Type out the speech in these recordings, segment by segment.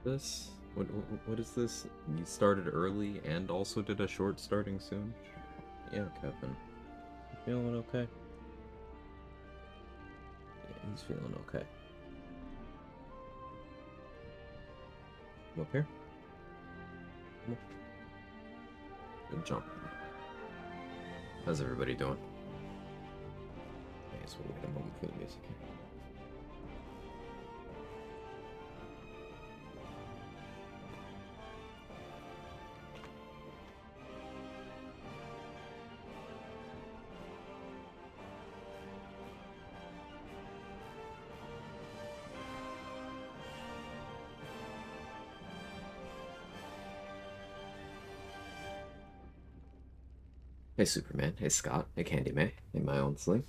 This? What is this? You started early and also did a short starting soon? Yeah, Kevin. You feeling okay? Yeah, he's feeling okay. Come up here. Come on. Good jump. How's everybody doing? I guess we'll wait a moment for the music here. Hey Superman, hey Scott, hey Candy May, hey my own Sling.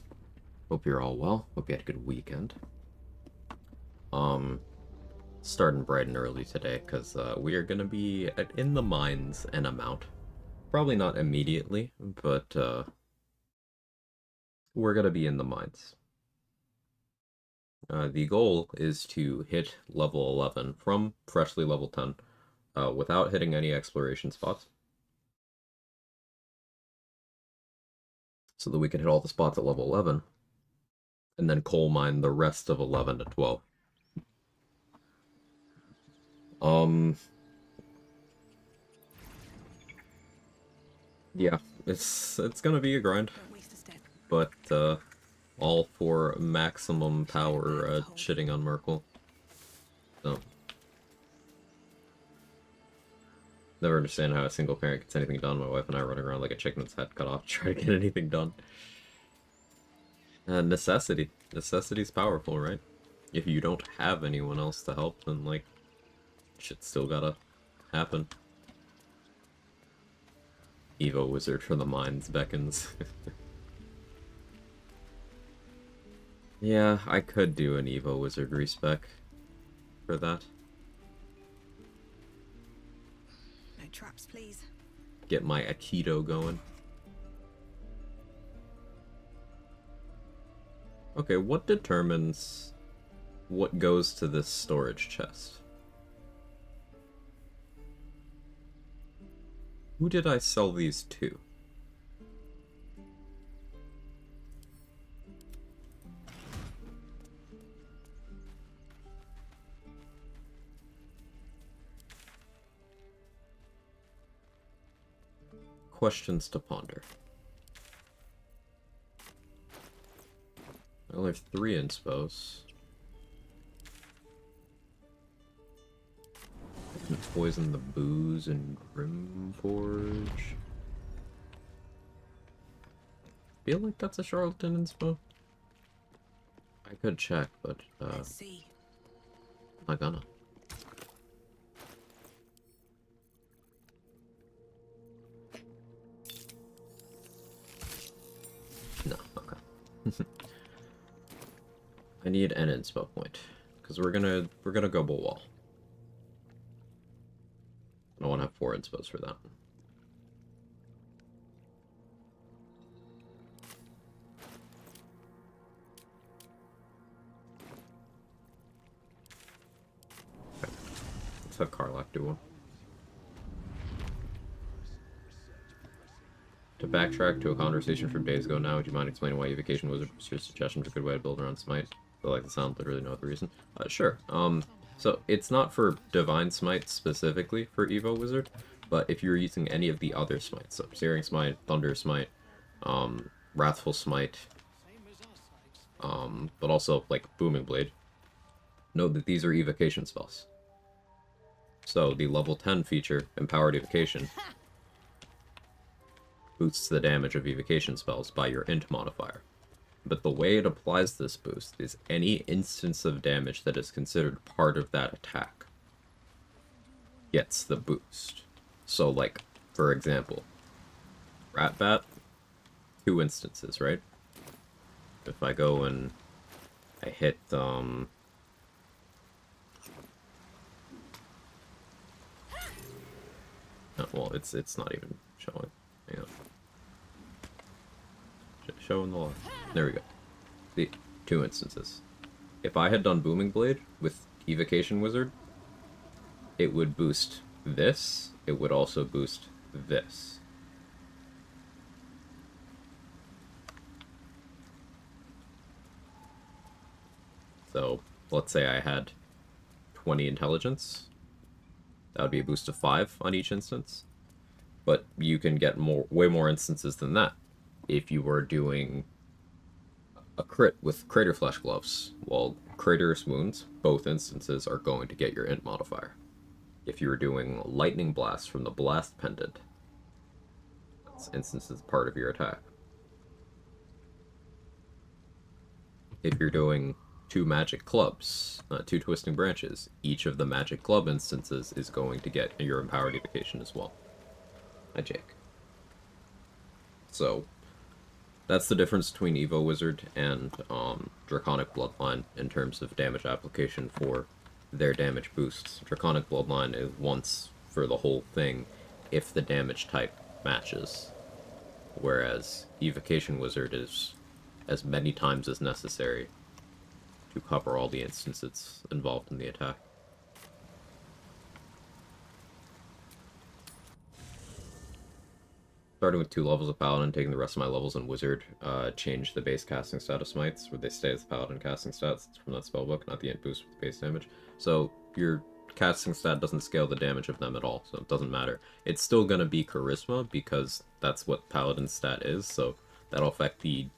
Hope you're all well. Hope you had a good weekend. Um, Starting bright and early today because we are gonna be in the mines an amount. Probably not immediately, but we're gonna be in the mines. The goal is to hit level 11 from freshly level 10 without hitting any exploration spots. So that we can hit all the spots at level 11 and then coal mine the rest of 11 to 12. Um, yeah, it's gonna be a grind, but all for maximum power shitting on Merkel. So, never understand how a single parent gets anything done. My wife and I running around like a chicken with its head cut off to try to get anything done. Necessity. Necessity's powerful, right? If you don't have anyone else to help, then, like, shit's still gotta happen. Evo Wizard for the Mines beckons. Yeah, I could do an Evo Wizard respec for that. No traps, please. Get my Aikido going. Okay, what determines what goes to this storage chest? Who did I sell these to? Questions to ponder. I only have 3 inspos. Poison the booze and Grimforge. Feel like that's a charlatan inspo. I could check, but Let's see. I'm not gonna. No, okay. I need an inspo point because we're gonna go bull wall. I don't want to have 4 inspos for that. Okay. Let's have Karlak do one. To backtrack to a conversation from days ago now, would you mind explaining why evocation was your suggestion for a good way to build around Smite? I like the sound, but really no other reason. Sure. So it's not for Divine Smite specifically for Evo Wizard, but if you're using any of the other smites, so Searing Smite, Thunder Smite, Wrathful Smite, but also like Booming Blade, note that these are evocation spells. So the level 10 feature, Empowered Evocation, boosts the damage of evocation spells by your int modifier. But the way it applies this boost is any instance of damage that is considered part of that attack gets the boost. So, like, for example, Rat Bat, 2 instances, right? If I go and I hit, well, it's not even showing. Hang on. Showing the log. There we go. See, 2 instances. If I had done Booming Blade with Evocation Wizard, it would boost this. It would also boost this. So let's say I had 20 intelligence. That would be a boost of 5 on each instance. But you can get way more instances than that if you were doing a crit with Crater Flesh Gloves. Well, Craterous Wounds, both instances are going to get your int modifier. If you were doing Lightning Blast from the Blast Pendant, that's instances part of your attack. If you're doing 2 Magic Clubs, 2 Twisting Branches, each of the Magic Club instances is going to get your Empowered Evocation as well. Hi, Jake. So, that's the difference between Evo Wizard and Draconic Bloodline in terms of damage application for their damage boosts. Draconic Bloodline is once for the whole thing if the damage type matches, whereas Evocation Wizard is as many times as necessary to cover all the instances involved in the attack. Starting with 2 levels of Paladin, taking the rest of my levels in Wizard, change the base casting stat of Smites, where they stay as Paladin casting stats from that spellbook, not the int boost with base damage. So your casting stat doesn't scale the damage of them at all, so it doesn't matter. It's still going to be Charisma, because that's what Paladin stat is, so that'll affect the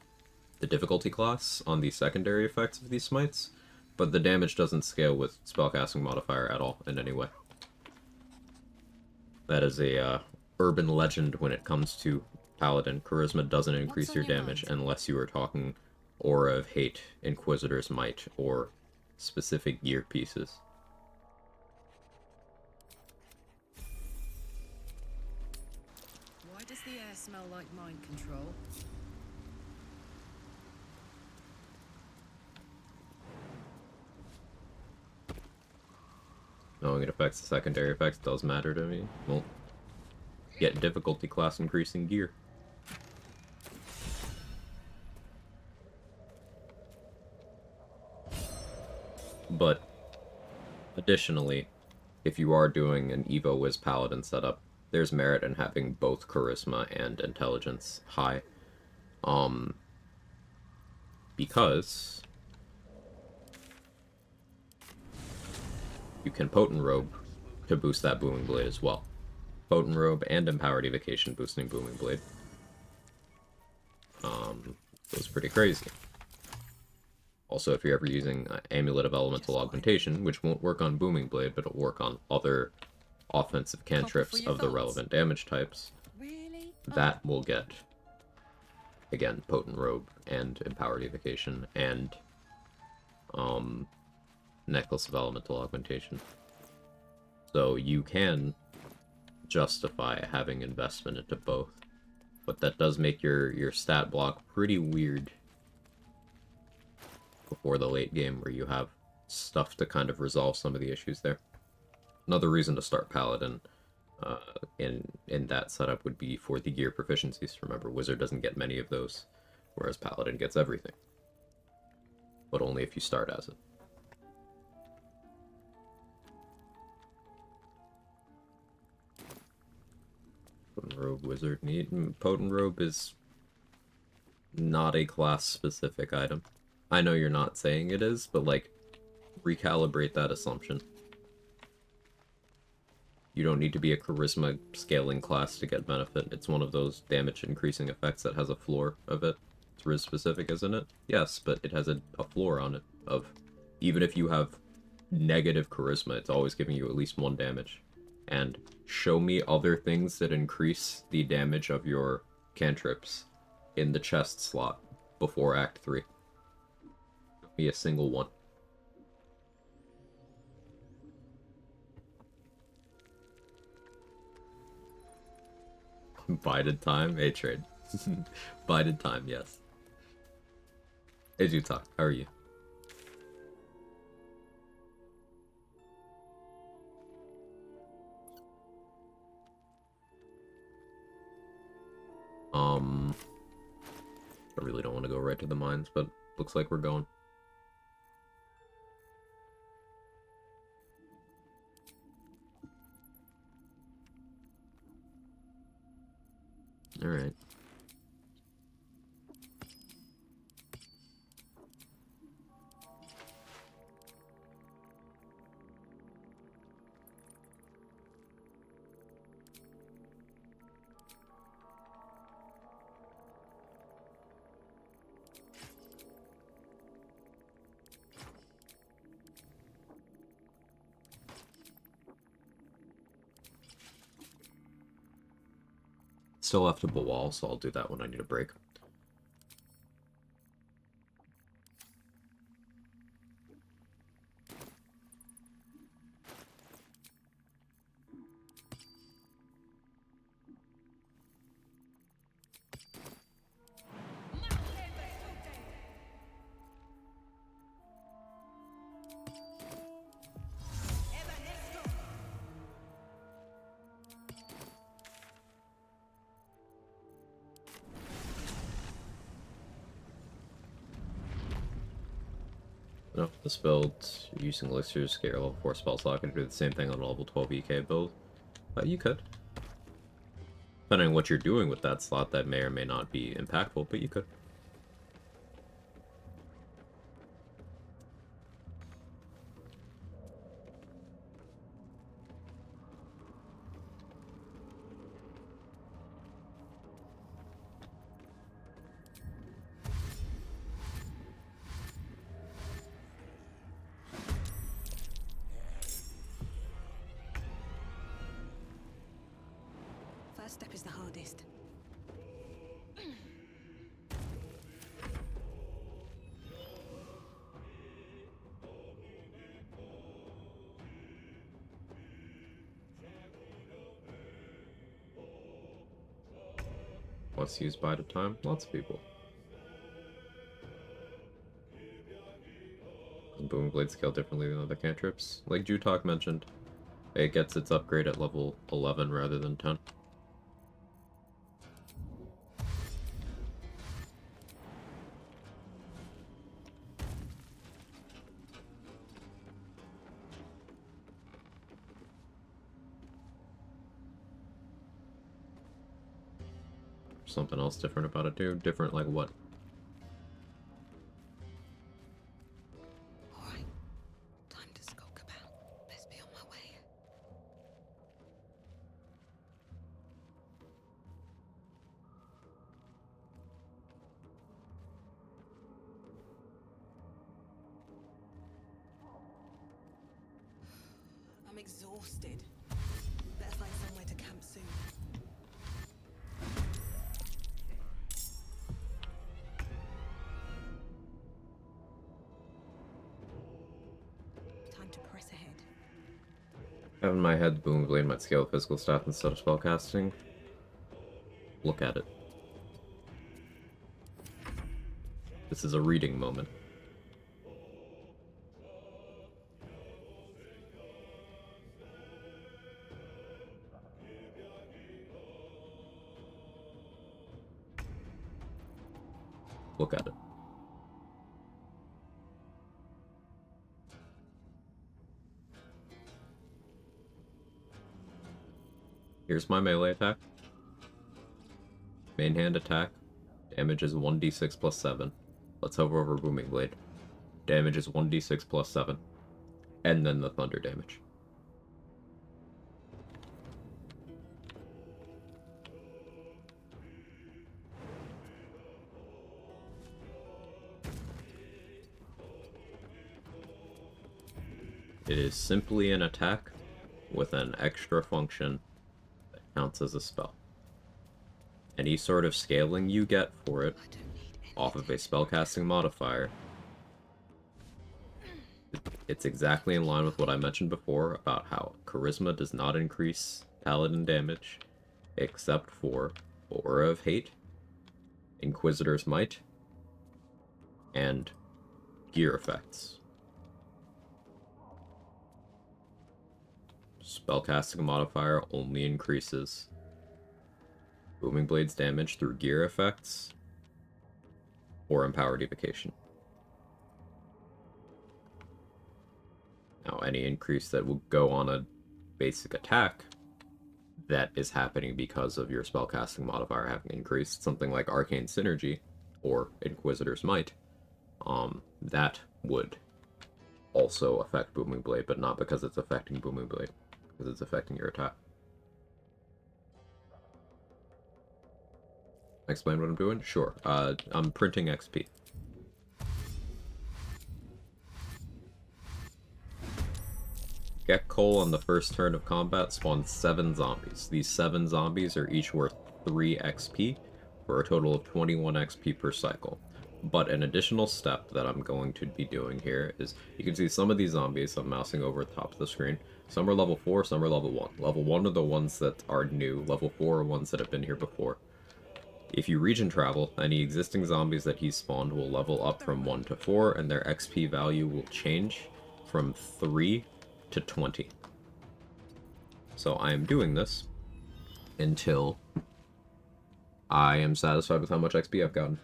difficulty class on the secondary effects of these Smites, but the damage doesn't scale with spellcasting modifier at all in any way. That is a urban legend when it comes to Paladin. Charisma doesn't increase your damage unless you are talking Aura of Hate, Inquisitor's Might, or specific gear pieces. Why does the air smell like mind control? Knowing it affects the secondary effects does matter to me. Well, get difficulty class increasing gear. But additionally, if you are doing an Evo Wiz Paladin setup, there's merit in having both Charisma and Intelligence high. Because you can Potent Robe to boost that Booming Blade as well. Potent Robe and Empowered Evocation boosting Booming Blade. It was pretty crazy. Also, if you're ever using Amulet of Elemental Augmentation, which won't work on Booming Blade, but it'll work on other offensive cantrips of the relevant damage types, that will get, again, Potent Robe and Empowered Evocation and Necklace of Elemental Augmentation. So you can justify having investment into both. But that does make your stat block pretty weird before the late game, where you have stuff to kind of resolve some of the issues there. Another reason to start Paladin in that setup would be for the gear proficiencies. Remember, Wizard doesn't get many of those, whereas Paladin gets everything. But only if you start as it. Potent Robe Wizard need. Potent Robe is not a class-specific item. I know you're not saying it is, but, like, recalibrate that assumption. You don't need to be a Charisma scaling class to get benefit. It's one of those damage-increasing effects that has a floor of it. It's Riz-specific, isn't it? Yes, but it has a floor on it of... Even if you have negative Charisma, it's always giving you at least 1 damage. And show me other things that increase the damage of your cantrips in the chest slot before Act 3. Show me a single one. Bided time? A-trade. Bided time, yes. Hey, Jutak, how are you? I really don't want to go right to the mines, but looks like we're going. Alright. Still left a wall, so I'll do that when I need a break. No, this build, you're using elixirs, scale level 4 spell slot, can do the same thing on a level 12 EK build. You could. Depending on what you're doing with that slot, that may or may not be impactful, but you could. First step is the hardest. What's used by the time? Lots of people. Booming Blade scale differently than other cantrips. Like Jutok mentioned, it gets its upgrade at level 11 rather than 10. Something else different about it too? Different like what? Alright. Time to skulk about. Best be on my way. I'm exhausted. Better find somewhere to camp soon. Time to press ahead. Have in my head the Booming Blade might scale physical stats instead of spellcasting. Look at it. This is a reading moment. Look at it. Here's my melee attack. Main hand attack. Damage is 1d6 plus 7. Let's hover over Booming Blade. Damage is 1d6 plus 7. And then the thunder damage. It is simply an attack with an extra function that counts as a spell. Any sort of scaling you get for it I don't need any off of a spellcasting modifier, it's exactly in line with what I mentioned before about how charisma does not increase paladin damage except for Aura of Hate, Inquisitor's Might, and gear effects. Spellcasting modifier only increases Booming Blade's damage through gear effects or Empowered Evocation. Now, any increase that will go on a basic attack that is happening because of your spellcasting modifier having increased, something like Arcane Synergy or Inquisitor's Might, that would also affect Booming Blade, but not because it's affecting Booming Blade, because it's affecting your attack. Explain what I'm doing? Sure. I'm printing XP. Get Cole on the first turn of combat spawns 7 zombies. These 7 zombies are each worth 3 XP, for a total of 21 XP per cycle. But an additional step that I'm going to be doing here is, you can see some of these zombies, I'm mousing over the top of the screen. Some are level 4, some are level 1. Level 1 are the ones that are new, level 4 are ones that have been here before. If you region travel, any existing zombies that he spawned will level up from 1 to 4, and their XP value will change from 3 to 20. So I am doing this until I am satisfied with how much XP I've gotten.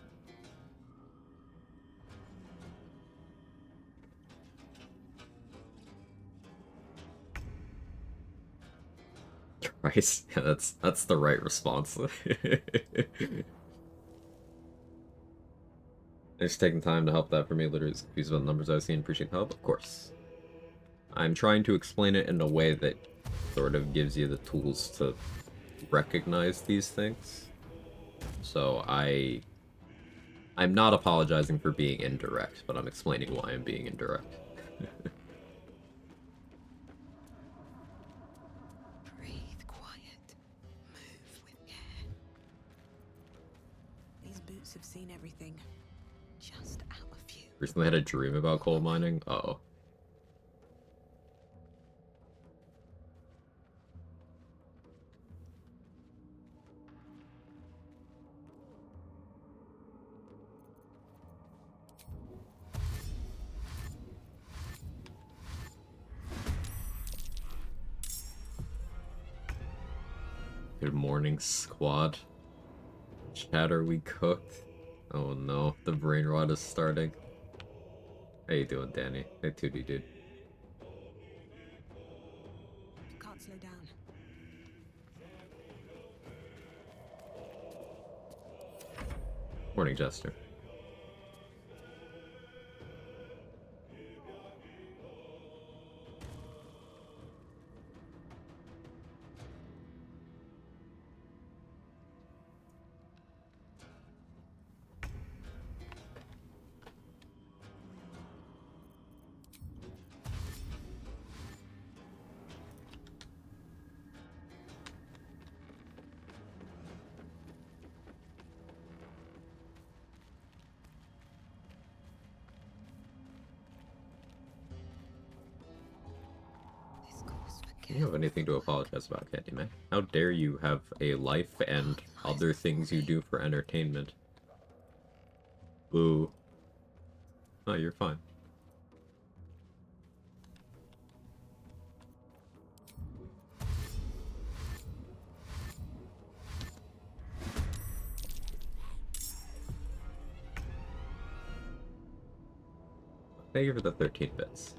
Right? Yeah, that's the right response. Thanks for taking time to help that for me. Literally confused about the numbers I've seen. Appreciate the help, of course. I'm trying to explain it in a way that sort of gives you the tools to recognize these things. So I'm not apologizing for being indirect, but I'm explaining why I'm being indirect. Breathe quiet. Move with care. These boots have seen everything. Just out a few. Recently had a dream about coal mining. Uh-oh. Good morning, squad. Chatter, we cooked. Oh no, the brain rot is starting. How you doing, Danny? Hey, 2D dude. Can't slow down. Morning, Jester. This calls for You don't have anything to apologize about, Candyman. How dare you have a life and other things you do for entertainment? Boo. Oh, you're fine. Thank you for the 13 bits.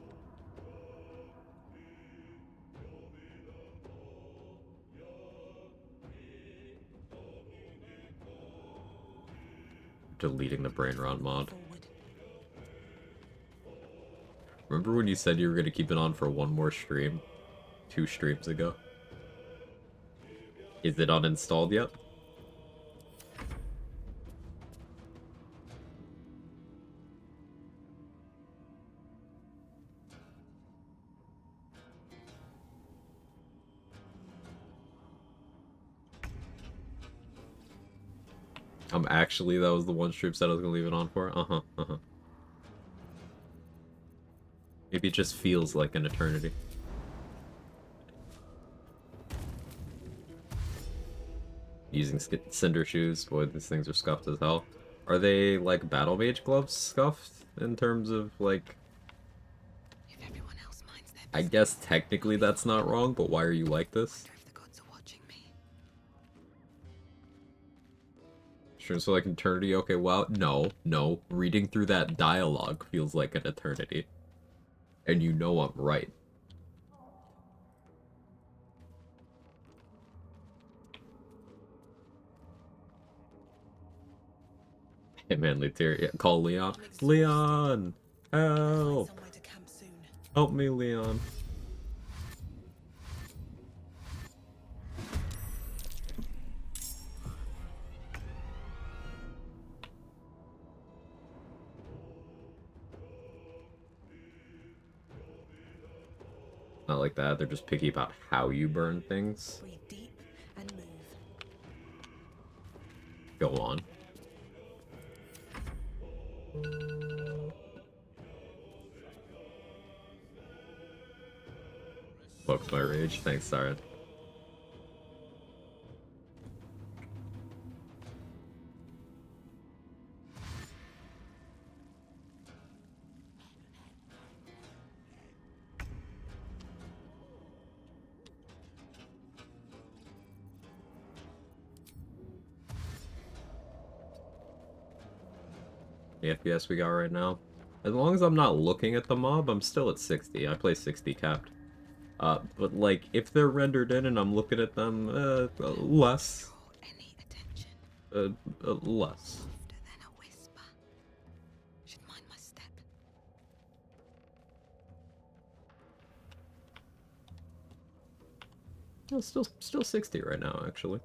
Deleting the brain rot mod. forward. Remember when you said you were going to keep it on for one more stream? 2 streams ago? Is it uninstalled yet? Actually, that was the one stream set I was gonna leave it on for. Uh-huh. Maybe it just feels like an eternity. Using cinder shoes, boy, these things are scuffed as hell. Are they, like, battle mage gloves scuffed? In terms of, like... If everyone else minds their I business, guess technically that's not wrong, but why are you like this? wonder if the gods are watching me. Sure, so like eternity, okay, wow. No. Reading through that dialogue feels like an eternity. And you know I'm right. Hey man, Leetear, yeah, call Leon. Leon! Find Help! somewhere to camp soon. Help me, Leon. Not like that, they're just picky about how you burn things. Breathe deep and move. Go on. Fuck my rage. Thanks, Siren. The FPS we got right now. As long as I'm not looking at the mob, I'm still at 60. I play 60 capped. But like, if they're rendered in and I'm looking at them, less. Draw any attention. Less. Softer than a whisper. Should mind my step. Oh, still 60 right now, actually.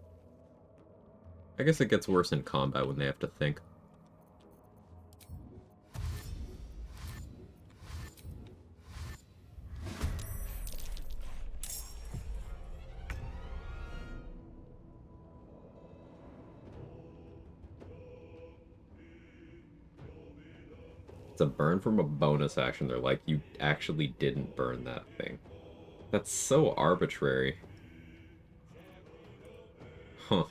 I guess it gets worse in combat when they have to think. It's a burn from a bonus action. They're like, you actually didn't burn that thing. That's so arbitrary. Huh.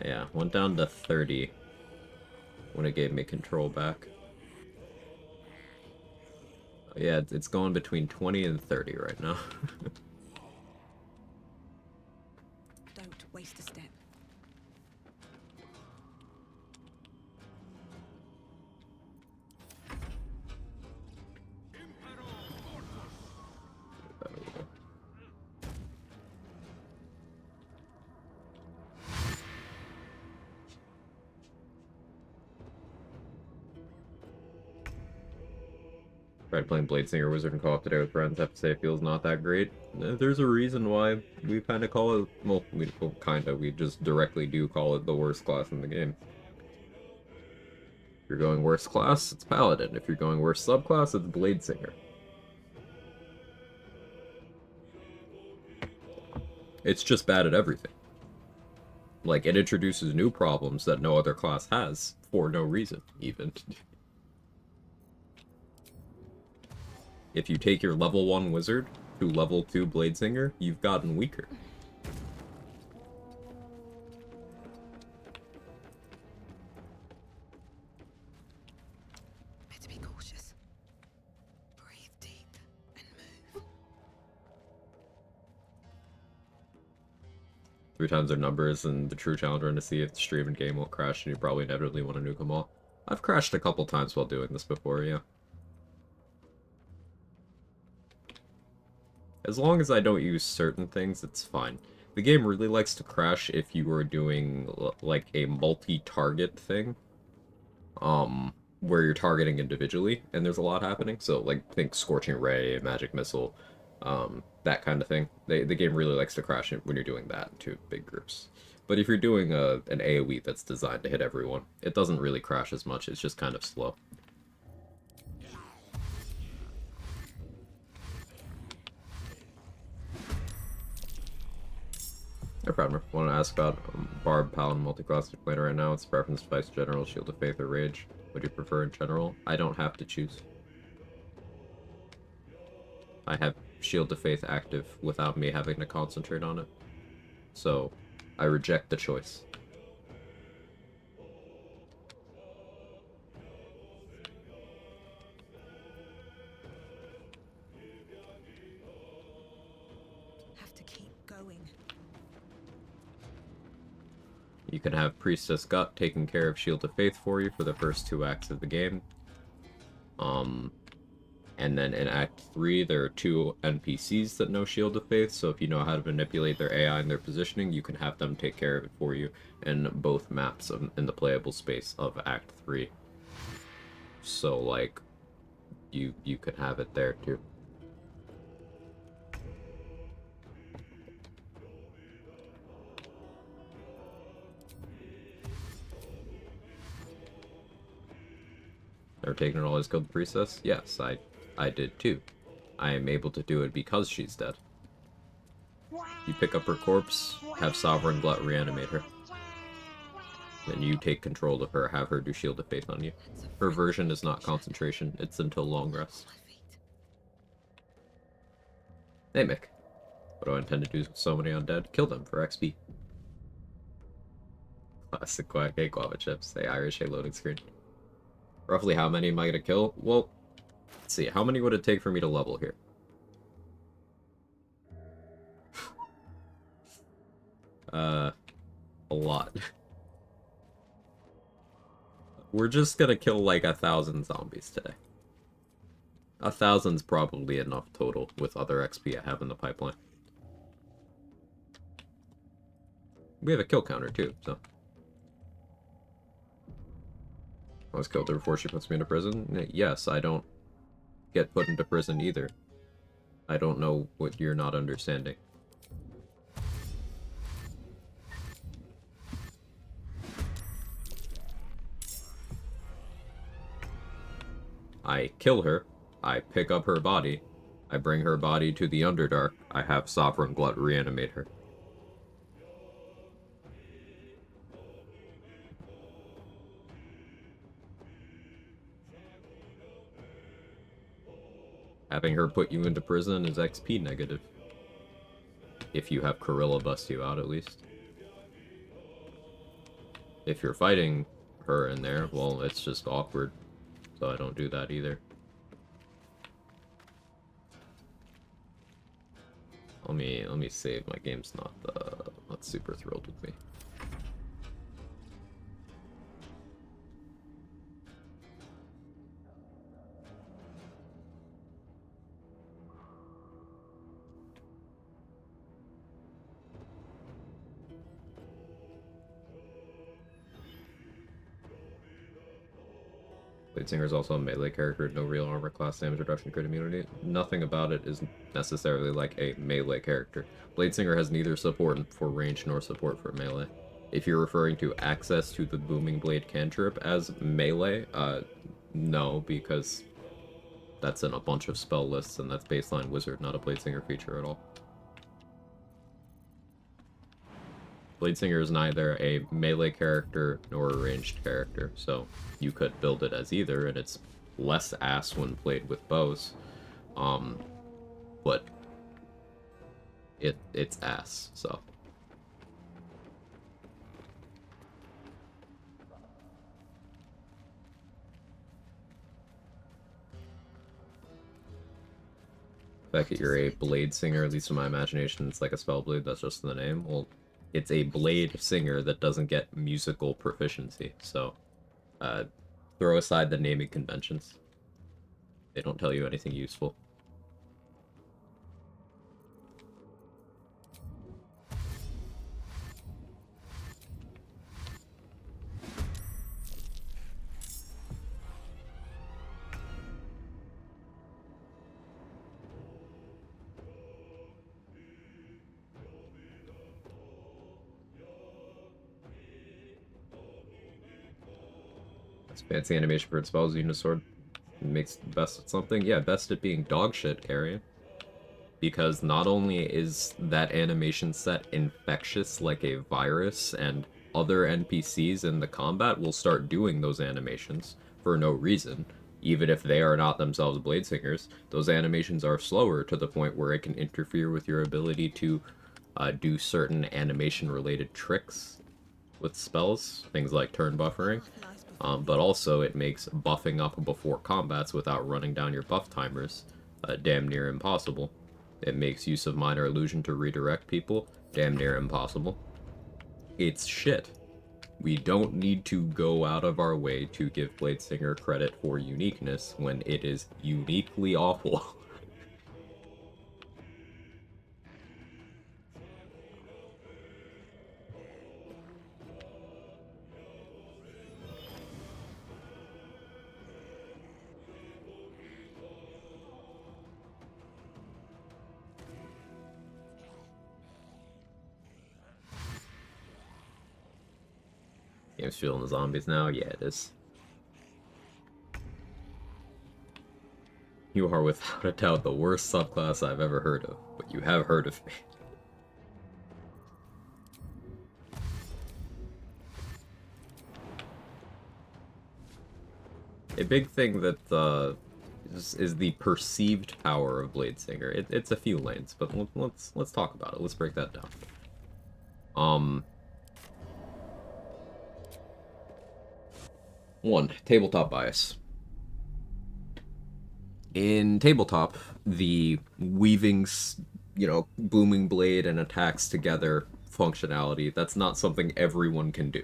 Yeah, went down to 30 when it gave me control back. Yeah, it's going between 20 and 30 right now. Don't waste a step. Tried playing Bladesinger Wizard and co-op today with friends. Have to say it feels not that great. There's a reason why we kind of call it, well, we just directly do call it the worst class in the game. If you're going worst class, it's Paladin. If you're going worst subclass, it's Bladesinger. It's just bad at everything. Like, it introduces new problems that no other class has, for no reason, even. If you take your level 1 wizard to level 2 Bladesinger, you've gotten weaker. Better be cautious. Breathe deep and move. 3 times their numbers and the true challenge run to see if the stream and game won't crash, and you probably inevitably want to nuke them all. I've crashed a couple times while doing this before, yeah. As long as I don't use certain things, it's fine. The game really likes to crash if you are doing, like, a multi-target thing. Where you're targeting individually, and there's a lot happening. So, like, think Scorching Ray, Magic Missile, that kind of thing. The game really likes to crash it when you're doing that in 2 big groups. But if you're doing an AoE that's designed to hit everyone, it doesn't really crash as much, it's just kind of slow. No problem. I want to ask about Barb, Paladin, multi-class you're playing right now. It's preference, Vice General, Shield of Faith, or Rage. What do you prefer in general? I don't have to choose. I have Shield of Faith active without me having to concentrate on it. So, I reject the choice. Have to keep going. You can have Priestess Gut taking care of Shield of Faith for you for the first 2 acts of the game. And then in Act 3, there are 2 NPCs that know Shield of Faith, so if you know how to manipulate their AI and their positioning, you can have them take care of it for you in both maps in the playable space of Act 3. So, like, you can have it there, too. Never taken it always killed the priestess? Yes, I did too. I am able to do it because she's dead. You pick up her corpse, have Sovereign Glut reanimate her. Then you take control of her, have her do Shield of Faith on you. Her version is not concentration, it's until long rest. Hey Mick. What do I intend to do with so many undead? Kill them for XP. Classic Quag, hey guava chips, hey Irish, hey loading screen. Roughly how many am I gonna kill? Well, let's see, how many would it take for me to level here? A lot. We're just gonna kill like 1,000 zombies today. 1,000's probably enough total with other XP I have in the pipeline. We have a kill counter too, so. I was killed her before she puts me into prison? Yes, I don't get put into prison either. I don't know what you're not understanding. I kill her, I pick up her body, I bring her body to the Underdark, I have Sovereign Glut reanimate her. Having her put you into prison is XP negative. If you have Corilla bust you out, at least. If you're fighting her in there, well, it's just awkward. So I don't do that either. Let me save. My game's not super thrilled with me. Blade Singer is also a melee character, no real armor class, damage reduction, crit immunity. Nothing about it is necessarily like a melee character. Blade Singer has neither support for range nor support for melee. If you're referring to access to the Booming Blade cantrip as melee, no, because that's in a bunch of spell lists, and that's baseline wizard, not a Blade Singer feature at all. Blade Singer is neither a melee character nor a ranged character, so you could build it as either, and it's less ass when played with bows. But it's ass, so. The fact that you're a blade singer, at least in my imagination, it's like a spell blade, that's just the name. Well, it's a blade singer that doesn't get musical proficiency, so throw aside the naming conventions. They don't tell you anything useful. Fancy animation for its spells, Unisword makes best at something. Yeah, best at being dog shit, Carrion. Because not only is that animation set infectious like a virus, and other NPCs in the combat will start doing those animations for no reason, even if they are not themselves blade singers. Those animations are slower to the point where it can interfere with your ability to do certain animation-related tricks with spells, things like turn buffering. But also it makes buffing up before combats without running down your buff timers damn near impossible. It makes use of minor illusion to redirect people damn near impossible. It's shit. We don't need to go out of our way to give Bladesinger credit for uniqueness when it is uniquely awful. Game's feeling the zombies now? Yeah, it is. You are without a doubt the worst subclass I've ever heard of, but you have heard of me. A big thing that is the perceived power of Bladesinger. It's a few lanes, but let's talk about it. Let's break that down. One, tabletop bias. In tabletop, the weaving, booming blade and attacks together functionality, that's not something everyone can do.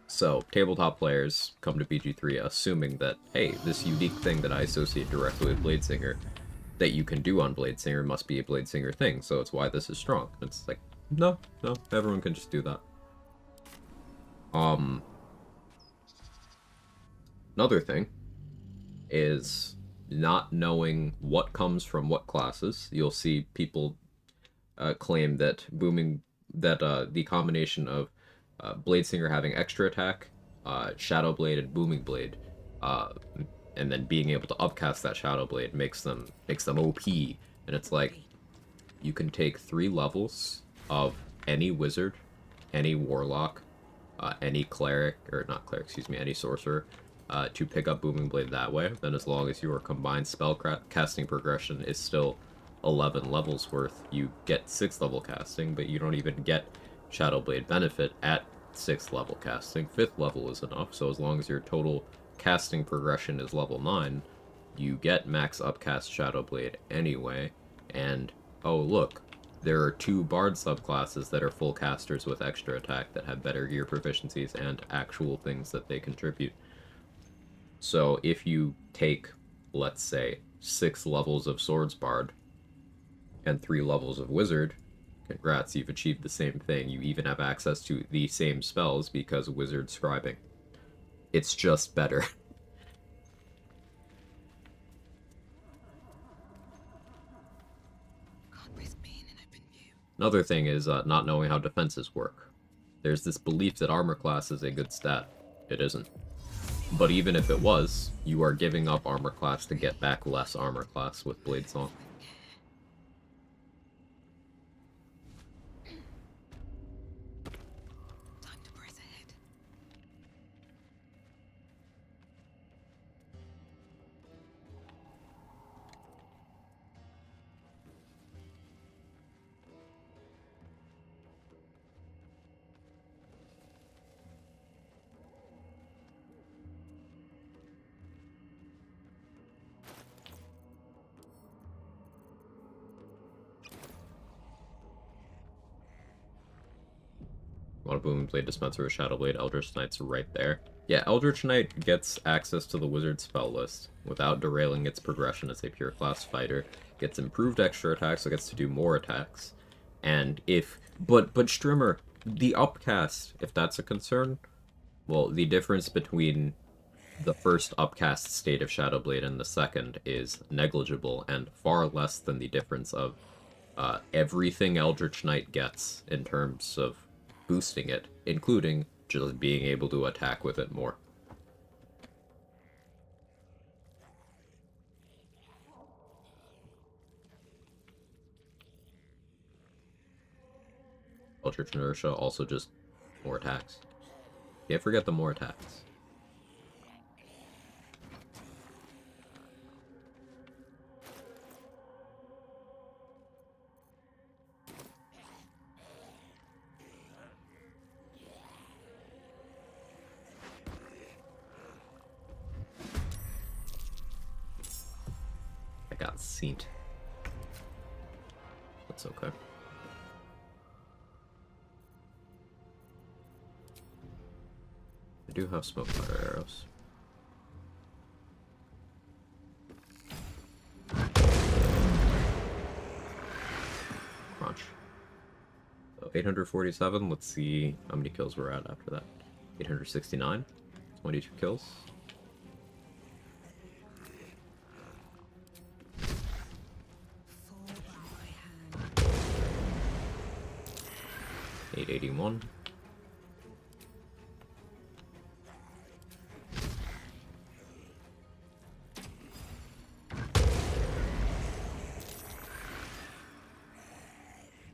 So, tabletop players come to BG3 assuming that, hey, this unique thing that I associate directly with Bladesinger that you can do on Bladesinger must be a Bladesinger thing, so it's why this is strong. It's like, no, everyone can just do that. Another thing is not knowing what comes from what classes. You'll see people claim that the combination of Bladesinger having extra attack, Shadow Blade, and Booming Blade, and then being able to upcast that Shadow Blade makes them OP. And it's like, you can take 3 levels of any wizard, any warlock, any cleric, or not cleric, excuse me, any sorcerer, to pick up Booming Blade that way. Then as long as your combined spell casting progression is still 11 levels worth, you get 6th level casting, but you don't even get Shadow Blade benefit at 6th level casting. 5th level is enough, so as long as your total casting progression is level 9, you get max upcast Shadow Blade anyway. And oh look, there are 2 Bard subclasses that are full casters with extra attack that have better gear proficiencies and actual things that they contribute. So if you take, let's say, 6 levels of Swords Bard and 3 levels of Wizard, congrats, you've achieved the same thing. You even have access to the same spells because Wizard scribing. It's just better. Another thing is not knowing how defenses work. There's this belief that armor class is a good stat. It isn't. But even if it was, you are giving up armor class to get back less armor class with Blade Song. Time to press ahead. Want a Booming Blade dispenser with Shadow Blade, Eldritch Knight's right there. Yeah, Eldritch Knight gets access to the wizard spell list without derailing its progression as a pure class fighter. Gets improved extra attacks, so it gets to do more attacks. And but Strimmer, the upcast, if that's a concern, well, the difference between the first upcast state of Shadow Blade and the second is negligible and far less than the difference of everything Eldritch Knight gets in terms of boosting it, including just being able to attack with it more. Eldritch Inertia, also just more attacks. Can't forget the more attacks. I got Saint. That's okay. I do have smoke powder arrows. Crunch. So 847, let's see how many kills we're at after that. 869, 22 kills. Fall by my hand. 881.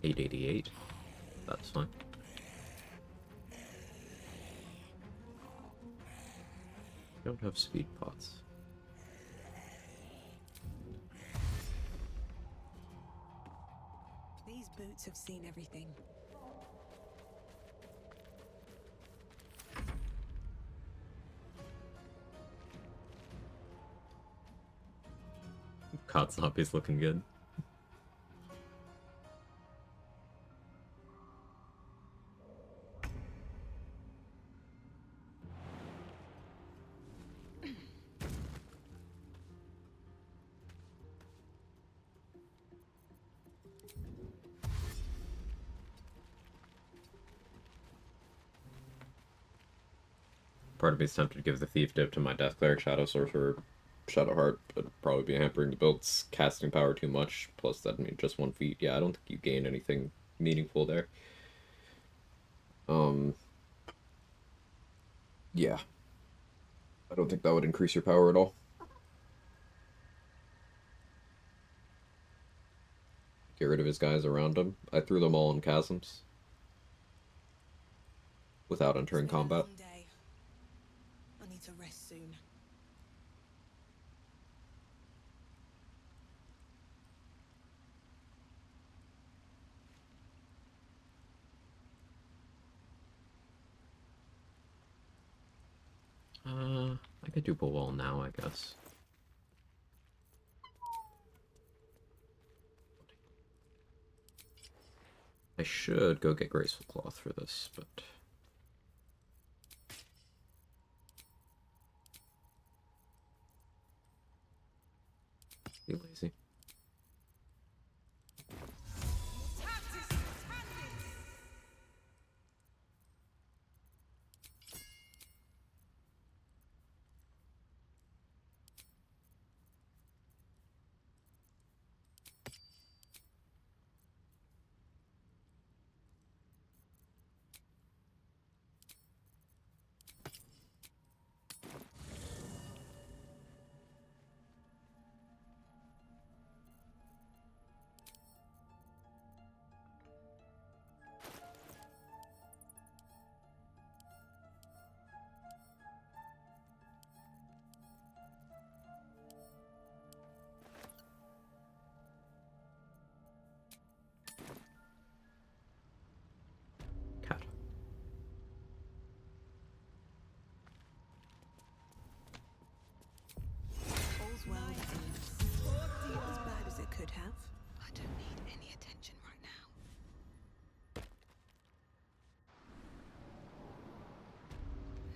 888. That's fine. Don't have speed pots. These boots have seen everything. Katsunabe's looking good. Part of me is tempted to give the Thief Dip to my Death Cleric, Shadow Sorcerer, Shadowheart, but it'd probably be hampering the build's casting power too much. Plus, that'd mean just 1 feat. Yeah, I don't think you gain anything meaningful there. Yeah. I don't think that would increase your power at all. Get rid of his guys around him. I threw them all in chasms. Without entering It's been a combat. long day. I need to rest soon. I could do a wall now, I guess. I should go get Graceful Cloth for this, but... be lazy. Cat. All's well that ends. Not as bad as it could have. I don't need any attention right now.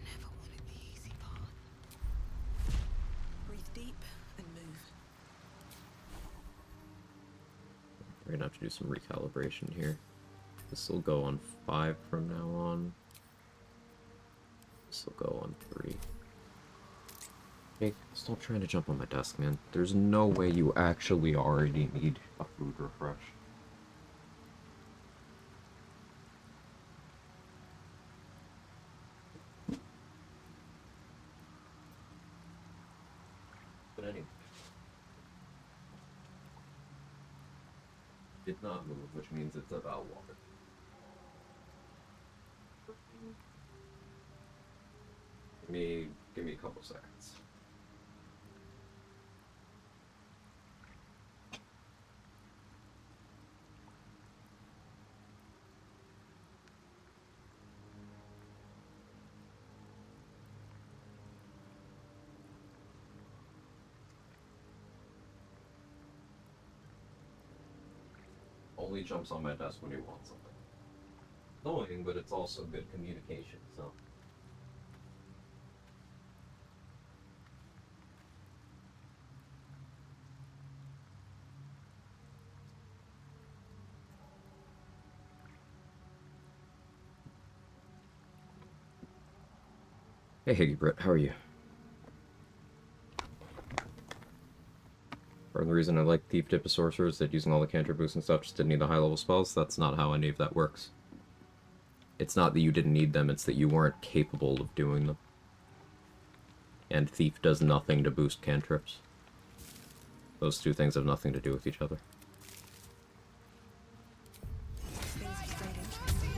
Never wanted the easy path. Breathe deep and move. We're gonna have to do some recalibration here. This will go on 5 from now on. This will go on 3. Hey, stop trying to jump on my desk, man. There's no way you actually already need a food refresh. But anyway. Did not move, which means it's about water. Give me a couple seconds. Only jumps on my desk when he wants something. Annoying, but it's also good communication, so. Hey, Higgy Britt, how are you? Part of the reason I like Thief Tip of Sorcerer is that using all the cantrip boosts and stuff just didn't need the high-level spells. That's not how any of that works. It's not that you didn't need them, it's that you weren't capable of doing them. And Thief does nothing to boost cantrips. Those two things have nothing to do with each other. Things have stayed interesting.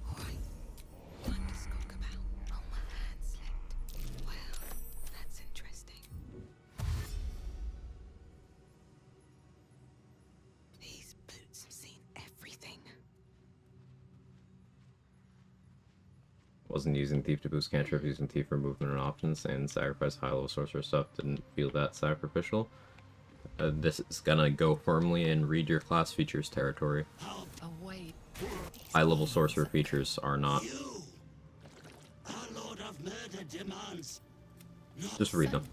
Alright. Time to skulk about. Oh, my hand slipped. Well, that's interesting. These boots have seen everything. Wasn't using Thief to boost cantrip, using Thief for movement and options, and sacrifice high-level sorcerer stuff didn't feel that sacrificial. This is gonna go firmly in read your class features territory. Away. High-level sorcerer features are not. You, our Lord of Murder demands. Just read them.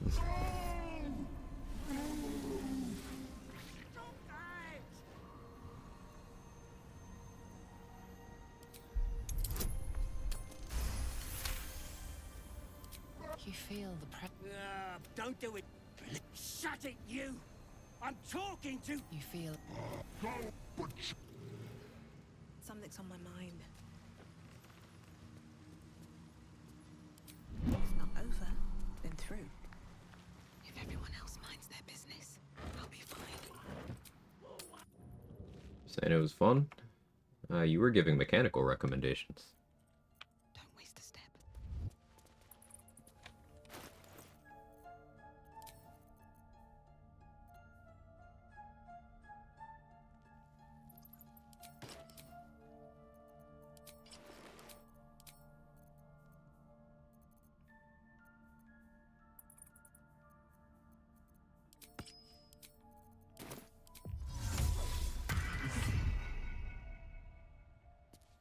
You feel the Don't do it. Shut it, you. I'm talking to. You feel. Something's on my mind. If not over, then through. If everyone else minds their business, I'll be fine. Saying it was fun? You were giving mechanical recommendations. Don't waste a step.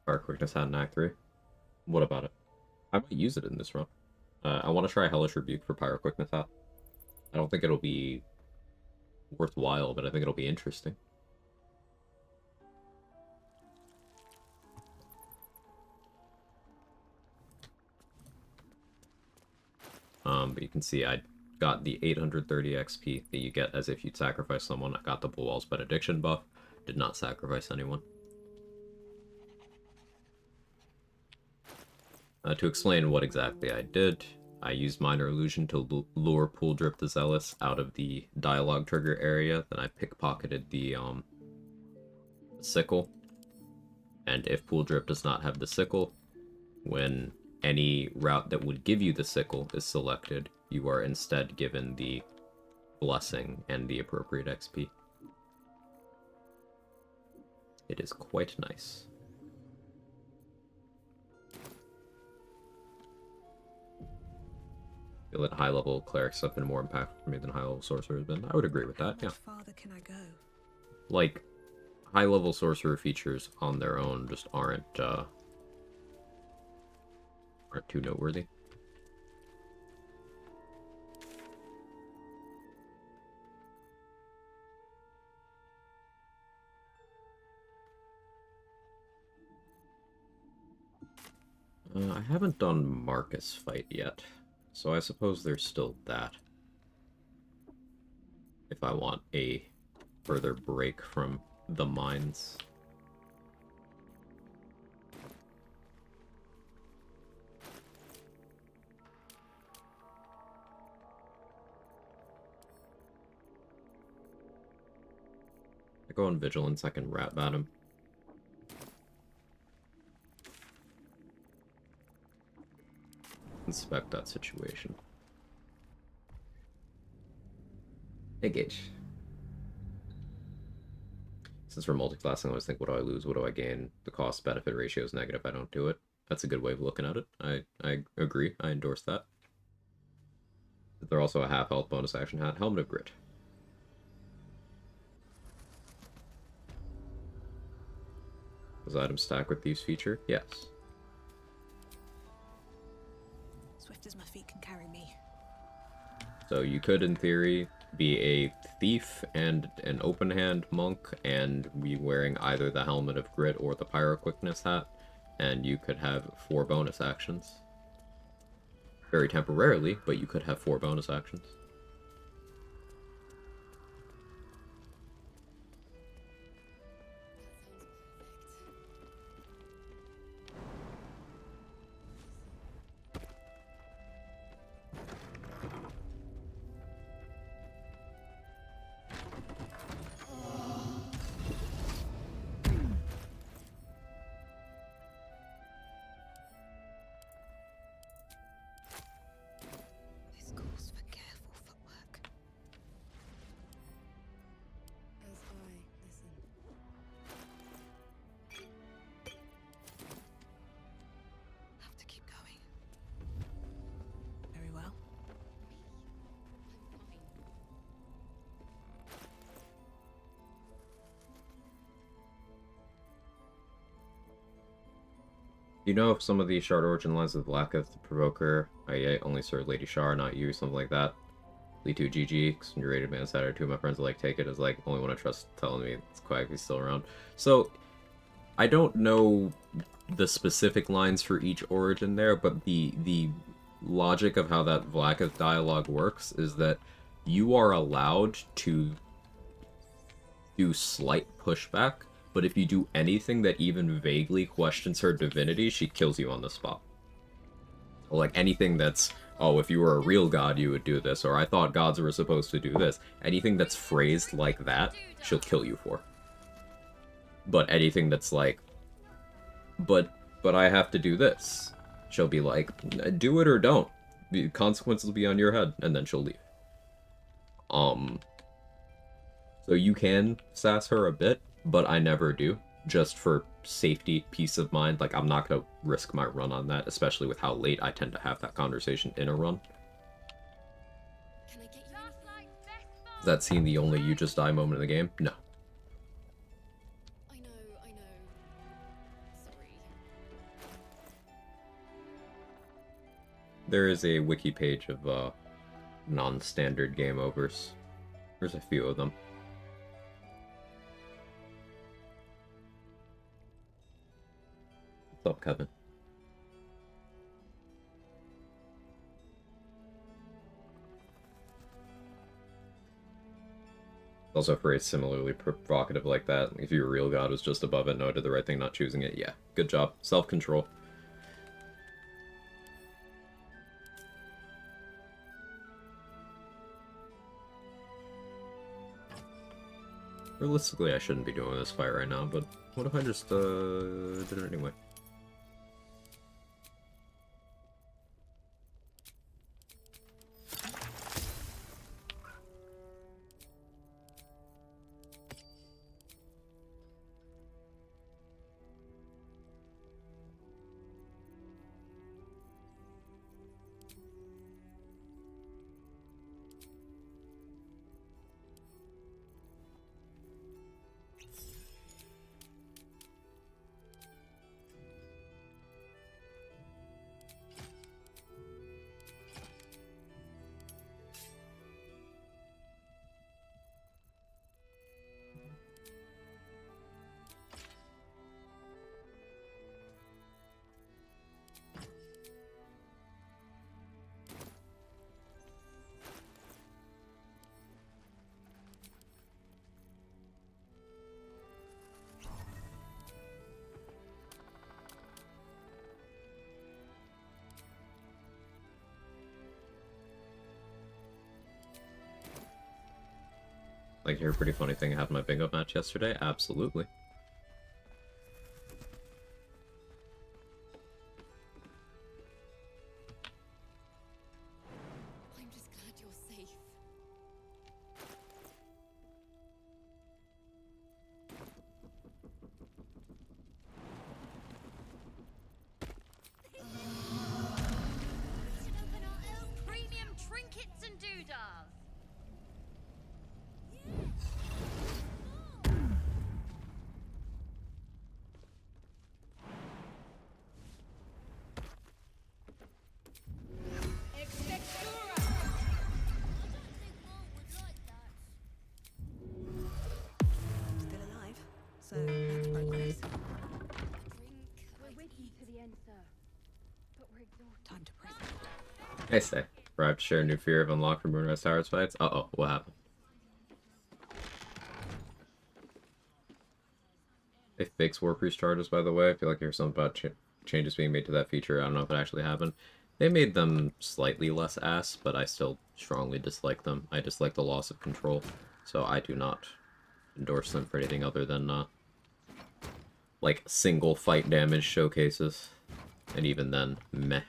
Fire Quickness hat in Act 3. What about it? I might use it in this run. I want to try Hellish Rebuke for Pyro Quickness hat. I don't think it'll be worthwhile, but I think it'll be interesting. But you can see I got the 830 XP that you get as if you'd sacrifice someone. I got the Bullwall's Benediction buff. Did not sacrifice anyone. To explain what exactly I did, I used Minor Illusion to lure Pool Drip the Zealous out of the dialogue trigger area. Then I pickpocketed the sickle. And if Pool Drip does not have the sickle, when any route that would give you the sickle is selected, you are instead given the blessing and the appropriate XP. It is quite nice. I feel that high-level clerics have been more impactful for me than high-level sorcerer has been. I would agree with that, yeah. How farther can I go? Like, high-level sorcerer features on their own just aren't too noteworthy. I haven't done Marcus fight yet, so I suppose there's still that. If I want a further break from the mines. I go on Vigilance, I can rat bat him. Inspect that situation. Engage. Since we're multiclassing, I always think, what do I lose? What do I gain? The cost-benefit ratio is negative. I don't do it. That's a good way of looking at it. I agree. I endorse that. They're also a half health bonus action hat. Helmet of Grit. Does items stack with thieves feature? Yes. Swift as my feet can carry me. So you could, in theory, be a thief and an open hand monk and be wearing either the Helmet of Grit or the Pyro Quickness hat, and you could have 4 bonus actions. Very temporarily, but you could have 4 bonus actions. This calls for careful footwork. As I listen. Have to keep going. Very well. You know if some of the Shard Origin lines with Blacketh, the Provoker, I only serve Lady Shar, not you, something like that. Lee2 GG, because when you rated Man Saturday, 2 of my friends like take it as like, only one I trust telling me it's Quag, he's still around. So, I don't know the specific lines for each origin there, but the logic of how that Blacketh dialogue works is that you are allowed to do slight pushback, but if you do anything that even vaguely questions her divinity, she kills you on the spot. Or like anything that's, oh, if you were a real god, you would do this, or I thought gods were supposed to do this. Anything that's phrased like that, she'll kill you for. But anything that's like, but I have to do this, she'll be like, do it or don't. The consequences will be on your head, and then she'll leave. So you can sass her a bit, but I never do. Just for safety, peace of mind. Like, I'm not going to risk my run on that, especially with how late I tend to have that conversation in a run. Can I get you anything? Is that scene the only you just die moment in the game? No. I know. Sorry. There is a wiki page of non-standard game overs. There's a few of them. What's up, Kevin? Also phrased similarly provocative like that. If your real god was just above it, no, I did the right thing not choosing it. Yeah, good job. Self-control. Realistically, I shouldn't be doing this fight right now, but what if I just did it anyway? Like, hear a pretty funny thing happened at my bingo match yesterday? Absolutely. I'm just glad you're safe. I say. Perhaps share a new fear of unlocked for Moonrise Towers fights. Uh-oh, what happened? They fix War Priest charges, by the way. I feel like there's something about changes being made to that feature. I don't know if it actually happened. They made them slightly less ass, but I still strongly dislike them. I dislike the loss of control, so I do not endorse them for anything other than, like, single fight damage showcases. And even then, meh.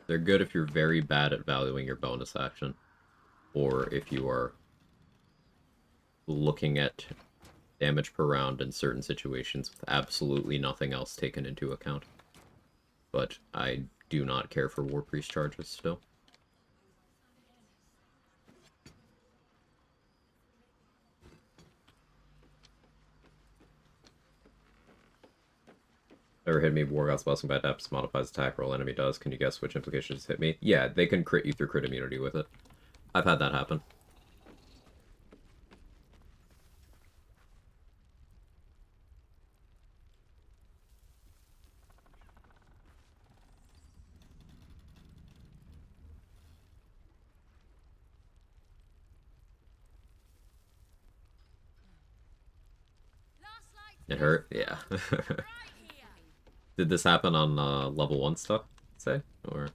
They're good if you're very bad at valuing your bonus action, or if you are looking at damage per round in certain situations with absolutely nothing else taken into account. But I do not care for War Priest charges still. Never hit me. War God's Blessing by Depths modifies attack roll enemy does. Can you guess which implications hit me? Yeah, they can crit you through crit immunity with it. I've had that happen. It hurt? Yeah. Did this happen on level 1 stuff, say? Or...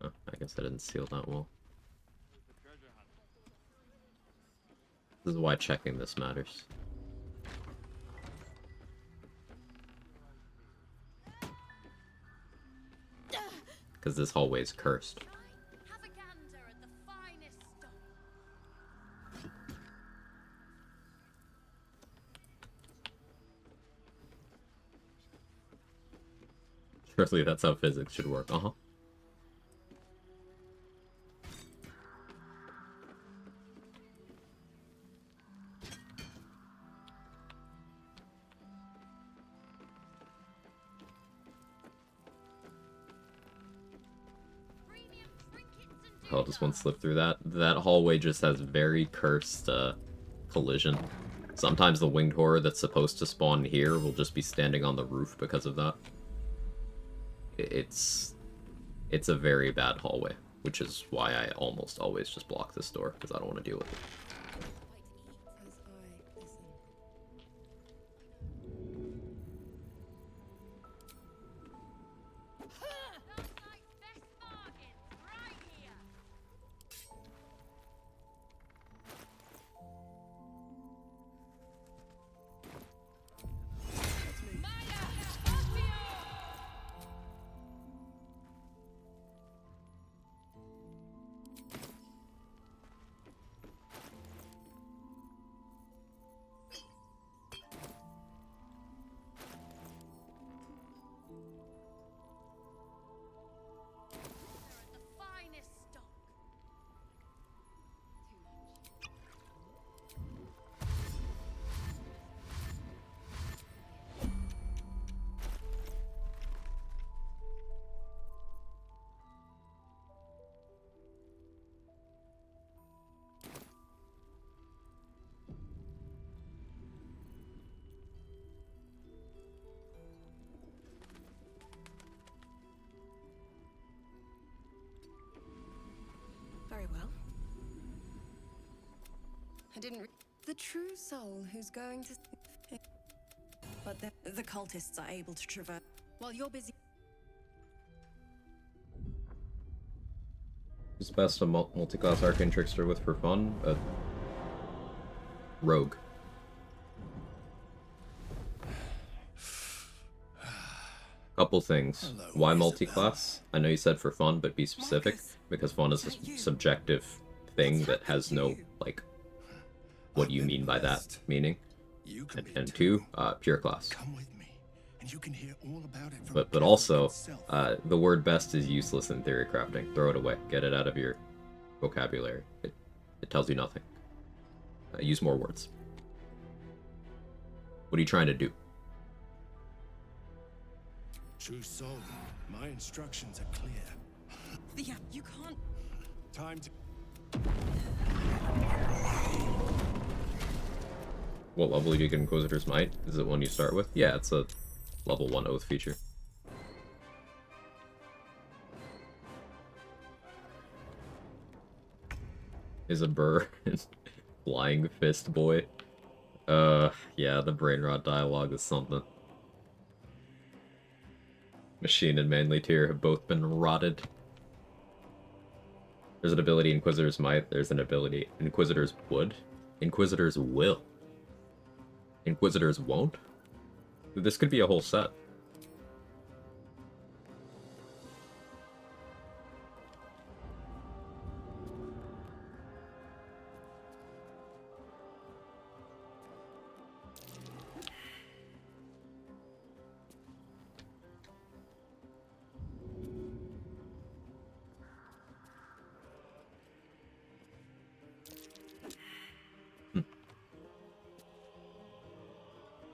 Oh, I guess I didn't seal that well. This is why checking this matters. Because this hallway is cursed. Have a gander at the finest stock. Surely that's how physics should work. Uh-huh. Premium trinkets and I'll just one slip through that. That hallway just has very cursed collision. Sometimes the winged horror that's supposed to spawn here will just be standing on the roof because of that. It's a very bad hallway, which is why I almost always just block this door, because I don't want to deal with it. As I listen. Last night's best bargains right here. The finest stock. Very well. I didn't. The true soul who's going to. But the cultists are able to traverse. While you're busy. Who's best a multi-class arcane trickster with for fun? Rogue. Couple things. Hello, Why Isabel. multi-class? I know you said for fun, but be specific. Marcus, Because fun is a is that you? subjective thing What's that has happened no, to you? like, what I've you been mean by that blessed. meaning. You can be And too. two, pure class. Come with me, and you can hear all about it from But Quag also, himself. the word best is useless in theory crafting. Throw it away. Get it out of your vocabulary. It tells you nothing. Use more words. What are you trying to do? True soul, my instructions are clear. Yeah, you can't. Time to. What level do you get Inquisitor's Might? Is it one you start with? Yeah, it's a level 1 oath feature. Is a burr flying fist boy. Yeah, the brain rot dialogue is something. Machine and Manly Tier have both been rotted. There's an ability Inquisitor's Might, there's an ability Inquisitor's Would. Inquisitor's Will. Inquisitors won't? This could be a whole set.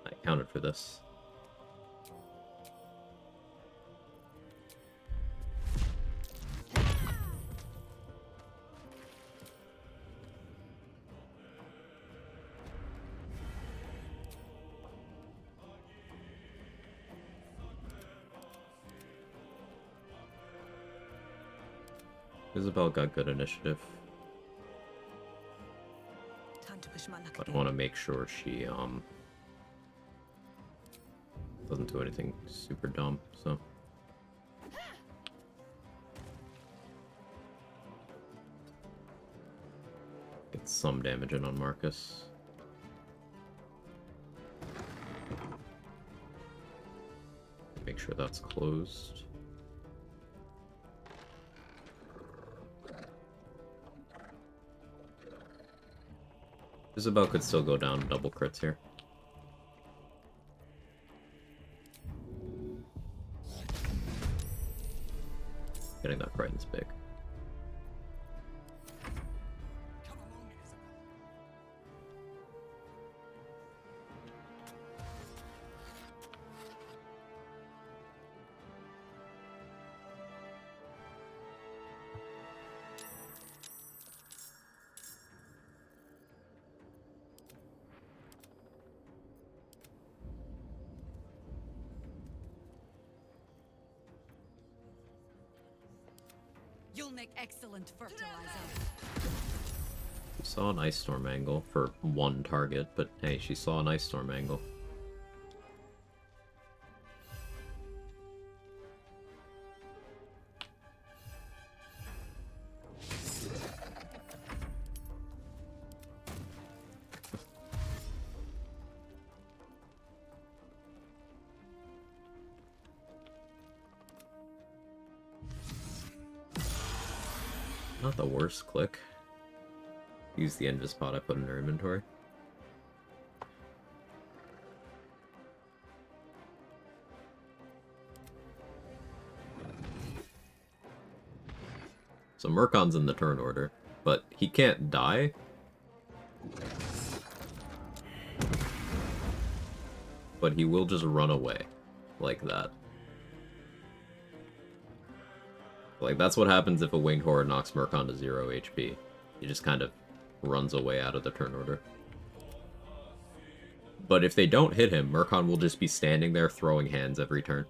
I accounted for this. Isabel got good initiative, Time to push my luck but I again. want to make sure she doesn't do anything super dumb, so. Get some damage in on Marcus. Make sure that's closed. Isabel could still go down double crits here. Getting that frighten's big. Come along, Isabel. You'll make excellent fertilizer. She saw an Ice Storm angle for one target, but hey, she saw an Ice Storm angle. Not the worst click. Use the Invis pot I put in her inventory. So Murkon's in the turn order, but he can't die. But he will just run away like that. Like, that's what happens if a Winged Horror knocks Murkon to 0 HP. He just kind of runs away out of the turn order. But if they don't hit him, Murkon will just be standing there throwing hands every turn.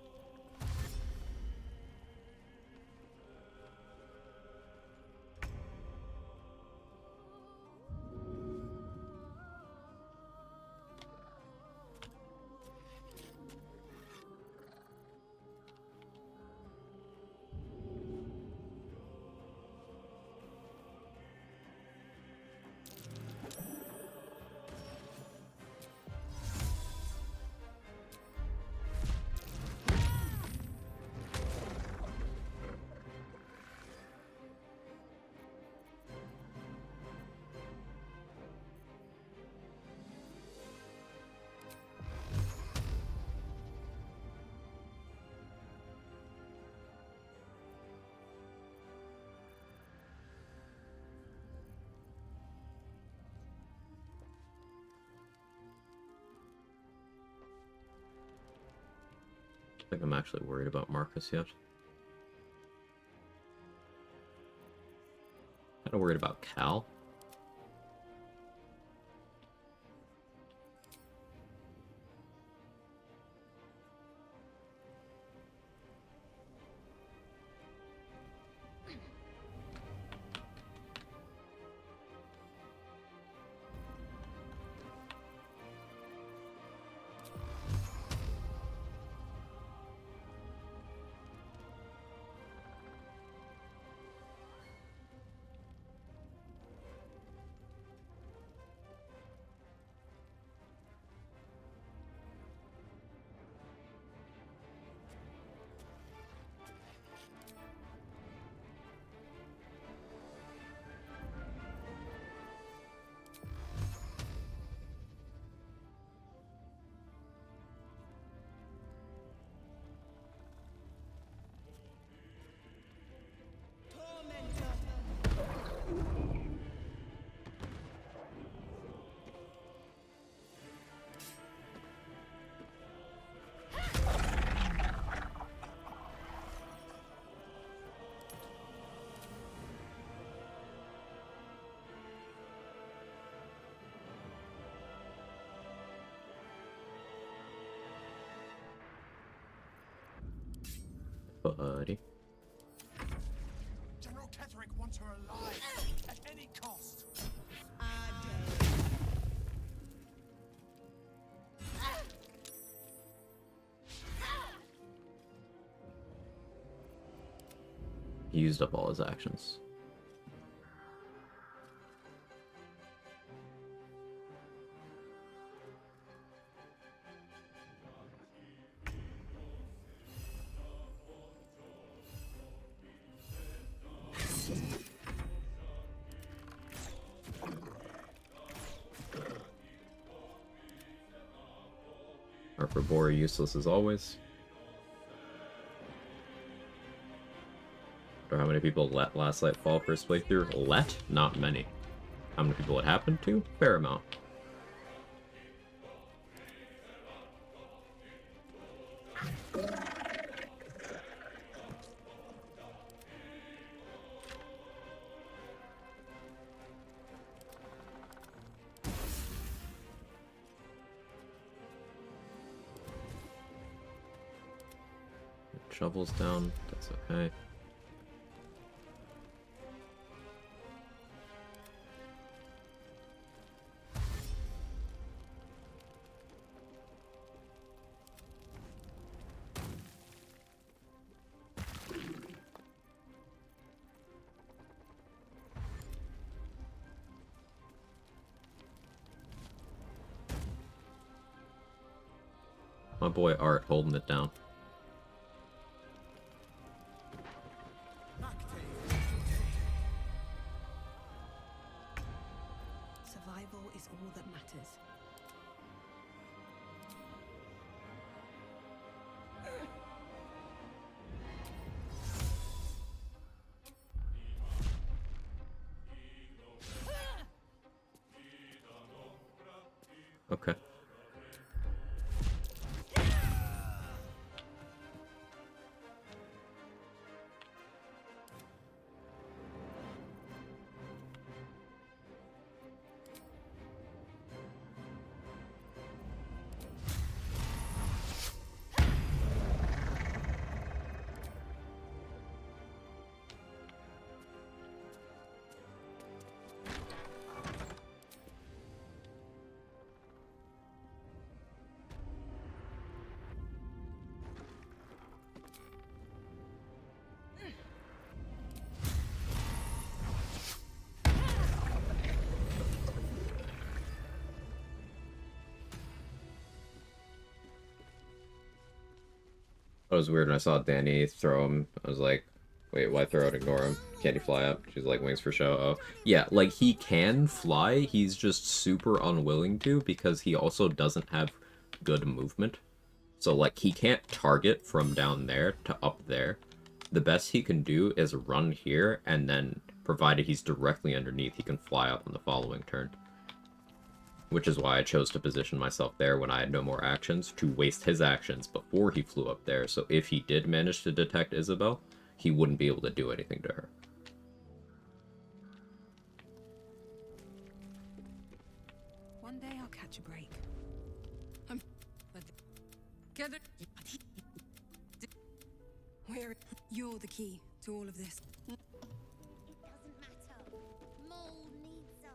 I think I'm actually worried about Marcus yet. Kinda worried about Cal. buddy. General Ketherick wants her alive at any cost. He used up all his actions. Arpabora useless as always. Or how many people let Last Light fall first playthrough? Let? Not many. How many people it happened to? Fair amount. Shovels down, that's okay. My boy Art holding it down. Survival is all that matters. Okay. That was weird when I saw Danny throw him. I was like, wait, why throw it? Ignore him. Can't he fly up? She's like, wings for show. Oh. Yeah, like, he can fly. He's just super unwilling to because he also doesn't have good movement. So, like, he can't target from down there to up there. The best he can do is run here, and then, provided he's directly underneath, he can fly up on the following turn. Which is why I chose to position myself there when I had no more actions, to waste his actions before he flew up there, so if he did manage to detect Isabel, he wouldn't be able to do anything to her. One day I'll catch a break. Get it. Where you're the key to all of this. It doesn't matter. Mole needs us.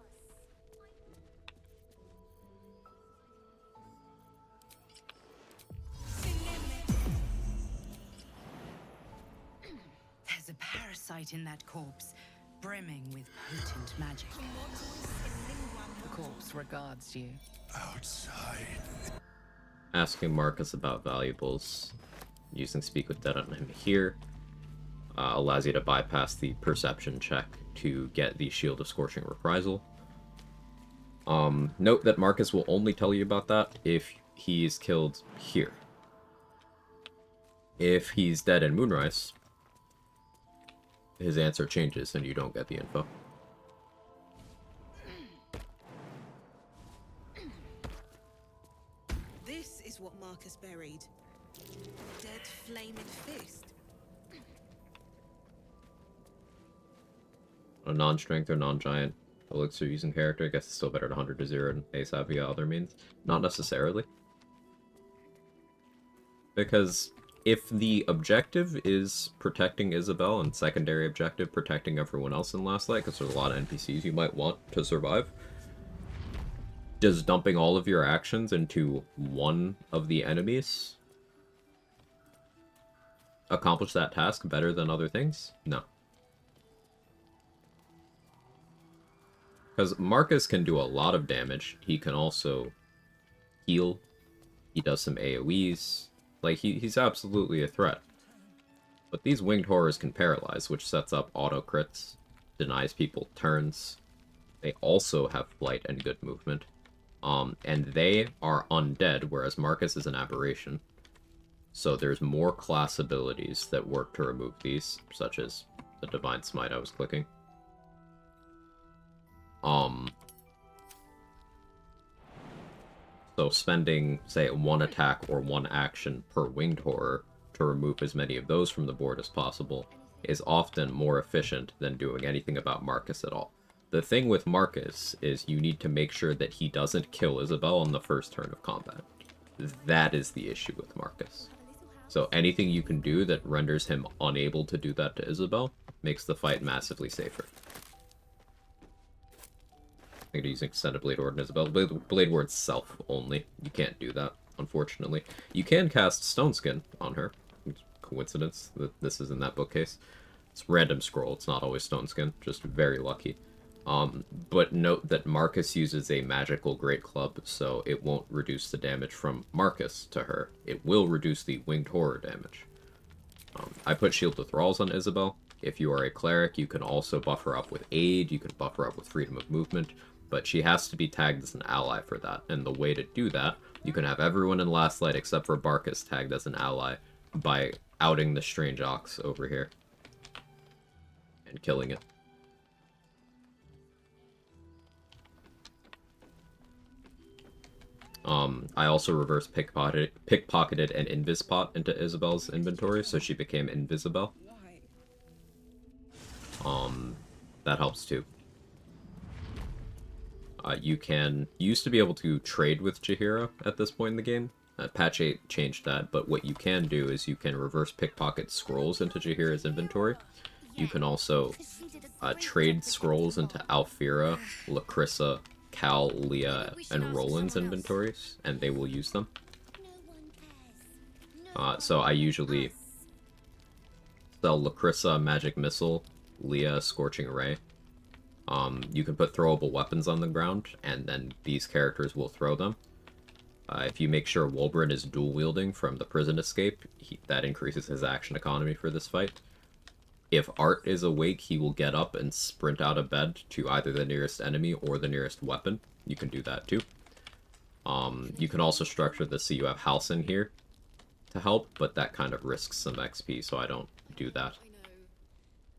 There's a parasite in that corpse, brimming with potent magic. The corpse regards you. Outside. Asking Marcus about valuables, using Speak with Dead on him here, allows you to bypass the perception check to get the Shield of Scorching Reprisal. Note that Marcus will only tell you about that if he's killed here. If he's dead in Moonrise, his answer changes and you don't get the info. This is what Marcus buried. Dead flaming fist. A non-strength or non-giant elixir using character, I guess it's still better to 100 to 0 and ASAP via other means. Not necessarily. Because if the objective is protecting Isabel and secondary objective protecting everyone else in Last Light, because there's a lot of NPCs you might want to survive, does dumping all of your actions into one of the enemies accomplish that task better than other things? No. Because Marcus can do a lot of damage. He can also heal. He does some AoEs. Like, he's absolutely a threat. But these winged horrors can paralyze, which sets up auto crits, denies people turns. They also have flight and good movement. And they are undead, whereas Marcus is an aberration. So there's more class abilities that work to remove these, such as the Divine Smite I was clicking. So spending, say, one attack or one action per winged horror to remove as many of those from the board as possible is often more efficient than doing anything about Marcus at all. The thing with Marcus is you need to make sure that he doesn't kill Isabel on the first turn of combat. That is the issue with Marcus. So anything you can do that renders him unable to do that to Isabel makes the fight massively safer. I think using Extended Blade Ward and Isabel. Blade Ward self only. You can't do that, unfortunately. You can cast Stone Skin on her. Coincidence that this is in that bookcase. It's random scroll, it's not always Stone Skin, just very lucky. But note that Marcus uses a magical Great Club, so it won't reduce the damage from Marcus to her. It will reduce the Winged Horror damage. I put Shield of Thralls on Isabel. If you are a cleric, you can also buff her up with Aid, you can buff her up with Freedom of Movement, but she has to be tagged as an ally for that. And the way to do that, you can have everyone in Last Light except for Marcus tagged as an ally by outing the Strange Ox over here and killing it. I also reverse pickpocketed and Invispot into Isabel's inventory, so she became Invisibel. That helps too. You used to be able to trade with Jaheira at this point in the game. Patch 8 changed that, but what you can do is you can reverse pickpocket scrolls into Jaheira's inventory. You can also trade scrolls into Alfira, Lacrissa, Cal, Leah, and Roland's inventories, and they will use them. So I usually sell Lacrissa, Magic Missile, Leah, Scorching Ray. You can put throwable weapons on the ground, and then these characters will throw them. If you make sure Wolverine is dual-wielding from the prison escape, that increases his action economy for this fight. If Art is awake, he will get up and sprint out of bed to either the nearest enemy or the nearest weapon. You can do that too. You can also structure this so you have Halcyon here to help, but that kind of risks some XP, so I don't do that.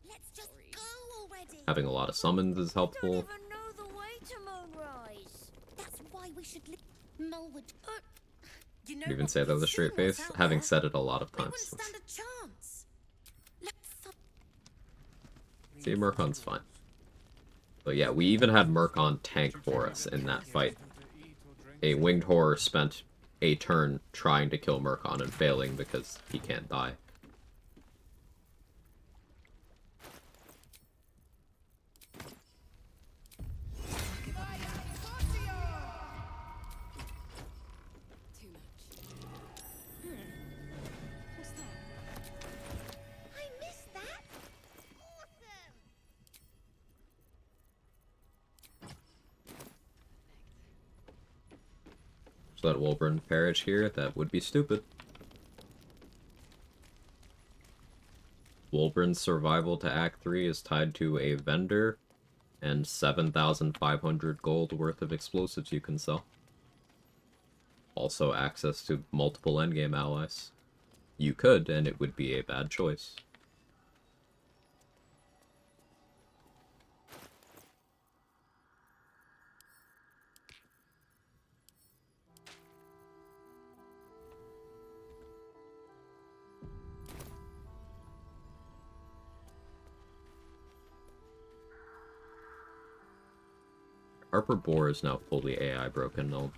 Let's just go already. Having a lot of summons is helpful. Don't even know the way to Moonrise. That's why we should Mulwood. You know I'd even what? say that with a straight Seeing what's face, out having there, said it a lot of we times. wouldn't stand a chance. Let's See, Murkon's fine. But yeah, we even had Murkon tank for us in that fight. A winged horror spent a turn trying to kill Murkon and failing because he can't die. I missed that. Awesome. So that Wolverine Parrish here, that would be stupid. Wolverine's survival to Act 3 is tied to a vendor and 7,500 gold worth of explosives you can sell. Also access to multiple endgame allies. You could, and it would be a bad choice. Harper Boar is now fully AI broken. I'll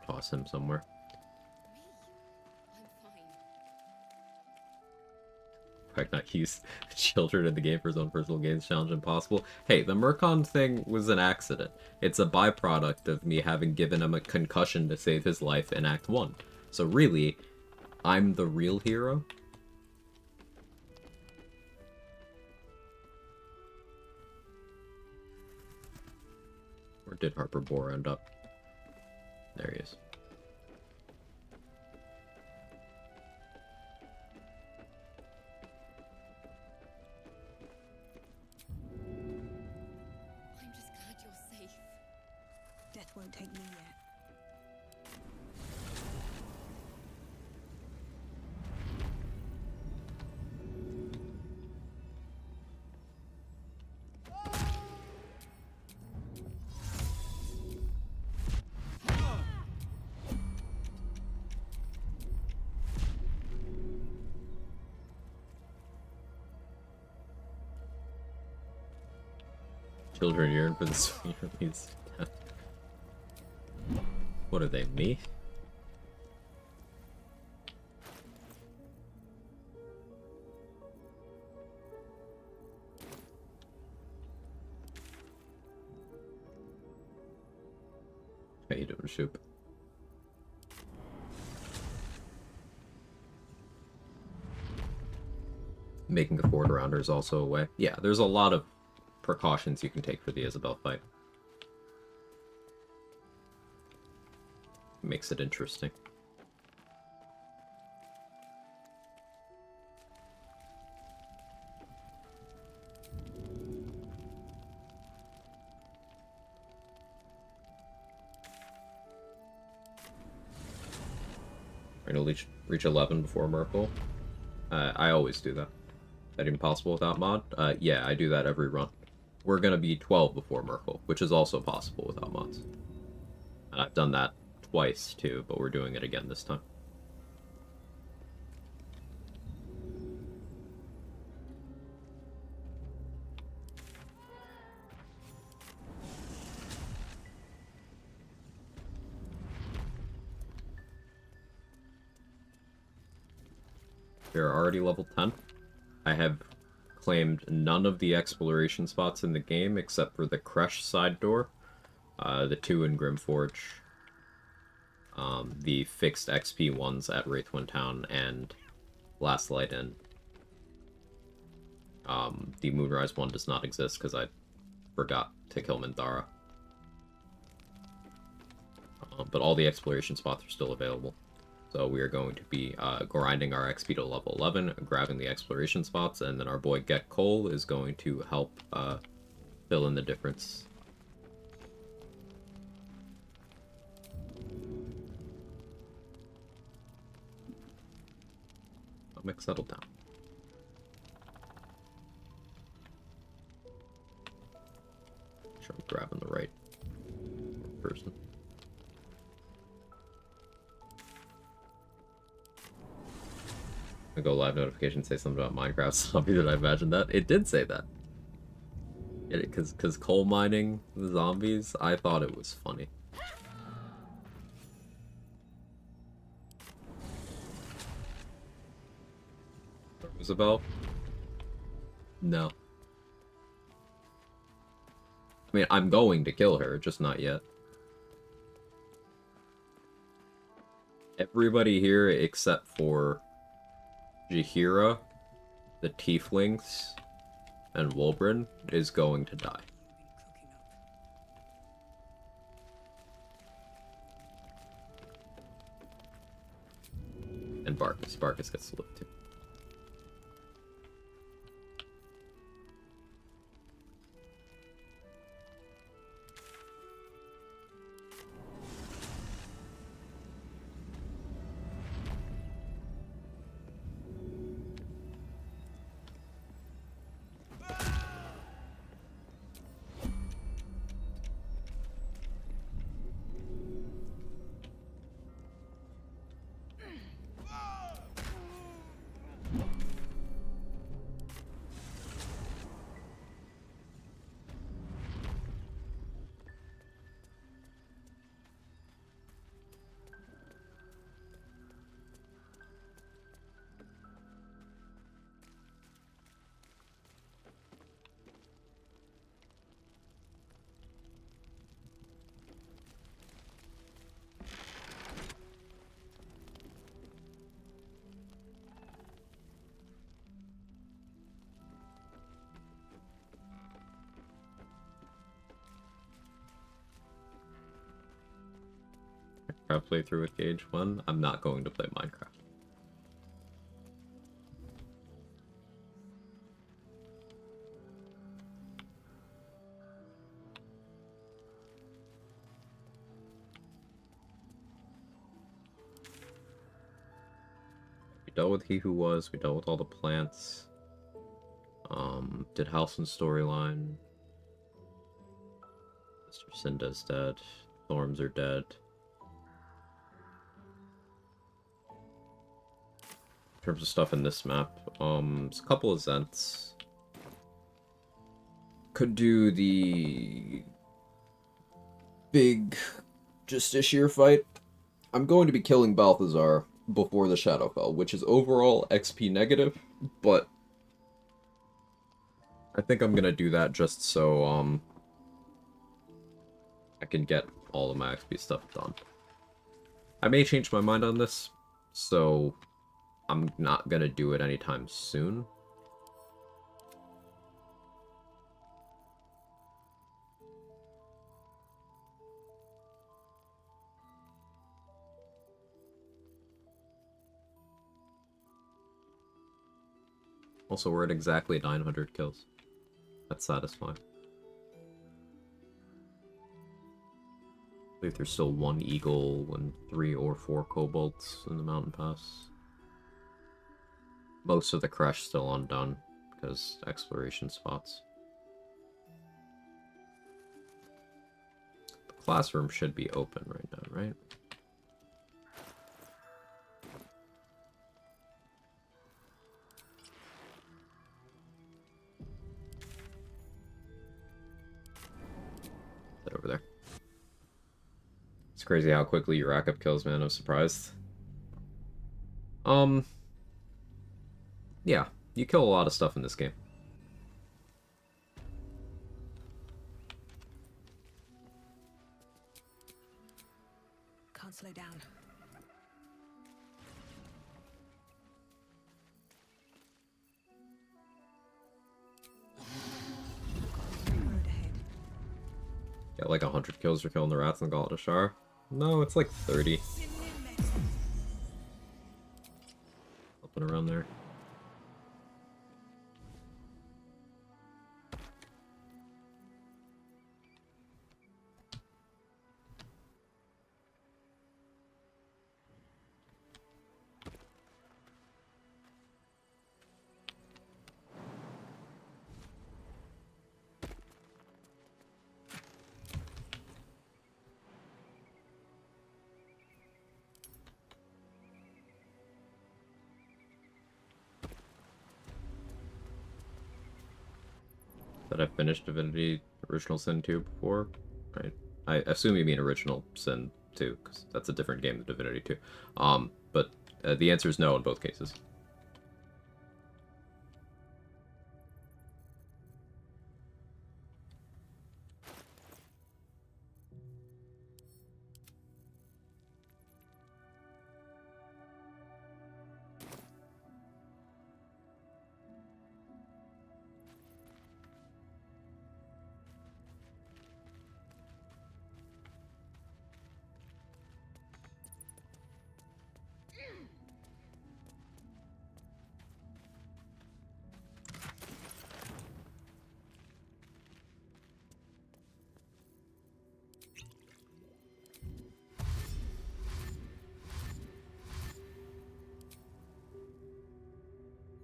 toss him somewhere. I'm fine. Quag not use children in the game for his own personal gains challenge impossible. Hey, the Murkon thing was an accident. It's a byproduct of me having given him a concussion to save his life in Act 1. So really, I'm the real hero. Where did Harper Bohr end up? There he is. I'm just glad you're safe. Death won't take me yet. Children yearn for the sweet release. What are they, me? How you doing, Shoop? Making a forward rounder is also a way. Yeah, there's a lot of precautions you can take for the Isabel fight. Makes it interesting. We're gonna reach 11 before Merkel. I always do that. Is that even possible without mod? Yeah, I do that every run. We're gonna be 12 before Merkel, which is also possible without mods. And I've done that twice too, but we're doing it again this time. We're already level 10. I have claimed none of the exploration spots in the game except for the Kresh side door, the 2 in Grimforge, the fixed XP ones at Wraithwind Town and Last Light Inn. The Moonrise one does not exist because I forgot to kill Minthara. But all the exploration spots are still available. So we are going to be grinding our XP to level 11, grabbing the exploration spots, and then our boy Get Cole is going to help fill in the difference. Mick, settle down. Sure, I'm grabbing the right person. Go live notification say something about Minecraft zombie. Did I imagine that? It did say that. Get it? Because coal mining the zombies, I thought it was funny. Isabel? No. I mean, I'm going to kill her, just not yet. Everybody here except for Jaheira, the Tieflings, and Wulbren is going to die. And Barkus. Barkus gets to live too. Minecraft playthrough with Gage when I'm not going to play Minecraft. We dealt with He Who Was, we dealt with all the plants. Did Halsin's storyline. Mr. Cinda's dead. Thorms are dead. In terms of stuff in this map, there's a couple of Zents. Could do the big Justiciar fight. I'm going to be killing Balthazar before the Shadowfell, which is overall XP negative, but I think I'm gonna do that just so I can get all of my XP stuff done. I may change my mind on this, so I'm not gonna do it anytime soon. Also, we're at exactly 900 kills. That's satisfying. I believe there's still 1 eagle and 3 or 4 kobolds in the mountain pass. Most of the crash still undone because exploration spots. The classroom should be open right now, right? That over there. It's crazy how quickly you rack up kills, man. I'm surprised. Yeah, you kill a lot of stuff in this game. Can't slow down. Road ahead. Got like 100 kills for killing the rats in Gauntlet of Shar. No, it's like 30. Up and around there. That I've finished Divinity Original Sin 2 before, right? I assume you mean Original Sin 2, because that's a different game than Divinity 2. But the answer is no in both cases.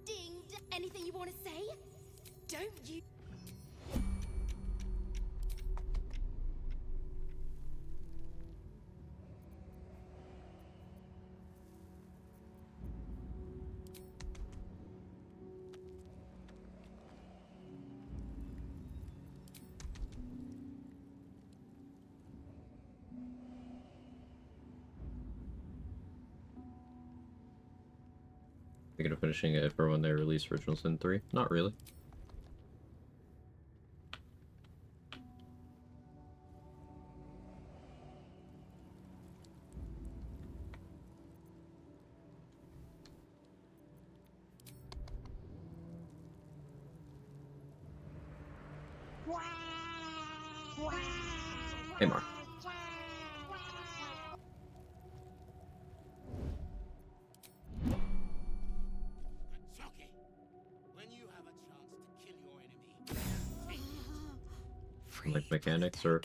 Ding! Anything you want to say? Don't you? Thinking of finishing it for when they release Original Sin 3? Not really. Hey, Mark. like mechanics, or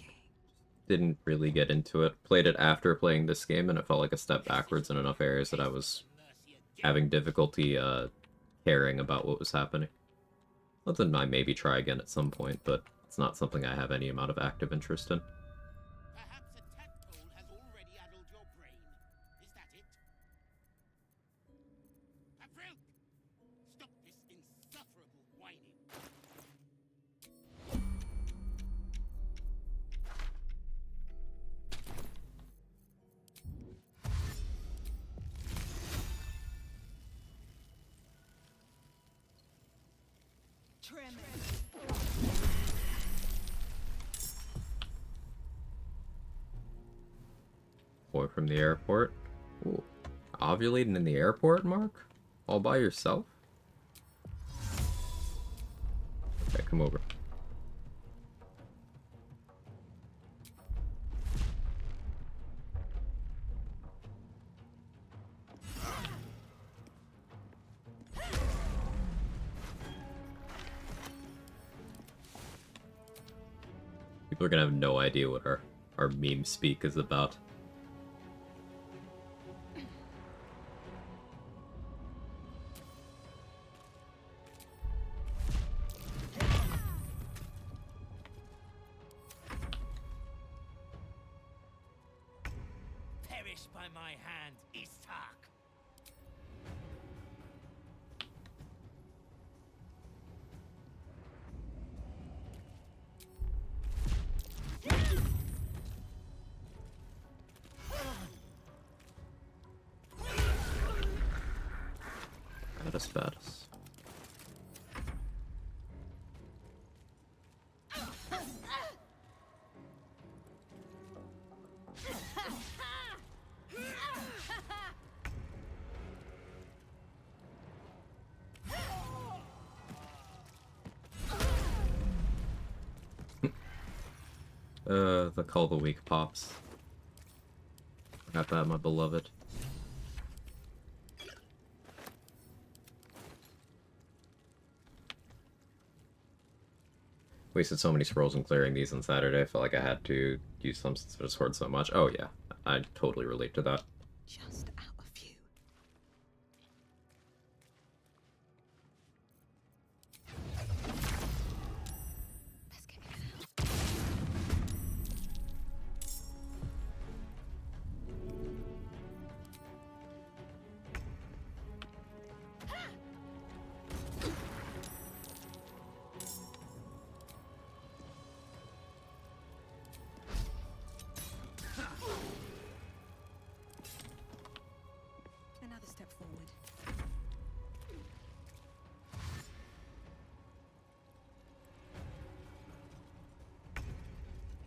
didn't really get into it. Played it after playing this game, and it felt like a step backwards in enough areas that I was having difficulty caring about what was happening. Something I maybe try again at some point, but it's not something I have any amount of active interest in. Perhaps a tadpole has already addled your brain. Is that it? Avril! Stop this insufferable whining. Boy from the airport. Ooh. Ovulating in the airport, Mark? All by yourself? Okay, come over. People are gonna have no idea what our meme speak is about. Perish by my hand, Ishak. Status, status. The Call of the Week pops. Got that, my beloved. Wasted so many scrolls in clearing these on Saturday. I felt like I had to use some since I just hoard so much. Oh yeah, I totally relate to that. Just out of view. Let's get in and out. Another step forward.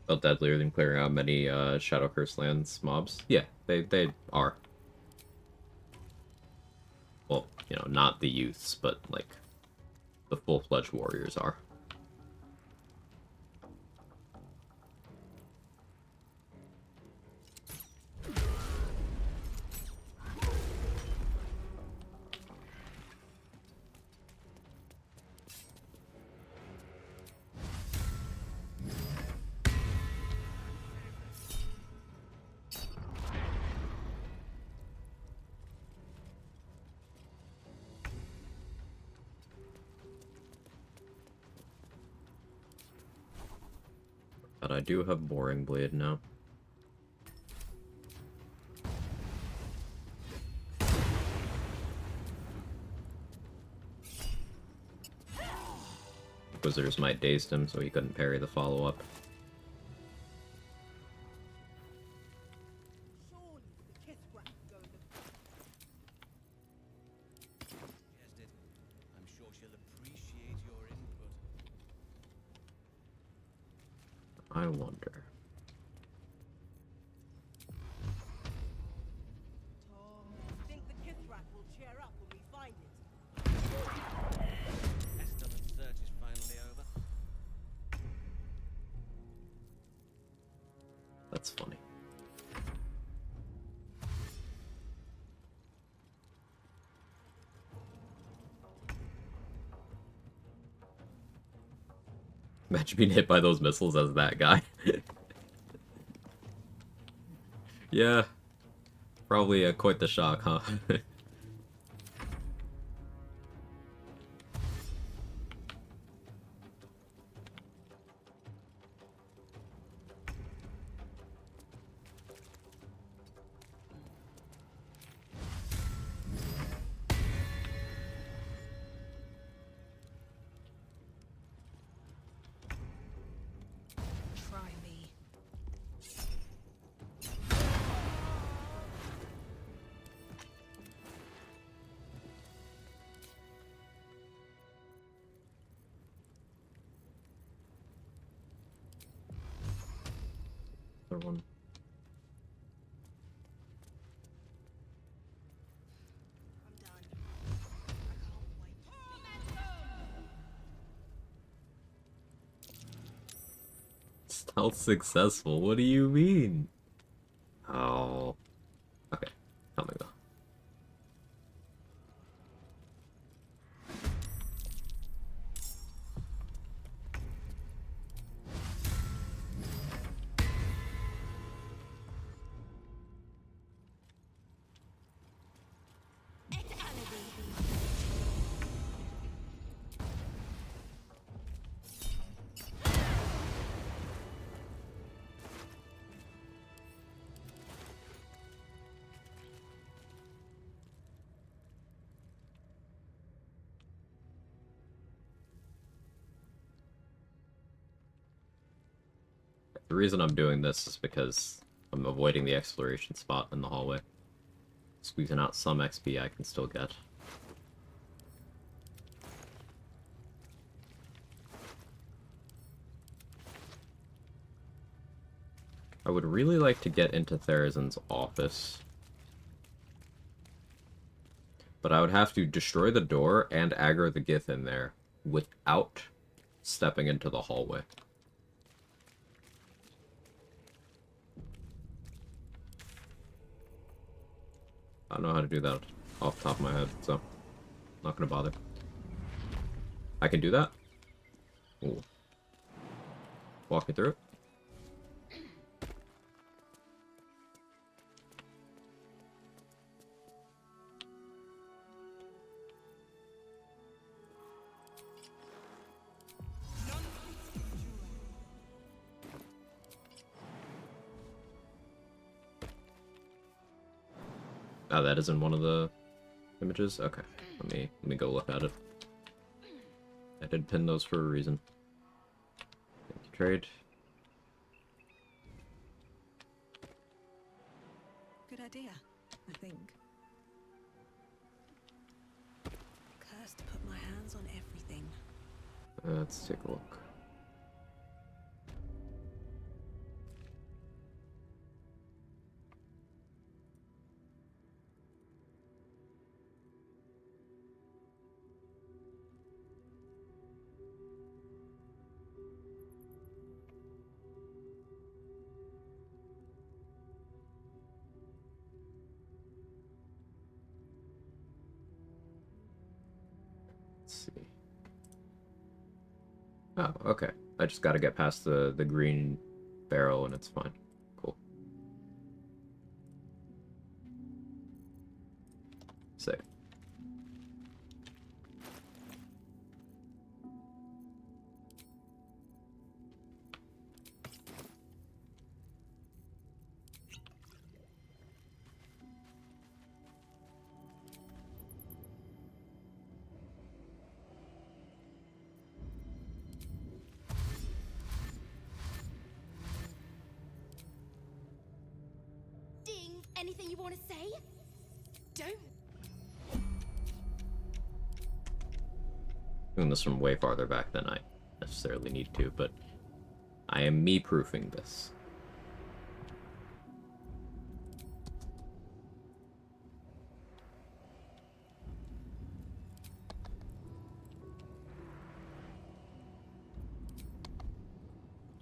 Felt deadlier than clearing out many Shadow Curse lands mobs. Yeah, they are. Well, you know, not the youths, but like the full-fledged warriors are. But I do have Boring Blade now. Wizard's Might dazed him, so he couldn't parry the follow-up. Surely the kiss wrap go in the... Yes, did. I'm sure she'll appreciate your input. I wonder. Think the kiss wrap will cheer up when we find it? Pestilence search is finally over. That's funny. Imagine being hit by those missiles as that guy. Yeah, probably quite the shock, huh? Try me. Other one. I'm done. I can't wait. Stealth successful. What do you mean? Oh. Okay. Tell me though. The reason I'm doing this is because I'm avoiding the exploration spot in the hallway. Squeezing out some XP I can still get. I would really like to get into Tharizdun's office. But I would have to destroy the door and aggro the Gith in there without stepping into the hallway. I don't know how to do that off the top of my head, so not gonna bother. I can do that? Ooh. Walk me through it. Oh, that isn't one of the images? Okay. Let me go look at it. I did pin those for a reason. Thank you, trade. Good idea, I think. Cursed to put my hands on everything. Let's take a look. Let's see. Oh, okay. I just gotta get past the green barrel and it's fine. Cool. Safe. Ding, anything you want to say? Don't. Doing this from way farther back than I necessarily need to, but I am me-proofing this.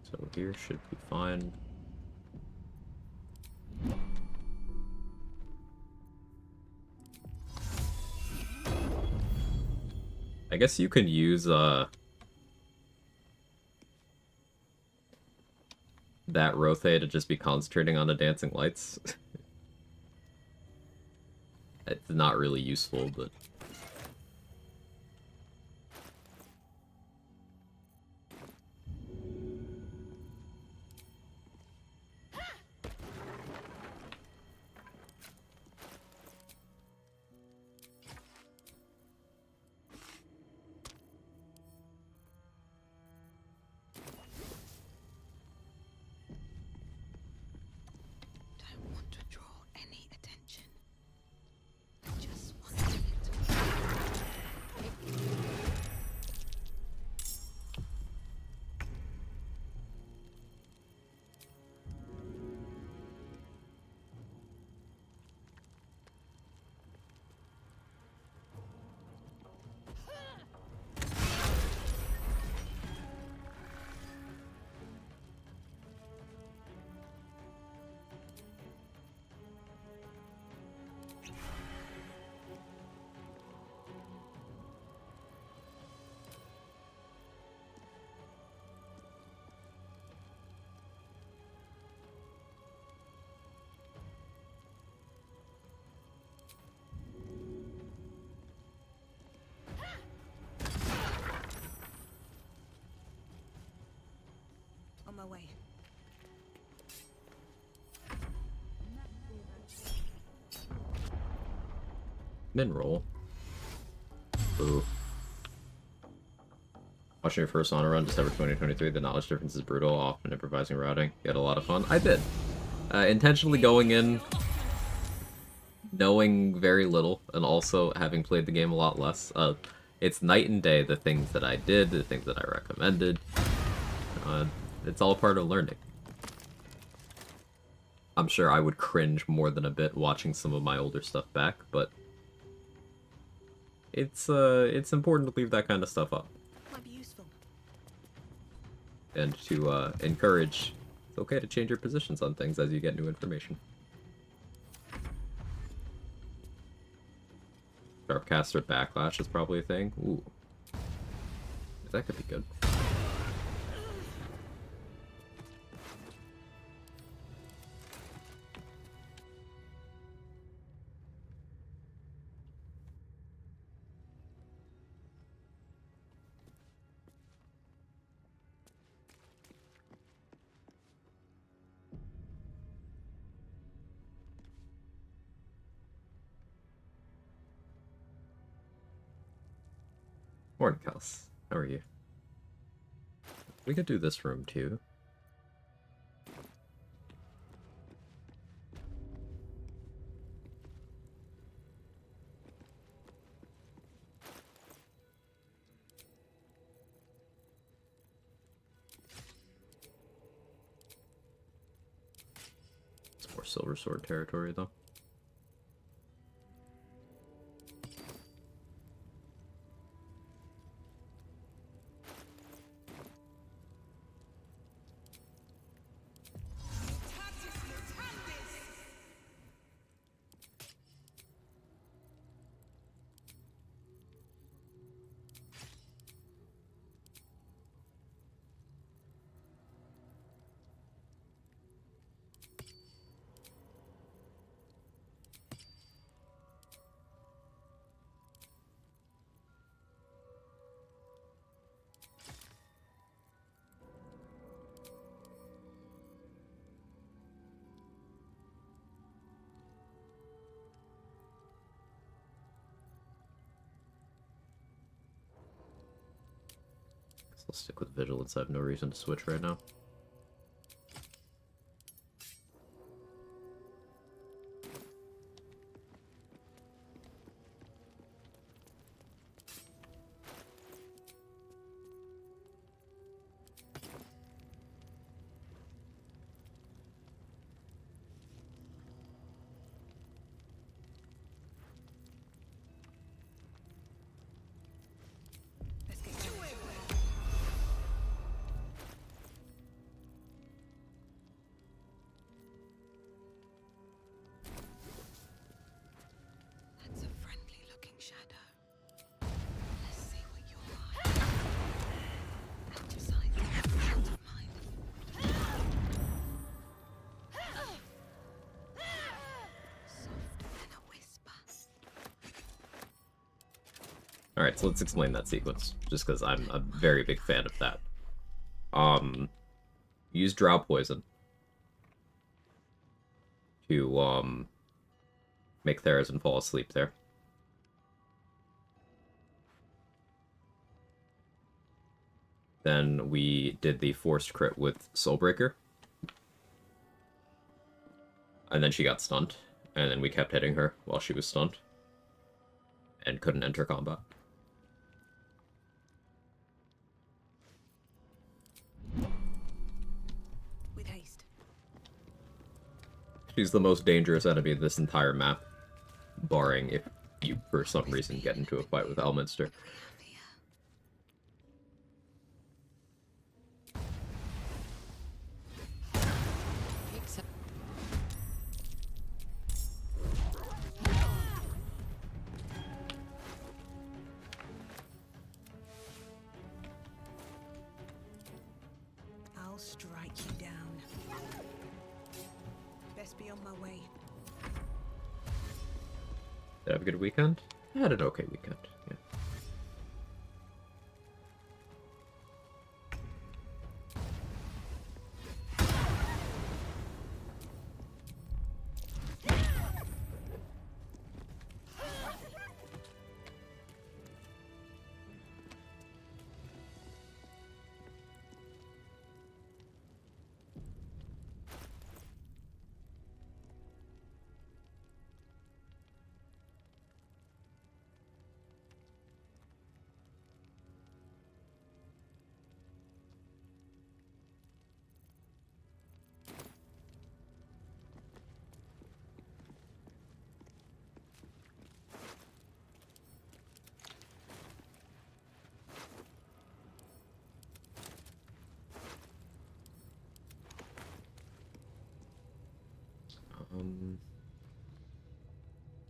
So here should be fine. I guess you can use that Rothe to just be concentrating on the dancing lights. It's not really useful, but... Don't want to draw any attention. I just want to get on my way. Min roll. Ooh. Watching your first honor run, December 2023, the knowledge difference is brutal, often improvising routing. You had a lot of fun. I did. Intentionally going in, knowing very little, and also having played the game a lot less. It's night and day, the things that I did, the things that I recommended. It's all part of learning. I'm sure I would cringe more than a bit watching some of my older stuff back, but it's important to leave that kind of stuff up. Might be useful. And to encourage, it's okay to change your positions on things as you get new information. Sharpcaster Backlash is probably a thing. Ooh. That could be good. Morning, Kels. How are you? We could do this room too. It's more Silver Sword territory though. I'll stick with Vigilance. I have no reason to switch right now. Let's get going. Alright, so let's explain that sequence, just because I'm a very big fan of that. Use drow poison to, make Therazin fall asleep there. Then we did the forced crit with Soulbreaker. And then she got stunned. And then we kept hitting her while she was stunned. And couldn't enter combat. With haste. She's the most dangerous enemy in this entire map. Barring if you, for some reason, get into a fight with Elminster. I'll strike you down. Best be on my way. Did I have a good weekend? I had an okay weekend, yeah.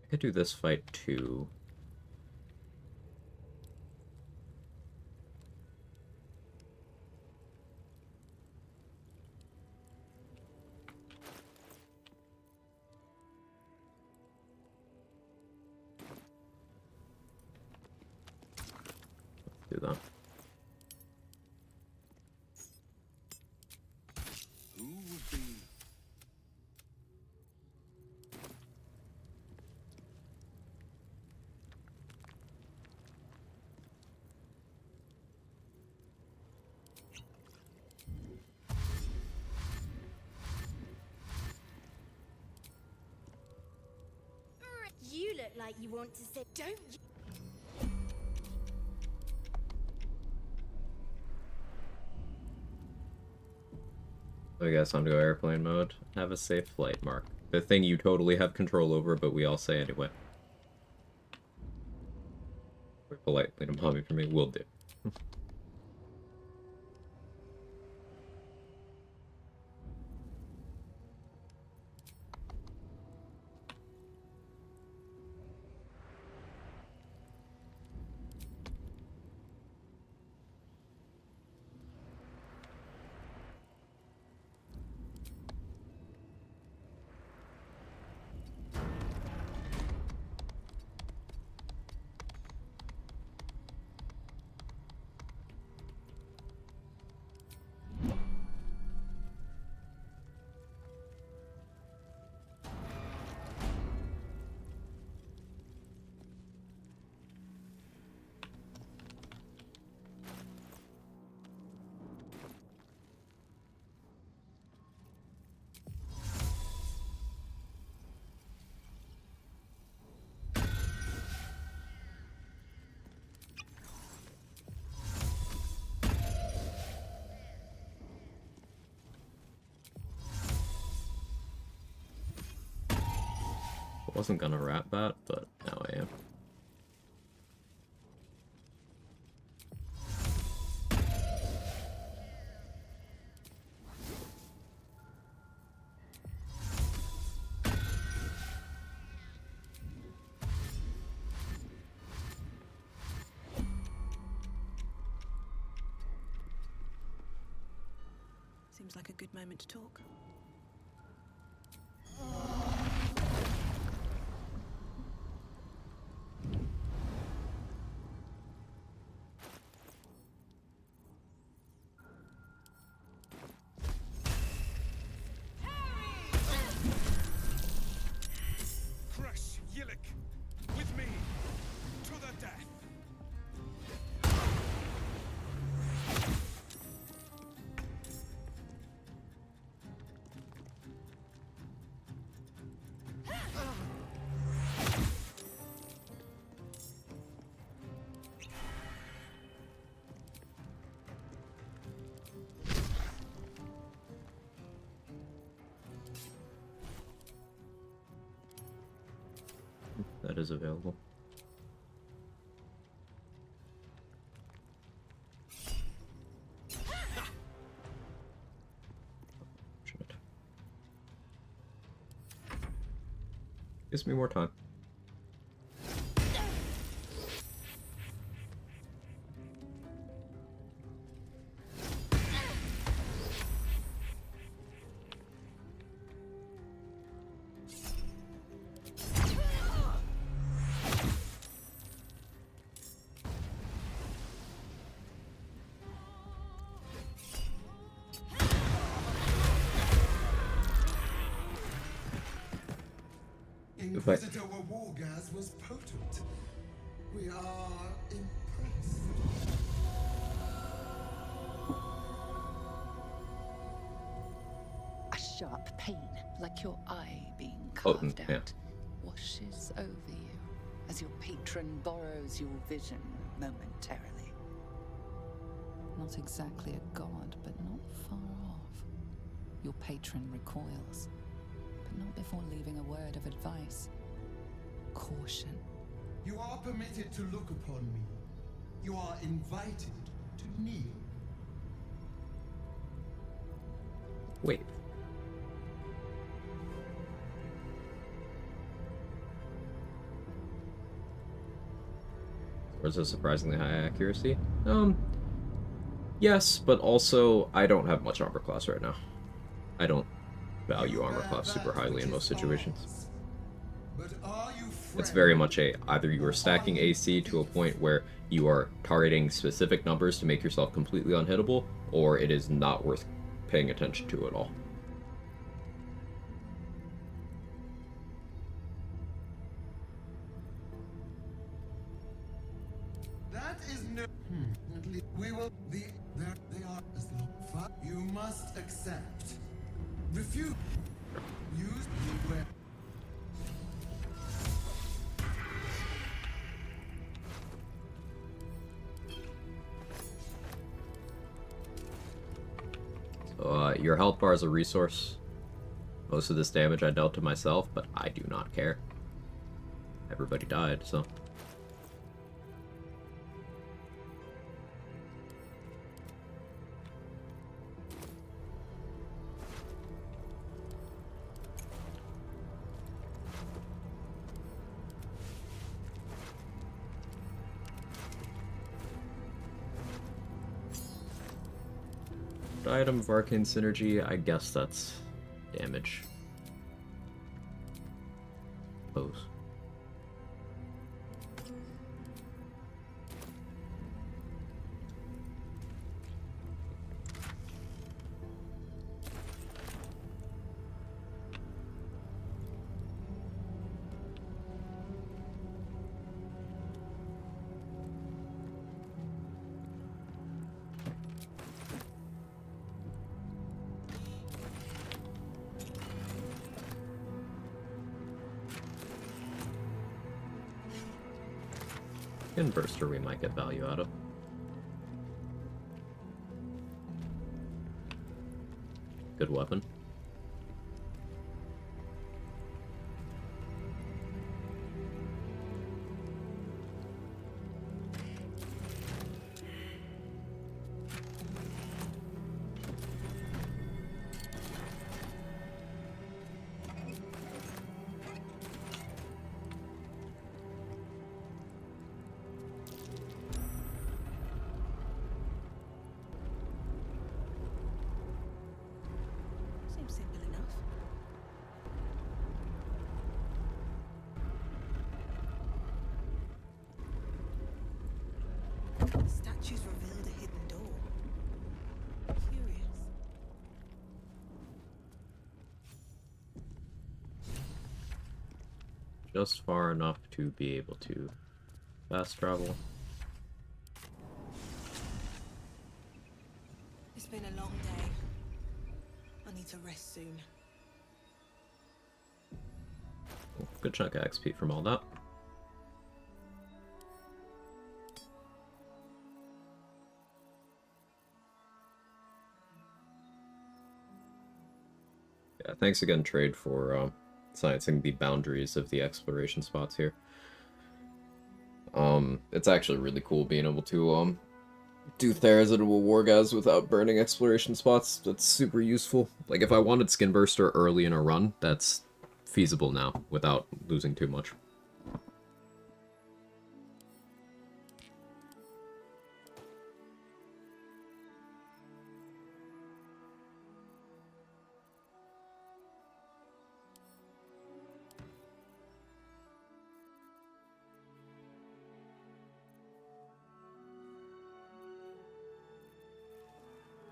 I could do this fight too. Do that. Who would be You look like you want to say, don't you? I guess time to go airplane mode. Have a safe flight, Mark. The thing you totally have control over, but we all say anyway. We're politely to mommy for me. Will do. I wasn't gonna rat that, but now I am. Seems like a good moment to talk. that is available. Shit. Gives me more time. Inquisitor Wargas was potent. We are impressed. A sharp pain, like your eye being Potent, carved yeah. out, washes over you as your patron borrows your vision momentarily. Not exactly a god, but not far off. Your patron recoils, but not before leaving a word of advice. Caution. You are permitted to look upon me. You are invited to kneel. Wait. Or is it surprisingly high accuracy? Yes, but also I don't have much armor class right now. I don't value armor class super highly in most situations. But are you It's very much a either you are stacking AC to a point where you are targeting specific numbers to make yourself completely unhittable, or it is not worth paying attention to at all. That is no. At least we will. There they are. As long you must accept. Refuse. Use beware. So, your health bar is a resource. Most of this damage I dealt to myself, but I do not care. Everybody died, so. Item of Arcane Synergy, I guess that's damage. Pose. And Burster we might get value out of. Good weapon. Seems simple enough. The statues revealed a hidden door. Curious. Just far enough to be able to fast travel. It's been a long day. I need to rest soon. Good chunk of XP from all that. Yeah, thanks again, Trade, for sciencing the boundaries of the exploration spots here. It's actually really cool being able to do Therazid Wargas without burning exploration spots. That's super useful. Like if I wanted Skinburster early in a run, that's feasible now without losing too much.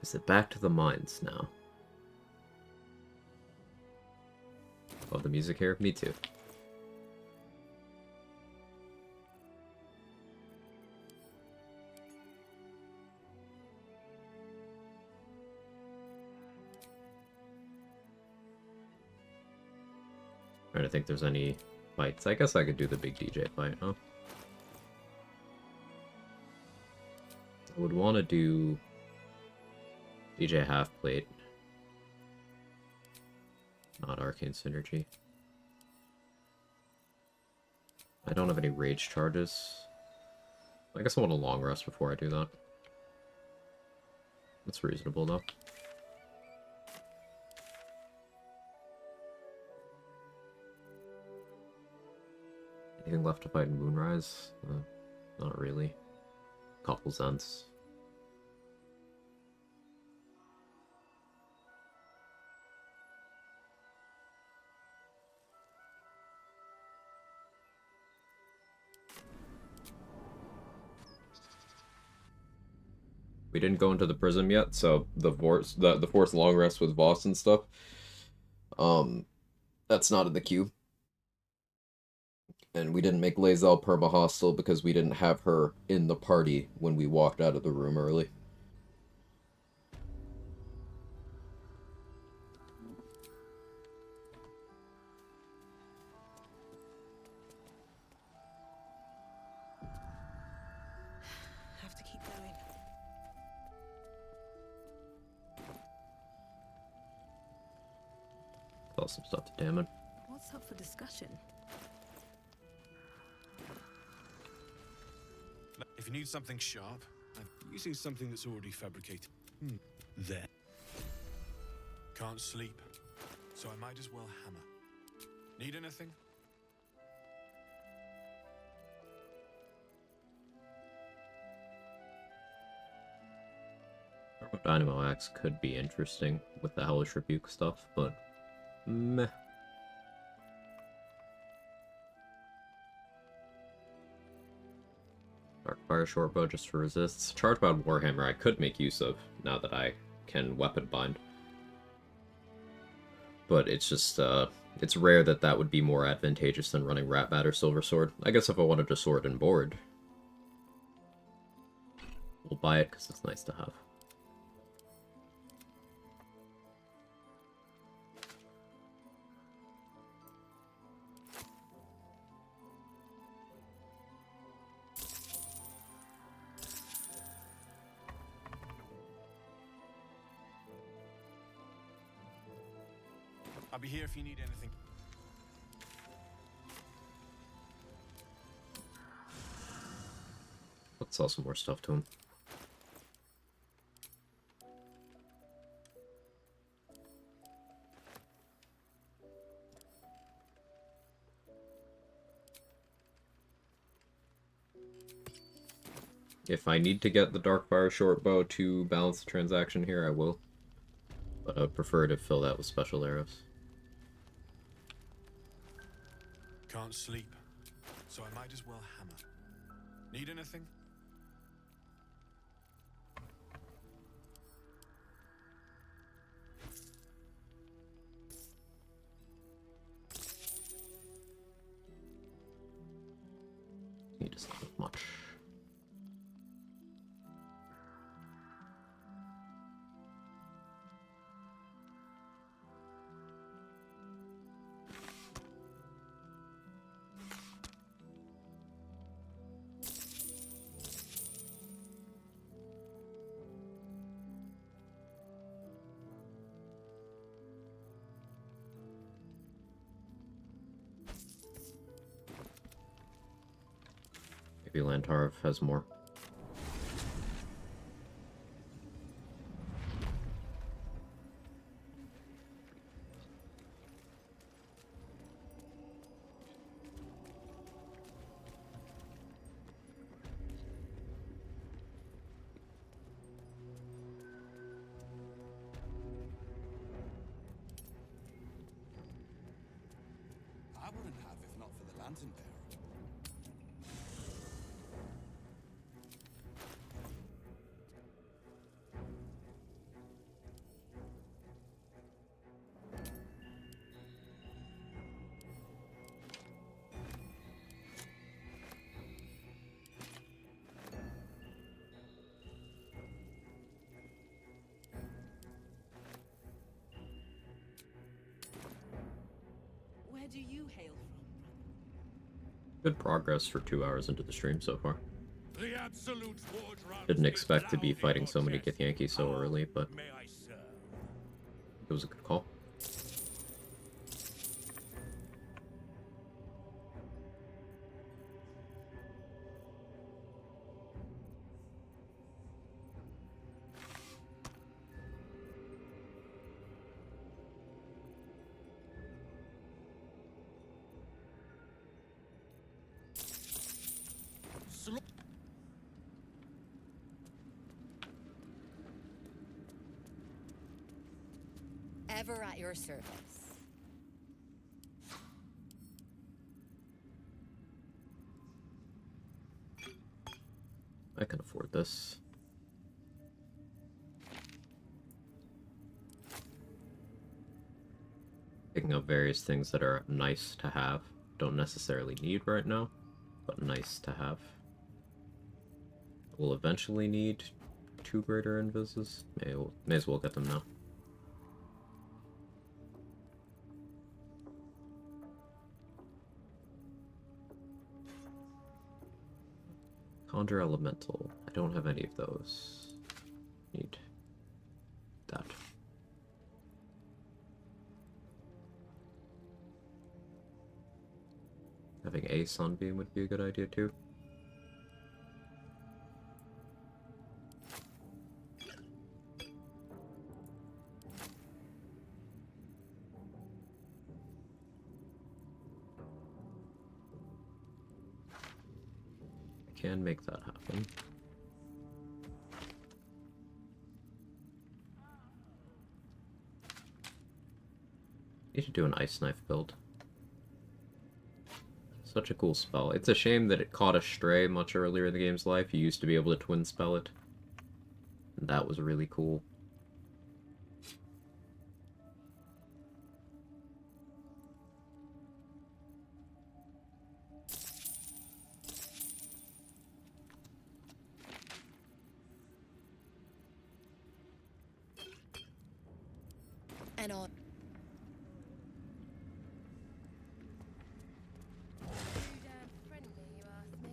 Is it back to the mines now? Love the music here. Me too. Trying to think there's any fights. I guess I could do the big DJ fight, huh? I would want to do DJ half plate. Not arcane synergy. I don't have any rage charges. I guess I want a long rest before I do that. That's reasonable though. Anything left to fight in Moonrise? Not really. Couple Zents. We didn't go into the prism yet, so the forced long rest with Voss and stuff. That's not in the queue. And we didn't make Lae'zel perma-hostile because we didn't have her in the party when we walked out of the room early. Have to keep going. Tell some stuff to Damon. What's up for discussion? If you need something sharp, I'm using something that's already fabricated. There. Can't sleep, so I might as well hammer. Need anything? Dynamo Axe could be interesting with the Hellish Rebuke stuff, but meh. Darkfire Shortbow just for resists. Chargebound Warhammer I could make use of now that I can weapon bind. But it's just, it's rare that that would be more advantageous than running Ratbat or Silver Sword. I guess if I wanted to sword and board, we'll buy it because it's nice to have. I'll be here if you need anything. Let's sell some more stuff to him. If I need to get the Darkfire Shortbow to balance the transaction here, I will. But I would prefer to fill that with special arrows. Can't sleep, so I might as well hammer. Need anything? He doesn't have much. Maybe Lantarv has more. I wouldn't have if not for the lantern bearer. Where do you hail from? Good progress for 2 hours into the stream so far. The absolute forge runs Didn't this expect to be loud in fighting your so many chest. Githyanki so How early, but may I serve? it was a good call. Ever at your service. I can afford this. Picking up various things that are nice to have. Don't necessarily need right now, but nice to have. We'll eventually need 2 greater invises. May as well get them now. Conjure Elemental. I don't have any of those. Need that. Having a Sunbeam would be a good idea too. I can make that happen. Need to do an Ice Knife build. Such a cool spell. It's a shame that it caught a stray much earlier in the game's life. You used to be able to twin spell it. And that was really cool. And on.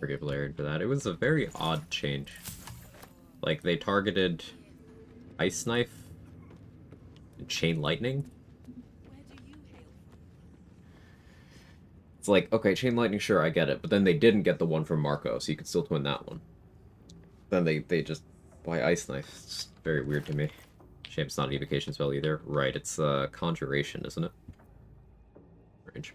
Forgive Larry for that. It was a very odd change. Like, they targeted Ice Knife and Chain Lightning. Where do you hail from? It's like, okay, Chain Lightning, sure, I get it. But then they didn't get the one from Marco, so you could still twin that one. Then they just... Why Ice Knife? It's just very weird to me. Shame it's not an evocation spell either. Right, it's Conjuration, isn't it? Range.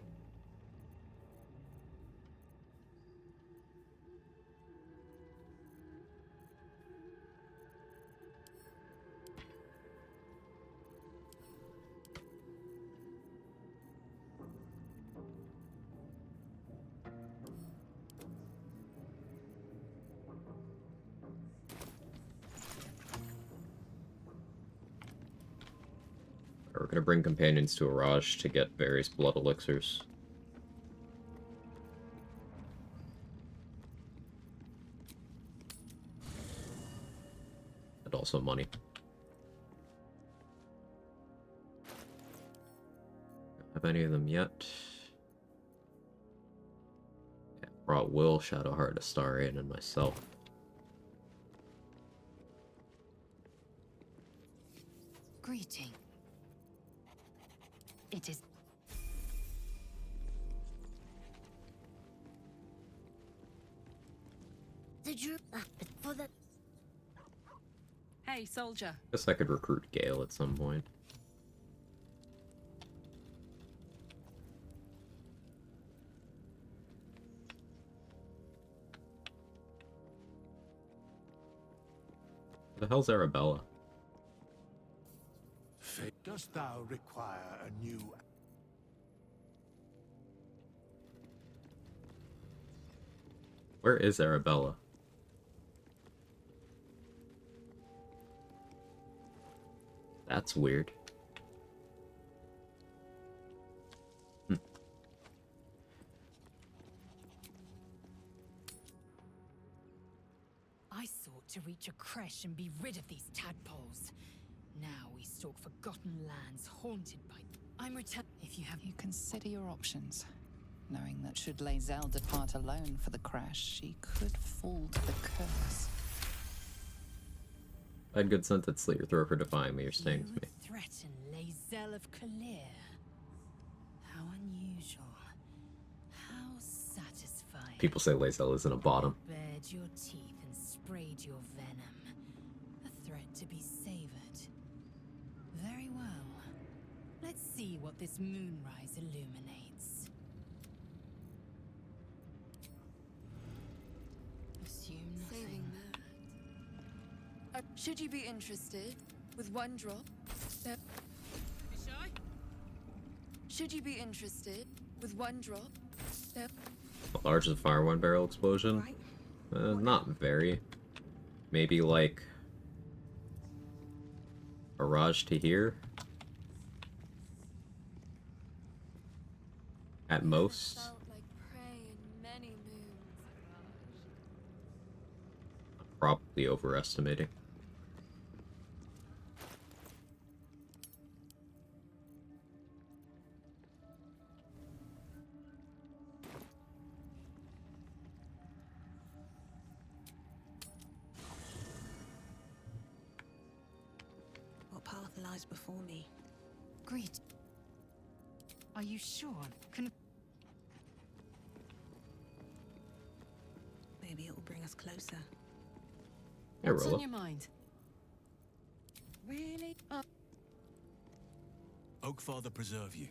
We're gonna bring companions to Araj to get various blood elixirs. And also money. Don't have any of them yet. Yeah, brought Will, Shadowheart, Astarion, and myself. Greeting. It is. The drew for the Hey, soldier. Guess I could recruit Gale at some point. The hell's Arabella? Dost thou require a new... Where is Arabella? That's weird. I sought to reach a creche and be rid of these tadpoles. Now we stalk forgotten lands haunted by... I'm return... If you have... You consider your options, knowing that should Lae'zel depart alone for the crash, she could fall to the curse. I had good sense I'd slit your throat for defying me. You're staying You with me. would threaten Lae'zel of Kalir. How unusual. How satisfying. People say Lae'zel isn't a bottom. Bared your teeth and sprayed your venom. A threat to be savored. Very well. Let's see what this moonrise illuminates. Assume nothing. Saving that. Should you be interested, with one drop, there... Should you be interested, with one drop, there... How large is a fire one barrel explosion? Right. Not very. Maybe like barrage to here. At most. Felt like prey in many moons, Raj. Probably overestimating. What path lies before me? Greet. Are you sure? Maybe it will bring us closer. Hey, What's on Rolla. your mind? Really? Oakfather preserve you.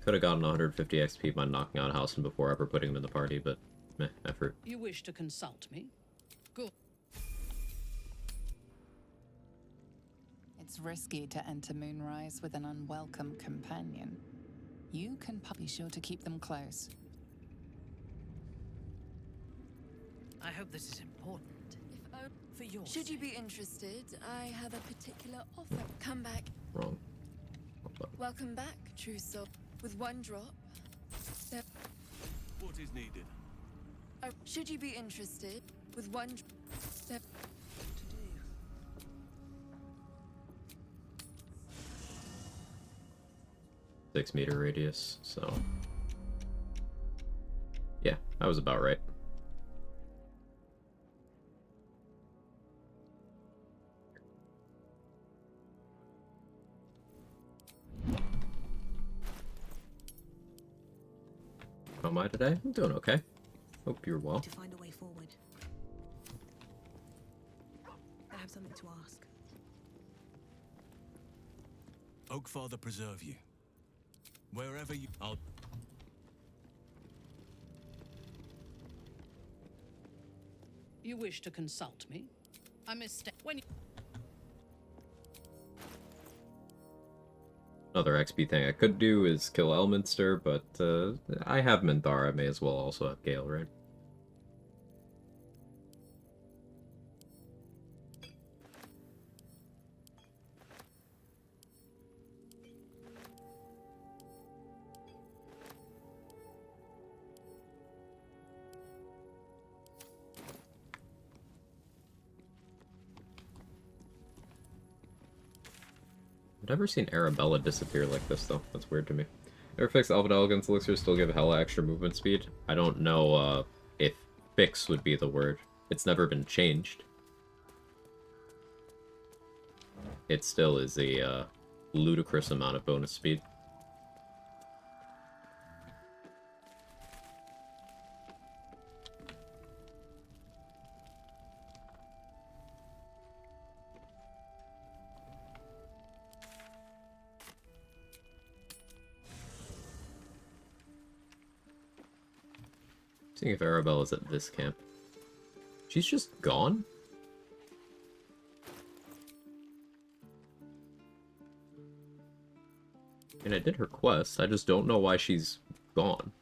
Could have gotten 150 XP by knocking out Housen before ever putting him in the party, but meh, effort. You wish to consult me? Good. It's risky to enter Moonrise with an unwelcome companion. You can be sure to keep them close. I hope this is important. If o- For your Should you sake. be interested, I have a particular offer. Come back. Wrong. Welcome back, true soul. With one drop, there... What is needed? Should you be interested, with one drop, there... 6-meter radius, so... Yeah, that was about right. How am I today? I'm doing okay. Hope you're well. To find a way forward. I have something to ask. Oakfather preserve you. Wherever you... I'll... You wish to consult me? I mistake when you... Another XP thing I could do is kill Elminster, but I have Minthara. I may as well also have Gale, right? I've never seen Arabella disappear like this, though. That's weird to me. Ever fix Elven Elegance Elixir still give hella extra movement speed? I don't know if fix would be the word. It's never been changed. It still is a ludicrous amount of bonus speed. Seeing if Arabella's at this camp. She's just gone? And I did her quest, I just don't know why she's gone.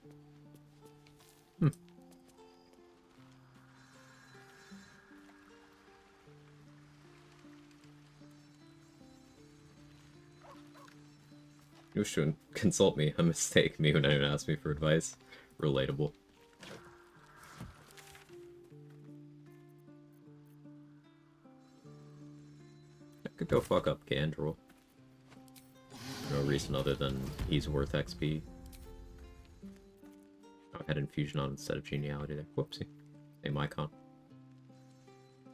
You should consult me, a mistake, me when anyone asked me for advice. Relatable. I could go fuck up Gandrel. No reason other than he's worth XP. Oh, I had infusion on instead of geniality there. Whoopsie. Same icon.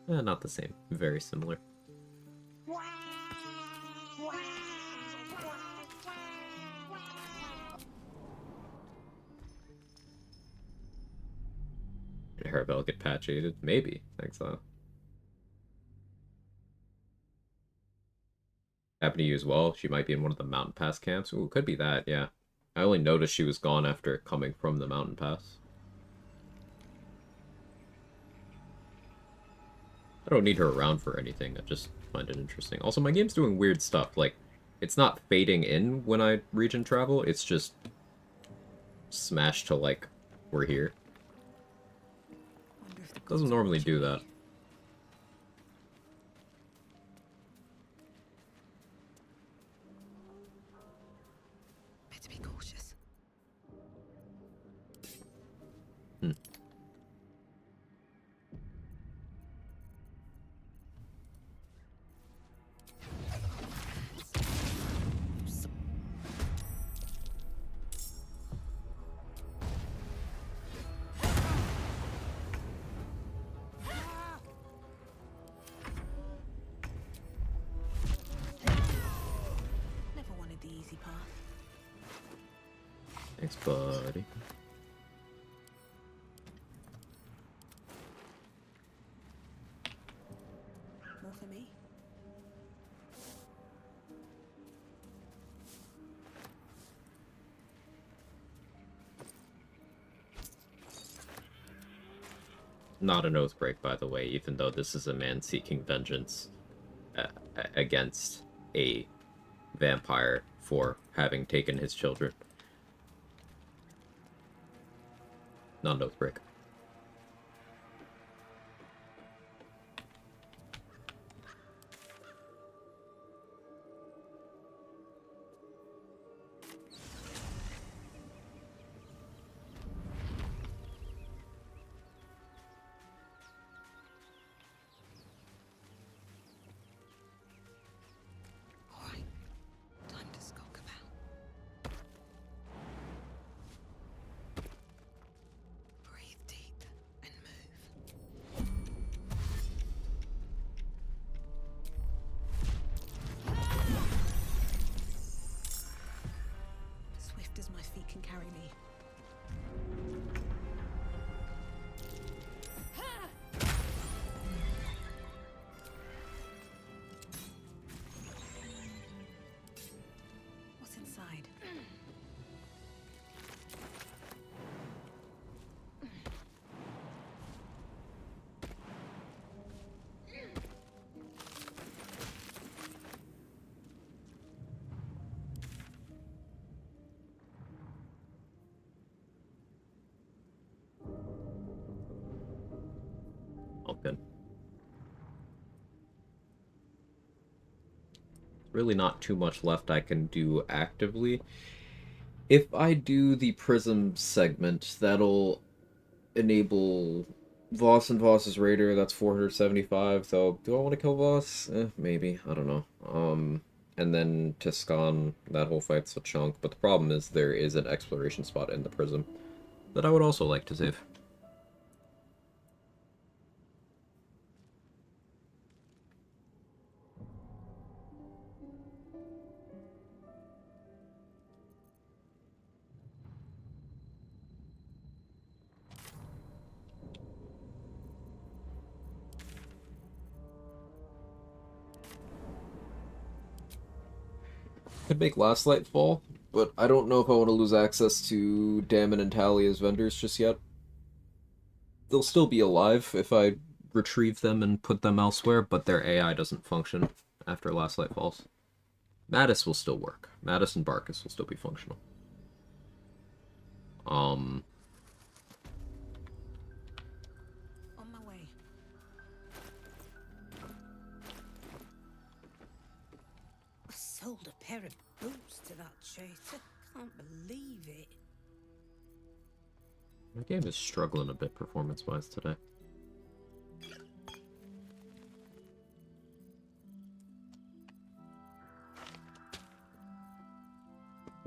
Not the same. Very similar. Did Arabelle get patchated? Maybe. Thanks, Happen to you as well. She might be in one of the mountain pass camps. Ooh, could be that, yeah. I only noticed she was gone after coming from the mountain pass. I don't need her around for anything, I just find it interesting. Also, my game's doing weird stuff, like, it's not fading in when I region travel, it's just smashed to, like, we're here. Doesn't normally do that. Better be cautious. Never wanted the easy path. Thanks, buddy. More for me. Not an oath break, by the way, even though this is a man seeking vengeance against a vampire for having taken his children. Not an oath break. Alright, time to skulk about. Breathe deep and move. Swift as my feet can carry me. What's inside? All good. Really not too much left I can do actively. If I do the Prism segment, that'll enable Voss and Voss's Raider, that's 475, so do I want to kill Voss? Maybe, I don't know. And then Tiscan, that whole fight's a chunk, but the problem is there is an exploration spot in the Prism that I would also like to save. Could make Last Light fall, but I don't know if I want to lose access to Damon and Tally as vendors just yet. they'll still be alive if I retrieve them and put them elsewhere, but their AI doesn't function after Last Light Falls. Mattis will still work. Mattis and Barkus will still be functional. On my way. I sold a pair of boots to that traitor. Can't believe it. My game is struggling a bit performance-wise today.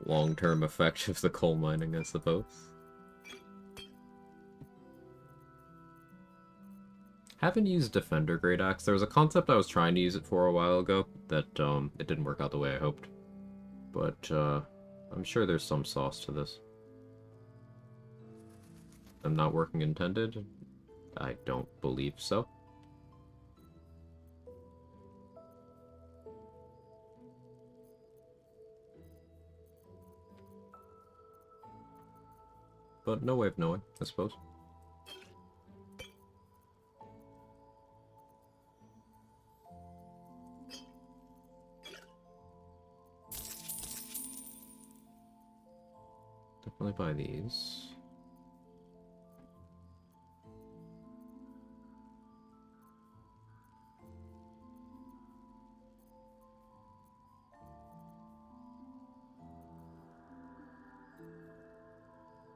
Long-term effect of the coal mining, I suppose. Haven't used Defender Great Axe. There was a concept I was trying to use it for a while ago that it didn't work out the way I hoped. But I'm sure there's some sauce to this. I'm not working intended? I don't believe so. But no way of knowing, I suppose. Definitely buy these.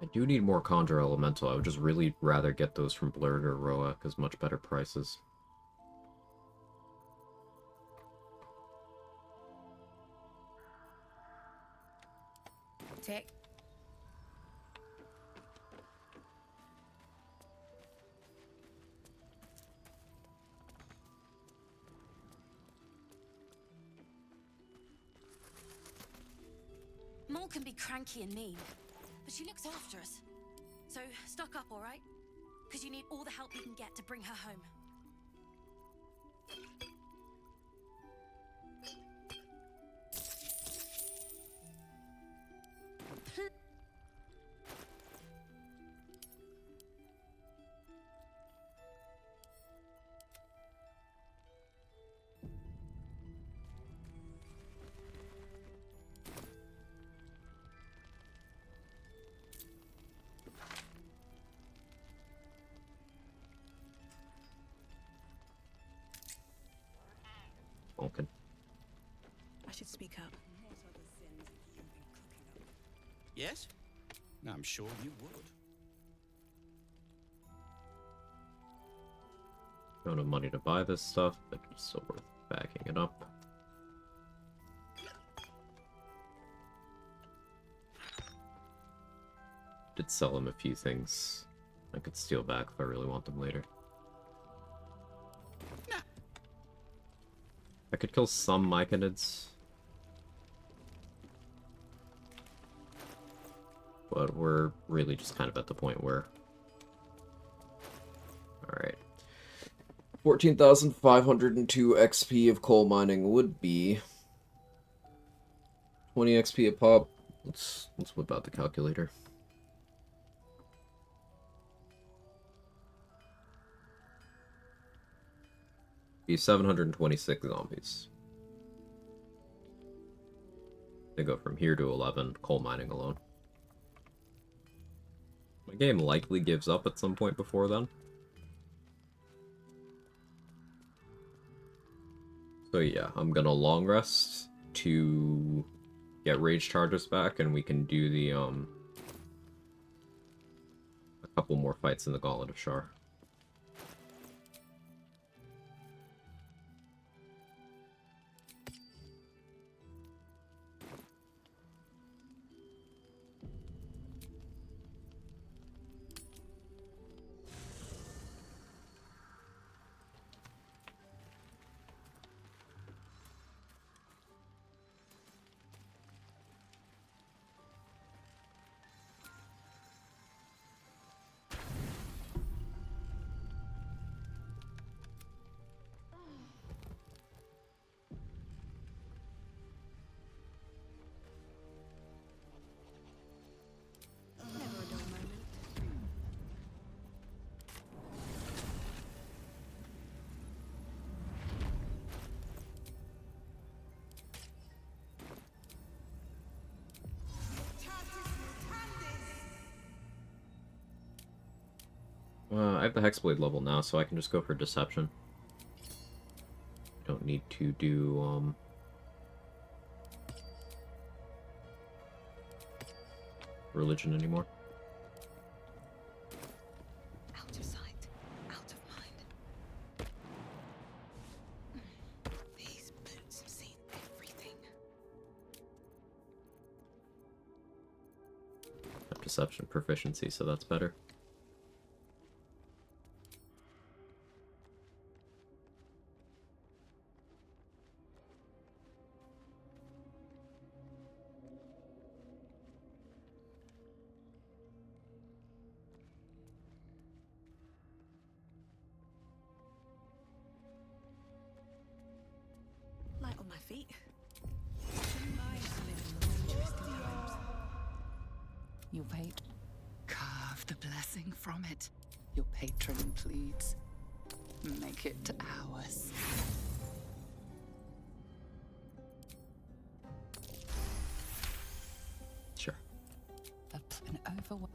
I do need more Conjure Elemental. I would just really rather get those from Blurred or Roa, because much better prices. Tick. Mole can be cranky and mean, but she looks after us. So, stock up, alright? Because you need all the help you can get to bring her home. Okay. I should speak up. Yes? I'm sure you would. Don't have money to buy this stuff, but it's still worth backing it up. Did sell him a few things I could steal back if I really want them later. I could kill some Myconids. But we're really just kind of at the point where... Alright. 14,502 XP of coal mining would be 20 XP a pop. Let's whip out the calculator. Be 726 zombies. They go from here to 11, coal mining alone. My game likely gives up at some point before then. So yeah, I'm gonna long rest to get rage charges back, and we can do the a couple more fights in the Gauntlet of Shar. I have the Hexblade level now, so I can just go for Deception. Don't need to do, Religion anymore. Out of sight, out of mind. These boots have seen everything. I have Deception proficiency, so that's better. Light on my feet. Your patron. Carve the blessing from it. Your patron pleads. Make it ours. Sure. An overwhelming.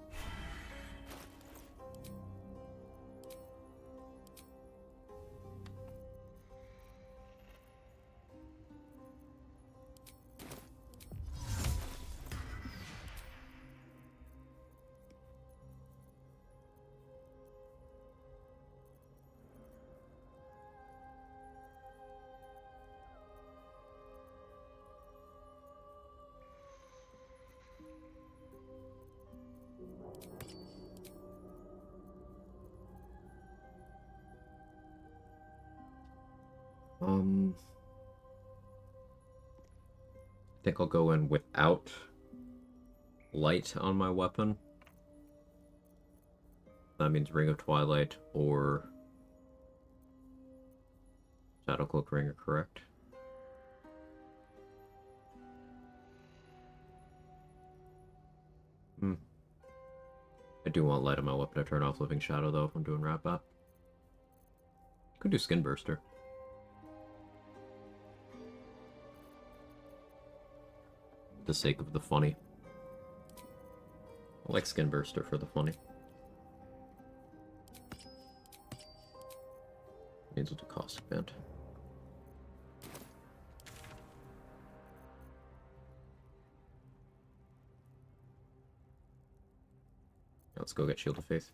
I think I'll go in without light on my weapon. That means Ring of Twilight or Shadow Cloak Ring are correct. I do want light on my weapon to turn off Living Shadow, though, if I'm doing Rat Bat. Could do Skin Burster. For the sake of the funny. I like Skin Burster for the funny. Means with the cost band. Let's go get Shield of Faith.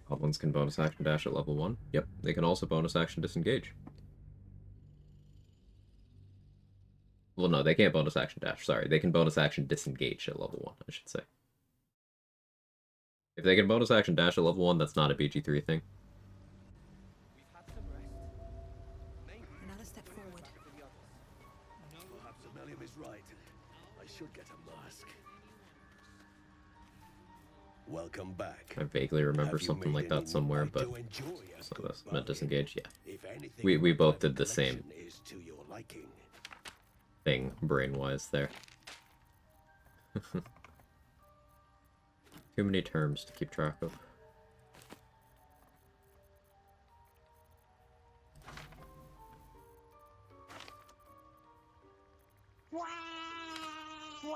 Goblins can bonus action dash at level 1. Yep, they can also bonus action disengage. Well, no, they can't bonus action dash. Sorry, they can bonus action disengage at level 1, I should say. If they can bonus action dash at level 1, that's not a BG3 thing. We've had some rest. Maybe Another step forward. Perhaps Amelia is right. I should get a mask. Welcome back. I vaguely remember Have you something made like that any somewhere, moonlight but to enjoy a so good that's meant bargain? disengage, yeah. If anything We in both the did the same collection is to your liking. thing, brain-wise, there. Too many terms to keep track of.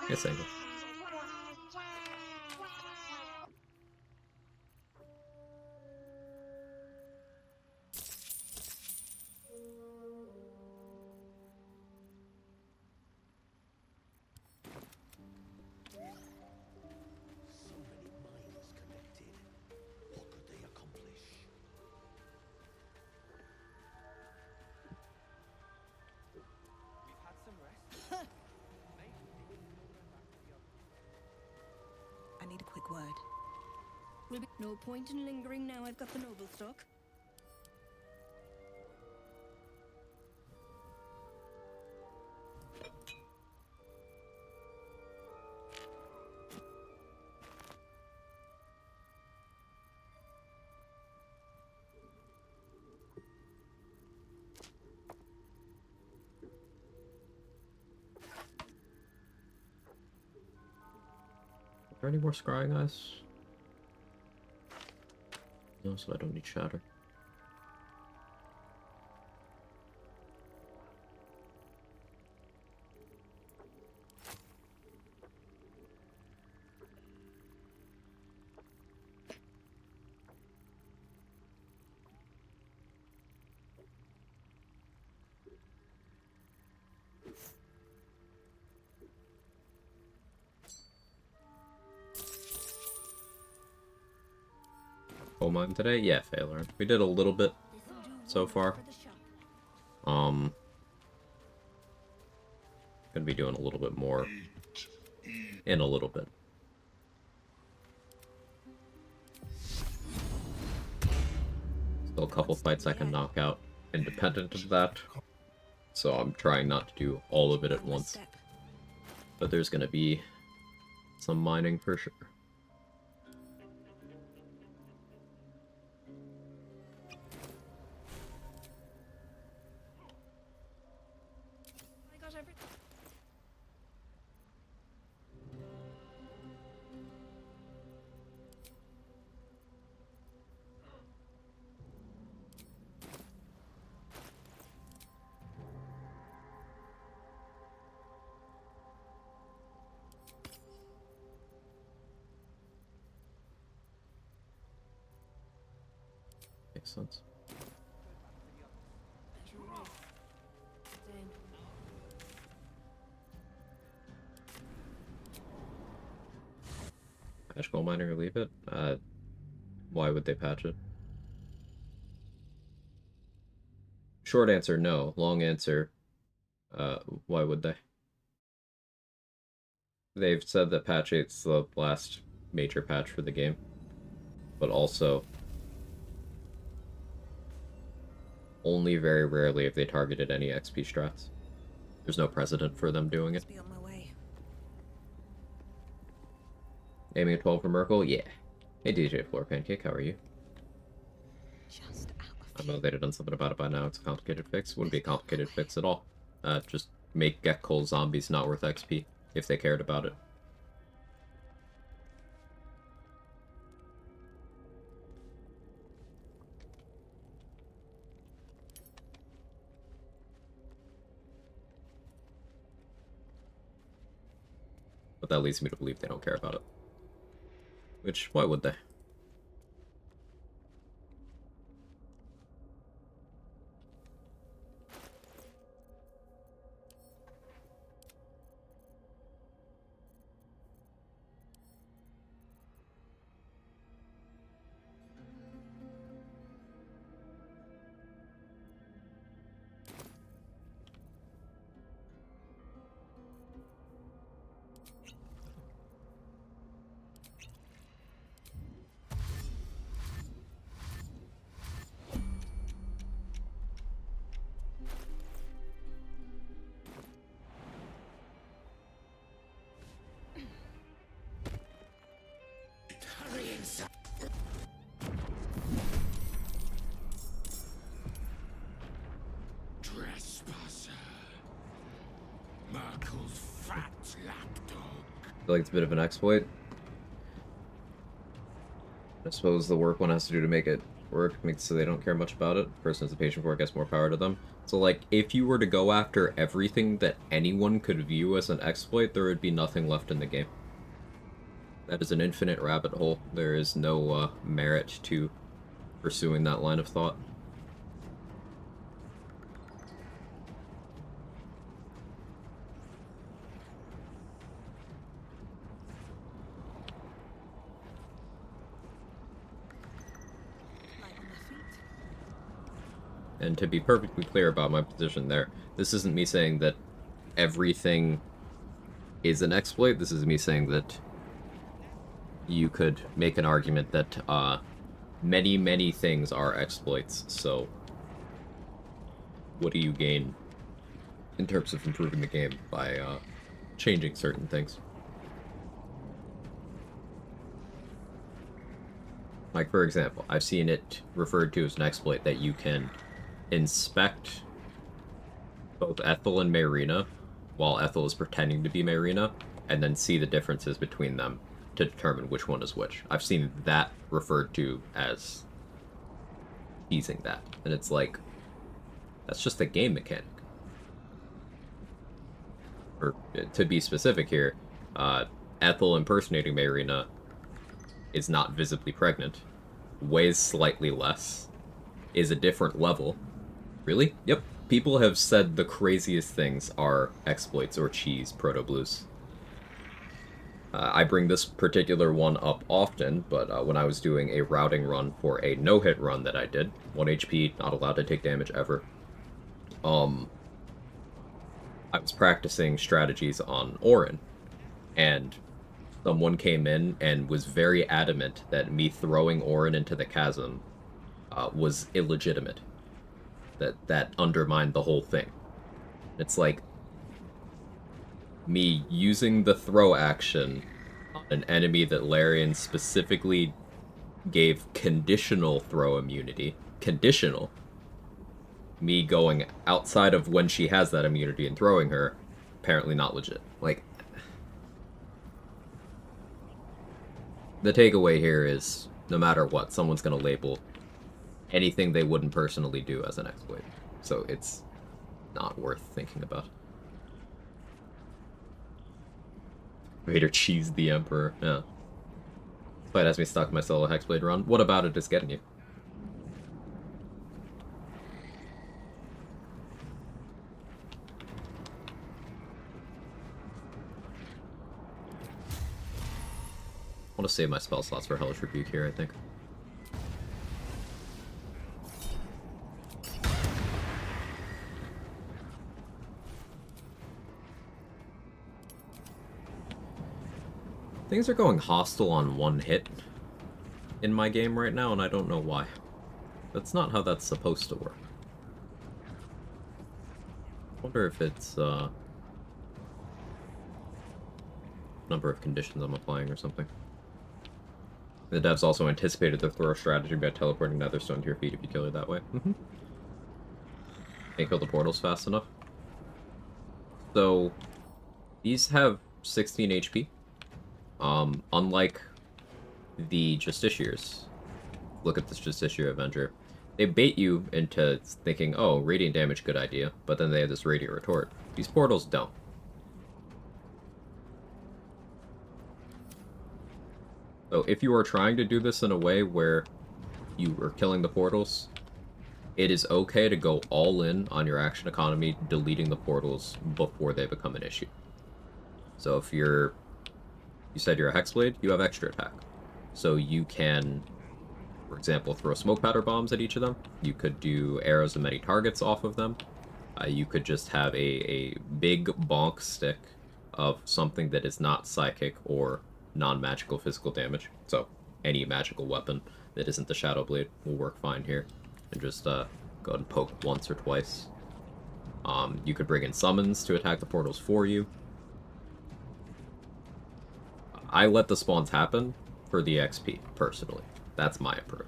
Yes, I know. So many minds connected. What could they accomplish? we've had some rest. Maybe we can go back to the others. I need a quick word. No point in lingering now I've got the noble stock. Are there any more scrying eyes? No, so I don't need shatter. coal mine today? Yeah, Phaelor. We did a little bit so far. Gonna be doing a little bit more in a little bit. Still a couple fights I can knock out independent of that. So I'm trying not to do all of it at once. But there's gonna be some mining for sure. Makes sense. Patch coal mining or leave it? Why would they patch it? Short answer, no. Long answer, why would they? They've said that patch 8's the last major patch for the game. But also, only very rarely have they targeted any XP strats. There's no precedent for them doing it. Be on my way. Aiming at 12 for Merkel? Yeah. Hey DJ Floor Pancake, how are you? Just out I know they'd have done something about it by now. It's a complicated fix. Wouldn't be a complicated fix at all. Just make Get Coal zombies not worth XP, if they cared about it. But that leads me to believe they don't care about it. Which, why would they? I feel like it's a bit of an exploit. I suppose the work one has to do to make it work makes it so they don't care much about it. The person has a patient for it gets more power to them. So like, if you were to go after everything that anyone could view as an exploit, there would be nothing left in the game. That is an infinite rabbit hole. There is no merit to pursuing that line of thought. And to be perfectly clear about my position there, this isn't me saying that everything is an exploit. This is me saying that you could make an argument that many, many things are exploits. So what do you gain in terms of improving the game by changing certain things? Like, for example, I've seen it referred to as an exploit that you can inspect both Ethel and Mayrina while Ethel is pretending to be Mayrina, and then see the differences between them to determine which one is which. I've seen that referred to as teasing that, and it's like, that's just a game mechanic. Or, to be specific here, Ethel impersonating Mayrina is not visibly pregnant, weighs slightly less, is a different level. Really? Yep. People have said the craziest things are exploits or cheese proto-blues. I bring this particular one up often, but when I was doing a routing run for a no-hit run that I did, 1 HP, not allowed to take damage ever, I was practicing strategies on Orin, and someone came in and was very adamant that me throwing Orin into the chasm was illegitimate. That undermined the whole thing. It's like me using the throw action on an enemy that Larian specifically gave conditional throw immunity. Conditional. Me going outside of when she has that immunity and throwing her, apparently not legit. Like, the takeaway here is, no matter what, someone's gonna label anything they wouldn't personally do as an exploit. So it's not worth thinking about. Vader cheesed the Emperor, yeah. Fight has me stuck my solo Hexblade run. What about it is getting you? I want to save my spell slots for Hellish Rebuke here, I think. Things are going hostile on one hit in my game right now, and I don't know why. That's not how that's supposed to work. I wonder if it's, number of conditions I'm applying or something. The devs also anticipated the throw strategy by teleporting Netherstone to your feet if you kill her that way. Can't kill the portals fast enough. So, these have 16 HP. Unlike the Justiciars. Look at this Justiciar Avenger. They bait you into thinking, oh, radiant damage, good idea, but then they have this radiant retort. These portals don't. So if you are trying to do this in a way where you are killing the portals, it is okay to go all in on your action economy, deleting the portals before they become an issue. So if you said you're a Hexblade, you have extra attack. So you can, for example, throw smoke powder bombs at each of them. You could do arrows of many targets off of them. You could just have a big bonk stick of something that is not psychic or non-magical physical damage. So any magical weapon that isn't the Shadow Blade will work fine here. And just go ahead and poke once or twice. You could bring in summons to attack the portals for you. I let the spawns happen for the XP, personally. That's my approach.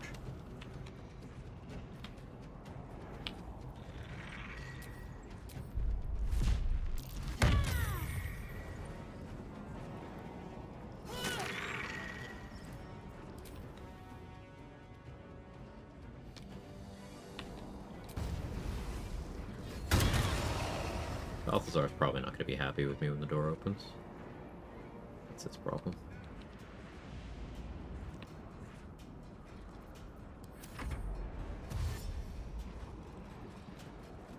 Balthazar's probably not going to be happy with me when the door opens. That's its problem.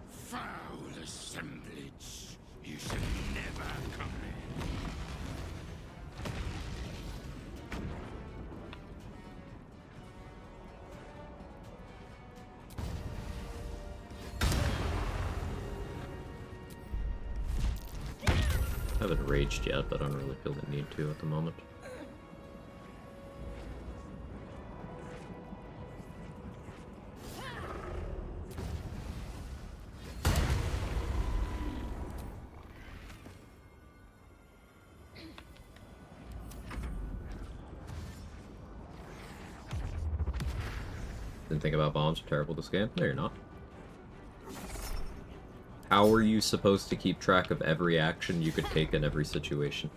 Foul assemblage. You should never come in. I haven't raged yet, but I don't really feel the need to at the moment. Didn't think about bombs are terrible this game? No, you're not. How are you supposed to keep track of every action you could take in every situation?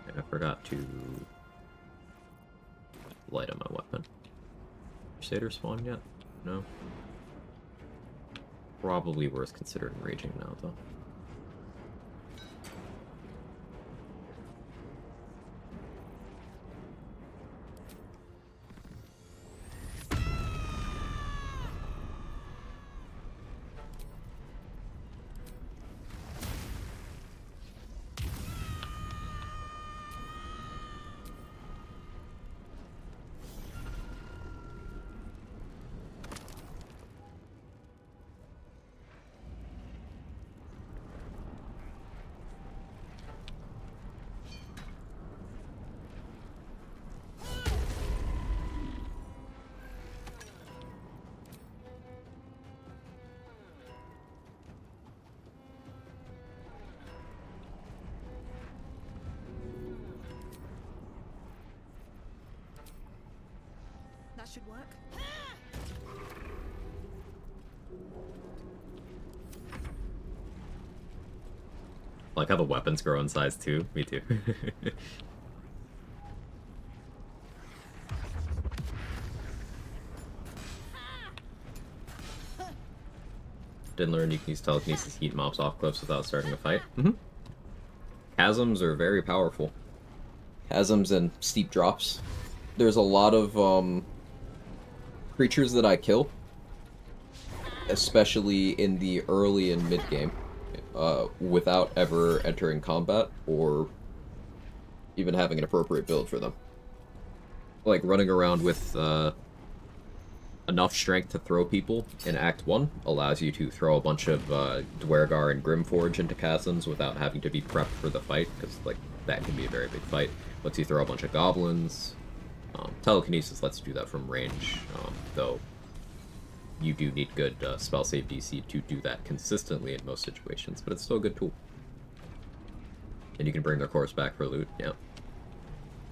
I forgot to light on my weapon. Crusader spawn yet? No. Probably worth considering raging now, though. That should work. Like how the weapons grow in size too. Me too. Didn't learn you can use telekinesis to heat mobs off cliffs without starting a fight. Chasms are very powerful. Chasms and steep drops. There's a lot of creatures that I kill, especially in the early and mid game, without ever entering combat or even having an appropriate build for them. Like running around with enough strength to throw people in Act 1 allows you to throw a bunch of Dwergar and Grimforge into chasms without having to be prepped for the fight, because like that can be a very big fight. Lets you throw a bunch of goblins. Telekinesis lets you do that from range, though you do need good spell save DC to do that consistently in most situations, but it's still a good tool. And you can bring their corpse back for loot, yeah.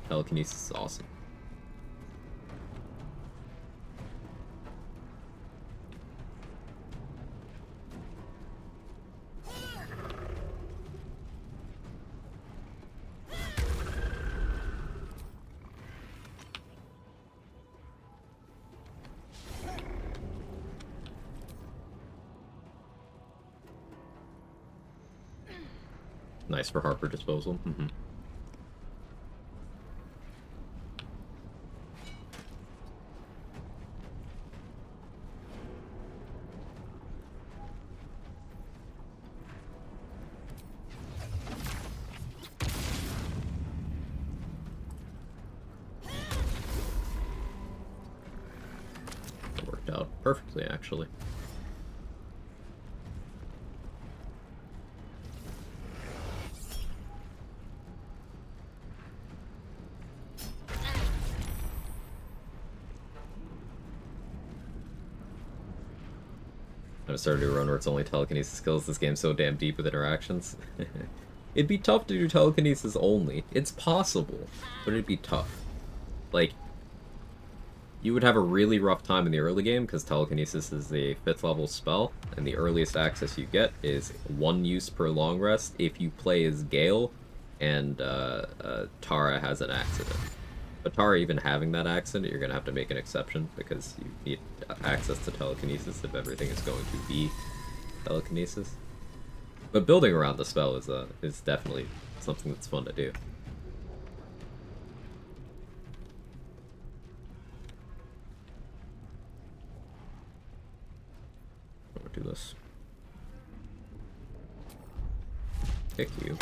Telekinesis is awesome. Nice for Harper disposal. It worked out perfectly, actually. I started a run where it's only telekinesis skills. This game's so damn deep with interactions. It'd be tough to do telekinesis only. It's possible, but it'd be tough. Like, you would have a really rough time in the early game because telekinesis is a 5th level spell, and the earliest access you get is 1 use per long rest if you play as Gale and Tara has an accident. But Tara even having that accident, you're going to have to make an exception because you need access to telekinesis if everything is going to be telekinesis. But building around the spell is definitely something that's fun to do. I'm gonna do this. Pick you.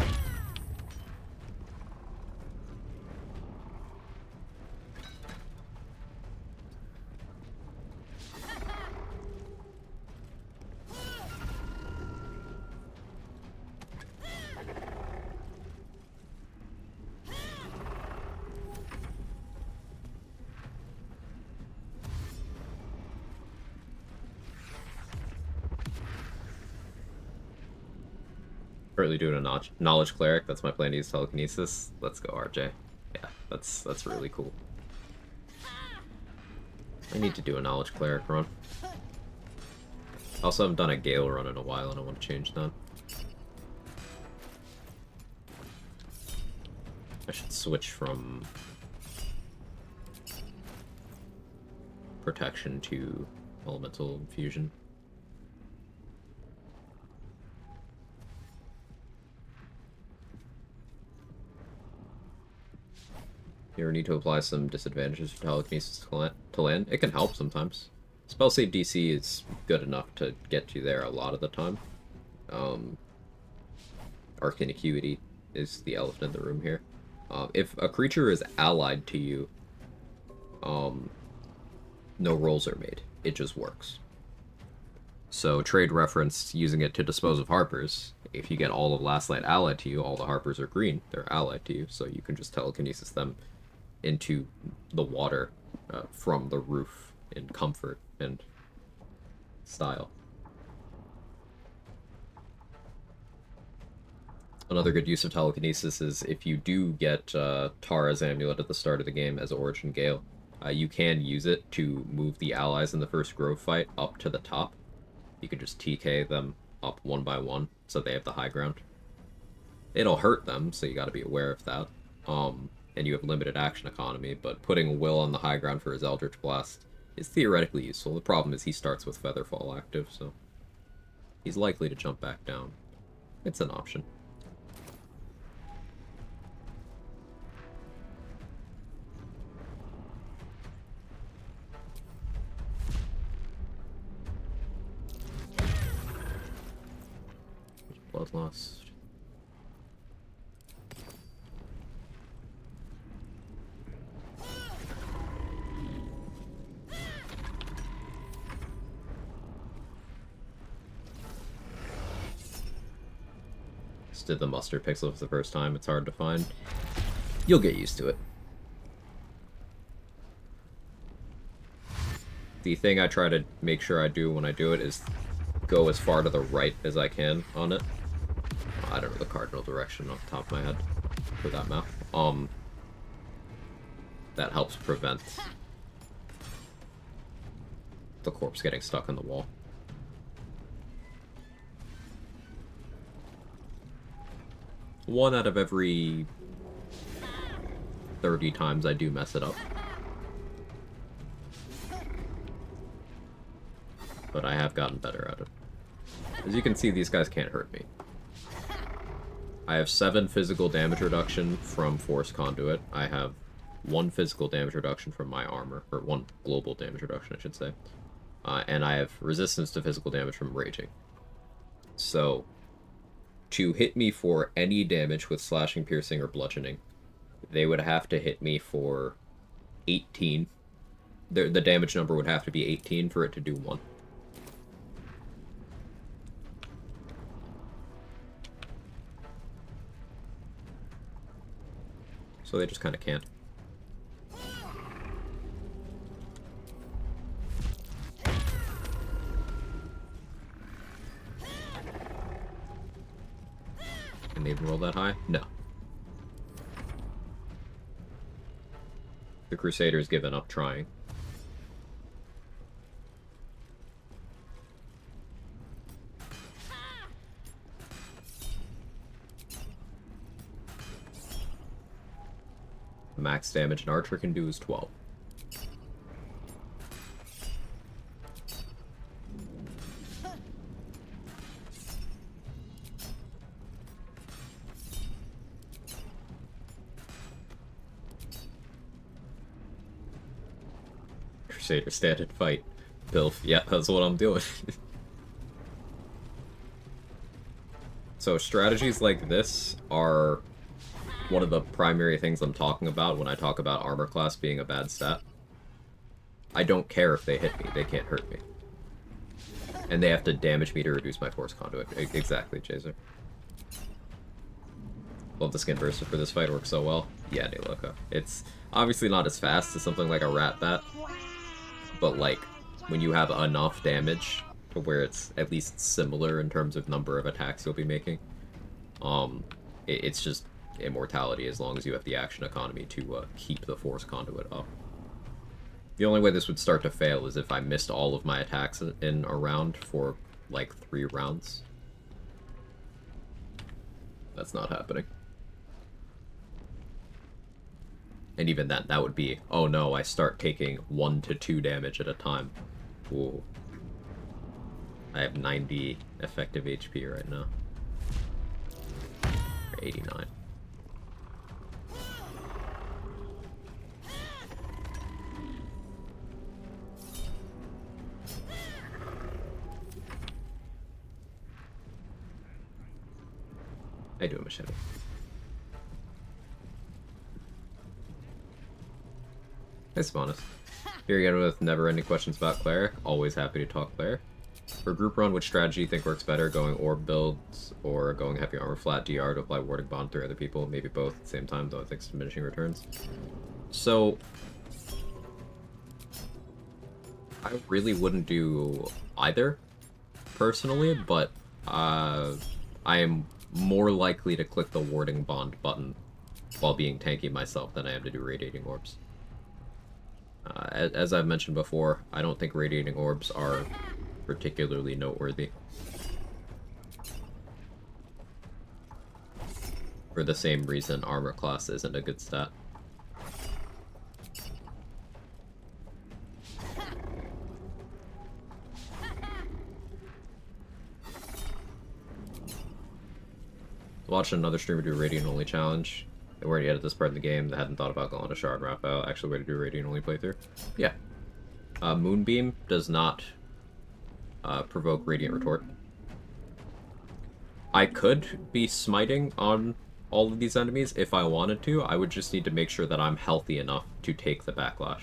Currently doing a knowledge cleric. That's my plan to use telekinesis. Let's go, RJ. Yeah, that's really cool. I need to do a knowledge cleric run. Also, haven't done a Gale run in a while, and I want to change that. I should switch from protection to elemental infusion. You ever need to apply some disadvantages for telekinesis to land? It can help sometimes. Spell save DC is good enough to get you there a lot of the time. Arcane Acuity is the elephant in the room here. If a creature is allied to you, no rolls are made. It just works. So trade reference using it to dispose of Harpers. If you get all of Last Light allied to you, all the Harpers are green. They're allied to you, so you can just telekinesis them into the water from the roof in comfort and style. Another good use of telekinesis is if you do get Tara's Amulet at the start of the game as Origin Gale, you can use it to move the allies in the first Grove fight up to the top. You can just TK them up one by one, so they have the high ground. It'll hurt them, so you gotta be aware of that. And you have limited action economy, but putting Will on the high ground for his Eldritch Blast is theoretically useful. The problem is he starts with Featherfall active, so he's likely to jump back down. It's an option. Bloodlust. Just did the mustard pixel for the first time. It's hard to find. You'll get used to it. The thing I try to make sure I do when I do it is go as far to the right as I can on it. I don't know the cardinal direction off the top of my head for that map. That helps prevent the corpse getting stuck in the wall. One out of every 30 times I do mess it up. But I have gotten better at it. As you can see, these guys can't hurt me. I have 7 physical damage reduction from Force Conduit. I have 1 physical damage reduction from my armor, or 1 global damage reduction, I should say. And I have resistance to physical damage from Raging. So, to hit me for any damage with Slashing, Piercing, or Bludgeoning, they would have to hit me for 18. The damage number would have to be 18 for it to do 1. So they just kind of can't. Can they even roll that high? No. The Crusader's given up trying. The max damage an archer can do is 12. Crusader stand and fight. Pilf. Yeah, that's what I'm doing. So strategies like this are one of the primary things I'm talking about when I talk about armor class being a bad stat. I don't care if they hit me, they can't hurt me. And they have to damage me to reduce my Force Conduit. Exactly, Jazer. Love the Skin Burster for this fight, works so well. Yeah, Niloka. It's obviously not as fast as something like a Rat Bat, but like, when you have enough damage to where it's at least similar in terms of number of attacks you'll be making, it's just immortality as long as you have the action economy to keep the Force Conduit up. The only way this would start to fail is if I missed all of my attacks in a round for like 3 rounds. That's not happening. And even then, that would be, oh no, I start taking 1 to 2 damage at a time. Ooh. I have 90 effective HP right now. Or 89. I do a machete. Nice bonus. Here again with never ending questions about Cleric. Always happy to talk Cleric. For group run, which strategy you think works better? Going orb builds or going heavy armor flat DR to apply warding bond through other people? Maybe both at the same time, though I think it's diminishing returns. So I really wouldn't do either, personally, but I am more likely to click the warding bond button while being tanky myself than I am to do radiating orbs. As I've mentioned before, I don't think radiating orbs are particularly noteworthy. For the same reason armor class isn't a good stat. Watched another streamer do a Radiant only challenge. They weren't yet at this part in the game. They hadn't thought about going to Shard Raphael. Actually, way to do a Radiant only playthrough. Yeah. Moonbeam does not provoke Radiant Retort. I could be smiting on all of these enemies if I wanted to. I would just need to make sure that I'm healthy enough to take the backlash.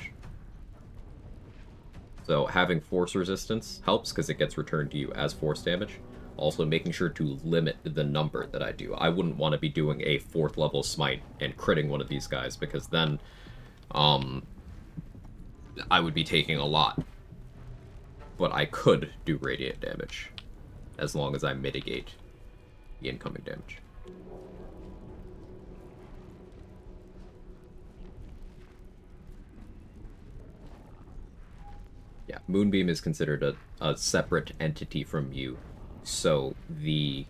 So having force resistance helps because it gets returned to you as force damage. Also making sure to limit the number that I do. I wouldn't want to be doing a 4th level smite and critting one of these guys because then I would be taking a lot. But I could do radiant damage as long as I mitigate the incoming damage. Yeah, Moonbeam is considered a separate entity from you. So the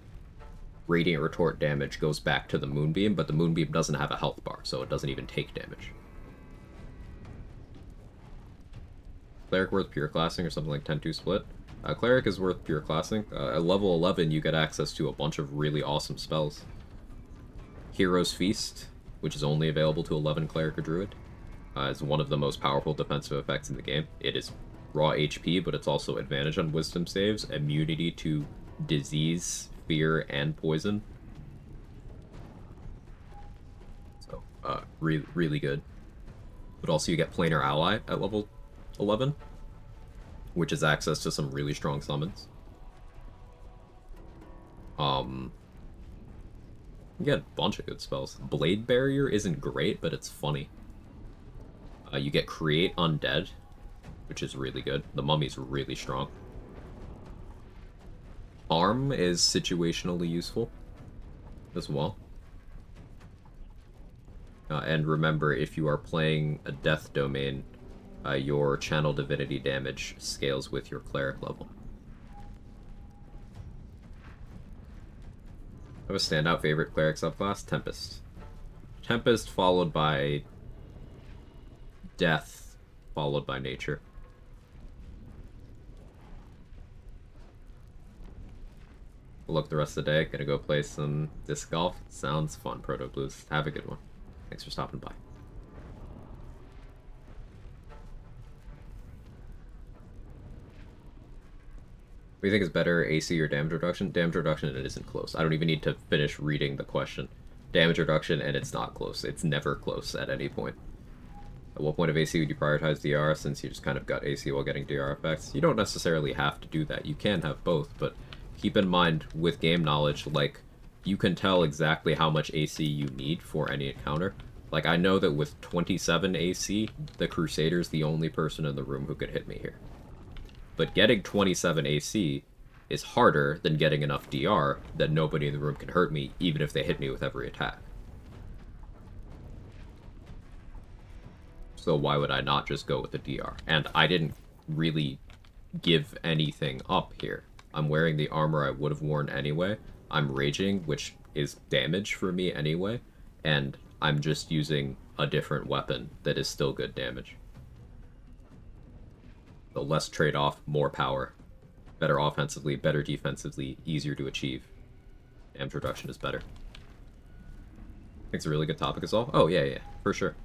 Radiant Retort damage goes back to the Moonbeam, but the Moonbeam doesn't have a health bar, so it doesn't even take damage. Cleric worth pure classing or something like 10-2 split? Cleric is worth pure classing. At level 11, you get access to a bunch of really awesome spells. Hero's Feast, which is only available to 11 Cleric or Druid, is one of the most powerful defensive effects in the game. It is raw HP, but it's also advantage on wisdom saves, immunity to disease, fear, and poison. So, really good. But also you get Planar Ally at level 11, which is access to some really strong summons. You get a bunch of good spells. Blade Barrier isn't great, but it's funny. You get Create Undead, which is really good. The Mummy's really strong. Arm is situationally useful as well. And remember, if you are playing a Death Domain, your Channel Divinity damage scales with your Cleric level. I have a standout favorite Cleric subclass, Tempest. Tempest followed by Death, followed by Nature. Look the rest of the day. Gonna go play some disc golf. Sounds fun, Proto Blues. Have a good one. Thanks for stopping by. What do you think is better, AC or damage reduction? Damage reduction, it isn't close. I don't even need to finish reading the question. Damage reduction, and it's not close. It's never close at any point. At what point of AC would you prioritize DR, since you just kind of got AC while getting DR effects? You don't necessarily have to do that. You can have both, but keep in mind, with game knowledge, like, you can tell exactly how much AC you need for any encounter. Like, I know that with 27 AC, the Crusader's the only person in the room who could hit me here. But getting 27 AC is harder than getting enough DR that nobody in the room can hurt me, even if they hit me with every attack. So why would I not just go with the DR? And I didn't really give anything up here. I'm wearing the armor I would have worn anyway. I'm raging, which is damage for me anyway. And I'm just using a different weapon that is still good damage. The less trade-off, more power. Better offensively, better defensively, easier to achieve. Damage reduction is better. I think it's a really good topic as well. Oh, yeah, for sure.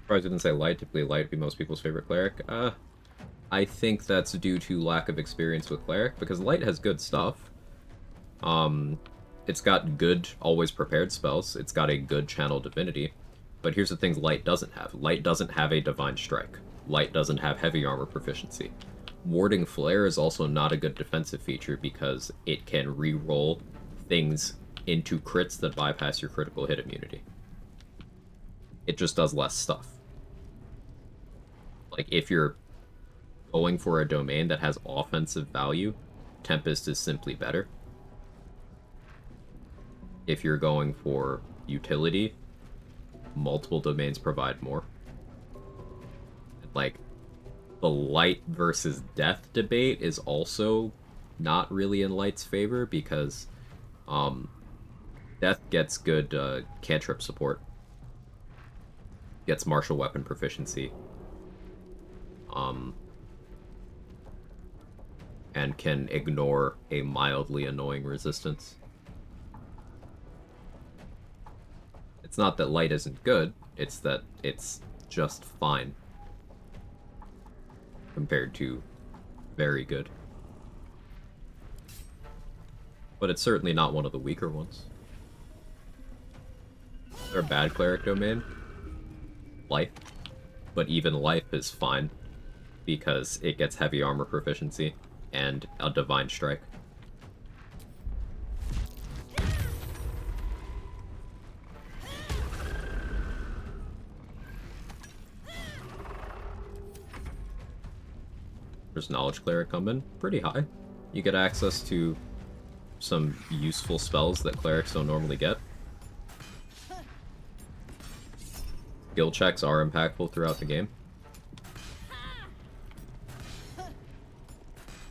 Surprised I didn't say light. Typically light would be most people's favorite cleric. I think that's due to lack of experience with cleric, because light has good stuff. It's got good, always prepared spells. It's got a good channel divinity. But here's the things light doesn't have. Light doesn't have a divine strike. Light doesn't have heavy armor proficiency. Warding flare is also not a good defensive feature because it can re-roll things into crits that bypass your critical hit immunity. It just does less stuff. Like, if you're going for a domain that has offensive value, Tempest is simply better. If you're going for utility, multiple domains provide more. Like, the light versus death debate is also not really in light's favor because death gets good cantrip support, gets martial weapon proficiency, and can ignore a mildly annoying resistance. It's not that light isn't good, it's that it's just fine compared to very good. But it's certainly not one of the weaker ones. They're a bad cleric domain. Life. But even life is fine because it gets heavy armor proficiency and a divine strike. There's knowledge cleric come in pretty high. You get access to some useful spells that clerics don't normally get. Skill checks are impactful throughout the game.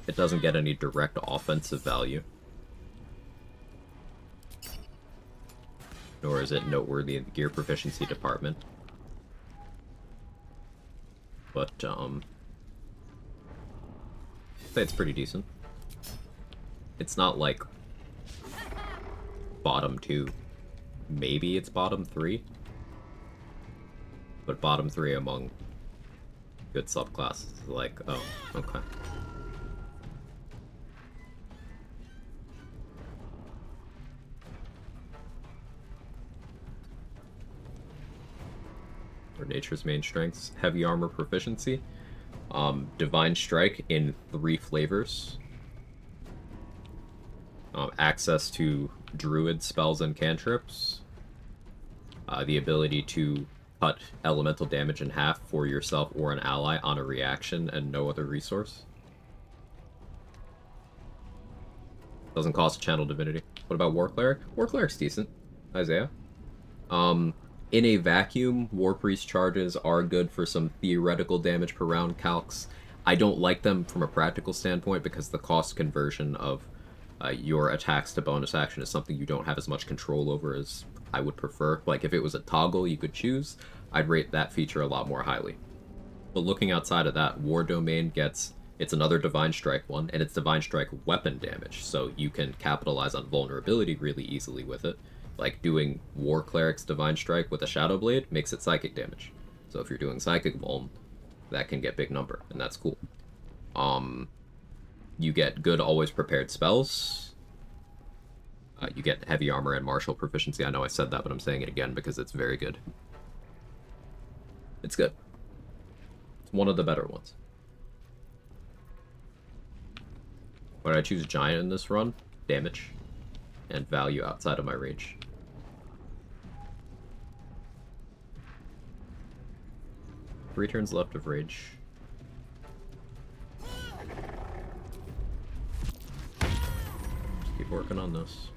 It doesn't get any direct offensive value. Nor is it noteworthy in the gear proficiency department. But, I'd say it's pretty decent. It's not like bottom 2. Maybe it's bottom 3. But bottom 3 among good subclasses. Like, oh, okay. Or nature's main strengths. Heavy armor proficiency. Divine strike in 3 flavors. Access to druid spells and cantrips. The ability to cut elemental damage in half for yourself or an ally on a reaction and no other resource. Doesn't cost a channel divinity. What about War Cleric? War Cleric's decent. Isaiah. In a vacuum, War Priest charges are good for some theoretical damage per round calcs. I don't like them from a practical standpoint because the cost conversion of your attacks to bonus action is something you don't have as much control over as I would prefer. Like, if it was a toggle you could choose, I'd rate that feature a lot more highly. But looking outside of that, War Domain gets... It's another Divine Strike one, and it's Divine Strike weapon damage, so you can capitalize on vulnerability really easily with it. Like, doing War Cleric's Divine Strike with a Shadow Blade makes it psychic damage. So if you're doing psychic vuln, that can get big number, and that's cool. You get good always prepared spells. You get heavy armor and martial proficiency. I know I said that, but I'm saying it again because it's very good. It's good. It's one of the better ones. Why did I choose Giant in this run? Damage and value outside of my range. 3 turns left of rage. Just keep working on this.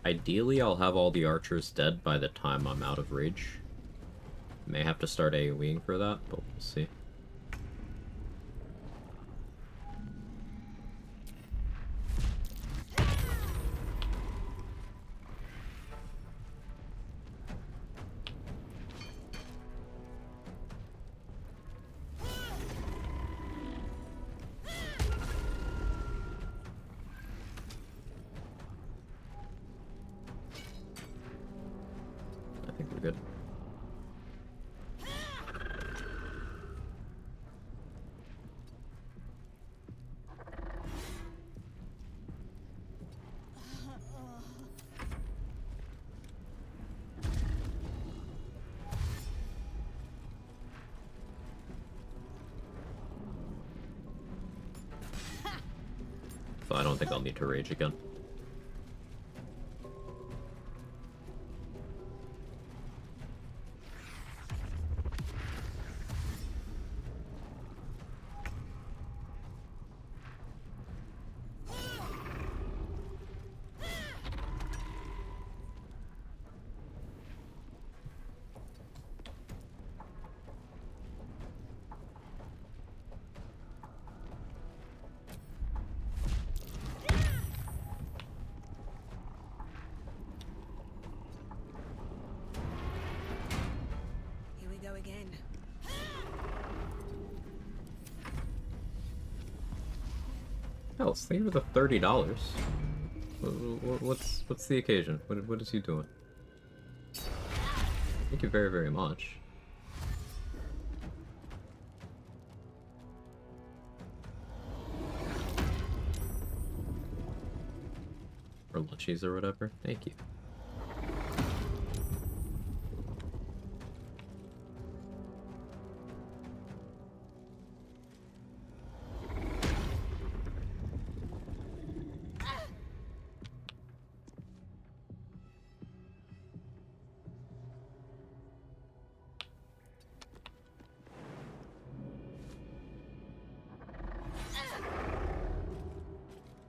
Ideally, I'll have all the archers dead by the time I'm out of rage. May have to start AoEing for that, but we'll see. I think we're good. So I don't think I'll need to rage again. Here we go again. Else, thank you for the $30. What's the occasion? What is he doing? Thank you very, very much. Or lunchies or whatever. Thank you.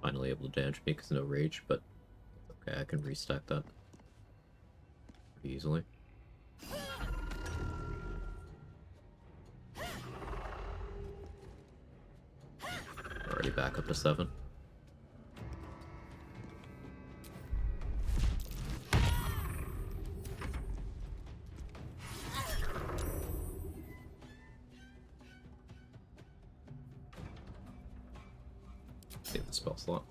Finally able to damage me because no rage, but okay, I can restack that pretty easily. Already back up to 7. Save the spell slot.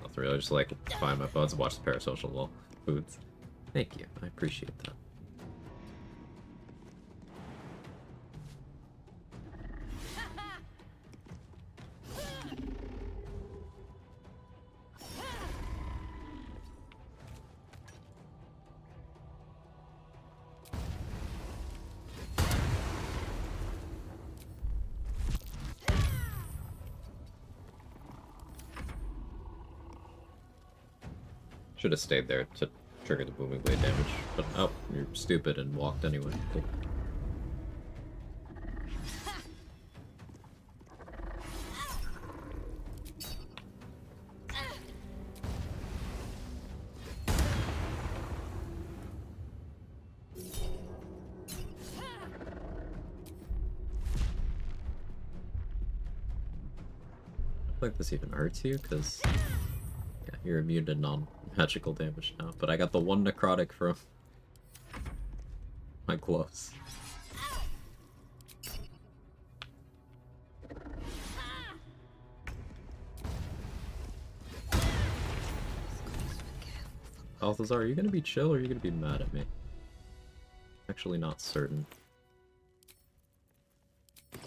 Nothing really, just like find my buds, watch the parasocial foods. Thank you, I appreciate that. Should have stayed there to trigger the booming blade damage, but oh, you're stupid and walked anyway. Cool. I don't think this even hurts you, because yeah, you're immune to non-magical damage now. But I got the 1 necrotic from my gloves. Balthazar, are you gonna be chill or are you gonna be mad at me? Actually not certain.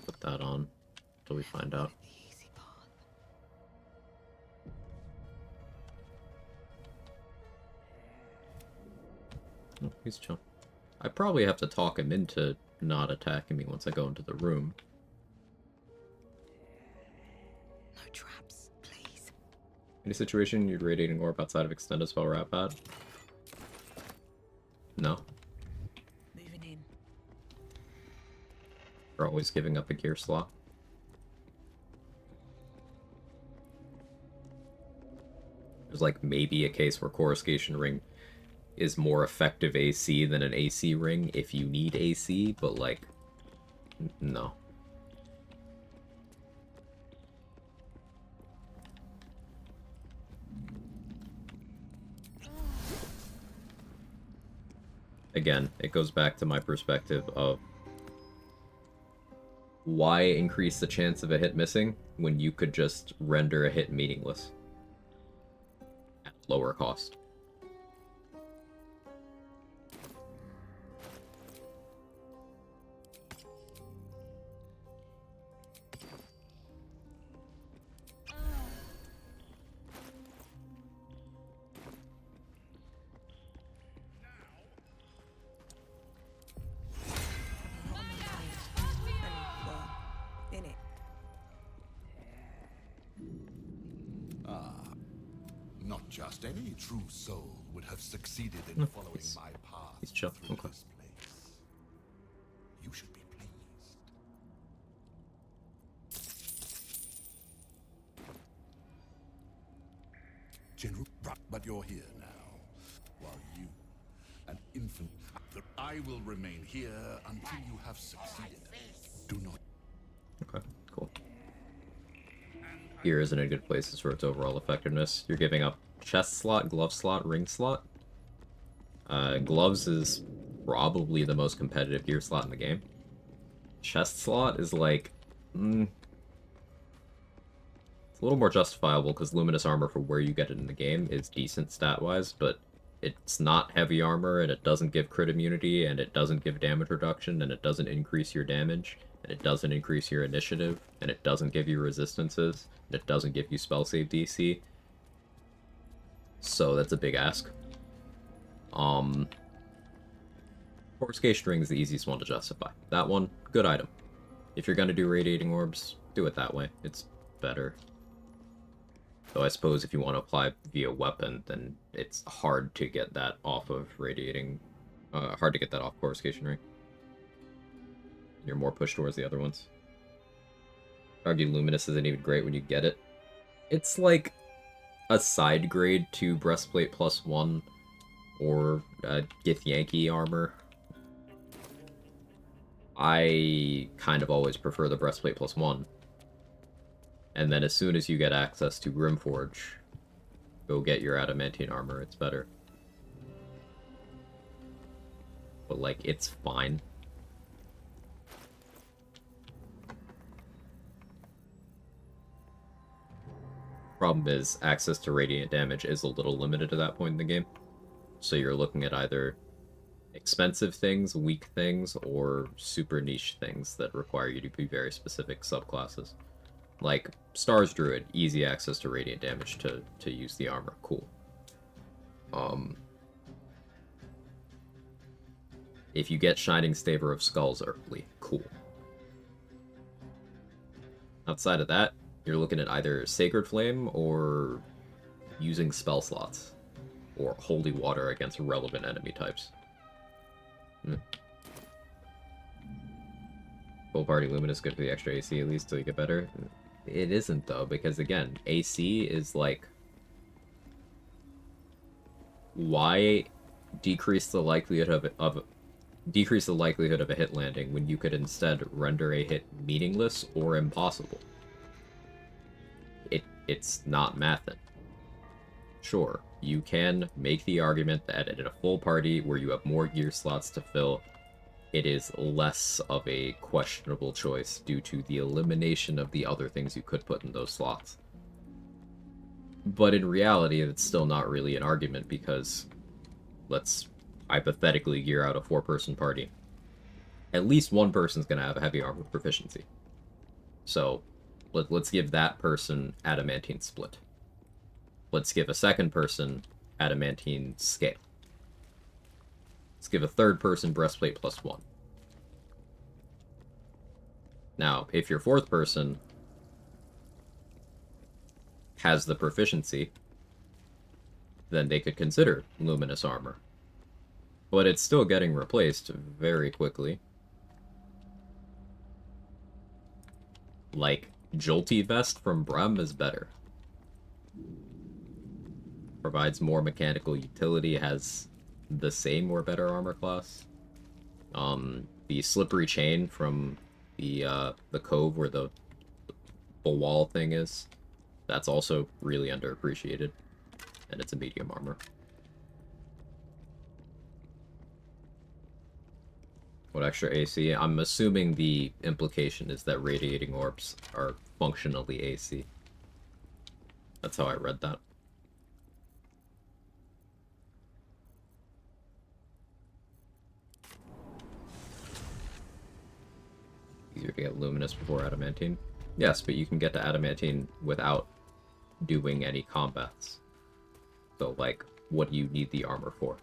Put that on until we find out. Oh, he's chill. I probably have to talk him into not attacking me once I go into the room. No traps, please. Any situation you'd radiating orb outside of extended spell wrap at? No. Moving in. We're always giving up a gear slot. There's like maybe a case where Coruscation Ring is more effective AC than an AC ring if you need AC, but like, no. Again, it goes back to my perspective of why increase the chance of a hit missing when you could just render a hit meaningless at lower cost. In it. Not just any true soul would have succeeded in following my path He's chill. through Okay. this place. You should be pleased. General, but you're here now, while you, an infant, I will remain here until you have succeeded. Do not. Okay, cool. Here isn't a good place for its overall effectiveness. You're giving up chest slot, glove slot, ring slot. Gloves is probably the most competitive gear slot in the game. Chest slot is like, it's a little more justifiable because luminous armor for where you get it in the game is decent stat-wise, but it's not heavy armor, and it doesn't give crit immunity, and it doesn't give damage reduction, and it doesn't increase your damage, and it doesn't increase your initiative, and it doesn't give you resistances, and it doesn't give you spell save DC. So that's a big ask. Coruscation Ring is the easiest one to justify. That one, good item. If you're gonna do Radiating Orbs, do it that way. It's better. Though I suppose if you want to apply via weapon, then it's hard to get that off of Radiating... hard to get that off Coruscation Ring. You're more pushed towards the other ones. Argue Luminous isn't even great when you get it. It's like a side grade to Breastplate +1 or Githyanki armor. I kind of always prefer the Breastplate +1. And then as soon as you get access to Grimforge, go get your Adamantine armor, it's better. But like, it's fine. Problem is, access to radiant damage is a little limited at that point in the game. So you're looking at either expensive things, weak things, or super niche things that require you to be very specific subclasses. Like, Stars Druid, easy access to radiant damage to use the armor. Cool. If you get Shining Staver of Skulls early, cool. Outside of that, you're looking at either Sacred Flame or using spell slots, or Holy Water against relevant enemy types. Full Party Luminous good for the extra AC at least till you get better. It isn't though, because again, AC is like, why decrease the likelihood of a hit landing when you could instead render a hit meaningless or impossible? It's not mathin'. Sure, you can make the argument that in a full party where you have more gear slots to fill, it is less of a questionable choice due to the elimination of the other things you could put in those slots. But in reality, it's still not really an argument because let's hypothetically gear out a 4-person party. At least one person's going to have a heavy armor proficiency. So let's give that person Adamantine Split. Let's give a second person Adamantine Scale. Let's give a third person Breastplate +1. Now, if your fourth person has the proficiency, then they could consider Luminous Armor. But it's still getting replaced very quickly. Like, Jolty Vest from Brem is better. provides more mechanical utility, has the same or better armor class. The slippery chain from the cove where the wall thing is, that's also really underappreciated, and it's a medium armor. What extra AC? I'm assuming the implication is that radiating orbs are functionally AC. That's how I read that. Easier to get luminous before adamantine? Yes, but you can get to adamantine without doing any combats. So, like, what do you need the armor for?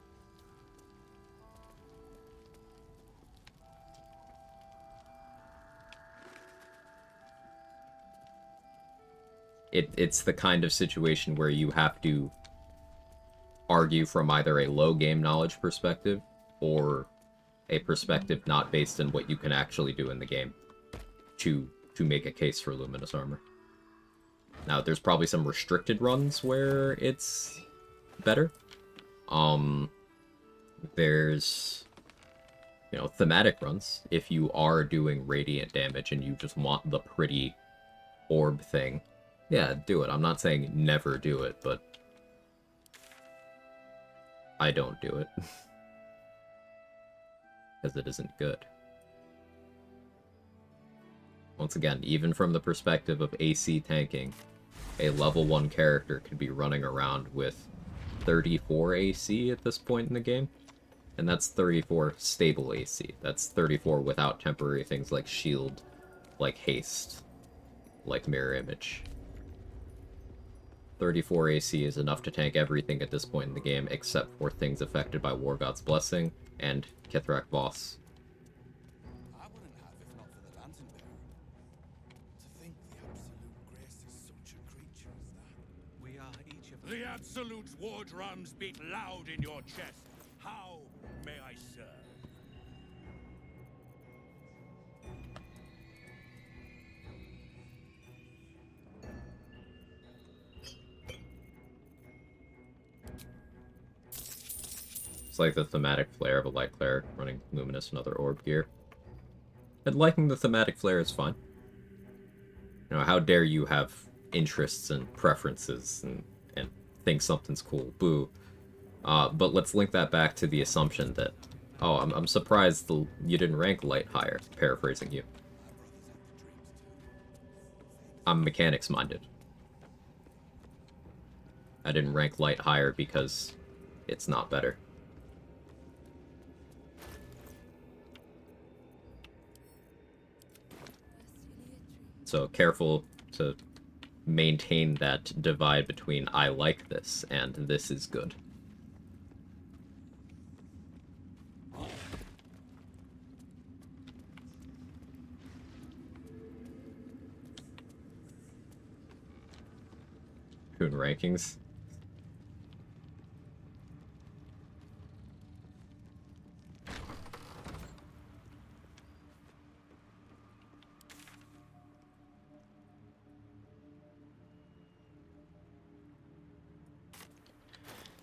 It's the kind of situation where you have to argue from either a low game knowledge perspective or a perspective not based in what you can actually do in the game to make a case for luminous armor. Now, there's probably some restricted runs where it's better. There's, you know, thematic runs. If you are doing radiant damage and you just want the pretty orb thing, yeah, do it. I'm not saying never do it, but I don't do it. Because it isn't good. Once again, even from the perspective of AC tanking, a level 1 character could be running around with 34 AC at this point in the game. And that's 34 stable AC. That's 34 without temporary things like shield, like haste, like mirror image. 34 AC is enough to tank everything at this point in the game, except for things affected by War God's Blessing and Kithrak Voss. I wouldn't have if not for the lantern bearer. To think the absolute grace is such a creature as that. We are each of The Absolute's war drums beat loud in your chest. How may I serve? It's like the thematic flare of a light cleric running luminous and other orb gear. And liking the thematic flare is fine. You know, how dare you have interests and preferences and think something's cool. Boo. But let's link that back to the assumption that, oh, I'm surprised you didn't rank light higher, paraphrasing you. I'm mechanics minded. I didn't rank light higher because it's not better. So careful to maintain that divide between I like this and this is good. Rune rankings.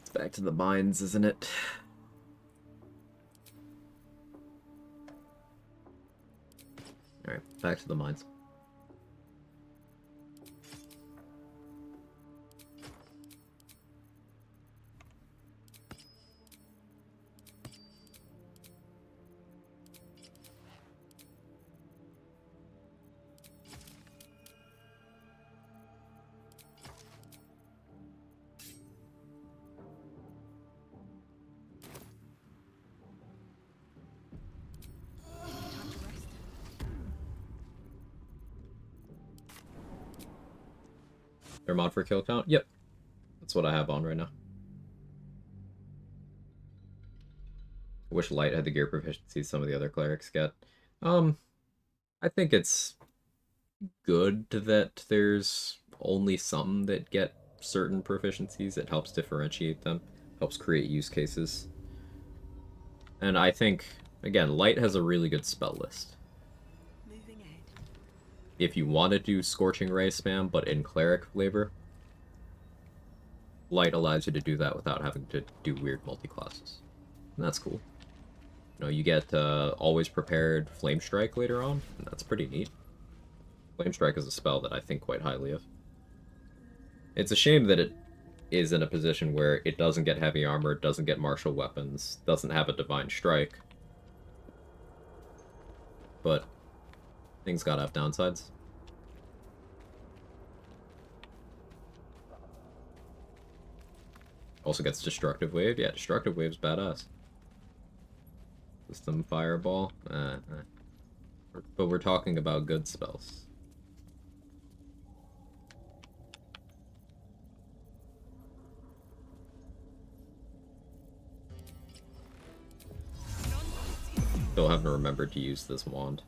It's back to the mines, isn't it? Alright, back to the mines. Their mod for kill count? Yep. That's what I have on right now. I wish Light had the gear proficiency some of the other clerics get. I think it's good that there's only some that get certain proficiencies. It helps differentiate them, helps create use cases. And I think, again, Light has a really good spell list. If you want to do Scorching Ray spam, but in cleric flavor, Light allows you to do that without having to do weird multi-classes. And that's cool. You know, you get always prepared Flame Strike later on, and that's pretty neat. Flame Strike is a spell that I think quite highly of. It's a shame that it is in a position where it doesn't get heavy armor, doesn't get martial weapons, doesn't have a divine strike. But things gotta have downsides. Also gets Destructive Wave. Yeah, Destructive Wave's badass. System Fireball. But we're talking about good spells. Still haven't remembered to use this wand.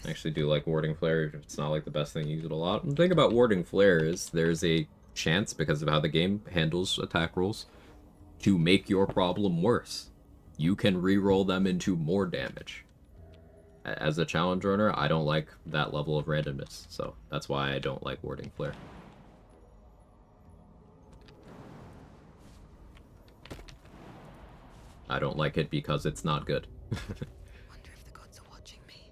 I actually do like Warding Flare. It's not like the best thing, use it a lot. The thing about Warding Flare is there's a chance, because of how the game handles attack rolls, to make your problem worse. You can re-roll them into more damage. As a challenge runner, I don't like that level of randomness, so that's why I don't like Warding Flare. I don't like it because it's not good. Wonder if the gods are watching me.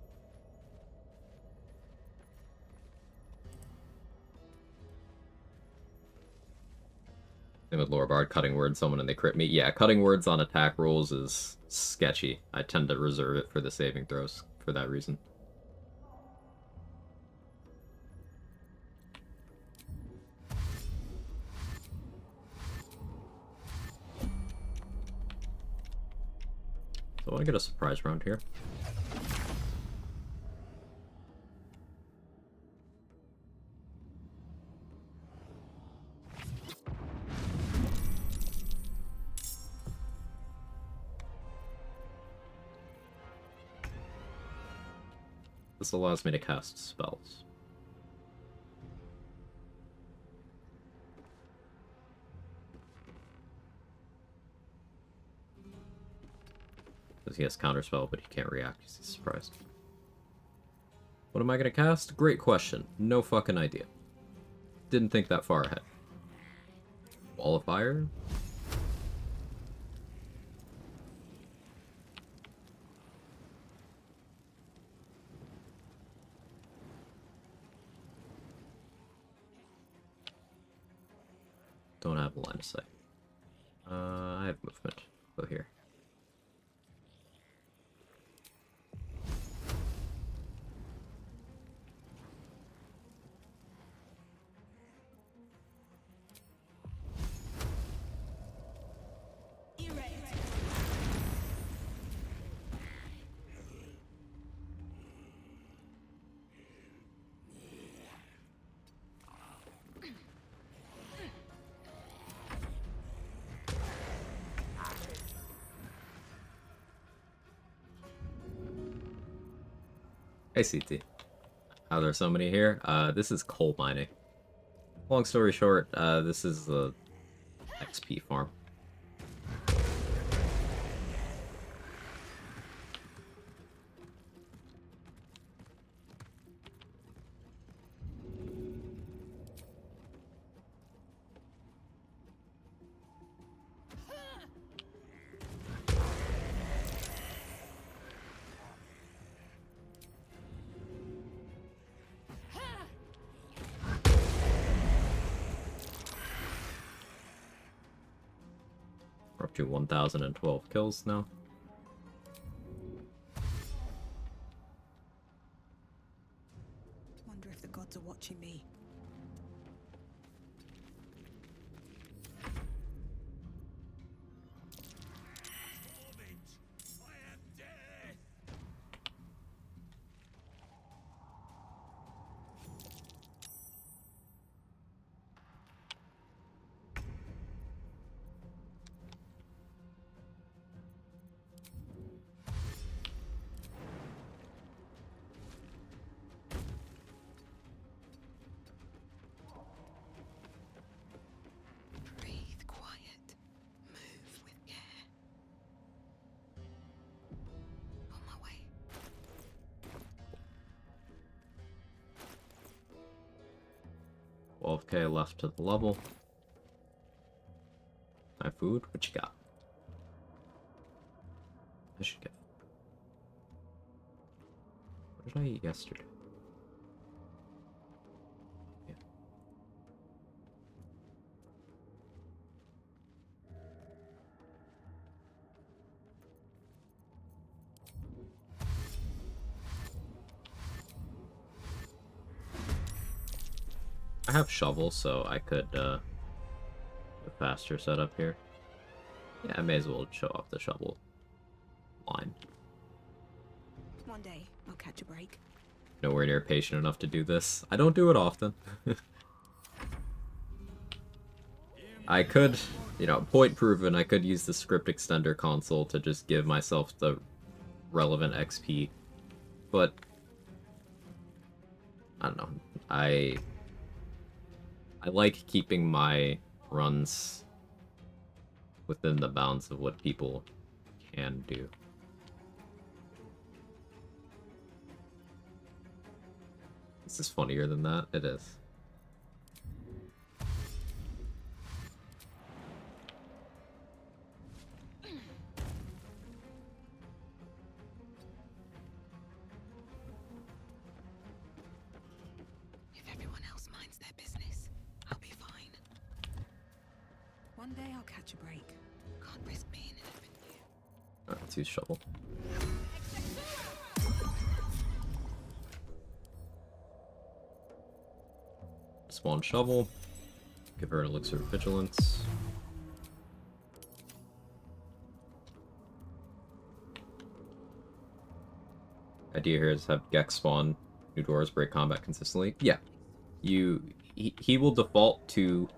Same with Lorebard, cutting words someone and they crit me. Yeah, cutting words on attack rolls is sketchy. I tend to reserve it for the saving throws for that reason. So I want to get a surprise round here. This allows me to cast spells. Because he has counterspell, but he can't react because he's surprised. What am I going to cast? Great question. No fucking idea. Didn't think that far ahead. Wall of Fire? Don't have a line of sight. I have movement. Go here. Hey CT. How there's so many here? This is coal mining. Long story short, this is the XP farm. We're up to 1,012 kills now. Wonder if the gods are watching me. 12k left to the level. My food? What you got? I should get. What did I eat yesterday? Yeah. I have shovel, so I could a faster setup here. Yeah, I may as well show off the shovel line. One day, I'll catch a break. Nowhere near patient enough to do this. I don't do it often. I could, you know, point proven, I could use the script extender console to just give myself the relevant XP. But, I don't know. I like keeping my runs within the bounds of what people can do. This is funnier than that. It is. If everyone else minds their business, I'll be fine. One day I'll catch a break. Can't risk being in it with you. Alright, let's use shovel. Spawn shovel. Give her an elixir of vigilance. Idea here is have Gex spawn new doors, break combat consistently. Yeah. He will default to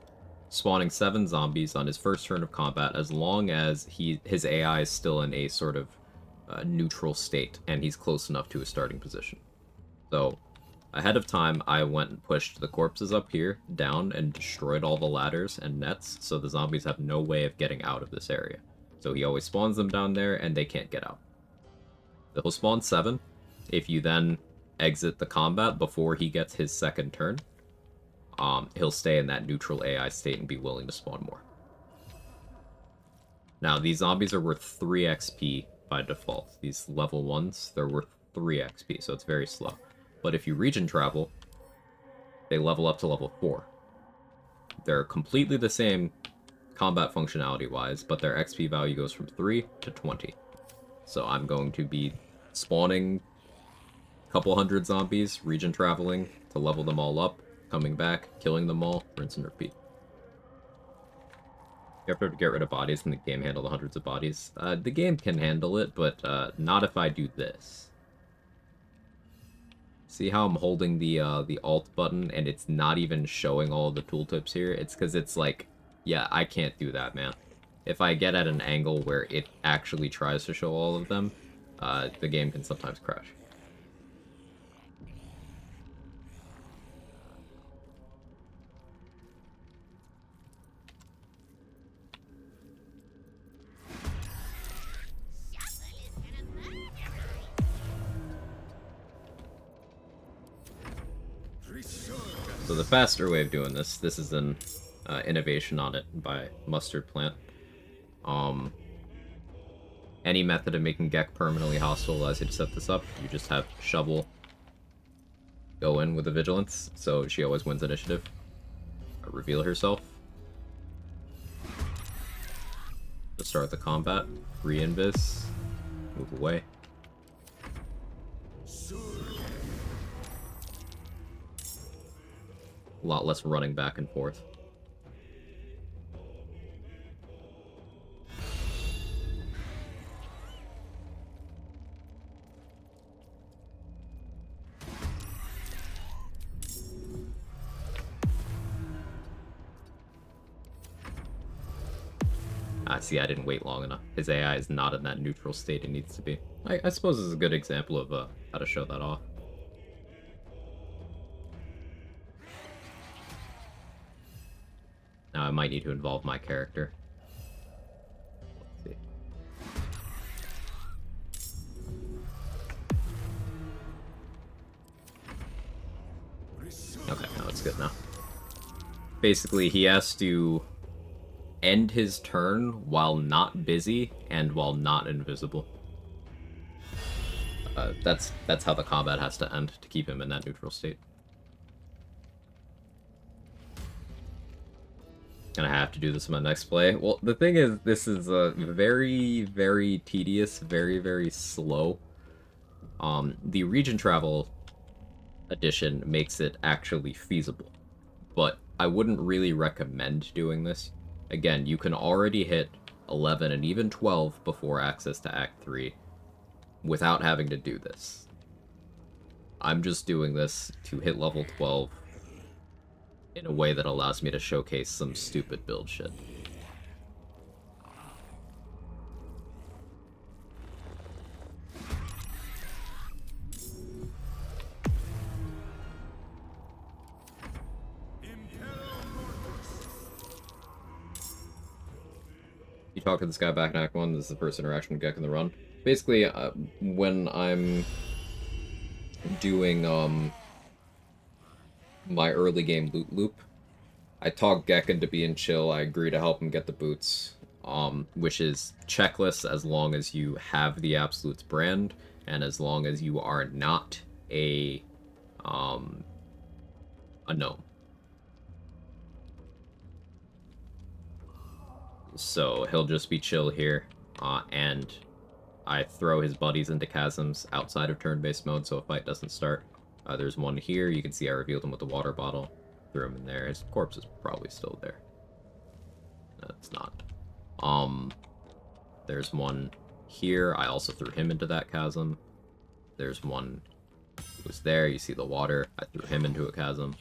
spawning 7 zombies on his first turn of combat as long as his AI is still in a sort of neutral state and he's close enough to his starting position. So ahead of time, I went and pushed the corpses up here, down, and destroyed all the ladders and nets, so the zombies have no way of getting out of this area. So he always spawns them down there, and they can't get out. They'll spawn 7. If you then exit the combat before he gets his second turn, he'll stay in that neutral AI state and be willing to spawn more. Now, these zombies are worth 3 XP by default. These level 1s, they're worth 3 XP, so it's very slow. But if you region travel, they level up to level 4. They're completely the same combat functionality-wise, but their XP value goes from 3 to 20. So I'm going to be spawning a couple hundred zombies, region traveling to level them all up, coming back, killing them all, rinse and repeat. You have to get rid of bodies, and the game handle the hundreds of bodies. The game can handle it, but not if I do this. See how I'm holding the Alt button and it's not even showing all the tooltips here? It's because it's like, yeah, I can't do that, man. If I get at an angle where it actually tries to show all of them, the game can sometimes crash. So the faster way of doing this is an innovation on it by Mustard Plant. Any method of making Gek permanently hostile allows you to set this up. You just have Shovel go in with a Vigilance, so she always wins initiative. Reveal herself. To start the combat. Re-invis. Move away. A lot less running back and forth. See, I didn't wait long enough. His AI is not in that neutral state it needs to be. I suppose this is a good example of how to show that off. Now I might need to involve my character. Let's see. Okay, no, it's good now. basically he has to end his turn while not busy and while not invisible. That's how the combat has to end to keep him in that neutral state. And I have to do this in my next play. Well, the thing is, this is very, very tedious, very, very slow. The region travel edition makes it actually feasible, but I wouldn't really recommend doing this. Again, you can already hit 11 and even 12 before access to Act 3 without having to do this. I'm just doing this to hit level 12 in a way that allows me to showcase some stupid build shit. You talk to this guy back in Act 1, this is the first interaction with Gek in the run. Basically, when I'm doing my early game loot loop, I talk Gek into being chill, I agree to help him get the boots, which is checklist as long as you have the Absolute's brand, and as long as you are not a gnome. So he'll just be chill here, and I throw his buddies into chasms outside of turn-based mode so a fight doesn't start. There's one here, you can see I revealed him with the water bottle, threw him in there, his corpse is probably still there. No, it's not. There's one here, I also threw him into that chasm. There's one who was there, you see the water, I threw him into a chasm.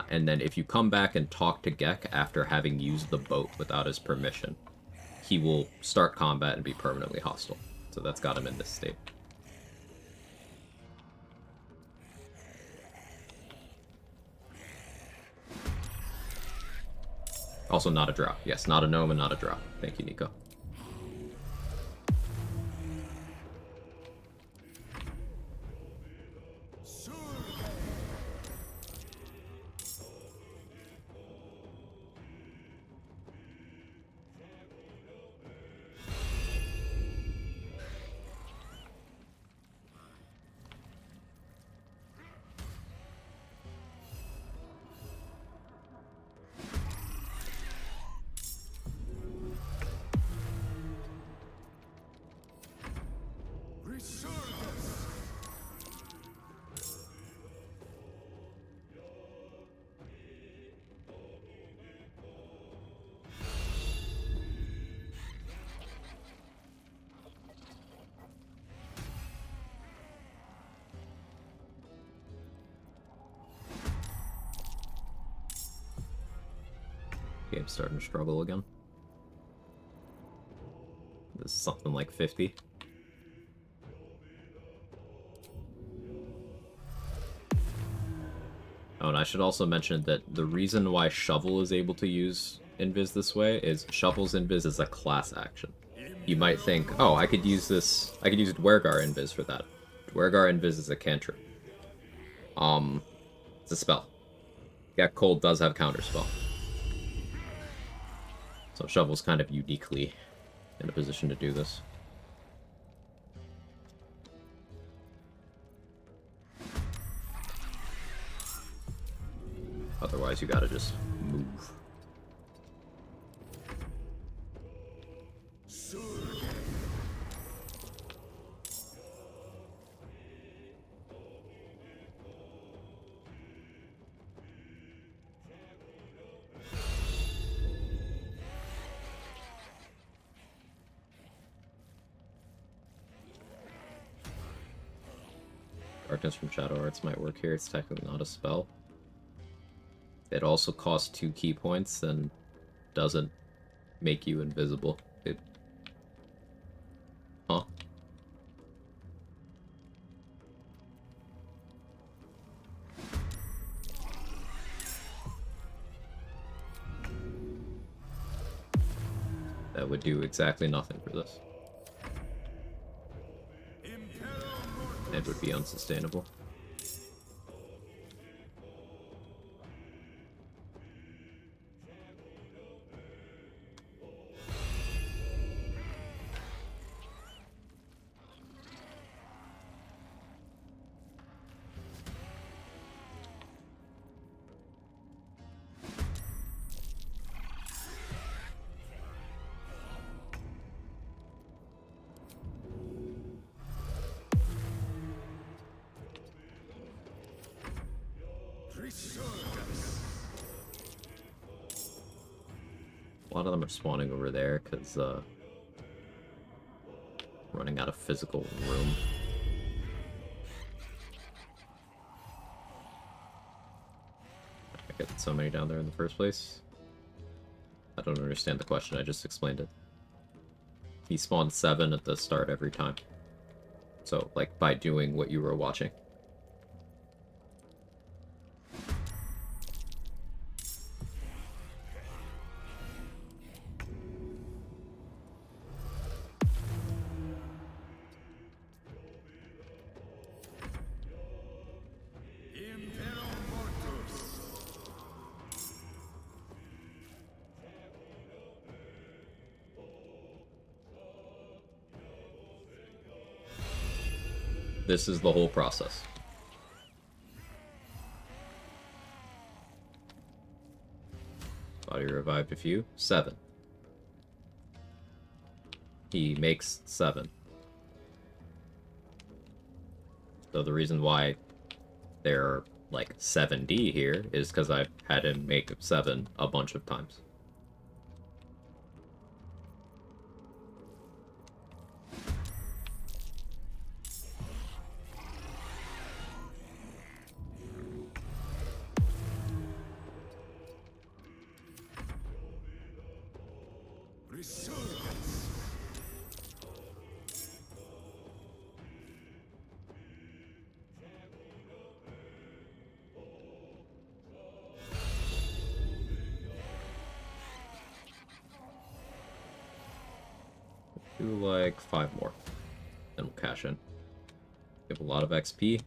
And then if you come back and talk to Gek after having used the boat without his permission, he will start combat and be permanently hostile. So that's got him in this state. Also not a drop. Yes, not a gnome and not a drop. Thank you, Nico. Game's starting to struggle again. This is something like 50. Oh, and I should also mention that the reason why Shovel is able to use Invis this way is Shovel's Invis is a class action. You might think, oh, I could use Dwergar Invis for that. Dwergar Invis is a cantrip. It's a spell. Yeah, Cold does have counterspell. So Shovel's kind of uniquely in a position to do this. Otherwise, you gotta just move. Darkness from Shadow Arts might work here. It's technically not a spell. It also costs 2 key points and doesn't make you invisible. Huh? That would do exactly nothing for this. It would be unsustainable. A lot of them are spawning over there because running out of physical room. I get so many down there in the first place. I don't understand the question, I just explained it. He spawned 7 at the start every time. So, like, by doing what you were watching. This is the whole process. Body revived a few. 7. He makes 7. So the reason why they're like 7D here is because I've had him make 7 a bunch of times. Do like 5 more. Then we'll cash in. Give a lot of XP.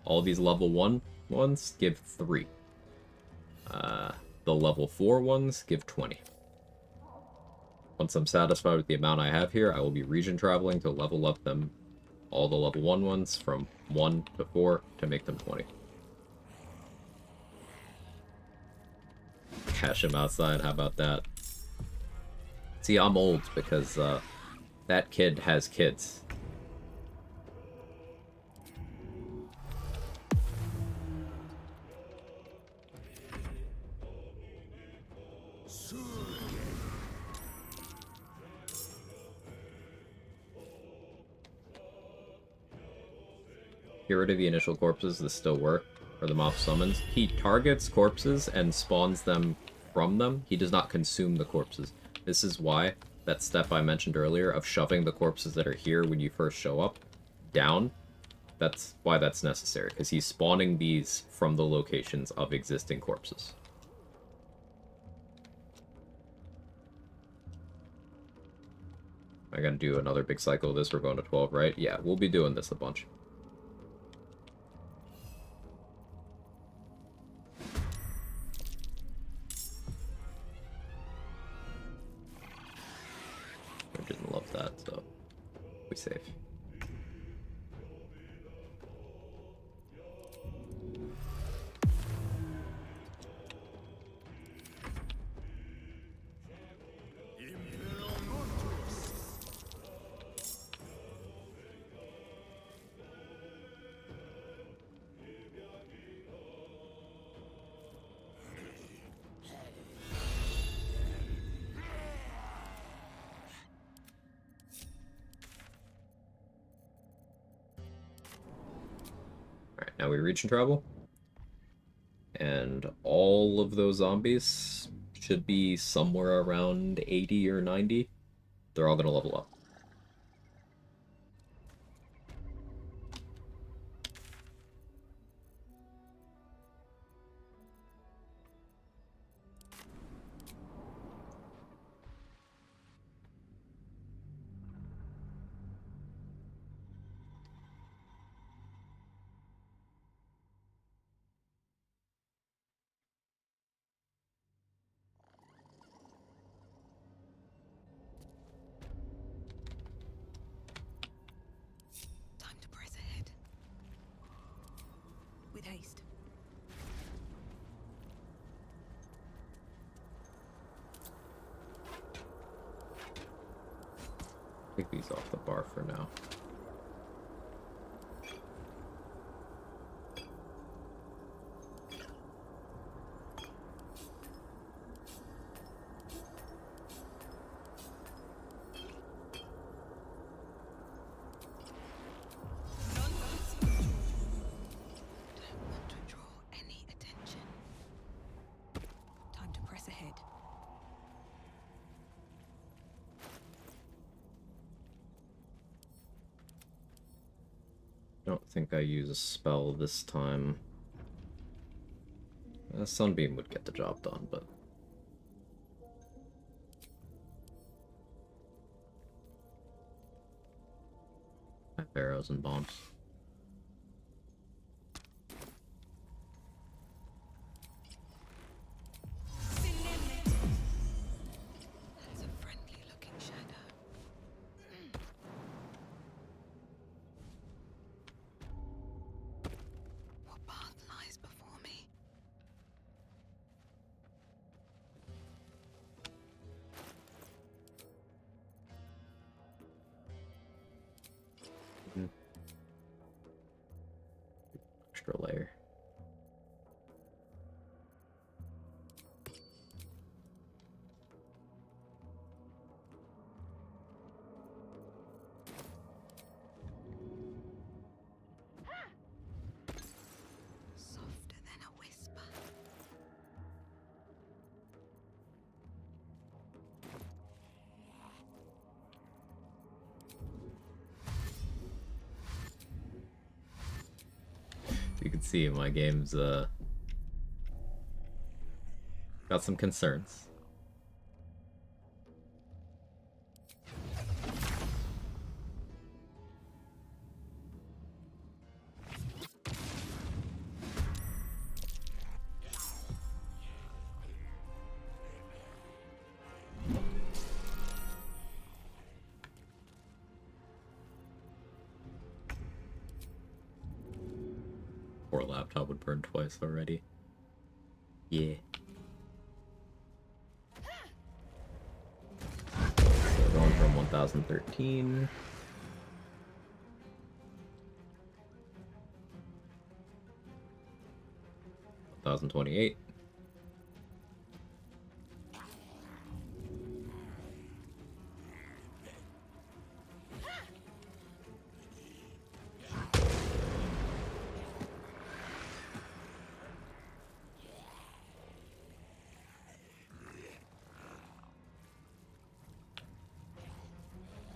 All these level 1 ones give 3. The level 4 ones give 20. Once I'm satisfied with the amount I have here, I will be region traveling to level up them, all the level 1 ones from 1 to 4 to make them 20. Cash him outside, how about that? See, I'm old because that kid has kids. Get rid of the initial corpses that still work, or the moth summons. He targets corpses and spawns them from them. He does not consume the corpses. This is why that step I mentioned earlier of shoving the corpses that are here when you first show up down, that's why that's necessary, because he's spawning these from the locations of existing corpses. I gotta do another big cycle of this. We're going to 12, right? Yeah, we'll be doing this a bunch. I didn't love that, so we save. Alright, now we reach and travel. And all of those zombies should be somewhere around 80 or 90. They're all going to level up. Time to press ahead. With haste. Take these off the bar for now. don't think I use a spell this time. Sunbeam would get the job done, but... I have arrows and bombs. That's a friendly-looking shadow. What path lies before me? Extra layer. Softer than a whisper. You can see my game's got some concerns. Poor laptop would burn twice already. Yeah. So we're going from 1013. 1028.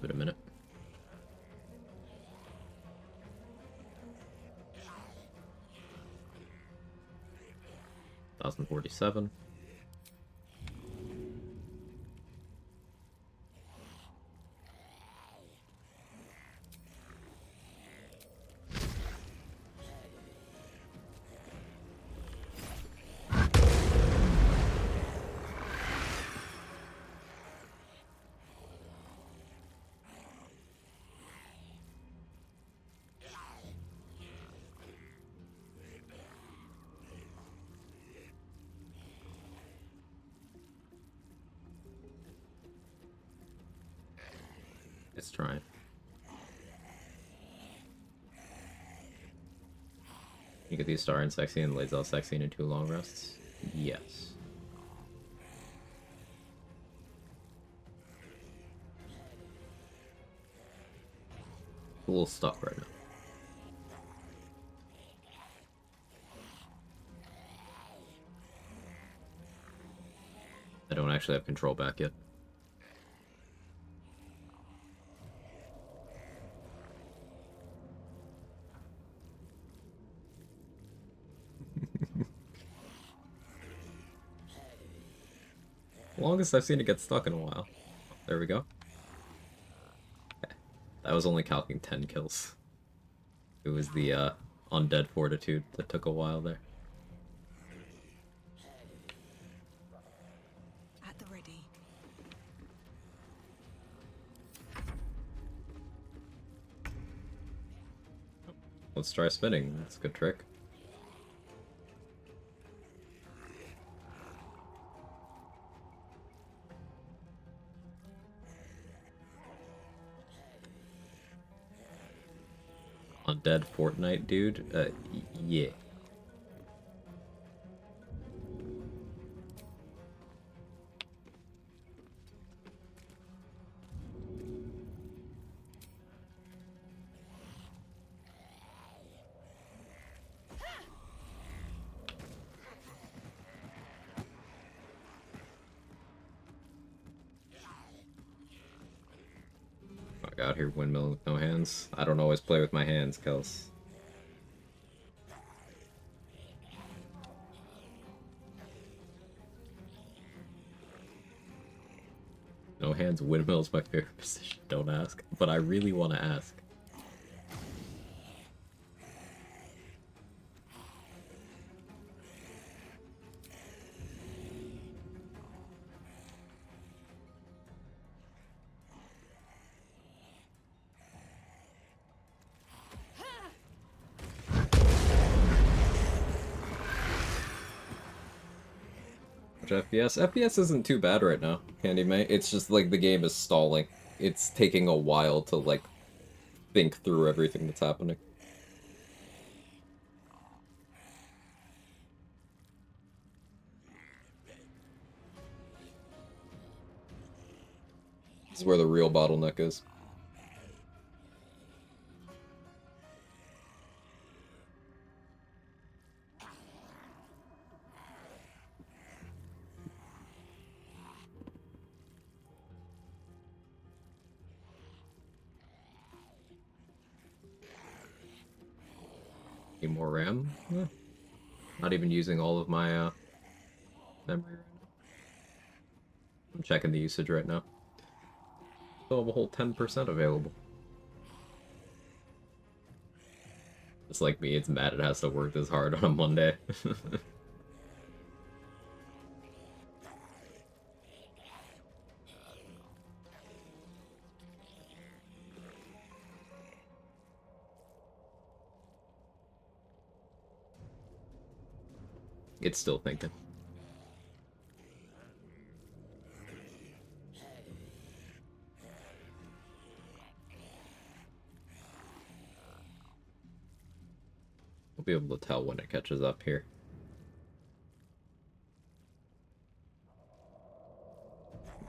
Wait a minute. $1,047. It's trying. You get these Star and Sexy and Lays out Sexy in 2 long rests? Yes. A little stuck right now. I don't actually have control back yet. Longest I've seen it get stuck in a while. There we go. Okay. That was only calculating 10 kills. It was the Undead Fortitude that took a while there. At the ready. Let's try spinning. That's a good trick. Undead Fortnite dude? Yeah. I got here windmill with no hands. I don't always play with my hands, Kels. hands, windmill's my favorite position. Don't ask. But I really want to ask. FPS. FPS isn't too bad right now, Candy May. It's just like the game is stalling. It's taking a while to like think through everything that's happening. This is where the real bottleneck is. Need more RAM? Eh. Not even using all of my memory right now. I'm checking the usage right now. Still have a whole 10% available. Just like me, it's mad it has to work this hard on a Monday. It's still thinking. We'll be able to tell when it catches up here.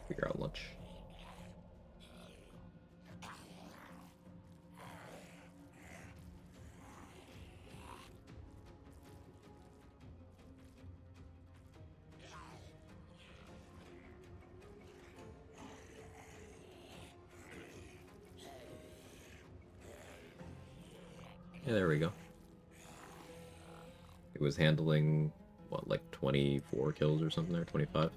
Figure out lunch. Yeah, there we go. It was handling, what, like 24 kills or something there? 25?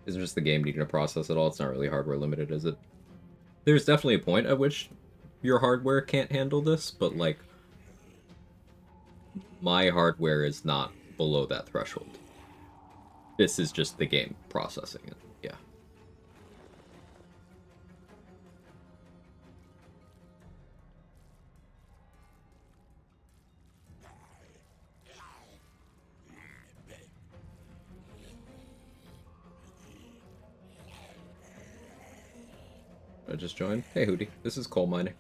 Is it just the game needing to process it all? It's not really hardware limited, is it? There's definitely a point at which your hardware can't handle this, but like, my hardware is not below that threshold. This is just the game processing it, yeah. I just joined. Hey Hootie, this is coal mining.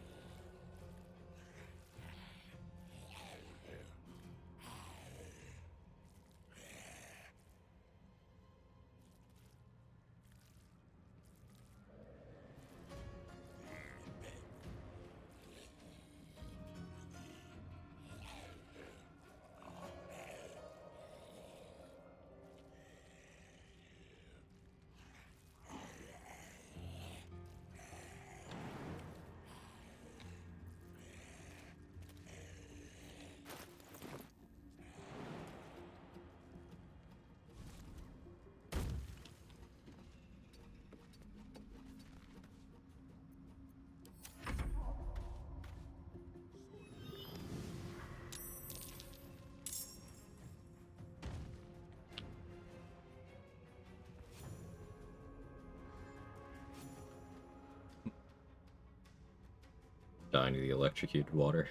Dying to the electrocuted water.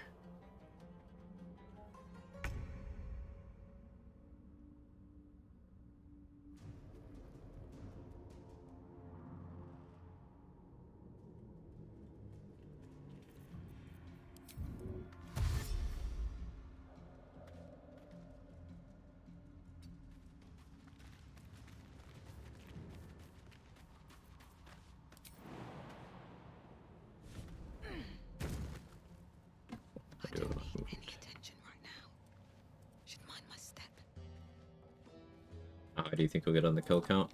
How do you think you'll get on the kill count?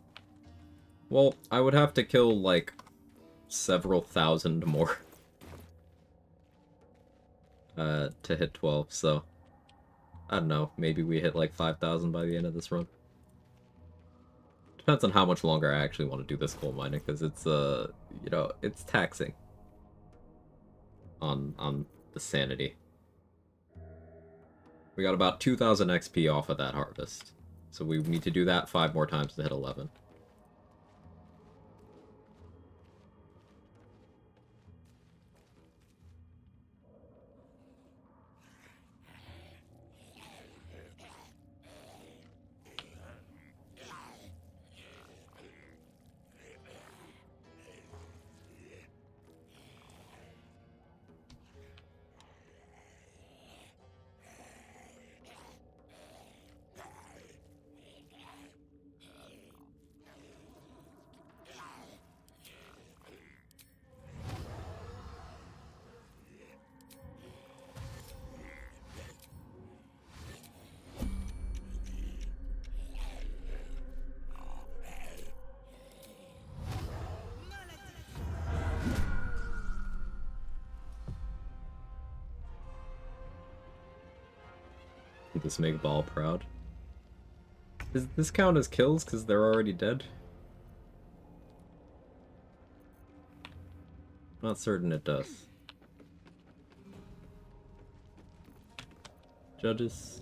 Well, I would have to kill, like, several thousand more to hit 12, so I don't know, maybe we hit like 5,000 by the end of this run. Depends on how much longer I actually want to do this coal mining, because it's, you know, it's taxing on the sanity. We got about 2,000 XP off of that harvest, so we need to do that 5 more times to hit 11. Did this make Ball proud? Does this count as kills because they're already dead? Not certain it does. Judges.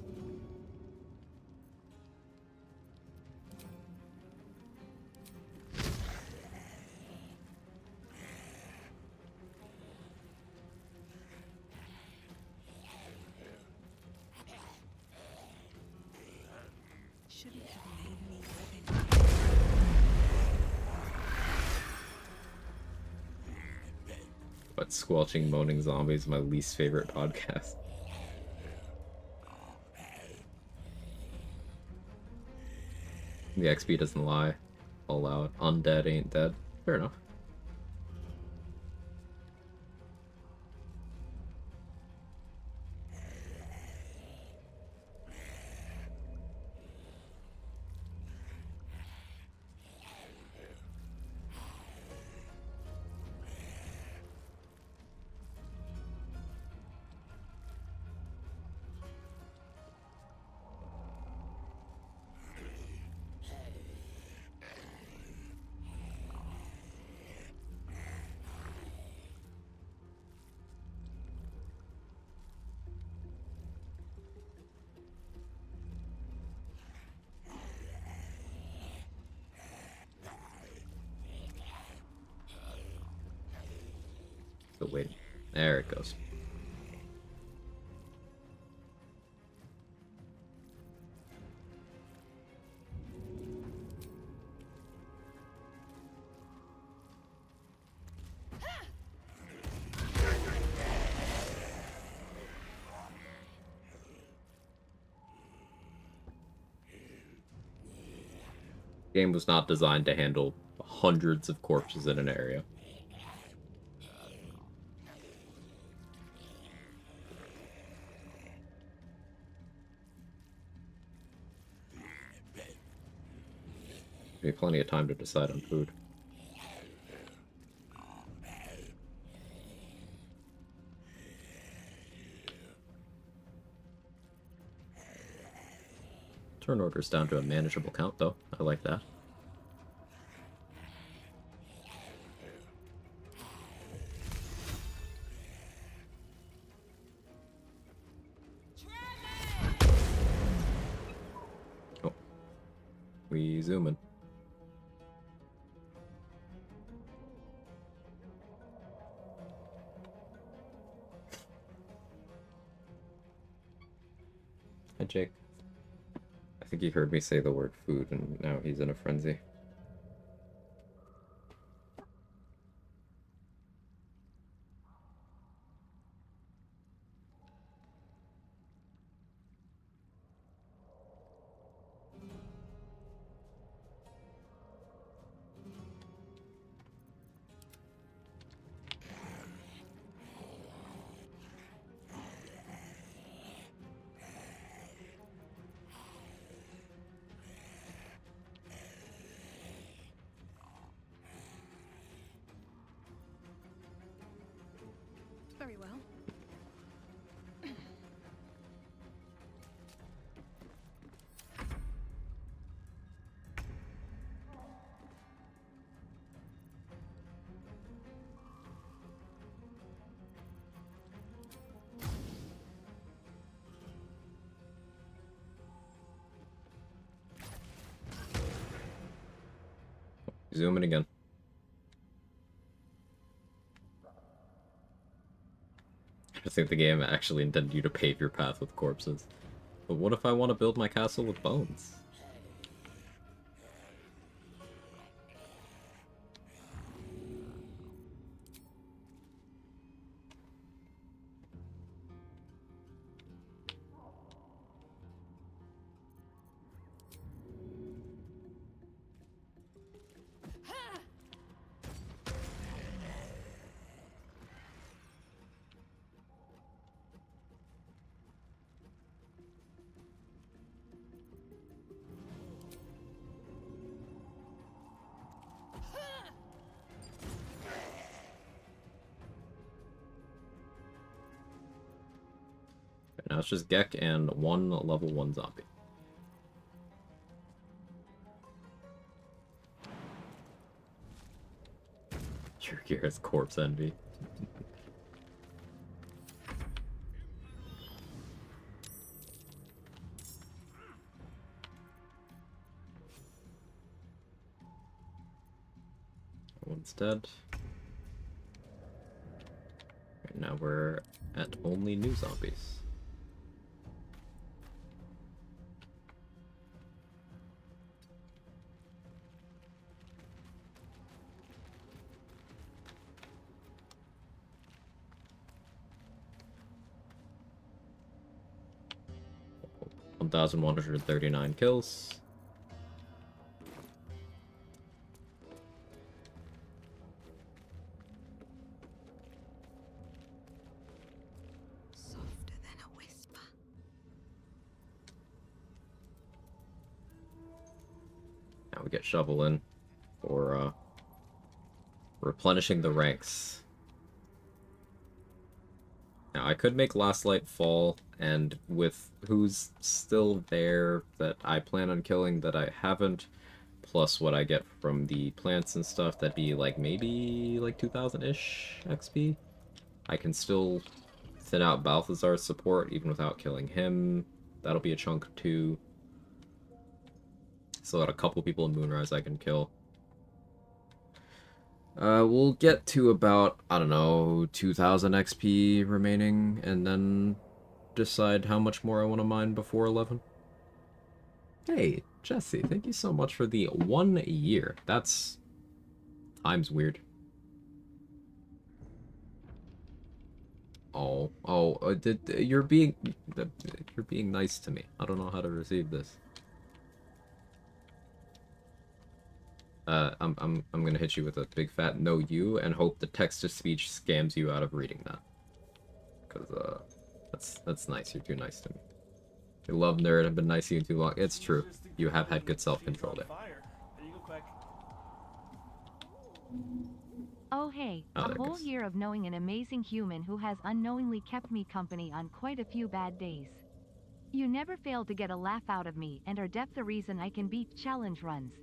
Shouldn't have made me live But Squelching Moaning Zombies, my least favorite podcast. The XP doesn't lie. I'll allow it. Undead ain't dead. Fair enough. So wait. There it goes. The game was not designed to handle hundreds of corpses in an area. Be plenty of time to decide on food. Turn orders down to a manageable count, though. I like that. Oh. We zoom in. Hi, Jake. I think he heard me say the word food, and now he's in a frenzy. Very well. Zoom in again. I think the game actually intended you to pave your path with corpses. But what if I want to build my castle with bones? Now it's just Gek and one level 1 zombie. Your gear is corpse envy. One's dead. Right now we're at only new zombies. One 1,139 kills. Softer than a whisper. Now we get Shovel in for replenishing the ranks. Now I could make Last Light fall, and with who's still there that I plan on killing that I haven't, plus what I get from the plants and stuff, that'd be like maybe like 2,000-ish XP. I can still thin out Balthazar's support even without killing him. That'll be a chunk too. Still got a couple people in Moonrise I can kill. We'll get to about, I don't know, 2,000 XP remaining, and then decide how much more I want to mine before 11. Hey, Jesse, thank you so much for the 1 year. That's... time's weird. You're being nice to me. I don't know how to receive this. I'm gonna hit you with a big fat no you and hope the text-to-speech scams you out of reading that. Cause that's nice. You're too nice to me. I love nerd. I've been nice to you too long. It's true. You have had good self-control there. Oh hey, Oh, a there it whole goes. year of knowing an amazing human who has unknowingly kept me company on quite a few bad days. You never fail to get a laugh out of me and are depth the reason I can beat challenge runs.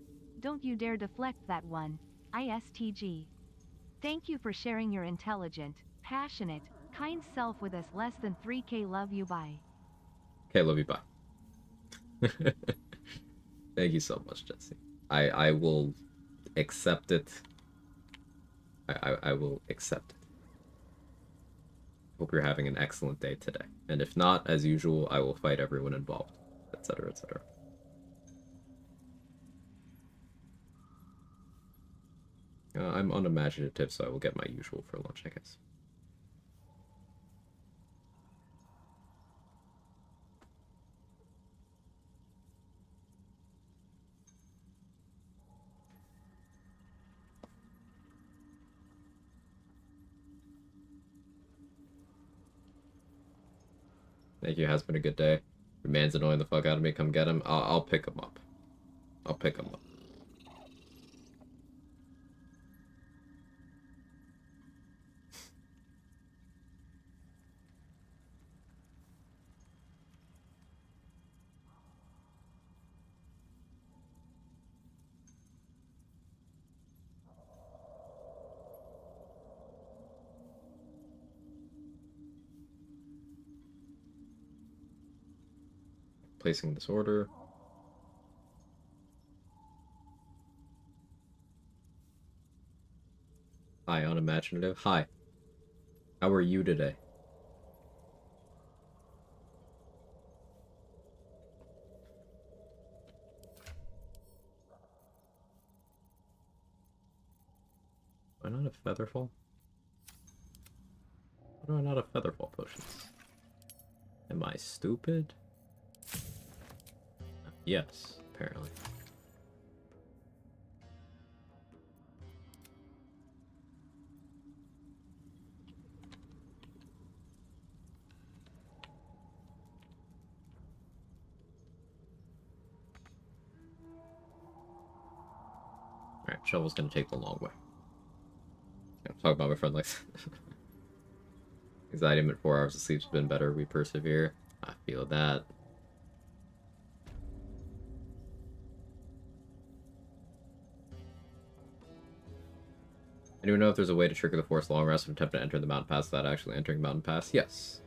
Don't you dare deflect that one, ISTG. Thank you for sharing your intelligent, passionate, kind self with us. Less than 3K. Love you, bye. Okay, love you, bye. Thank you so much, Jesse. I will accept it. I will accept it. Hope you're having an excellent day today. And if not, as usual, I will fight everyone involved, etc., etc. I'm unimaginative, so I will get my usual for lunch, I guess. Thank you, has been a good day. Your man's annoying the fuck out of me, come get him. I'll pick him up. I'll pick him up. placing this order. Hi, unimaginative. Hi. How are you today? Why not a Featherfall? Why do I not have Featherfall potions? Am I stupid? Yes, apparently. Alright, shovel's gonna take the long way. I'm talking about my friend like anxiety at 4 hours of sleep's been better. We persevere. I feel that. Anyone know if there's a way to trigger the force long rest from attempting to enter the mountain pass without actually entering the mountain pass? Yes.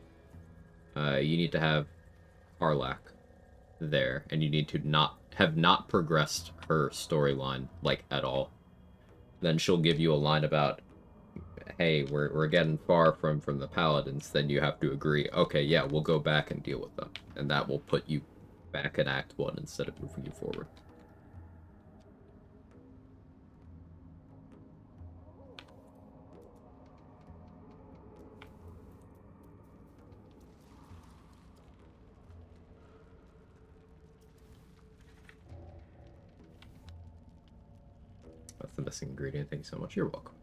You need to have Arlak there, and you need to not progressed her storyline like at all. Then she'll give you a line about, hey, we're getting far from the paladins. Then you have to agree, okay, yeah, we'll go back and deal with them, and that will put you back in Act 1 instead of moving you forward. That's the missing ingredient. Thank you so much. You're welcome.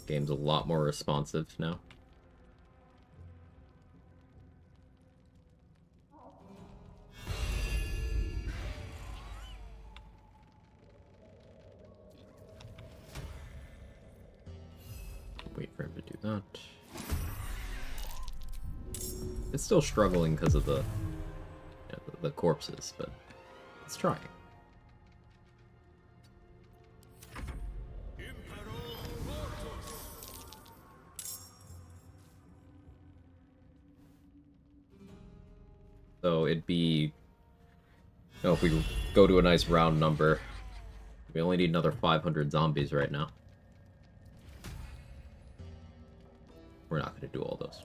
Game's a lot more responsive now. Wait for him to do that. It's still struggling because of the corpses, but it's trying. So it'd be, if we go to a nice round number, we only need another 500 zombies right now. We're not going to do all those.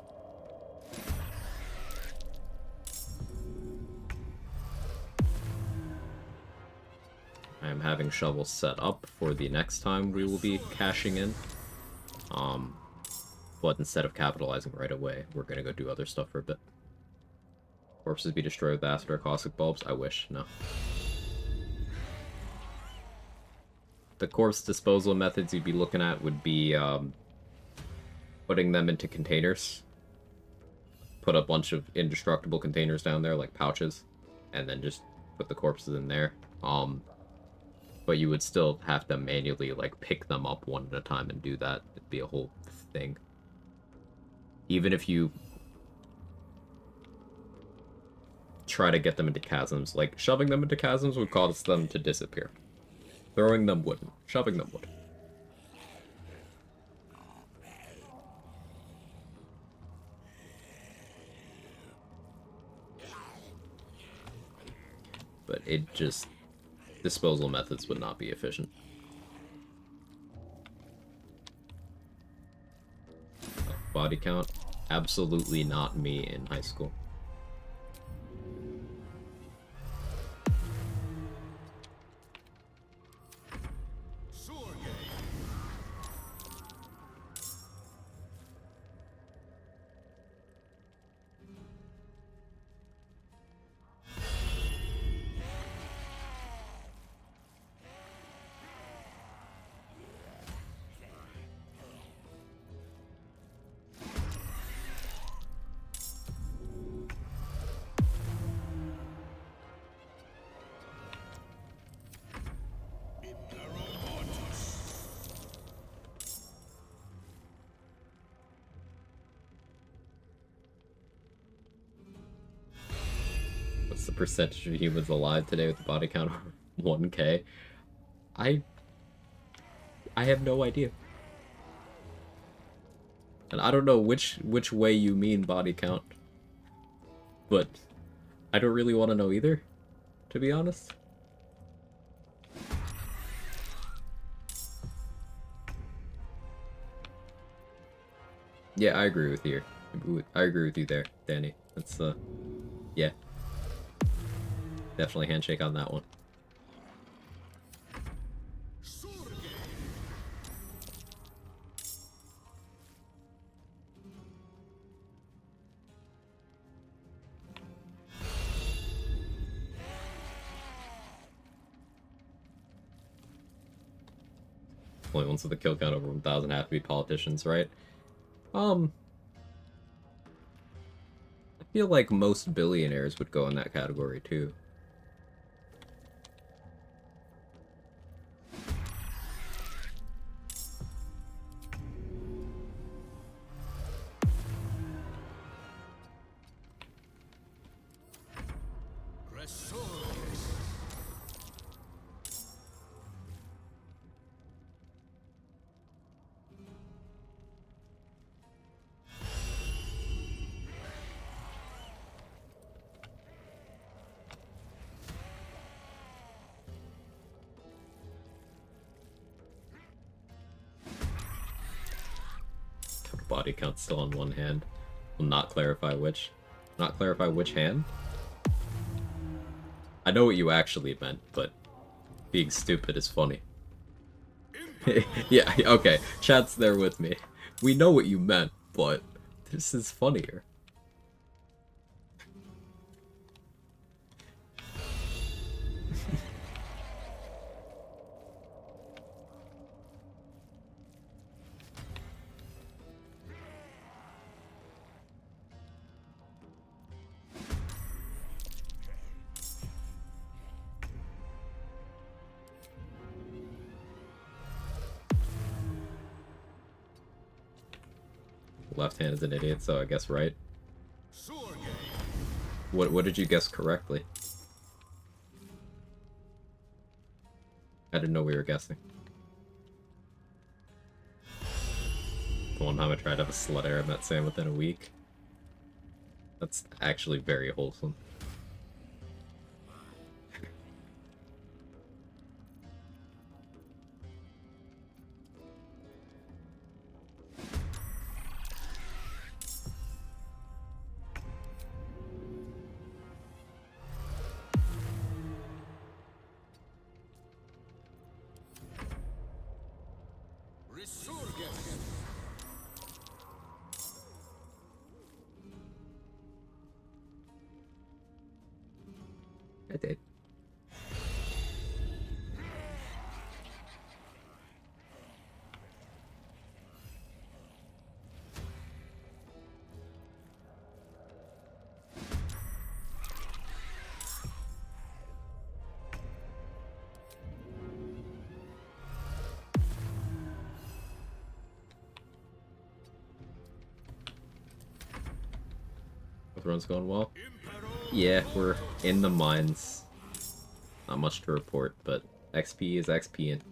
I am having shovels set up for the next time we will be cashing in. But instead of capitalizing right away, we're going to go do other stuff for a bit. Corpses be destroyed with acid or caustic bulbs? I wish, no. The corpse disposal methods you'd be looking at would be putting them into containers. Put a bunch of indestructible containers down there, like pouches, and then just put the corpses in there. But you would still have to manually, like, pick them up one at a time and do that. It'd be a whole thing. Even if you try to get them into chasms, like, shoving them into chasms would cause them to disappear. Throwing them wouldn't. Shoving them would. But it just... disposal methods would not be efficient. Body count? Absolutely not me in high school. percentage of humans alive today with the body count of 1K? I have no idea. And I don't know which way you mean body count. But I don't really want to know either, to be honest. Yeah, I agree with you. I agree with you there, Danny. That's yeah. Definitely handshake on that one. Only ones with a kill count over 1,000 have to be politicians, right? I feel like most billionaires would go in that category too. Body count still on one hand. Will not clarify which. Not clarify which hand? I know what you actually meant, but being stupid is funny. Yeah, okay. Chat's there with me. We know what you meant, but this is funnier. Left hand is an idiot, so I guess right. What did you guess correctly? I didn't know we were guessing. The one time I tried to have a slut air, I met Sam within a week. That's actually very wholesome. I did. Both runs going well. Yeah, we're in the mines. Not much to report, but XP is XP in.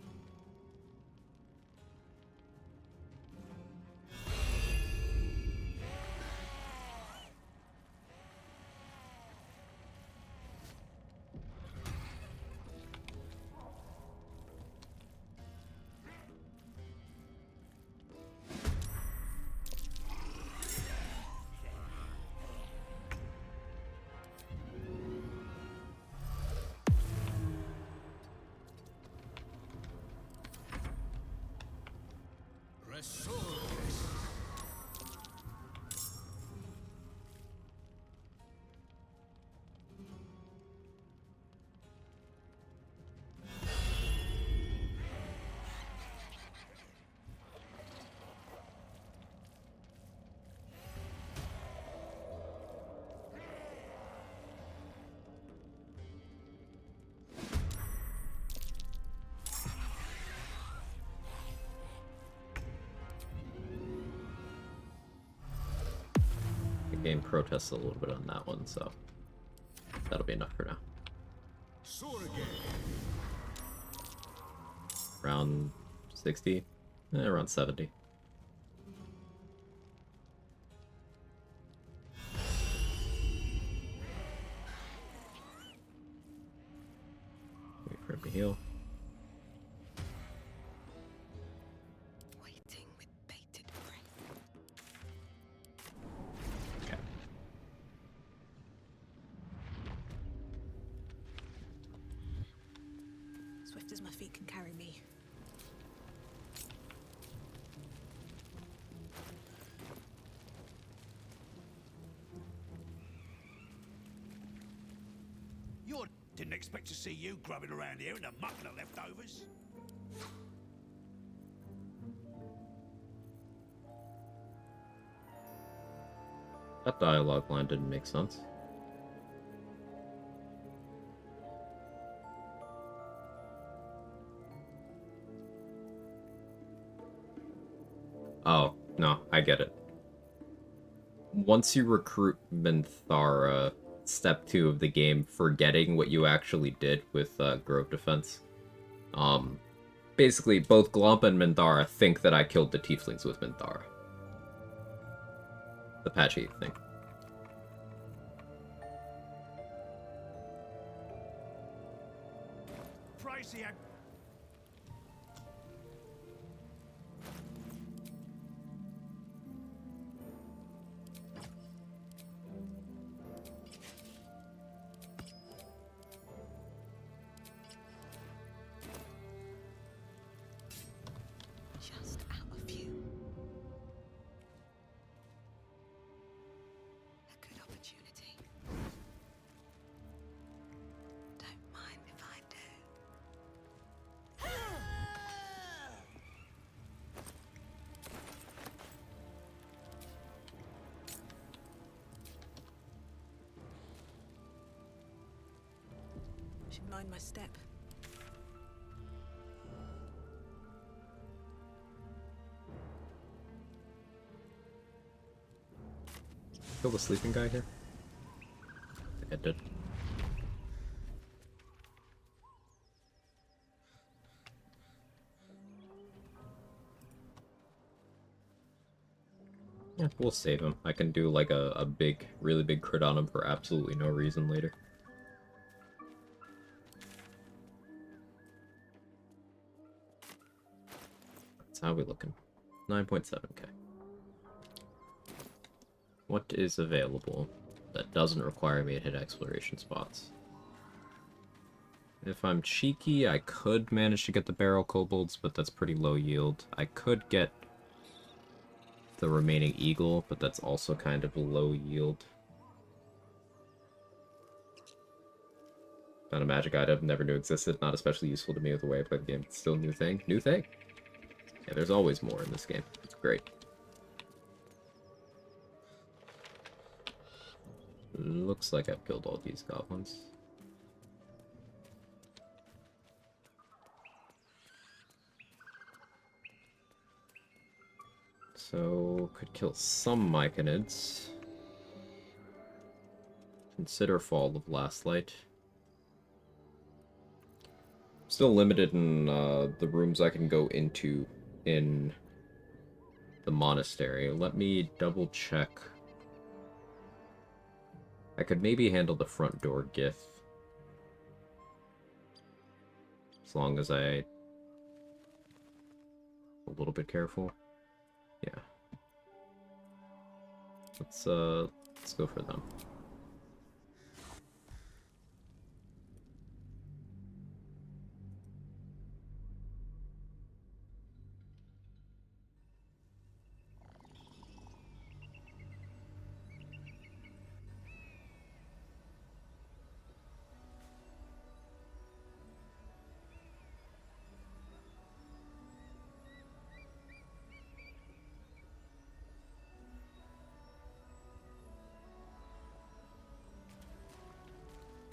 The game protests a little bit on that one, so That'll be enough for now. Around 60? Around 70. Wait for him to heal. Waiting with bated breath. Okay. Swift as my feet can carry me. Didn't expect to see you grubbing around here in the muck and the leftovers. That dialogue line didn't make sense. Oh, no, I get it. Once you recruit Minthara, step 2 of the game, forgetting what you actually did with Grove Defense. Basically, both Glompa and Minthara think that I killed the Tieflings with Minthara. The patch 8 thing. Pricey, Just out of view. A good opportunity. Don't mind if I do. Should mind my step. Kill the sleeping guy here? I think I did. Yeah, we'll save him. I can do like a big, really big crit on him for absolutely no reason later. That's how we looking. 9.7k. What is available that doesn't require me to hit exploration spots? If I'm cheeky, I could manage to get the barrel kobolds, but that's pretty low yield. I could get the remaining eagle, but that's also kind of low yield. Found a magic item, never knew existed, not especially useful to me with the way I play the game. Still a new thing? New thing. Yeah, there's always more in this game. It's great. Looks like I've killed all these goblins. So, could kill some Myconids. Consider Fall of Last Light. Still limited in the rooms I can go into in the monastery. Let me double check. I could maybe handle the front door Gith. As long as I'm a little bit careful. Yeah. Let's go for them.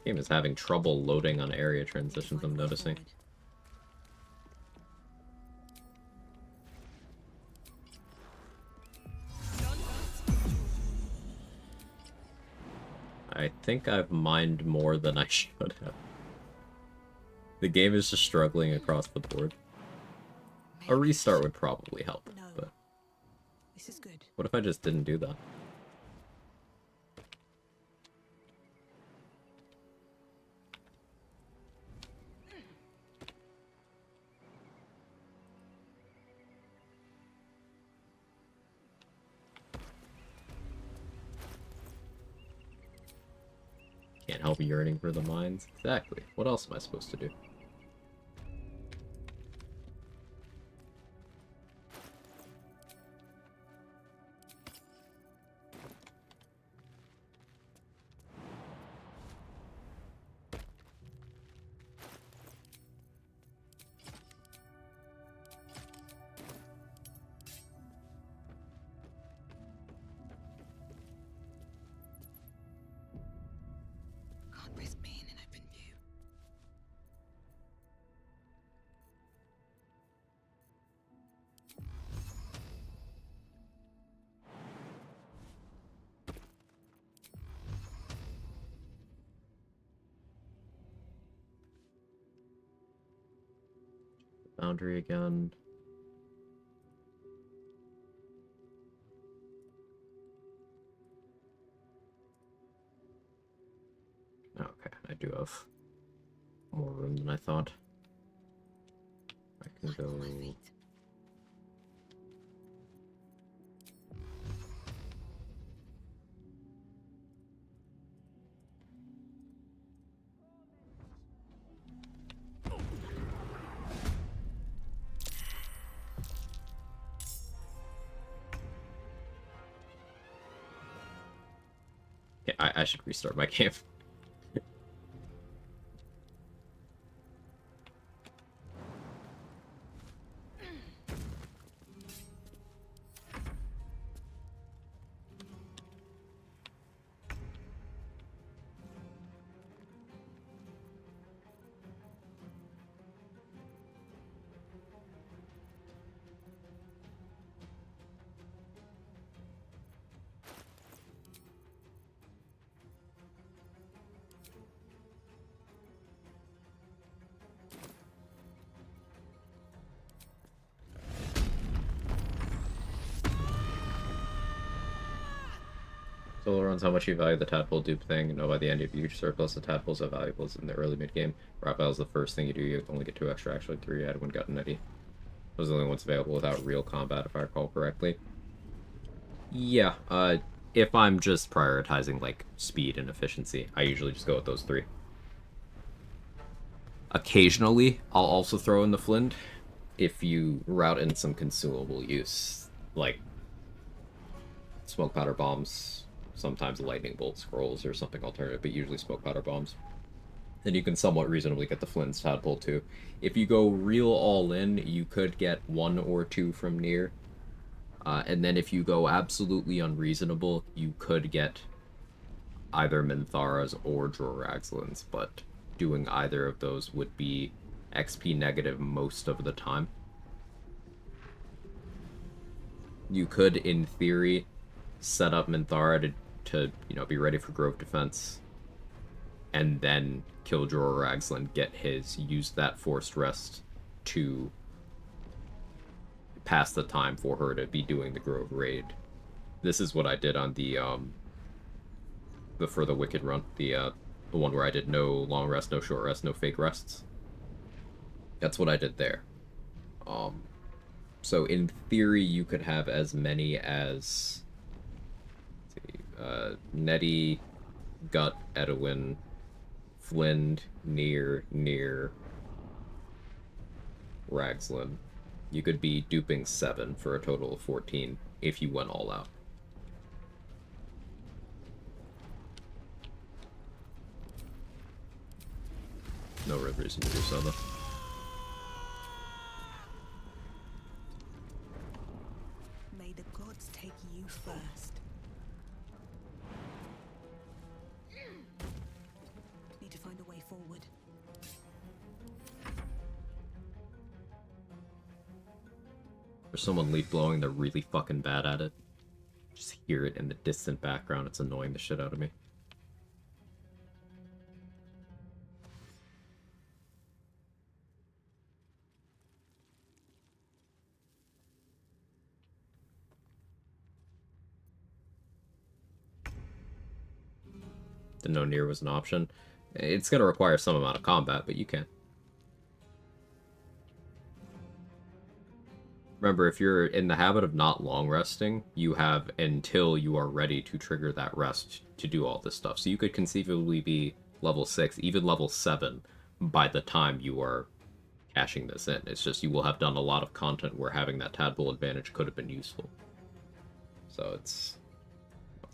Game is having trouble loading on area transitions, I'm noticing. I think I've mined more than I should have. The game is just struggling across the board. A restart would probably help, but This is good. what if I just didn't do that? Can't help yearning for the mines. Exactly. What else am I supposed to do? Can't risk being in open view. Boundary again. Okay, I do have more room than I thought. I can go... Yeah, I should restart my camp. Solo runs how much you value the tadpole dupe thing. Know by the end if you surplus the tadpoles are valuables in the early mid game. Raphael is the first thing you do. You only get 2 extra, actually 3. I had 1 gut and Eddie. Those are the only ones available without real combat, if I recall correctly. Yeah, if I'm just prioritizing like speed and efficiency, I usually just go with those 3. Occasionally, I'll also throw in the Flint if you route in some consumable use, like smoke powder bombs, sometimes lightning bolt scrolls or something alternative, but usually smoke powder bombs. Then you can somewhat reasonably get the Flint's tadpole too. If you go real all in, you could get 1 or 2 from near. And then if you go absolutely unreasonable, you could get either Mintharas or Droraxlins, but doing either of those would be XP negative most of the time. You could, in theory, set up Minthara to you know, be ready for Grove Defense, and then kill Droraxlin, get his, use that forced rest to pass the time for her to be doing the Grove raid. This is what I did on the for the Wicked run, the one where I did no long rest, no short rest, no fake rests. That's what I did there. So in theory, you could have as many as Nettie, Gut, Edwin, Flind, near Ragslin. You could be duping 7 for a total of 14 if you went all out. No real reason to do so, though. May the gods take you first. Need to find a way forward. There's someone leaf blowing, they're really fucking bad at it. Just hear it in the distant background, it's annoying the shit out of me. Didn't know near was an option. It's going to require some amount of combat, but you can. Remember, if you're in the habit of not long resting, you have until you are ready to trigger that rest to do all this stuff. So you could conceivably be level 6, even level 7, by the time you are cashing this in. It's just you will have done a lot of content where having that tadpole advantage could have been useful. So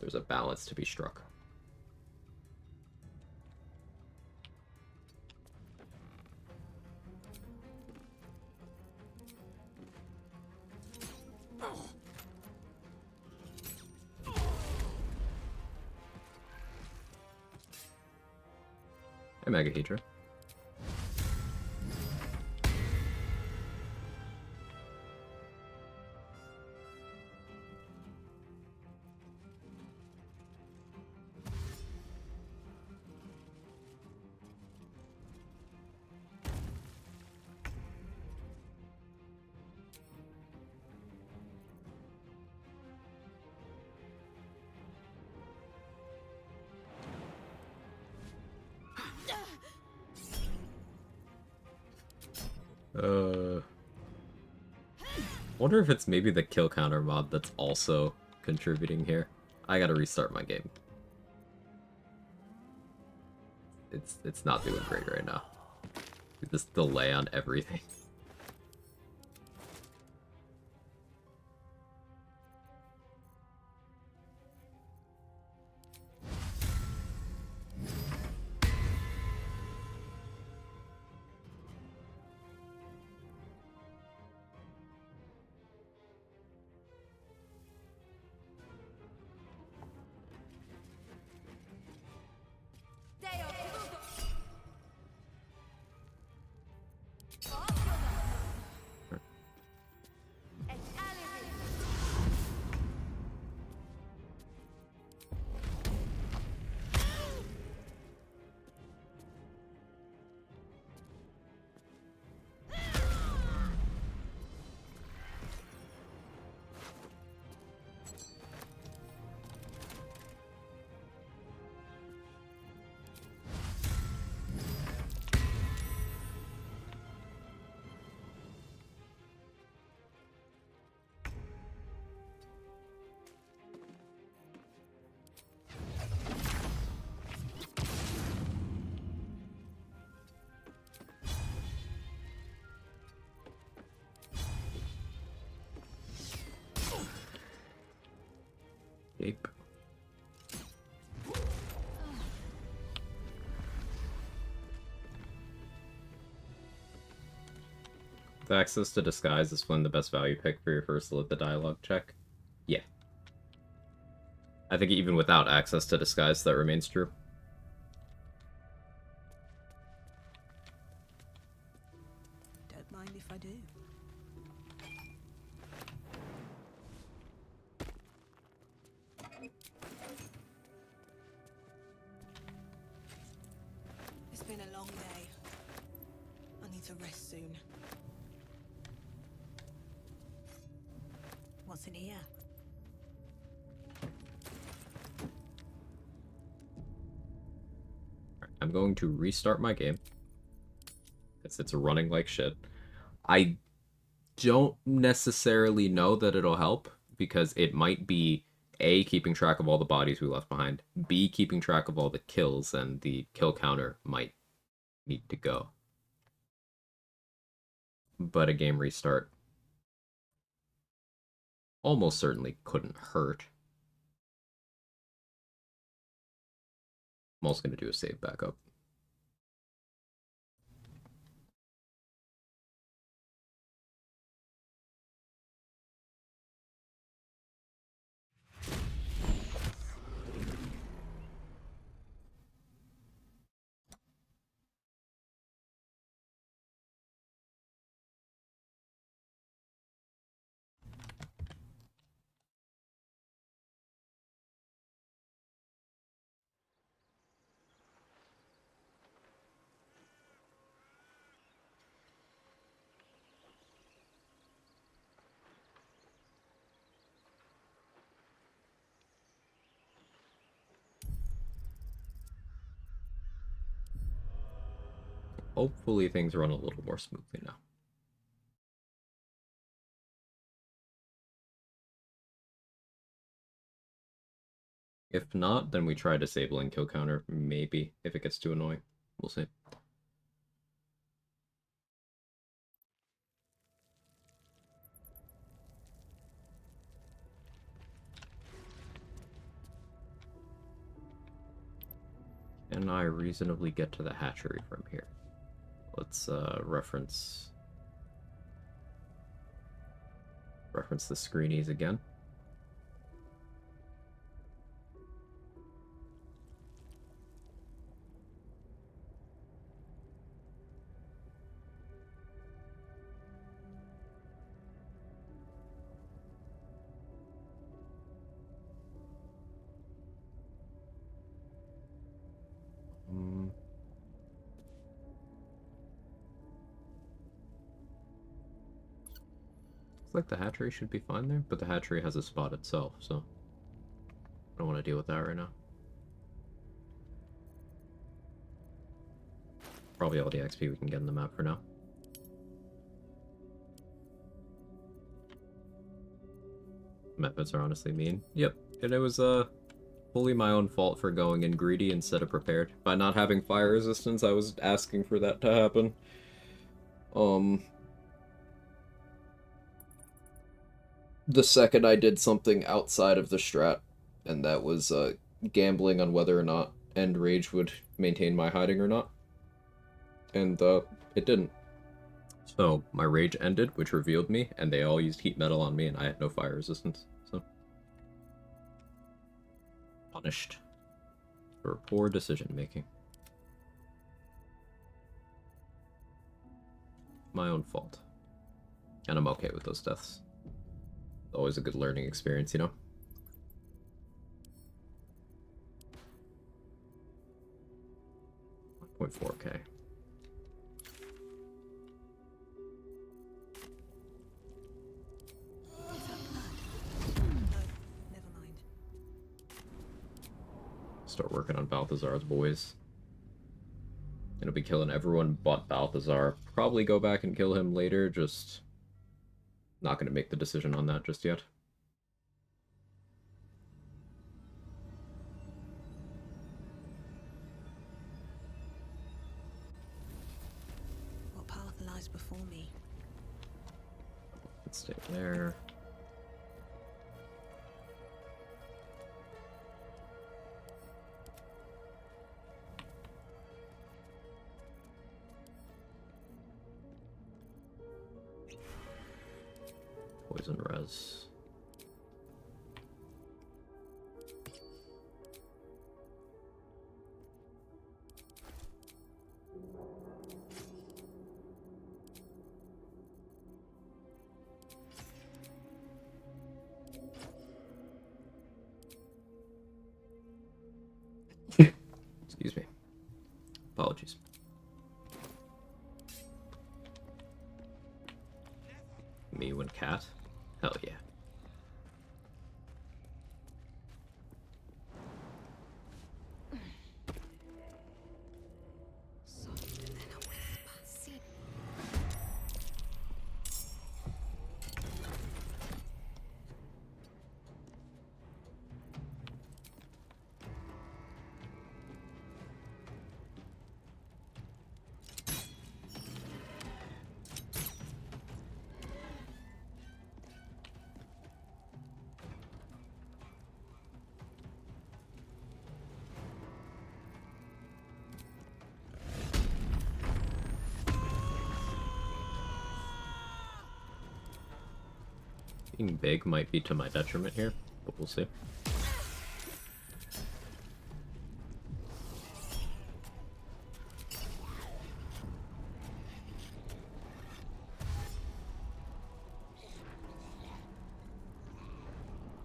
there's a balance to be struck. Hey, Megahedra. Wonder if it's maybe the kill counter mod that's also contributing here. I gotta restart my game. It's not doing great right now. This delay on everything. Ape. With access to disguise is Flynn the best value pick for your first look at the dialogue check? Yeah. I think even without access to disguise, that remains true. Don't mind if I do. It's been a long day. I need to rest soon. What's in here? I'm going to restart my game. Because it's running like shit. I don't necessarily know that it'll help, because it might be A, keeping track of all the bodies we left behind, B, keeping track of all the kills, and the kill counter might need to go. But a game restart almost certainly couldn't hurt. I'm also going to do a save backup. hopefully things run a little more smoothly now. If not, then we try disabling kill counter, maybe, if it gets too annoying. We'll see. Can I reasonably get to the hatchery from here? Let's reference the screenies again. Looks like the hatchery should be fine there, but the hatchery has a spot itself, so I don't want to deal with that right now. Probably all the XP we can get in the map for now. Methods are honestly mean. Yep, and it was fully my own fault for going in greedy instead of prepared. By not having fire resistance, I was asking for that to happen. The second I did something outside of the strat, and that was gambling on whether or not End Rage would maintain my hiding or not. And it didn't. So my rage ended, which revealed me, and they all used heat metal on me, and I had no fire resistance. So punished for poor decision making. My own fault. And I'm okay with those deaths. Always a good learning experience, you know? .4K. Start working on Balthazar's boys. It'll be killing everyone but Balthazar. Probably go back and kill him later, just not gonna make the decision on that just yet. What path lies before me? Let's stay there. Poison res. Excuse me. Apologies. Me when cat? Hell yeah. Being big might be to my detriment here, but we'll see.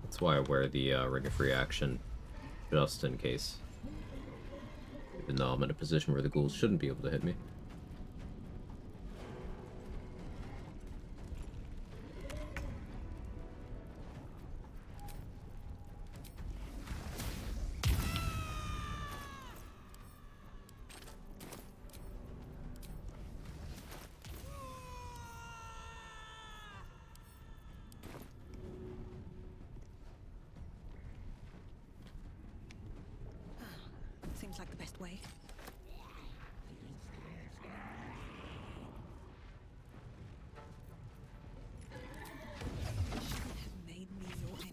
That's why I wear the Ring of Free Action, just in case. Even though I'm in a position where the ghouls shouldn't be able to hit me. Seems like the best way. Made me your enemy.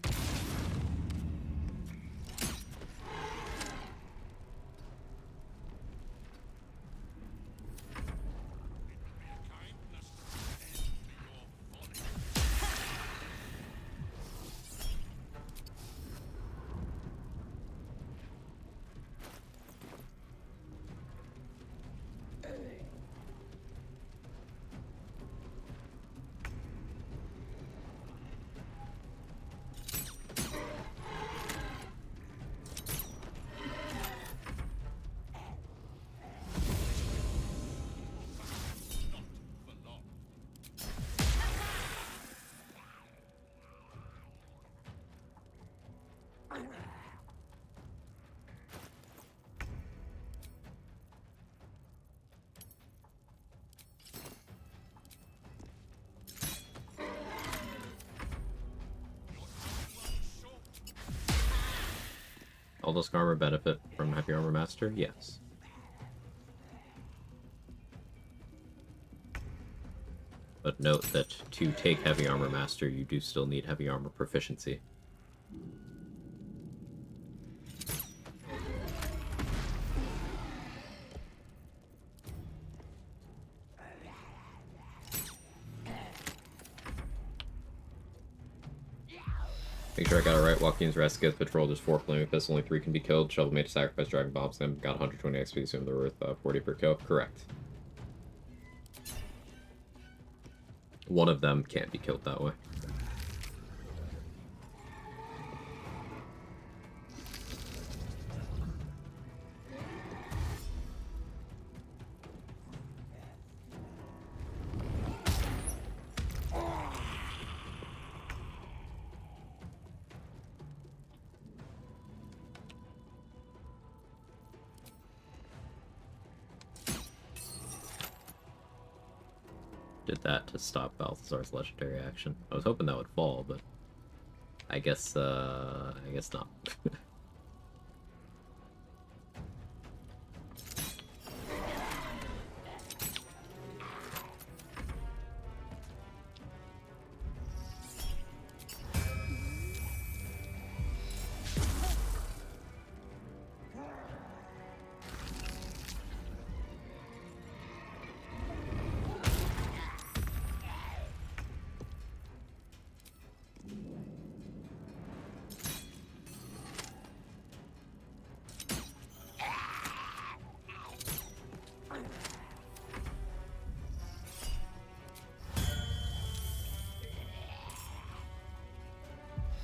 All those armor benefit from Heavy Armor Master? Yes. But note that to take Heavy Armor Master, you do still need Heavy Armor Proficiency. Make sure I got it right. Joaquin's Rescue Patrol, there's 4 flaming pistols, only 3 can be killed. Shovel made to sacrifice Dragon Bombs, and got 120 XP, so they're worth 40 per kill. Correct. One of them can't be killed that way. Did that to stop Balthazar's legendary action. I was hoping that would fall, but I guess not.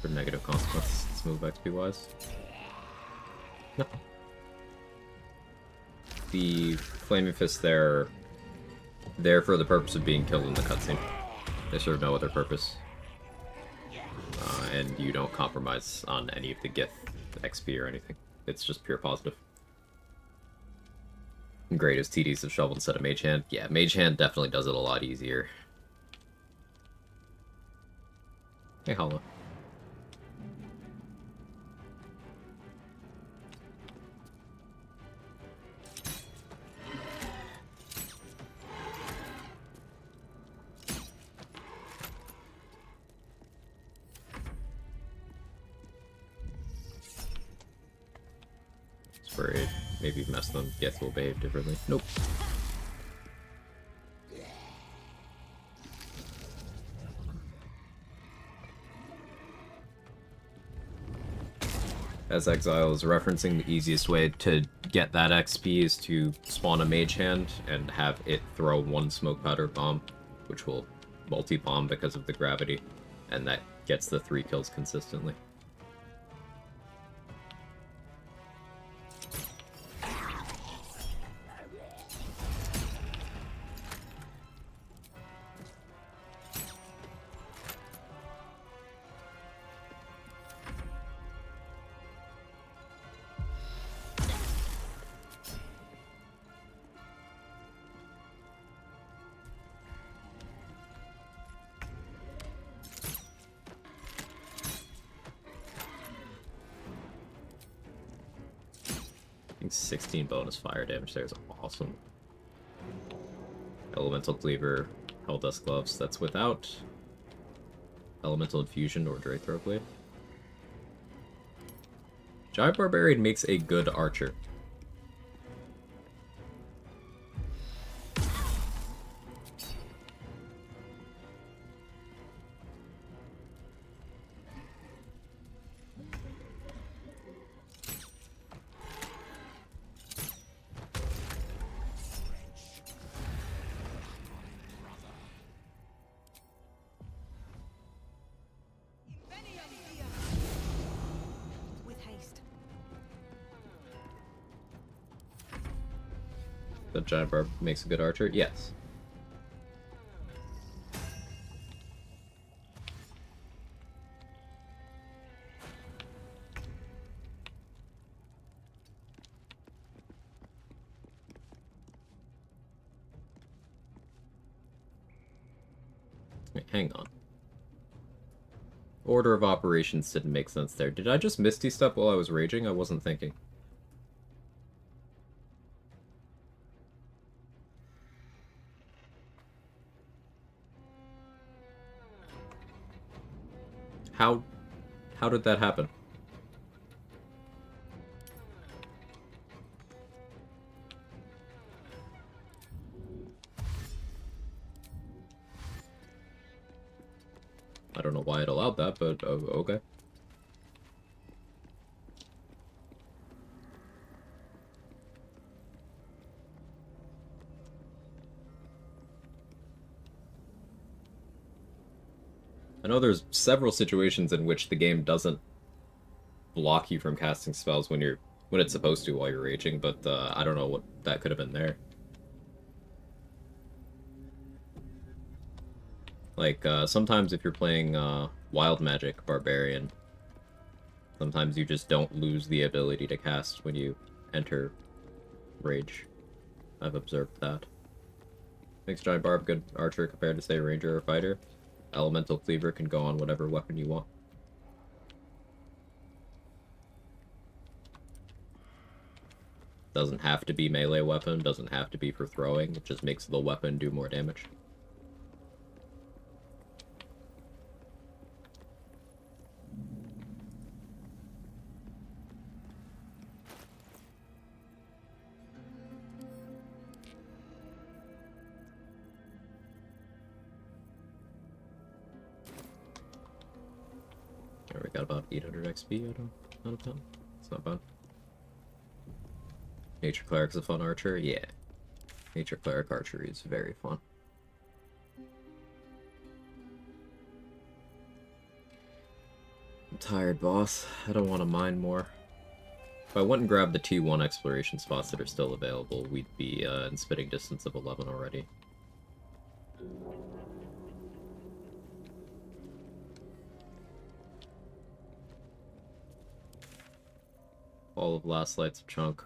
For negative consequences, let's move XP wise. No. The Flaming Fists there for the purpose of being killed in the cutscene. They serve no other purpose. And you don't compromise on any of the Gith XP or anything. It's just pure positive. Great as TDs of Shovel instead of Mage Hand. Yeah, Mage Hand definitely does it a lot easier. Hey, Hollow. Sprayed. Maybe messed on Geth will behave differently. Nope. As Exile is referencing, the easiest way to get that XP is to spawn a Mage Hand and have it throw one Smoke Powder Bomb, which will multi-bomb because of the gravity, and that gets the 3 kills consistently. think 16 bonus fire damage there is awesome. Elemental Cleaver, Helldust Gloves. That's without Elemental Infusion or Draythrow Blade. Giant Barbarian makes a good archer. With haste. The Giant Barb makes a good archer? Yes. Wait, hang on. Order of operations didn't make sense there. Did I just Misty Step while I was raging? I wasn't thinking. How did that happen? I don't know why it allowed that, but okay. I know there's several situations in which the game doesn't block you from casting spells when it's supposed to while you're raging, but I don't know what that could have been there. Like, sometimes if you're playing Wild Magic Barbarian, sometimes you just don't lose the ability to cast when you enter Rage. I've observed that. Makes Giant Barb good archer compared to, say, Ranger or Fighter. Elemental Cleaver can go on whatever weapon you want. Doesn't have to be melee weapon, doesn't have to be for throwing, it just makes the weapon do more damage. We got about 800 XP out of 10. It's not bad. Nature Cleric's a fun archer? Yeah. Nature Cleric archery is very fun. I'm tired, boss. I don't want to mine more. If I went and grabbed the T1 exploration spots that are still available, we'd be in spitting distance of 11 already. All of Last Light's a chunk.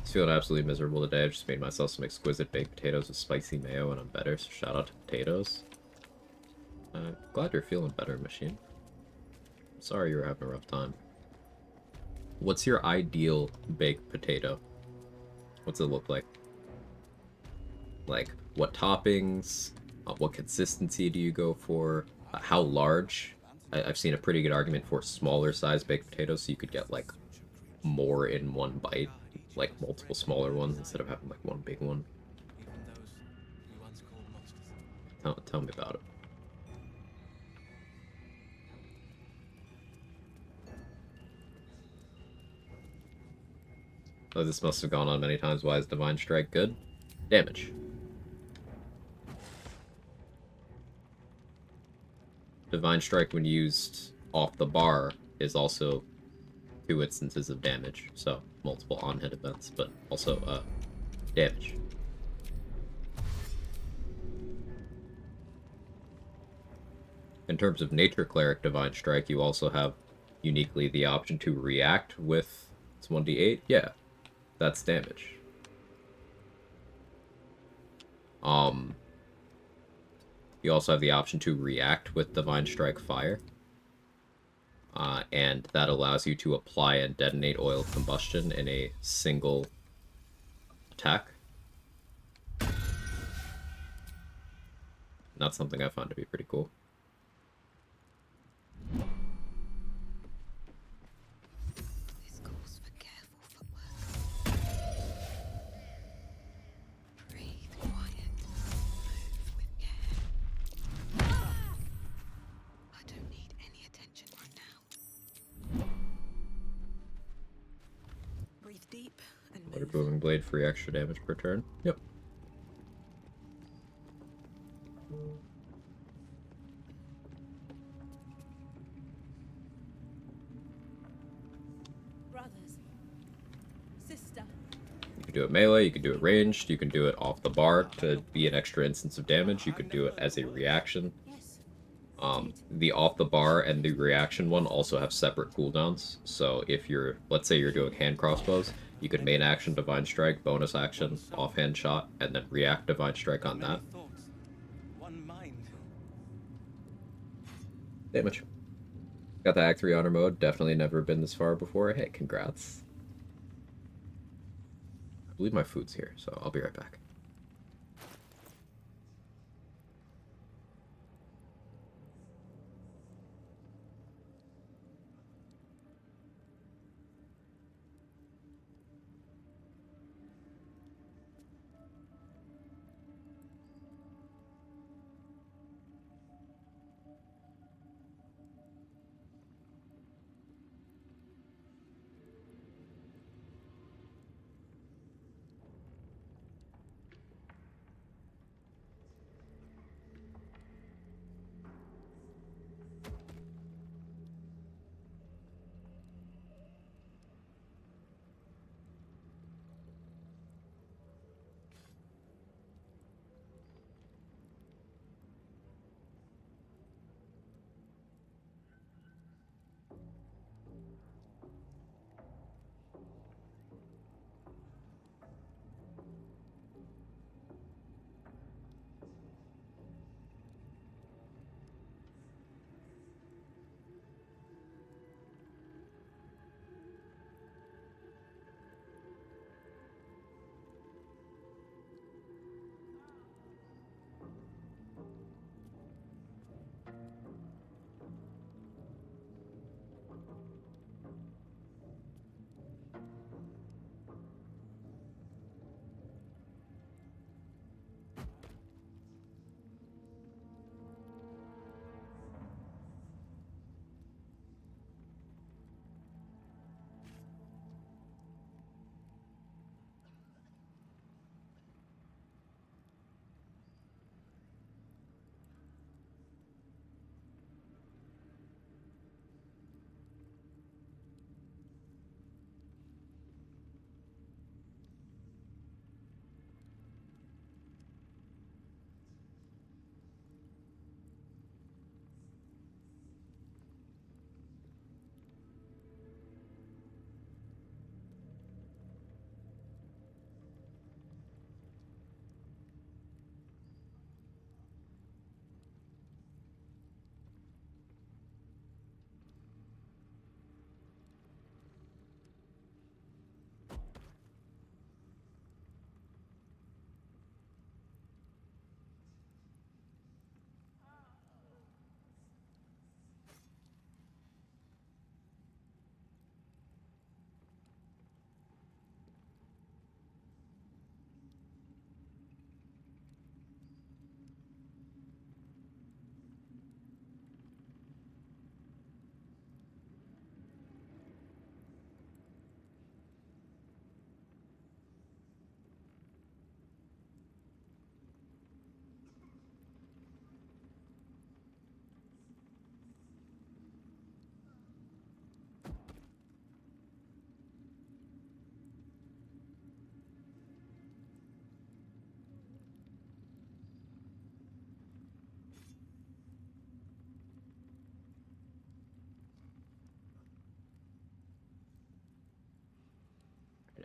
Just feeling absolutely miserable today. I just made myself some exquisite baked potatoes with spicy mayo and I'm better, so shout out to potatoes. Glad you're feeling better, Machine. Sorry you were having a rough time. What's your ideal baked potato? What's it look like? Like, what toppings? What consistency do you go for? How large? I've seen a pretty good argument for smaller size baked potatoes, so you could get, like, more in one bite. Like, multiple smaller ones instead of having, like, one big one. Tell me about it. Oh, this must have gone on many times. Why is Divine Strike good? Damage. Divine Strike, when used off the bar, is also 2 instances of damage. So, multiple on-hit events, but also, damage. In terms of Nature Cleric Divine Strike, you also have uniquely the option to react with... It's 1d8? Yeah. That's damage. You also have the option to react with Divine Strike Fire. and that allows you to apply and detonate oil of combustion in a single attack. That's something I found to be pretty cool. This calls for careful footwork. Breathe quiet. Move with care. I don't need any attention right now. Breathe deep and Water move. booming blade, free extra damage per turn. Yep. Brothers. Sister. You can do it melee, you can do it ranged, you can do it off the bar to be an extra instance of damage, you can do it as a reaction. The off the bar and the reaction one also have separate cooldowns, so if you're, let's say you're doing hand crossbows, you could main action Divine Strike, bonus action, offhand shot, and then react Divine Strike on that. One mind. Damage. Got the Act 3 honor mode, definitely never been this far before. Hey, congrats. I believe my food's here, so I'll be right back.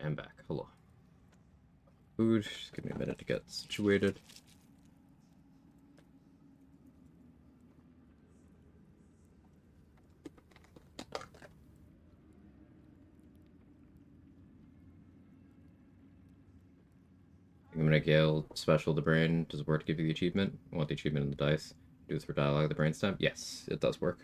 I'm back. Hello. Food. Just give me a minute to get situated. a Gale special the brain. Does it work to give you the achievement? I want the achievement in the dice. Do this for dialogue of the brainstem? Yes, it does work.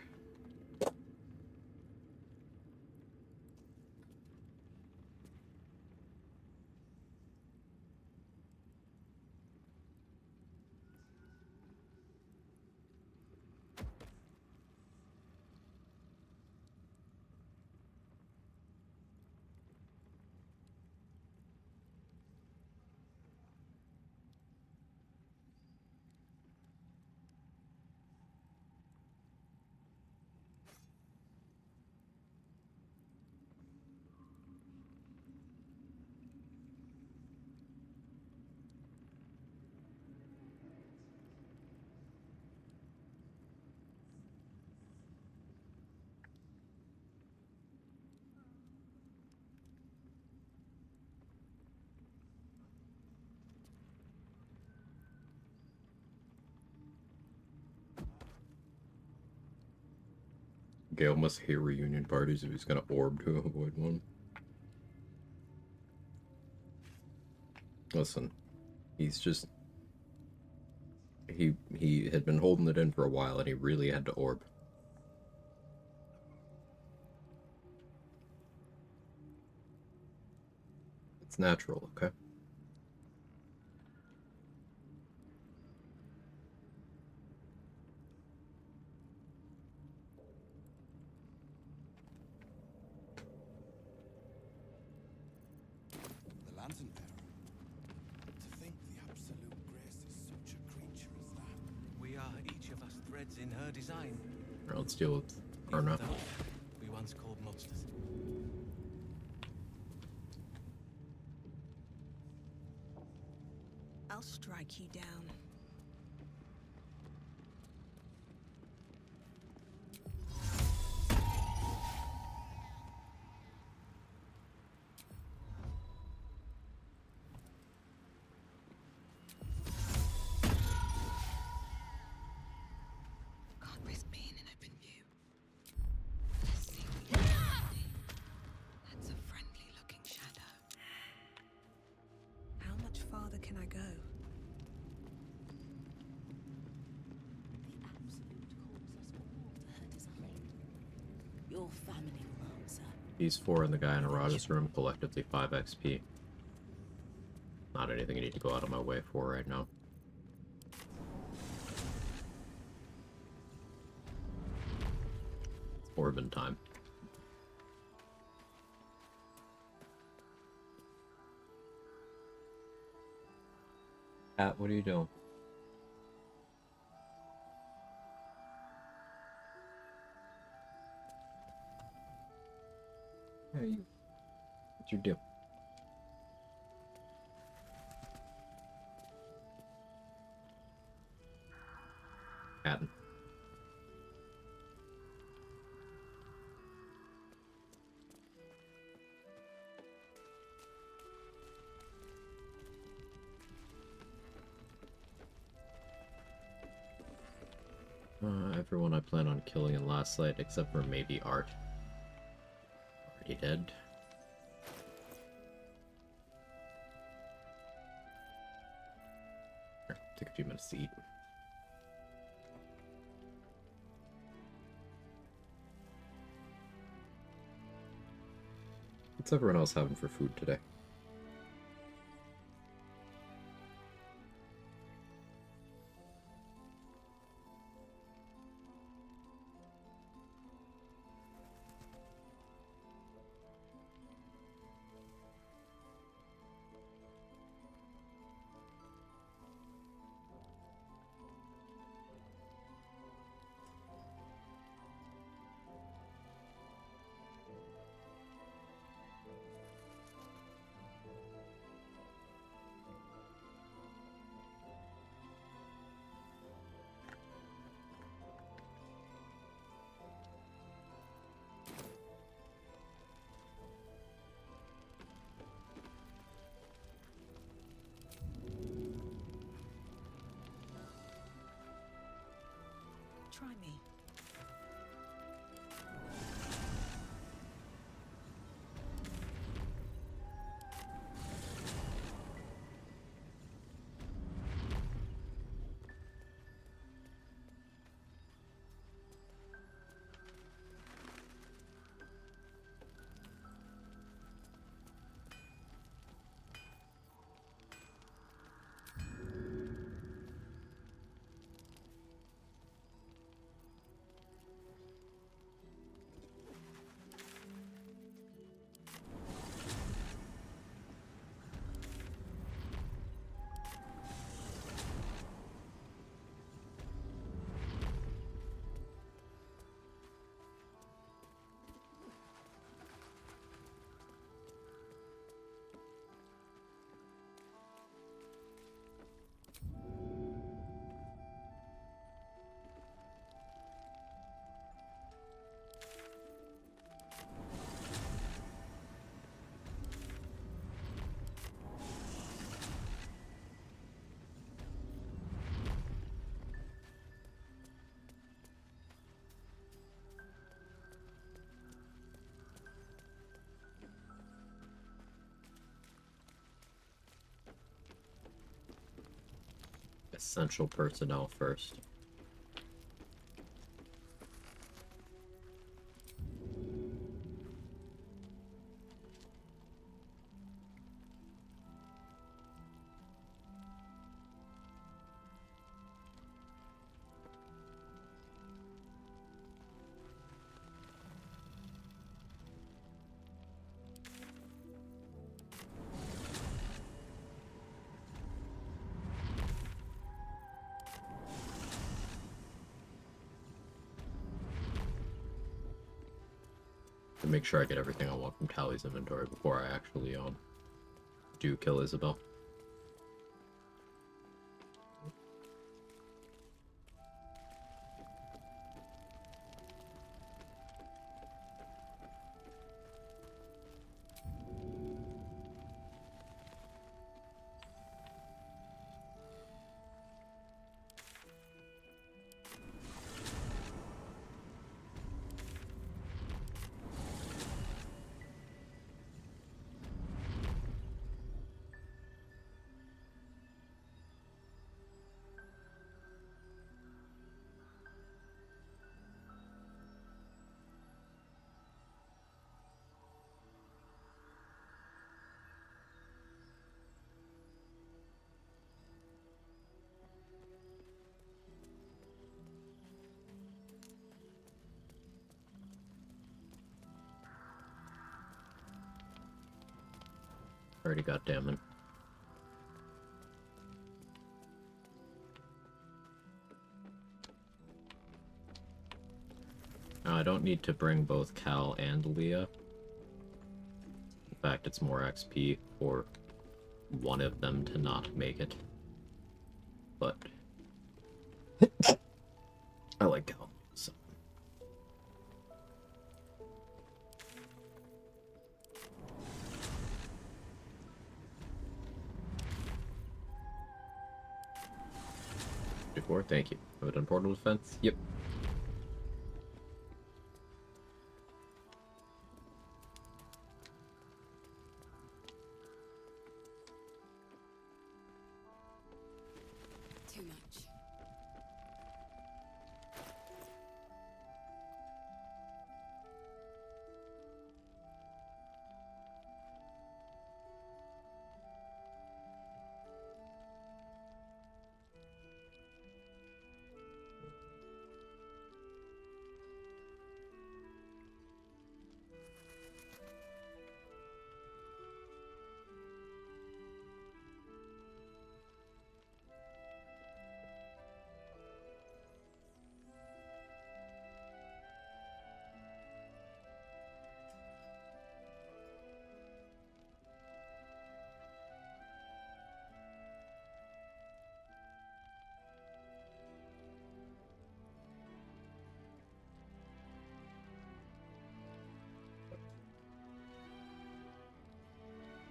Gale must hate reunion parties if he's gonna orb to avoid one. Listen, he's just... He had been holding it in for a while and he really had to orb. It's natural, okay? The lantern bearer. To think the absolute grace is such a creature as that. We are each of us threads in her design. Alright, let's deal with Arna. We once called monsters. I'll strike you down. Can't risk being in open view. Let's see what you can. That's a friendly looking shadow. How much farther can I go? The Absolute calls us all to her design. Your family will answer. These 4 and the guy in Arata's room, collectively 5 XP. Not anything I need to go out of my way for right now. Orbin time. Cat, what are you doing? Hey, what's your deal? Catting. Everyone I plan on killing in last sight, except for maybe Art. Already dead. Here, take a few minutes to eat. What's everyone else having for food today? Try me. essential personnel first. To make sure I get everything I want from Callie's inventory before I actually do kill Isabel. Already got Damon. Now I don't need to bring both Cal and Leah. In fact, it's more XP for one of them to not make it. But I like Cal, so. Before, thank you. Have I done portal defense? Yep. Too much.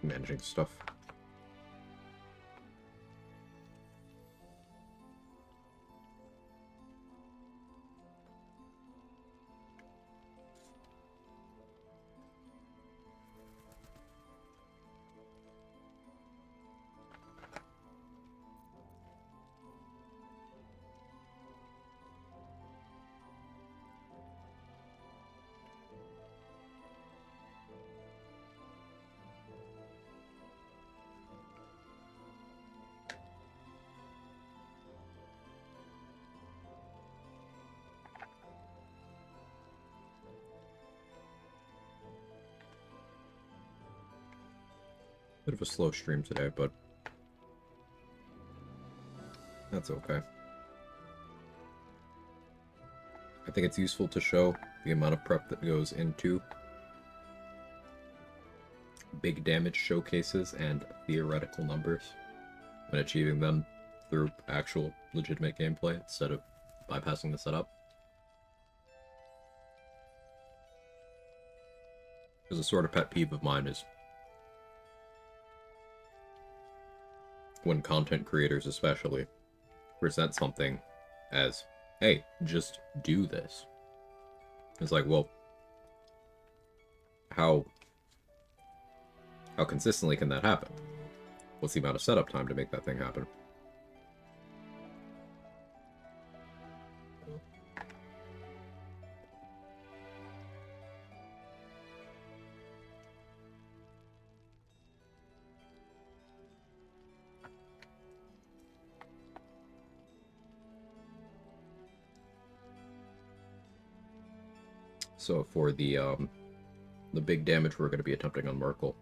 Managing stuff. Bit of a slow stream today, but that's okay. I think it's useful to show the amount of prep that goes into big damage showcases and theoretical numbers when achieving them through actual legitimate gameplay instead of bypassing the setup. Because a sort of pet peeve of mine is when content creators especially present something as, hey, just do this. It's like, well, how consistently can that happen? What's the amount of setup time to make that thing happen? So for the big damage we're going to be attempting on Merkel.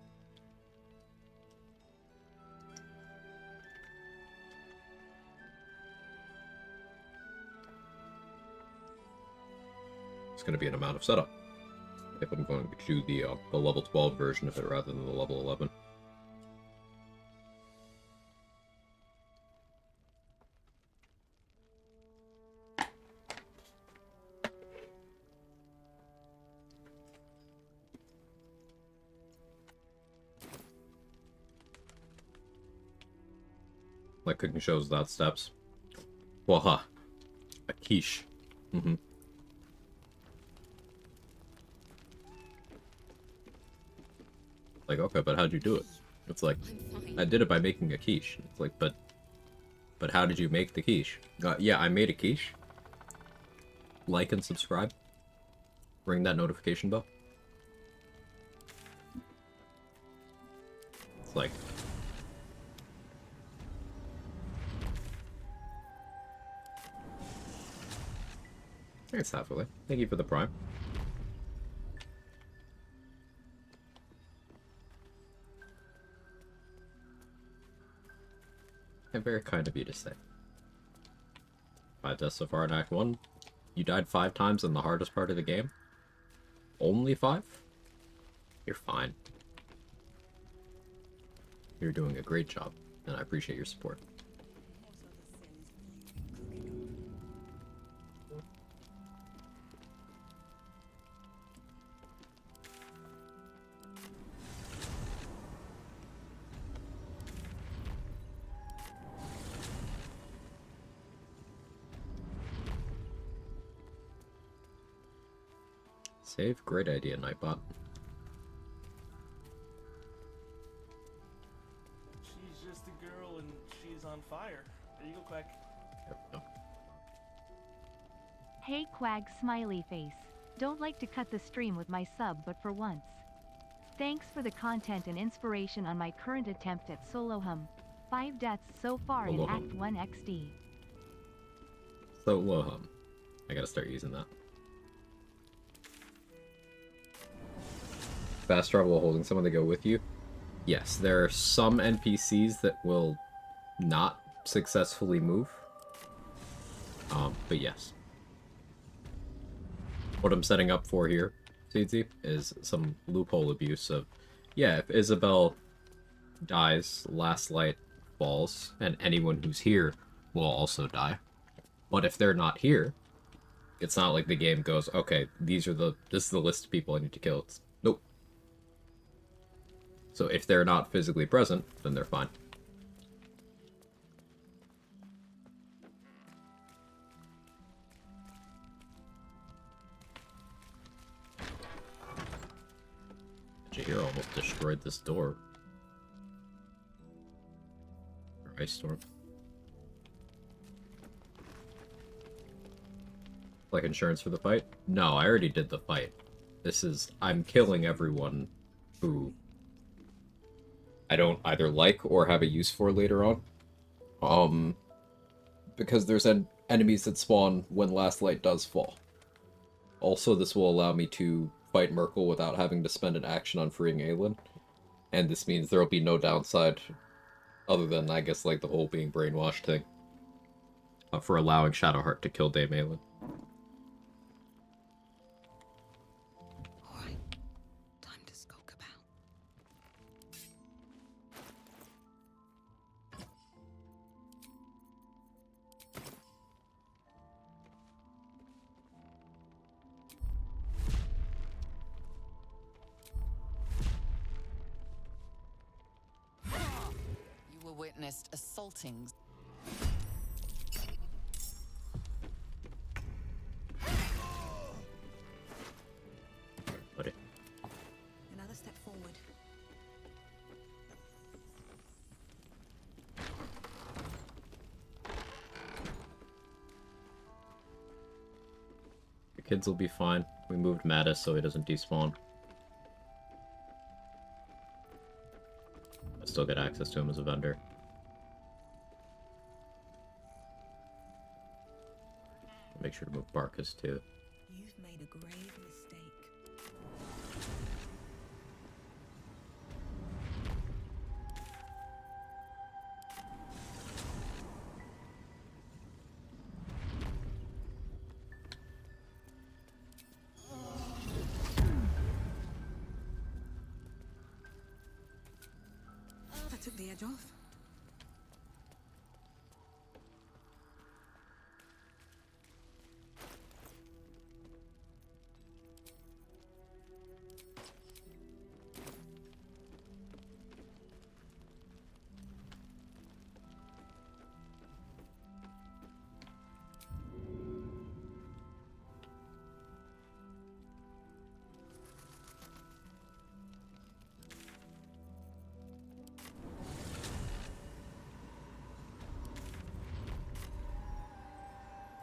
It's going to be an amount of setup. If I'm going to do the level 12 version of it rather than the level 11. Like cooking shows without steps. Well, huh. A quiche. Mm-hmm. Like, okay, but how'd you do it? It's like, I did it by making a quiche. It's like, but how did you make the quiche? Yeah, I made a quiche. Like and subscribe. Ring that notification bell. It's like... Thanks, Halfway. Thank you for the prime. And very kind of you to say. 5 deaths so far in Act 1. You died 5 times in the hardest part of the game? Only 5? You're fine. You're doing a great job, and I appreciate your support. Save, great idea, Nightbot. She's just a girl and she's on fire. There you go, Quag. Hey Quag smiley face. Don't like to cut the stream with my sub, but for once. Thanks for the content and inspiration on my current attempt at solo hum. 5 deaths so far in Act 1 XD. Solo hum. I gotta start using that. Fast travel while holding someone to go with you? Yes, there are some NPCs that will not successfully move. But yes. What I'm setting up for here, Seedsy, is some loophole abuse of, yeah, if Isabel dies, Last Light falls, and anyone who's here will also die. But if they're not here, it's not like the game goes, okay, this is the list of people I need to kill. It's, nope. So if they're not physically present, then they're fine. Jahir almost destroyed this door. Or Ice Storm. Like insurance for the fight? No, I already did the fight. This is... I'm killing everyone who I don't either like or have a use for later on. Because there's enemies that spawn when Last Light does fall. Also, this will allow me to fight Merkel without having to spend an action on freeing Aelin. And this means there will be no downside other than, I guess, like the whole being brainwashed thing. For allowing Shadowheart to kill Dame Aelin. Alright, time to skulk about. You were witnessed assaulting. Buddy. Another step forward. Your kids will be fine. We moved Mattis so he doesn't despawn. I still get access to him as a vendor. Make sure to move Barkus too. You've made a grave mistake. edge off.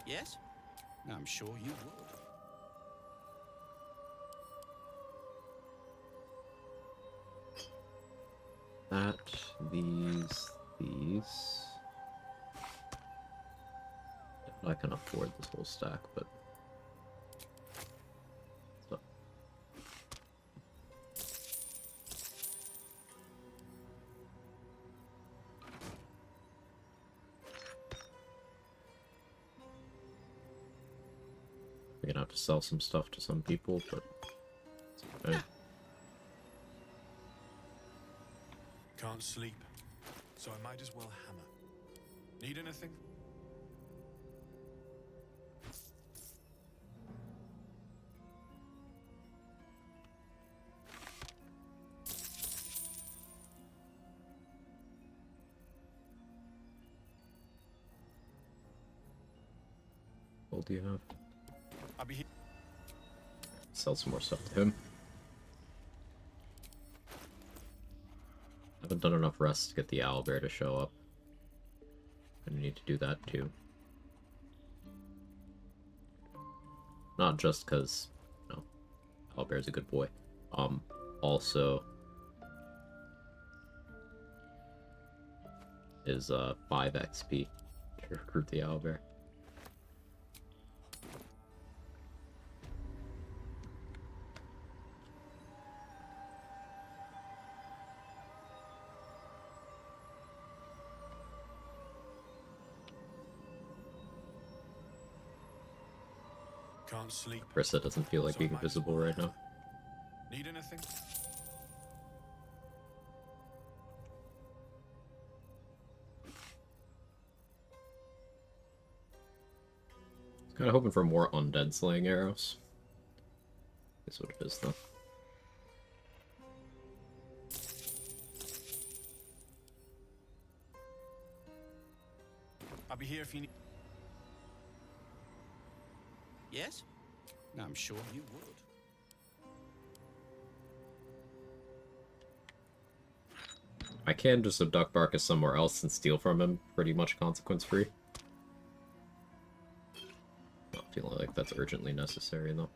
Yes? I'm sure you would. That, these. I can afford this whole stack, but... So. We're gonna have to sell some stuff to some people, but... it's okay. Can't sleep, so I might as well hammer. Need anything? What do you have? I'll be here. Sell some more stuff to him. I haven't done enough rest to get the owlbear to show up. I need to do that too. Not just because, you know, owlbear's a good boy. Also is 5 XP to recruit the owlbear. Can't sleep. Krista doesn't feel like being invisible right now. Need anything? Kind of hoping for more undead slaying arrows. Is what it is though. I'll be here if you need. Yes? I'm sure you would. I can just abduct Barkus somewhere else and steal from him, pretty much consequence-free. Not feeling like that's urgently necessary, though.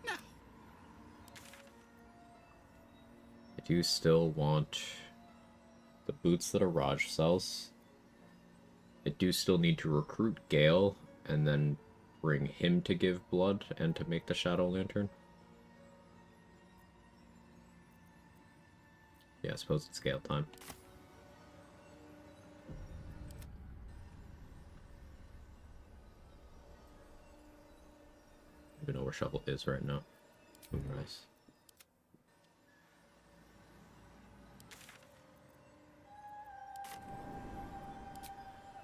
No. I do still want the boots that Raj sells. I do still need to recruit Gale, and then bring him to give blood, and to make the Shadow Lantern. Yeah, I suppose it's Gale time. I don't even know where Shovel is right now. Moonrise.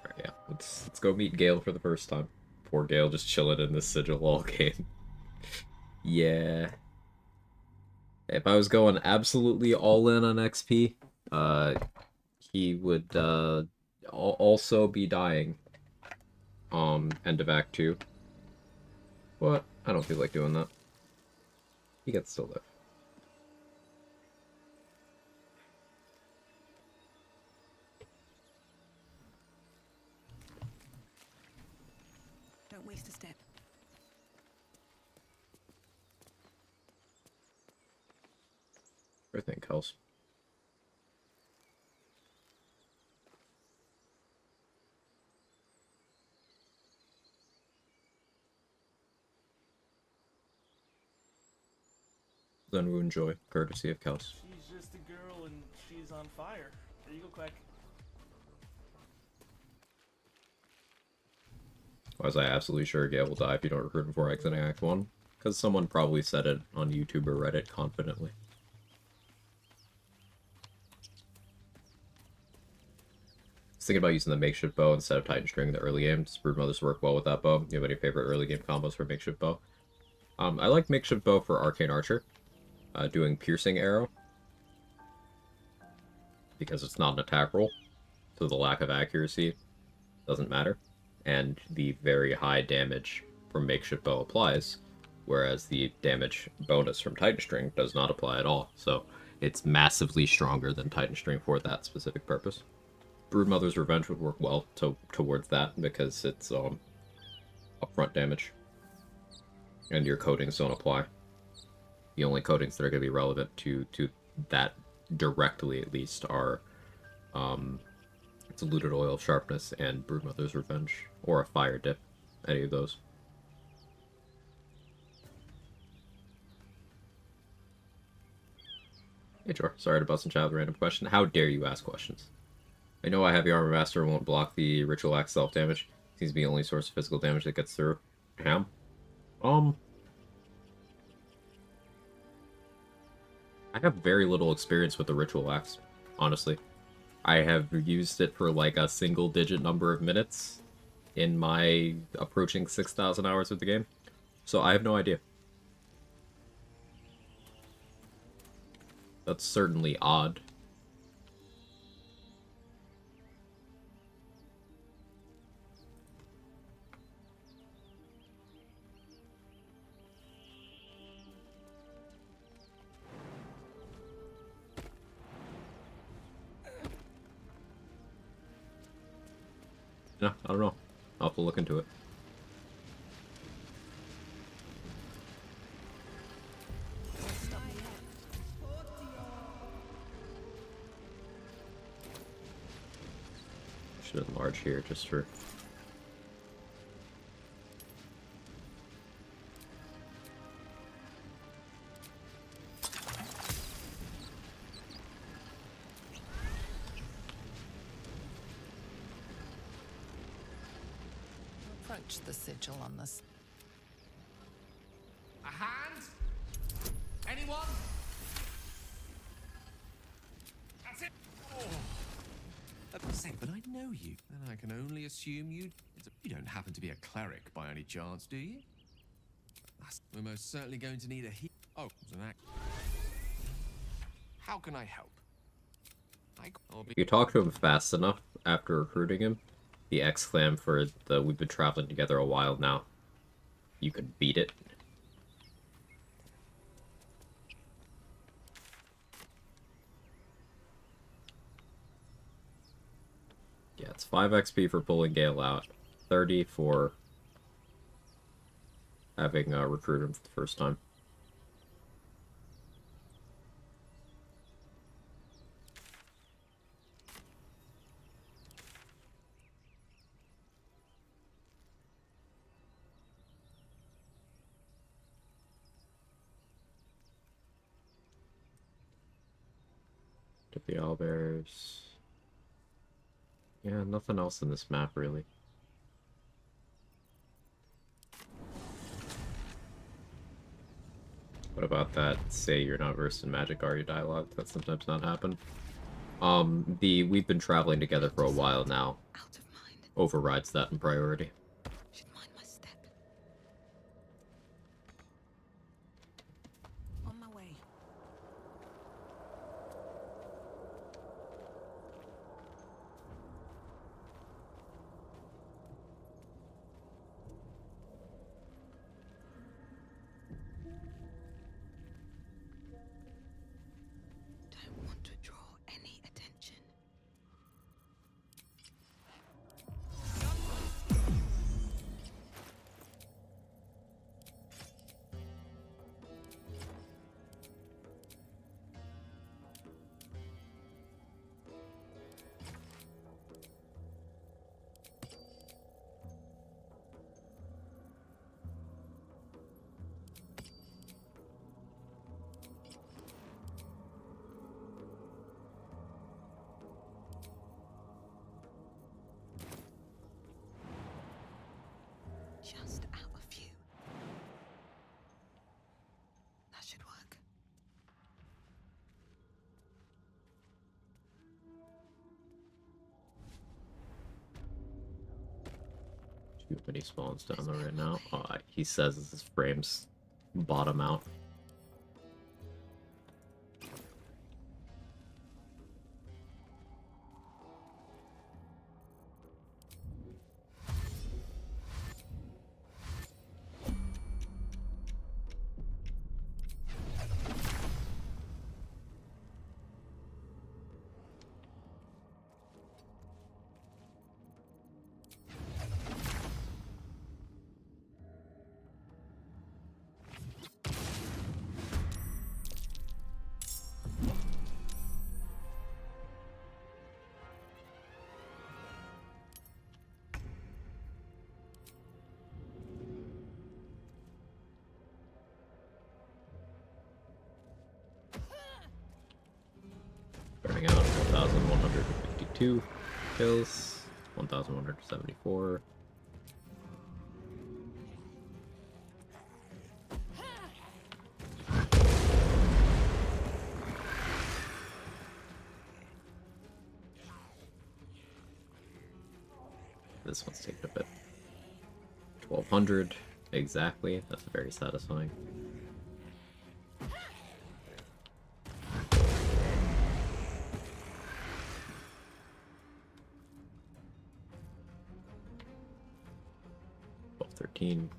Alright, yeah. Let's go meet Gale for the first time. Poor Gale just chilling in this sigil all game. Yeah. If I was going absolutely all in on XP, he would also be dying. End of Act 2. But I don't feel like doing that. He gets to live. Don't waste a step. I think else. Then we enjoy, courtesy of Kels. She's just a girl and she's on fire. There you go, Quag. Was I absolutely sure Gale will die if you don't recruit him before exiting Act 1? Because someone probably said it on YouTube or Reddit confidently. thinking about using the makeshift bow instead of Titan String in the early game. Does Broodmothers work well with that bow? You have any favorite early game combos for makeshift bow? I like makeshift bow for Arcane Archer, doing piercing arrow, because it's not an attack roll, so the lack of accuracy doesn't matter, and the very high damage from makeshift bow applies, whereas the damage bonus from Titan String does not apply at all, so it's massively stronger than Titan String for that specific purpose. Broodmother's Revenge would work well towards that, because it's upfront damage, and your coatings don't apply. The only coatings that are going to be relevant to that directly, at least, are Diluted Oil Sharpness and Broodmother's Revenge, or a Fire Dip, any of those. Hey, Jor. Sorry to bust in chat with a random question. How dare you ask questions? I know I have the Armor Master and won't block the Ritual Axe self-damage. Seems to be the only source of physical damage that gets through. Ham? I have very little experience with the Ritual Axe, honestly. I have used it for like a single-digit number of minutes in my approaching 6,000 hours of the game, so I have no idea. That's certainly odd. Yeah, I don't know. I'll have to look into it. Should enlarge here just for... Approach the sigil on this. A hand? Anyone? That's it. Oh. Say, but I know you, and I can only assume you don't happen to be a cleric by any chance, do you? We're most certainly going to need a Oh, it's an act. How can I help? If you talk to him fast enough after recruiting him, the X-Clam for the we've been traveling together a while now, you could beat it. Yeah, it's 5 XP for pulling Gale out, 30 for having recruited him for the first time. Get the owlbears. Yeah, nothing else in this map, really. What about that, say you're not versed in magic, are you dialogue? That's sometimes not happen. We've been traveling together for a while now overrides that in priority. On my way. Don't want to draw any attention. Just out of view. That should work. Too many spawns down there right now. He says his frames bottom out. Burning out 1,152 kills, 1,174. This one's taking a bit. 1,200 exactly. That's very satisfying. Well, 13.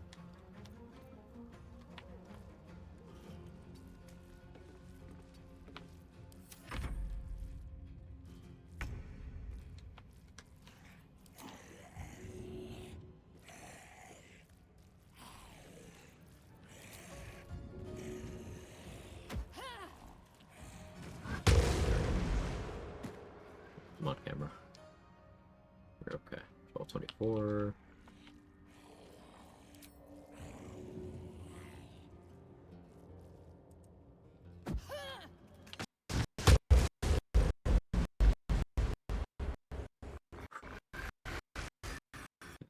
I'm on camera. We're okay. 1224.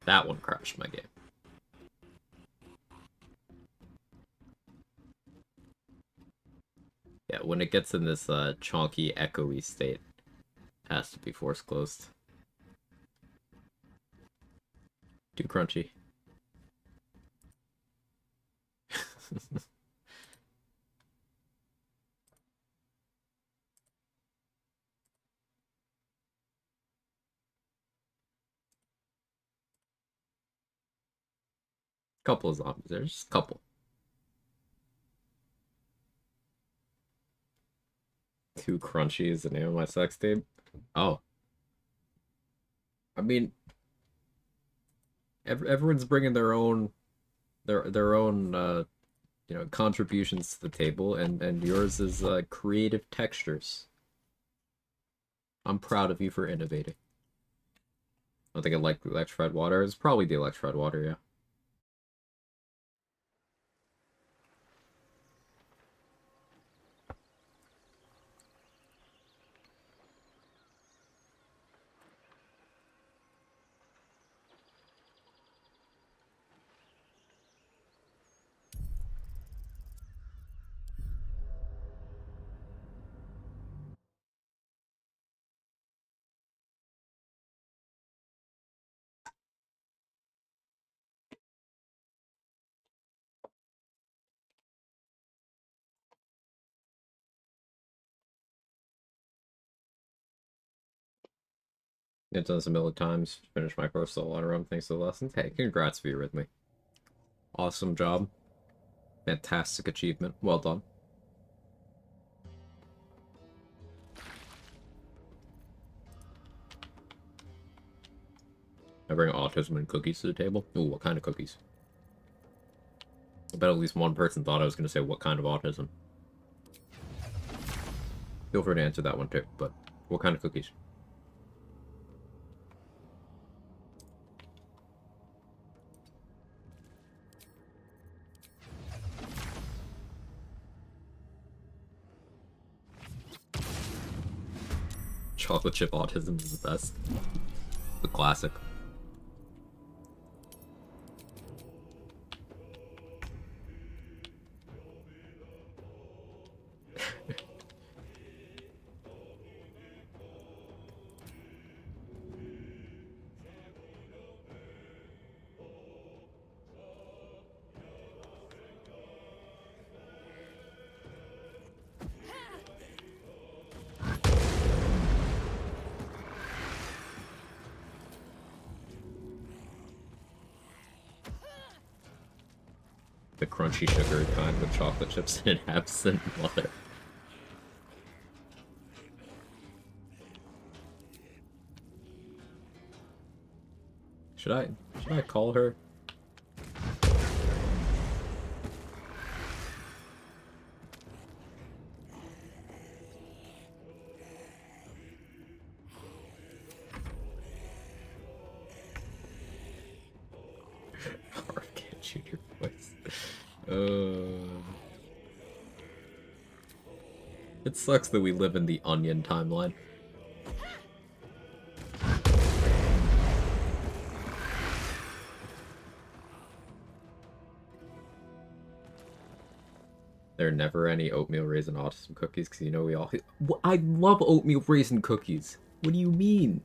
That one crashed my game. Yeah, when it gets in this chonky, echoey state, it has to be force closed. Too crunchy. Couple of zombies. There's just a couple. Too crunchy is the name of my sex tape. Oh. I mean, everyone's bringing their own, you know, contributions to the table, and yours is creative textures. I'm proud of you for innovating. I don't think I like the electrified water. It's probably the electrified water, yeah. I've done this a million times. Finished my first solo run thanks to the lessons. Hey, congrats for your rhythmic. Awesome job. Fantastic achievement. Well done. I bring autism and cookies to the table. Ooh, what kind of cookies? I bet at least one person thought I was going to say what kind of autism. Feel free to answer that one too, but what kind of cookies? Chocolate chip autism is the best. The classic. the crunchy sugar kind with chocolate chips and absent mother. Should I call her? Can't shoot your voice. It sucks that we live in the Onion timeline. There are never any oatmeal raisin autism cookies because you know we all. I love oatmeal raisin cookies. What do you mean?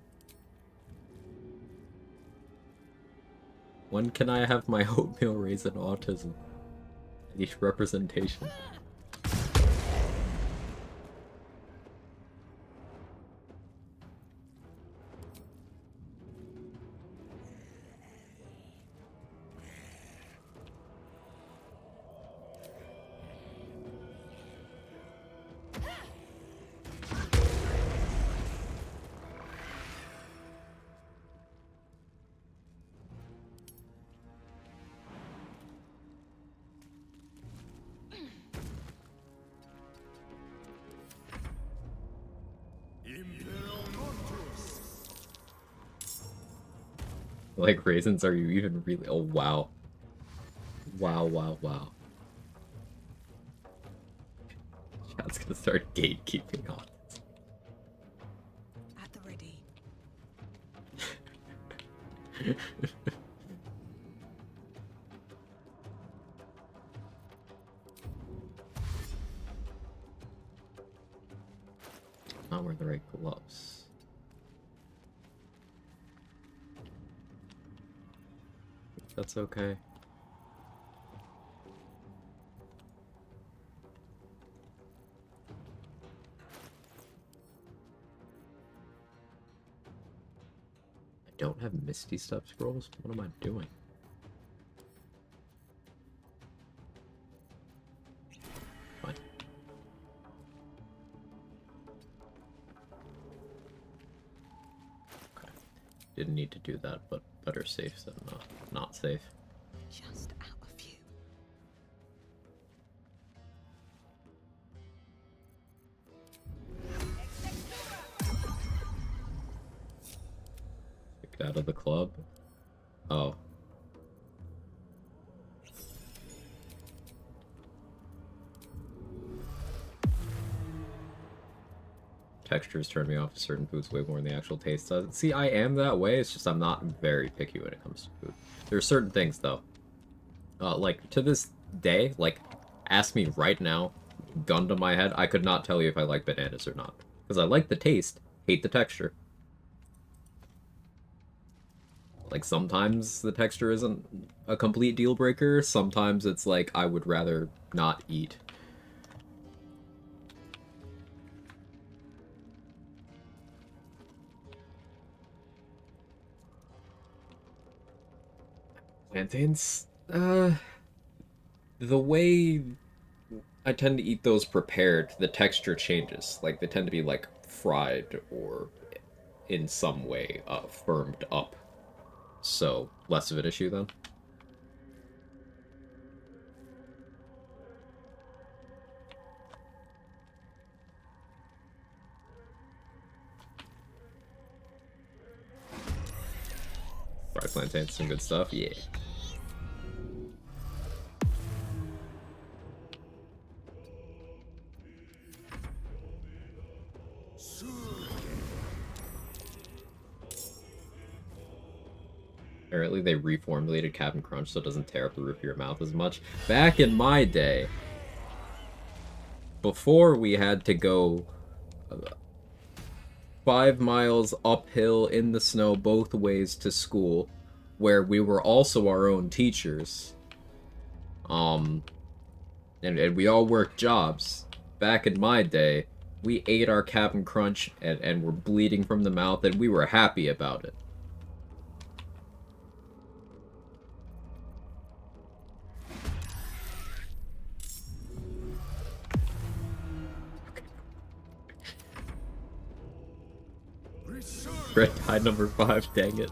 When can I have my oatmeal raisin autism? I need representation. Like raisins, are you even really? Oh, wow. Wow, wow, wow. Chat's gonna start gatekeeping on this. At the ready. Not wearing the right gloves. That's okay. I don't have Misty Step scrolls? What am I doing? Fine. Okay. Didn't need to do that, but better safe than not safe. Just out of view. Kicked out of the club? Oh. Textures turn me off to certain foods way more than the actual taste does. See, I am that way, it's just I'm not very picky when it comes to food. There are certain things, though. Like, to this day, like, ask me right now, gun to my head, I could not tell you if I like bananas or not. Because I like the taste, hate the texture. Like, sometimes the texture isn't a complete deal breaker, sometimes it's like, I would rather not eat. Plantains? The way I tend to eat those prepared, the texture changes. Like, they tend to be, like, fried or in some way firmed up. So, less of an issue then. Fried plantains, some good stuff, yeah. Apparently they reformulated Cap'n Crunch so it doesn't tear up the roof of your mouth as much. Back in my day, before we had to go 5 miles uphill in the snow both ways to school, where we were also our own teachers, and we all worked jobs. Back in my day, we ate our Cap'n Crunch and were bleeding from the mouth, and we were happy about it. Red Tide number 5, dang it.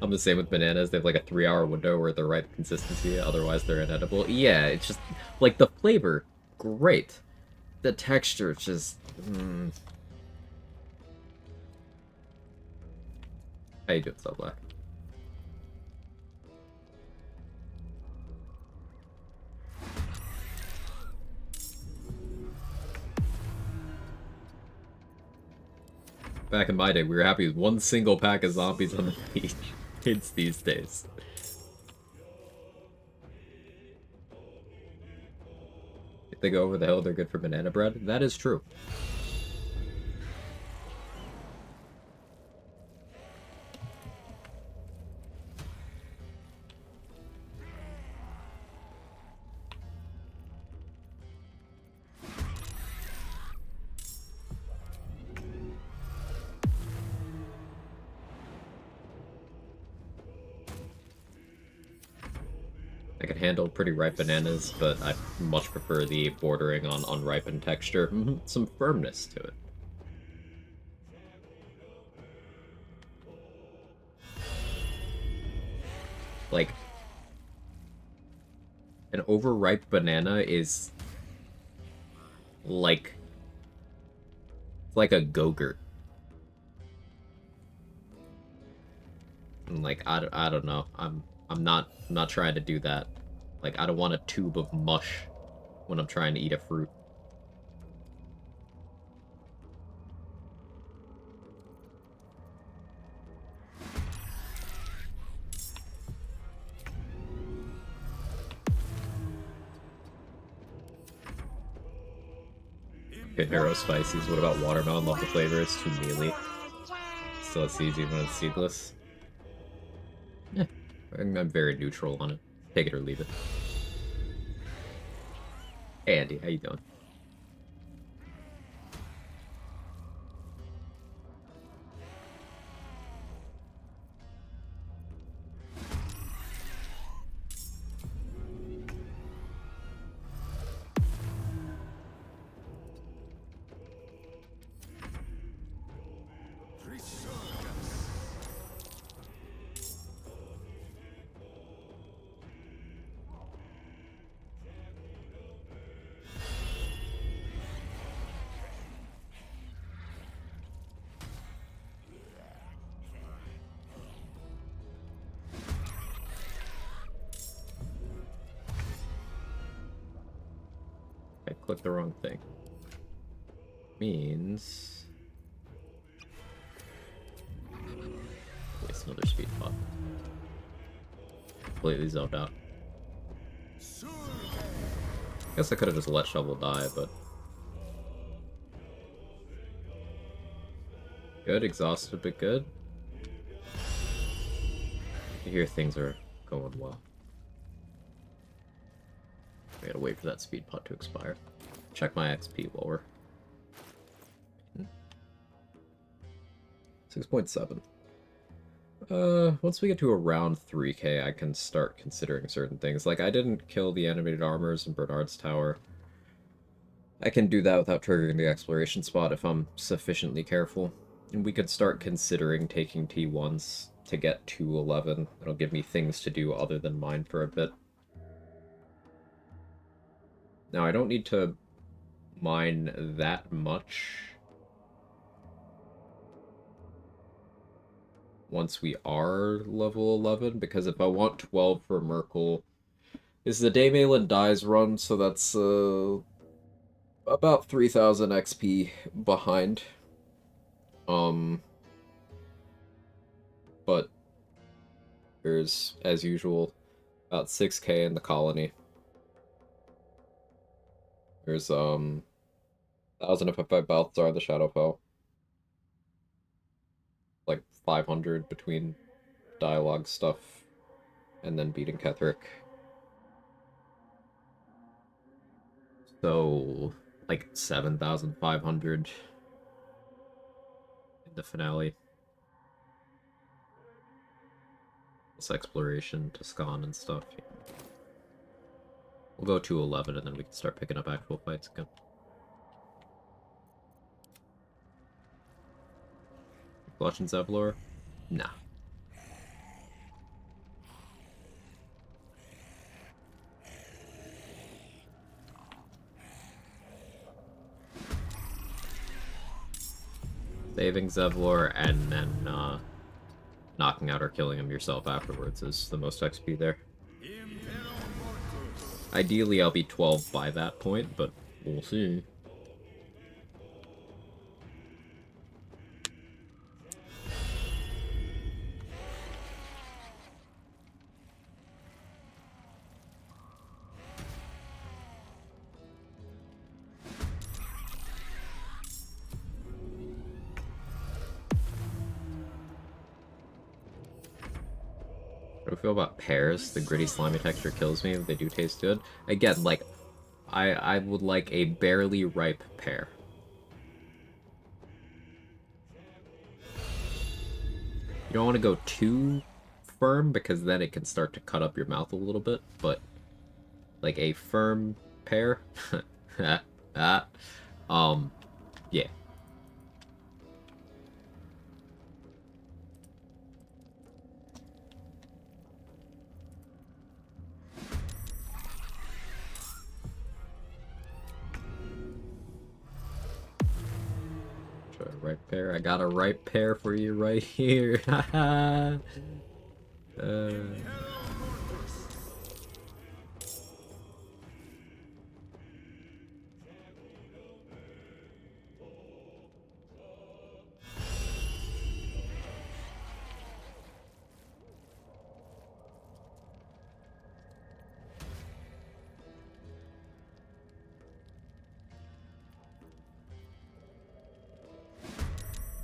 I'm the same with bananas. They have like a 3-hour window where they're right consistency, otherwise they're inedible. Yeah, it's just like the flavor, great. The texture, just. How you doing, so Black? Back in my day, we were happy with one single pack of zombies on the beach. Kids these days. If they go over the hill, they're good for banana bread. That is true. I can handle pretty ripe bananas, but I much prefer the bordering on unripened texture. Some firmness to it. Like, an overripe banana is like a Go-Gurt. And like I don't know. I'm not trying to do that. Like, I don't want a tube of mush when I'm trying to eat a fruit. Okay, Hero Spices. What about watermelon? Love the flavor. It's too mealy. Still it's easy when it's seedless. Yeah, I'm very neutral on it. Take it or leave it. Hey Andy, how you doing? I clicked the wrong thing. Means... waste another speed pot. Completely zoned out. Guess I could have just let Shovel die, but... Good, exhausted, but good. I hear things are going well. I gotta wait for that speed pot to expire. Check my XP while we're... 6.7. Once we get to around 3k, I can start considering certain things. Like, I didn't kill the animated armors in Bernard's Tower. I can do that without triggering the exploration spot if I'm sufficiently careful. And we could start considering taking T1s to get to 11. It'll give me things to do other than mine for a bit. Now, I don't need to mine that much once we are level 11, because if I want 12 for Merkel, is the day Malin dies run, so that's about 3,000 XP behind. But there's, as usual, about 6k in the colony. There's 1,000 if I fight Balthazar the Shadowfell. Like 500 between dialogue stuff and then beating Ketherick. So, like 7,500 in the finale. Plus exploration, Toscan and stuff. We'll go to 11 and then we can start picking up actual fights again. Clutch and Zevlor? Nah. Saving Zevlor and then knocking out or killing him yourself afterwards is the most XP there. Ideally, I'll be 12 by that point, but we'll see. What do I feel about pears? The gritty slimy texture kills me, but they do taste good. Again, like, I would like a barely ripe pear. You don't want to go too firm, because then it can start to cut up your mouth a little bit, but like a firm pear, yeah. Try a ripe pear. I got a ripe pear for you right here.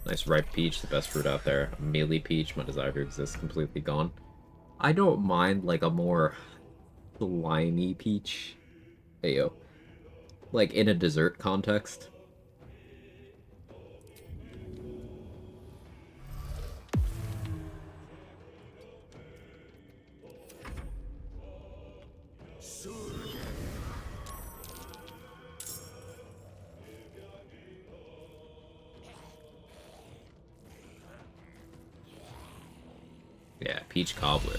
Nice ripe peach, the best fruit out there. A mealy peach, my desire to exist, completely gone. I don't mind like a more slimy peach. Ayo. Like in a dessert context. Yeah, peach cobbler.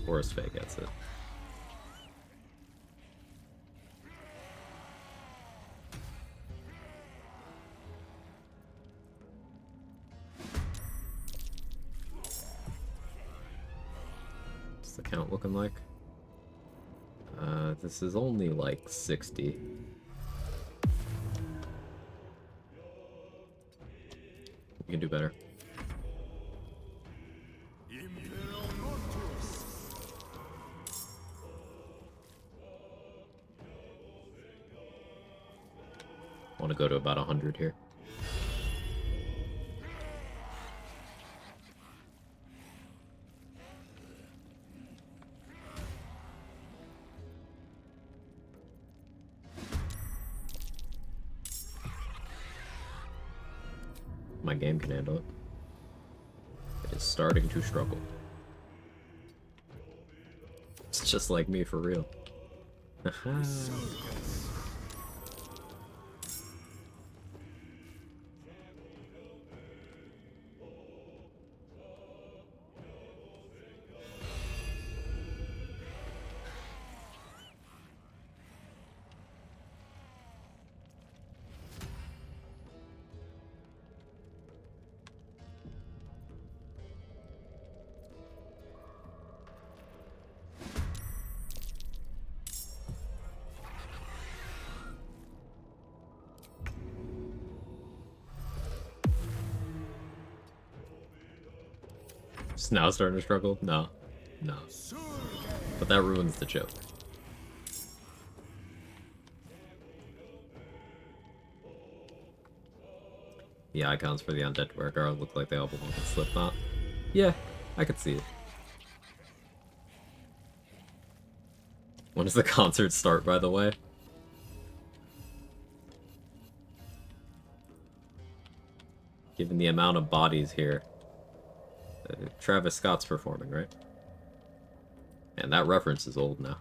Forest Fae gets it. What's the count looking like? This is only like 60. We can do better. Want to go to about 100 here. My game can handle it. It is starting to struggle. It's just like me for real. Just now starting to struggle? No. No. But that ruins the joke. The icons for the undead Wergar look like they all belong to Slipknot. Yeah, I could see it. When does the concert start, by the way? Given the amount of bodies here. Travis Scott's performing, right? And that reference is old now.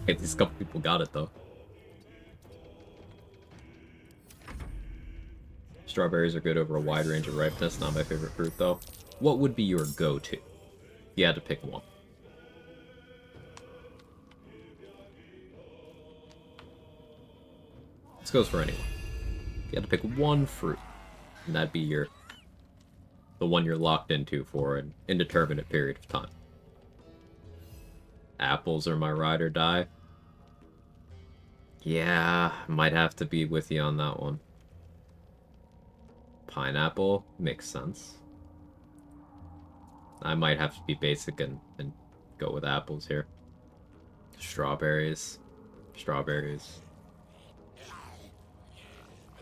At least a couple people got it, though. Strawberries are good over a wide range of ripeness. Not my favorite fruit, though. What would be your go-to? If you had to pick one. This goes for anyone. If you had to pick one fruit, and that'd be the one you're locked into for an indeterminate period of time. Apples are my ride or die. Yeah, might have to be with you on that one. Pineapple makes sense. I might have to be basic and go with apples here. Strawberries. Strawberries.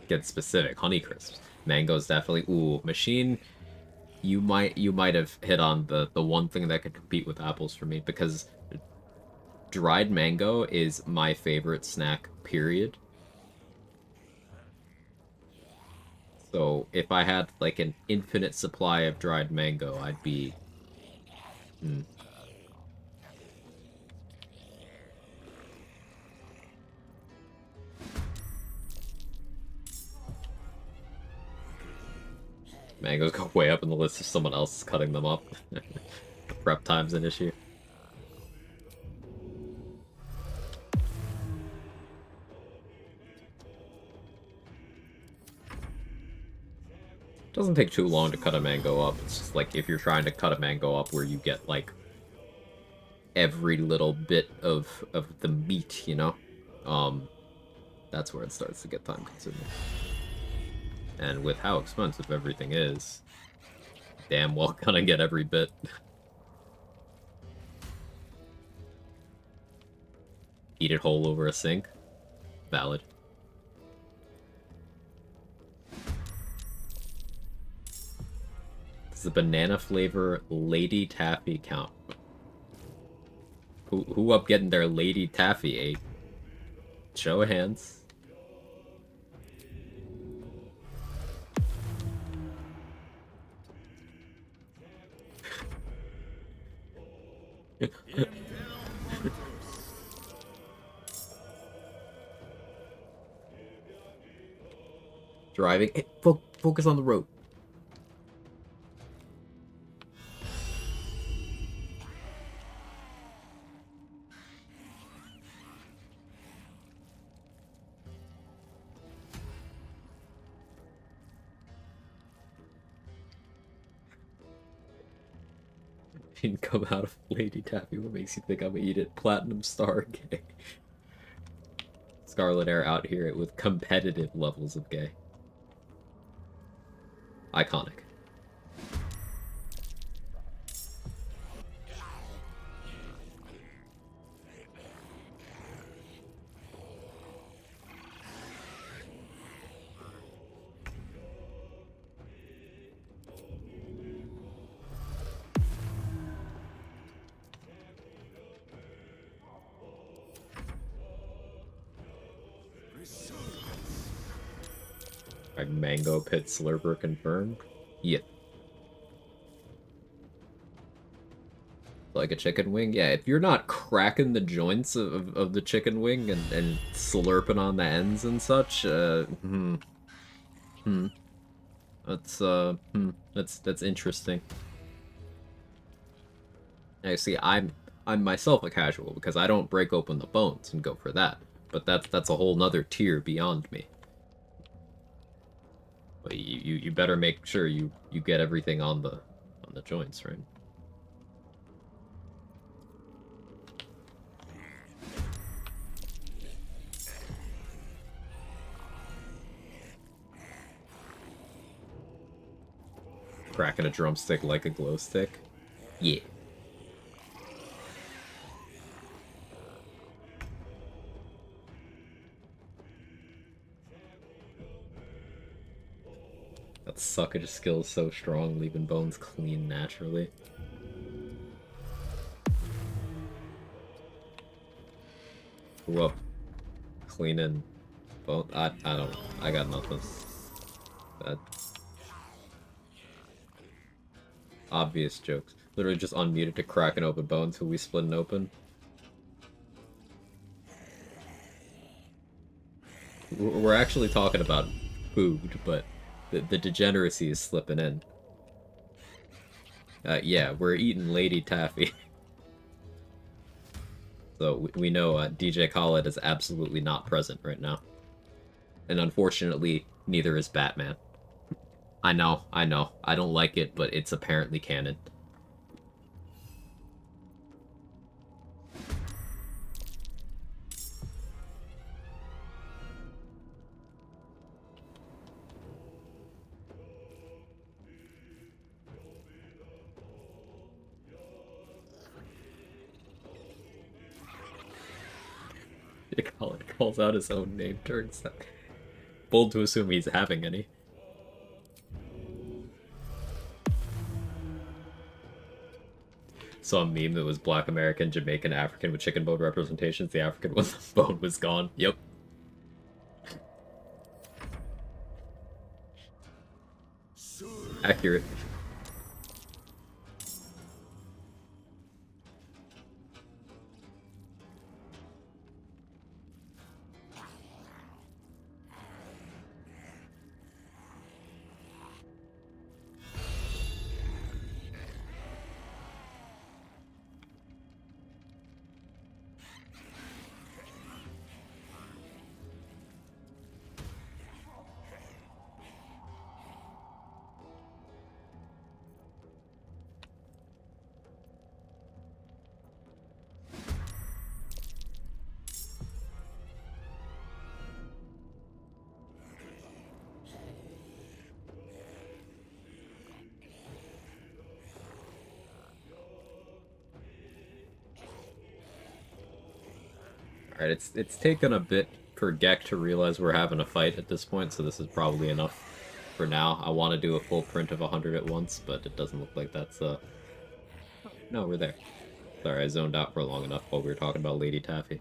Get specific. Honeycrisps. Mangoes definitely. Ooh, machine. You might have hit on the one thing that could compete with apples for me, because dried mango is my favorite snack, period. So if I had like an infinite supply of dried mango, I'd be Mangoes go way up in the list if someone else is cutting them up. Prep time's an issue. Doesn't take too long to cut a mango up. It's just like if you're trying to cut a mango up where you get like every little bit of the meat, you know? That's where it starts to get time consuming. And with how expensive everything is, damn well gonna get every bit. Eat it whole over a sink. Valid. Does the banana flavor Lady Taffy count? Who up getting their Lady Taffy, eh? Show of hands. Driving. Hey, focus on the road. Didn't come out of Lady Taffy. What makes you think I'm gonna eat it? Platinum Star gay. Scarlet Air out here with competitive levels of gay. Iconic. Like Mango Pit Slurper confirmed? Yeah. Like a chicken wing? Yeah, if you're not cracking the joints of the chicken wing and slurping on the ends and such, that's interesting. I see, I'm myself a casual because I don't break open the bones and go for that. But that's a whole nother tier beyond me. But you better make sure you get everything on the joints, right? Cracking a drumstick like a glow stick? Yeah. That suckage skill is so strong, leaving bones clean naturally. Grew up cleaning bone. I don't. I got nothing. That obvious jokes. Literally just unmuted to cracking open bones. Who we splitting open? we're actually talking about food, but the degeneracy is slipping in. Yeah, we're eating Lady Taffy. So we know DJ Khaled is absolutely not present right now. And unfortunately, neither is Batman. I know. I don't like it, but it's apparently canon. Khaled calls out his own name during that. Bold to assume he's having any. Saw a meme that was Black American, Jamaican, African with chicken bone representations. The African one, the bone was gone. Yep. Accurate. Alright, it's taken a bit for Gek to realize we're having a fight at this point, so this is probably enough for now. I want to do a full print of 100 at once, but it doesn't look like that's, No, we're there. Sorry, I zoned out for long enough while we were talking about Lady Taffy.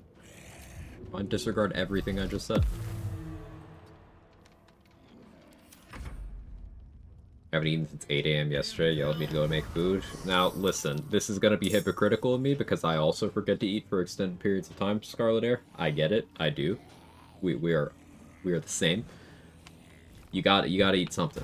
Fine, disregard everything I just said. I haven't eaten since 8 AM yesterday, yelled at me to go make food. Now, listen, this is gonna be hypocritical of me because I also forget to eat for extended periods of time, Scarlet Air. I get it, I do. We are the same. You gotta eat something.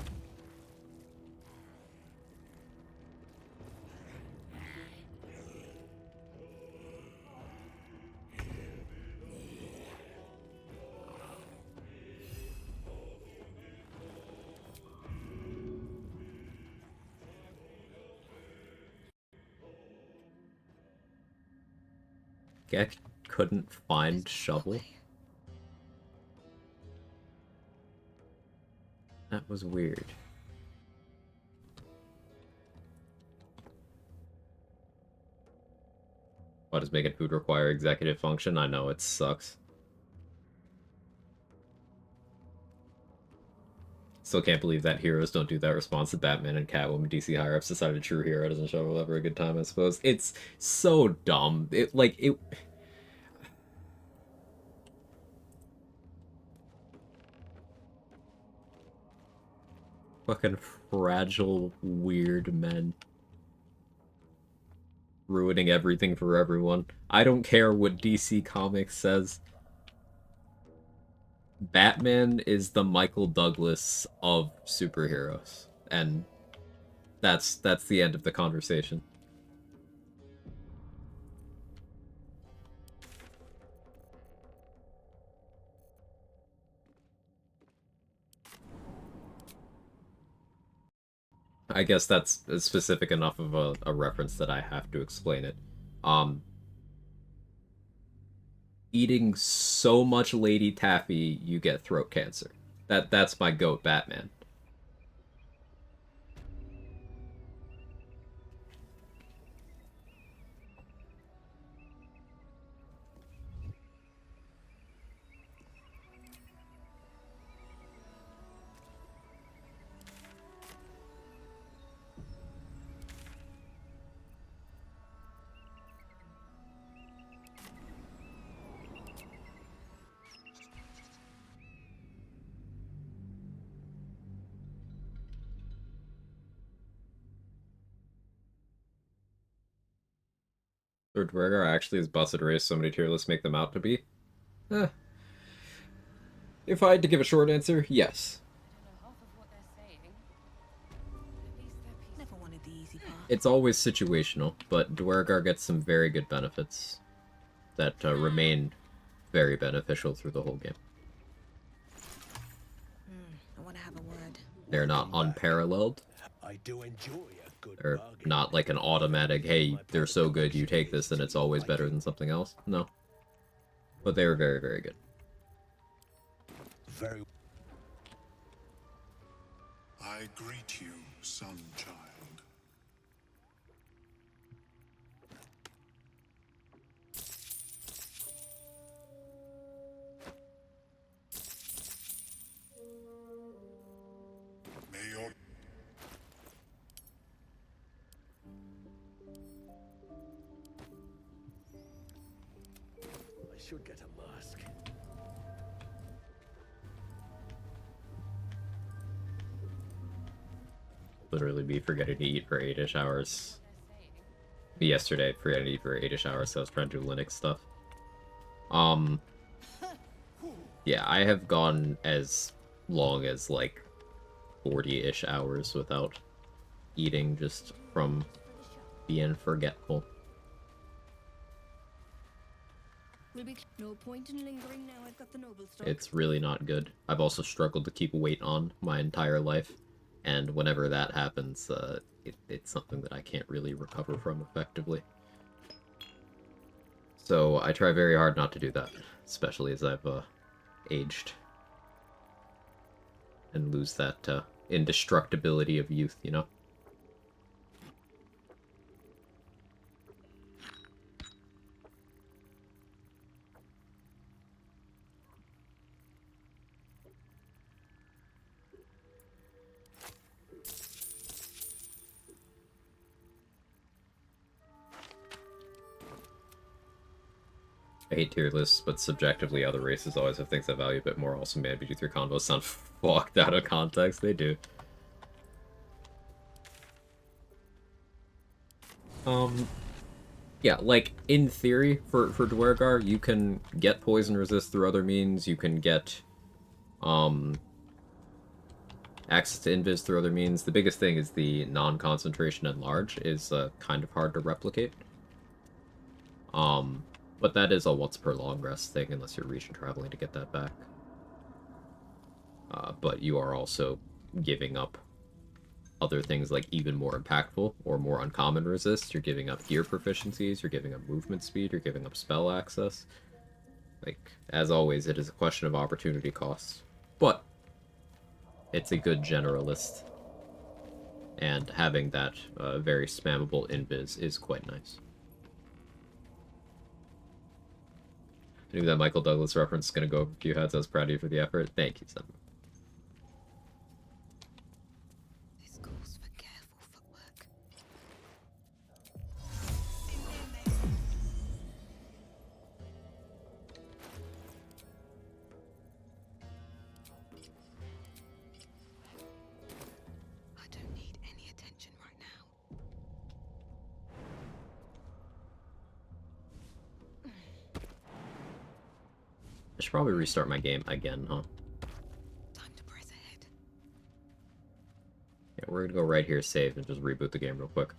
Gek couldn't find shovel. That was weird. Why does making food require executive function? I know, it sucks. Still can't believe that heroes don't do that response to Batman and Catwoman. DC higher-ups decided a true hero doesn't shovel ever a good time, I suppose. It's so dumb. It fucking fragile, weird men. Ruining everything for everyone. I don't care what DC Comics says. Batman is the Michael Douglas of superheroes. And that's the end of the conversation. I guess that's specific enough of a reference that I have to explain it. Eating so much Lady Taffy, you get throat cancer. That's my goat, Batman. Third Dwergar actually is busted race so many tier lists make them out to be. Eh. If I had to give a short answer, yes. Never wanted the easy path. It's always situational, but Dwergar gets some very good benefits that remain very beneficial through the whole game. I want to have a word. They're not unparalleled. I do enjoy a good They're bargain. not like an automatic, hey, they're so good, you take this and it's always better than something else. No. But they were very, very good. Very. I greet you, son child. May your I should get a mask. Literally be forgetting to eat for 8-ish hours. Yesterday, forgetting to eat for 8-ish hours, so I was trying to do Linux stuff. Yeah, I have gone as long as, like, 40-ish hours without eating just from being forgetful. Will be no point in lingering now I've got the noble stock. It's really not good. I've also struggled to keep weight on my entire life, and whenever that happens, it's something that I can't really recover from effectively. So I try very hard not to do that, especially as I've aged and lose that indestructibility of youth, you know? I hate tier lists, but subjectively other races always have things that value a bit more. Also, man, BG3 combos sound fucked out of context. They do. Yeah, like, in theory, for Dwergar, you can get poison resist through other means, you can get, access to invis through other means. The biggest thing is the non-concentration and large is kind of hard to replicate. But that is a once per long rest thing, unless you're region traveling to get that back. But you are also giving up other things like even more impactful or more uncommon resist. You're giving up gear proficiencies, you're giving up movement speed, you're giving up spell access. Like, as always, it is a question of opportunity cost. But it's a good generalist. And having that very spammable invis is quite nice. I knew that Michael Douglas reference is going to go over a few heads. I was proud of you for the effort. Thank you, Sam. This calls for careful footwork. I don't need any attention right now. I should probably restart my game again, huh? Time to press ahead. Yeah, we're gonna go right here, save, and just reboot the game real quick.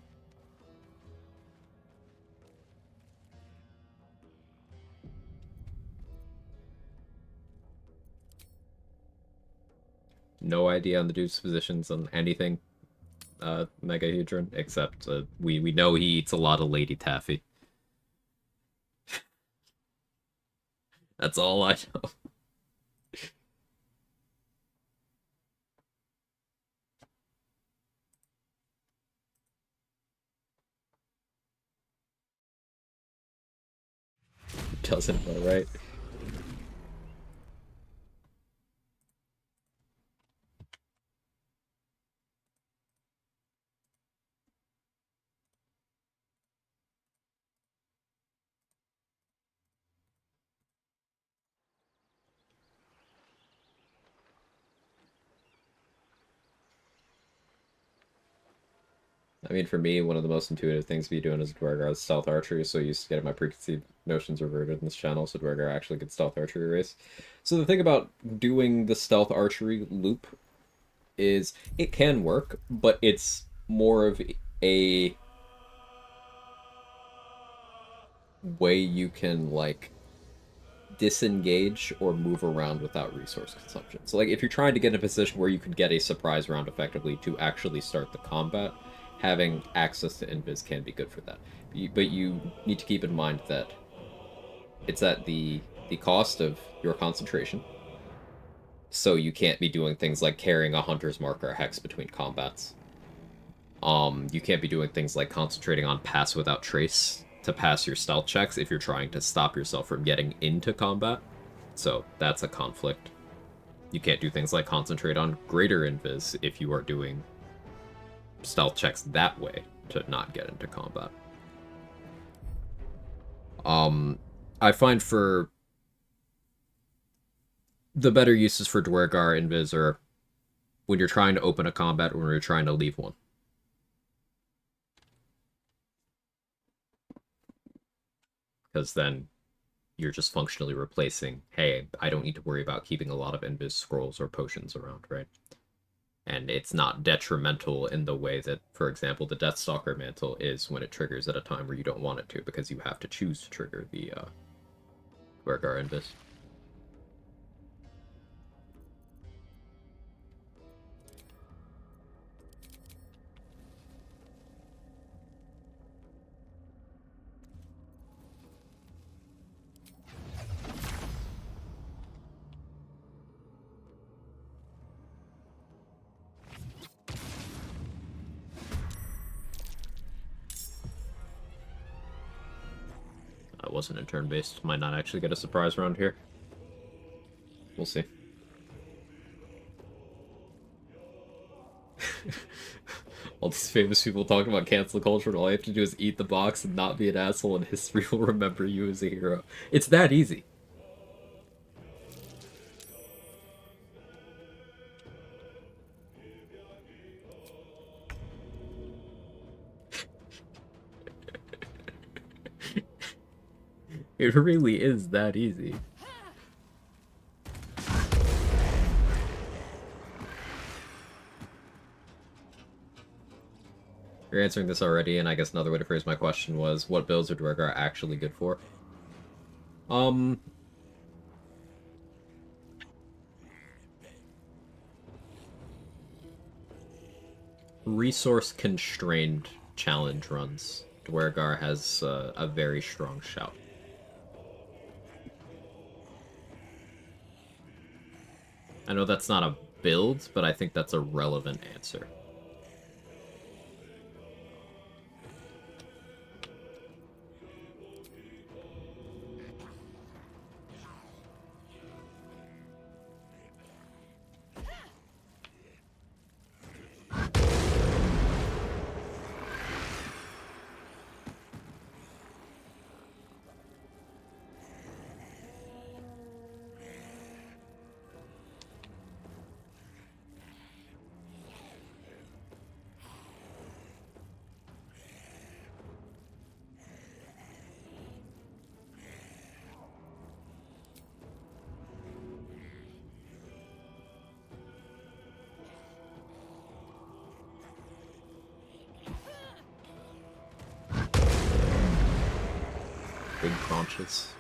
No idea on the dude's positions on anything, Megahedron, except we know he eats a lot of Lady Taffy. That's all I know. Doesn't know, right? I mean, for me, one of the most intuitive things to be doing as a Dwargar is stealth archery, so I used to get my preconceived notions reverted in this channel, so Dwargar are actually good stealth archery race. So the thing about doing the stealth archery loop is it can work, but it's more of a way you can, like, disengage or move around without resource consumption. So, like, if you're trying to get in a position where you could get a surprise round effectively to actually start the combat, having access to invis can be good for that. But you need to keep in mind that it's at the cost of your concentration. So you can't be doing things like carrying a hunter's mark or a hex between combats. You can't be doing things like concentrating on pass without trace to pass your stealth checks if you're trying to stop yourself from getting into combat. So that's a conflict. You can't do things like concentrate on greater invis if you are doing stealth checks that way to not get into combat. I find for the better uses for Dwargar invis are when you're trying to open a combat or when you're trying to leave one. Because then you're just functionally replacing, hey, I don't need to worry about keeping a lot of invis scrolls or potions around, right? And it's not detrimental in the way that, for example, the Deathstalker Mantle is when it triggers at a time where you don't want it to, because you have to choose to trigger the Dwargar invis. That wasn't a turn-based. Might not actually get a surprise round here. We'll see. All these famous people talking about cancel culture, and all you have to do is eat the box and not be an asshole, and history will remember you as a hero. It's that easy. It really is that easy. You're answering this already, and I guess another way to phrase my question was, what builds are Dwargar actually good for? Resource-constrained challenge runs. Dwargar has a very strong shout. I know that's not a build, but I think that's a relevant answer. Big branches.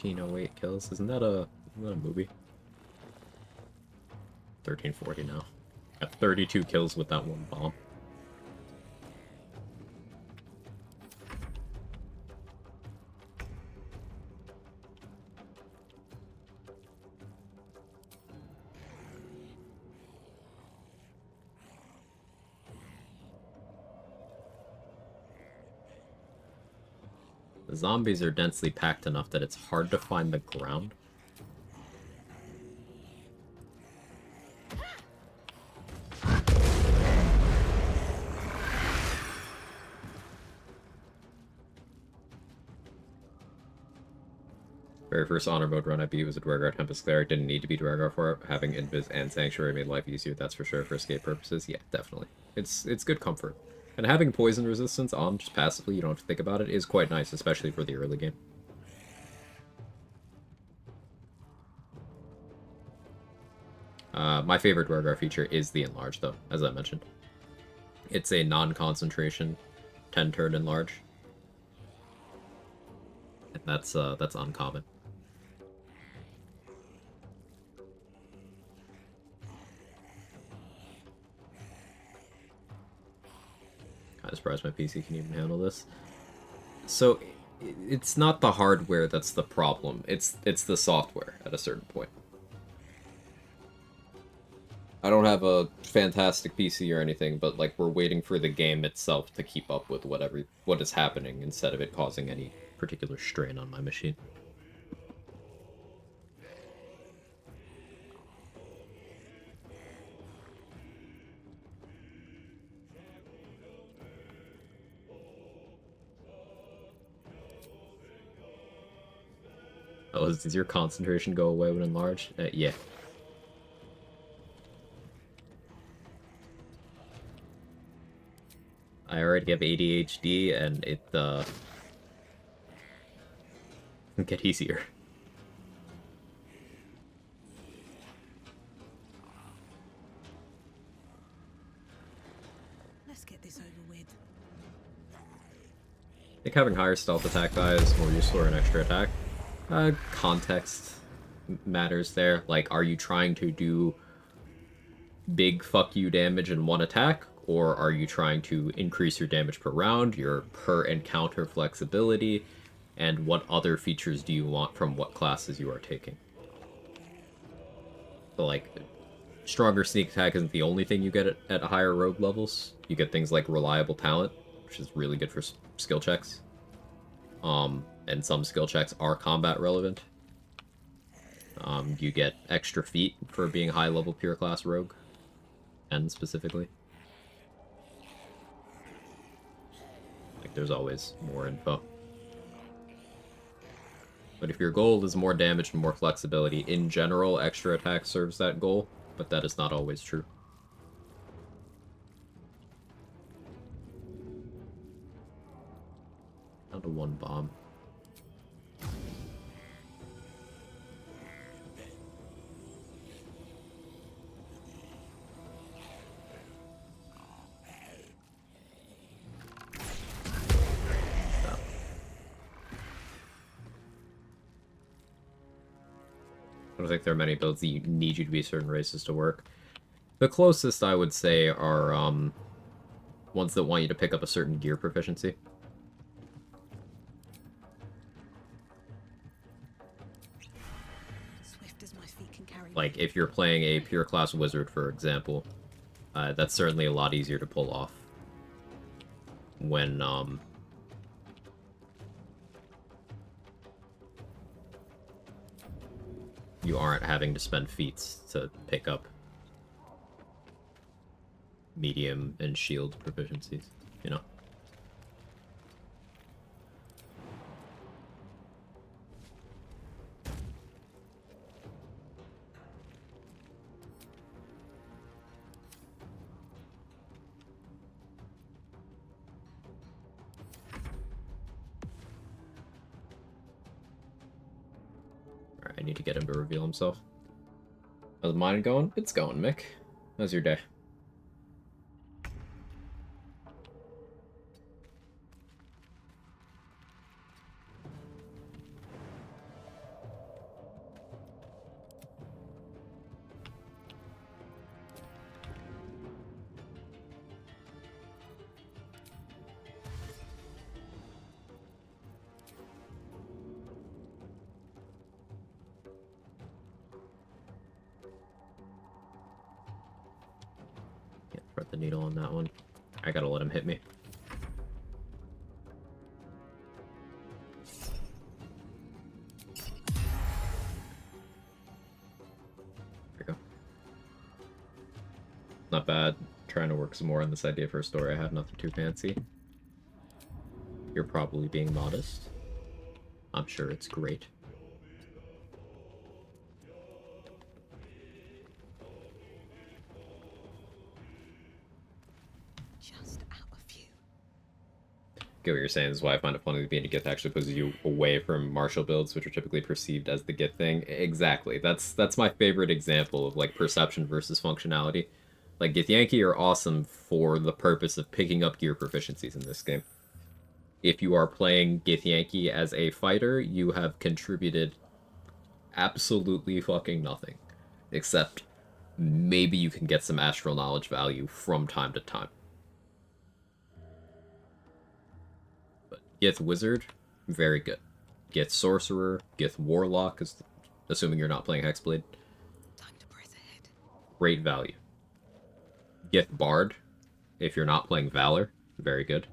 $13.08 kills. Isn't that a movie? 1340 now. Got 32 kills with that one bomb. The zombies are densely packed enough that it's hard to find the ground. Very first honor mode run I beat was a Dwargar Tempest Cleric. Didn't need to be Dwargar for it. Having Invis and Sanctuary made life easier, that's for sure, for escape purposes. Yeah, definitely. It's good comfort. And having poison resistance on just passively, you don't have to think about it, is quite nice, especially for the early game. My favorite Dwargar feature is the Enlarge, though, as I mentioned. It's a non-concentration 10-turn Enlarge. And that's uncommon. Kind of surprised my PC can even handle this. So, it's not the hardware that's the problem. It's the software at a certain point. I don't have a fantastic PC or anything, but like we're waiting for the game itself to keep up with what is happening instead of it causing any particular strain on my machine. Oh, does your concentration go away when enlarged? Yeah. I already have ADHD, and it, get easier. Let's get this over with. I think having higher stealth attack die is more useful for an extra attack. Context matters there. Like, are you trying to do big fuck you damage in one attack? Or are you trying to increase your damage per round, your per encounter flexibility, and what other features do you want from what classes you are taking? So, like, stronger sneak attack isn't the only thing you get at higher rogue levels. You get things like reliable talent, which is really good for skill checks. And some skill checks are combat relevant. You get extra feet for being high level pure class rogue, and specifically. There's always more info. But if your goal is more damage and more flexibility, in general, extra attack serves that goal, but that is not always true. Down to one bomb. I don't think there are many builds that need you to be certain races to work. The closest, I would say, are ones that want you to pick up a certain gear proficiency. Swift as my feet can carry. Like, if you're playing a pure class wizard, for example, that's certainly a lot easier to pull off when, you aren't having to spend feats to pick up medium and shield proficiencies, you know? Alright, I need to get him to reveal himself. How's mine going? It's going, Mick. How's your day? Thread the needle on that one. I gotta let him hit me. There we go. Not bad. Trying to work some more on this idea for a story. I have nothing too fancy. You're probably being modest. I'm sure it's great. get what you're saying. This is why I find it funny that being a Gith actually pushes you away from martial builds, which are typically perceived as the Gith thing. Exactly. That's my favorite example of like perception versus functionality. Like Githyanki are awesome for the purpose of picking up gear proficiencies in this game. If you are playing Githyanki as a fighter, you have contributed absolutely fucking nothing. Except maybe you can get some astral knowledge value from time to time. But Gith Wizard, very good. Gith Sorcerer, Gith Warlock, assuming you're not playing Hexblade. Great value. Gith Bard, if you're not playing Valor, very good.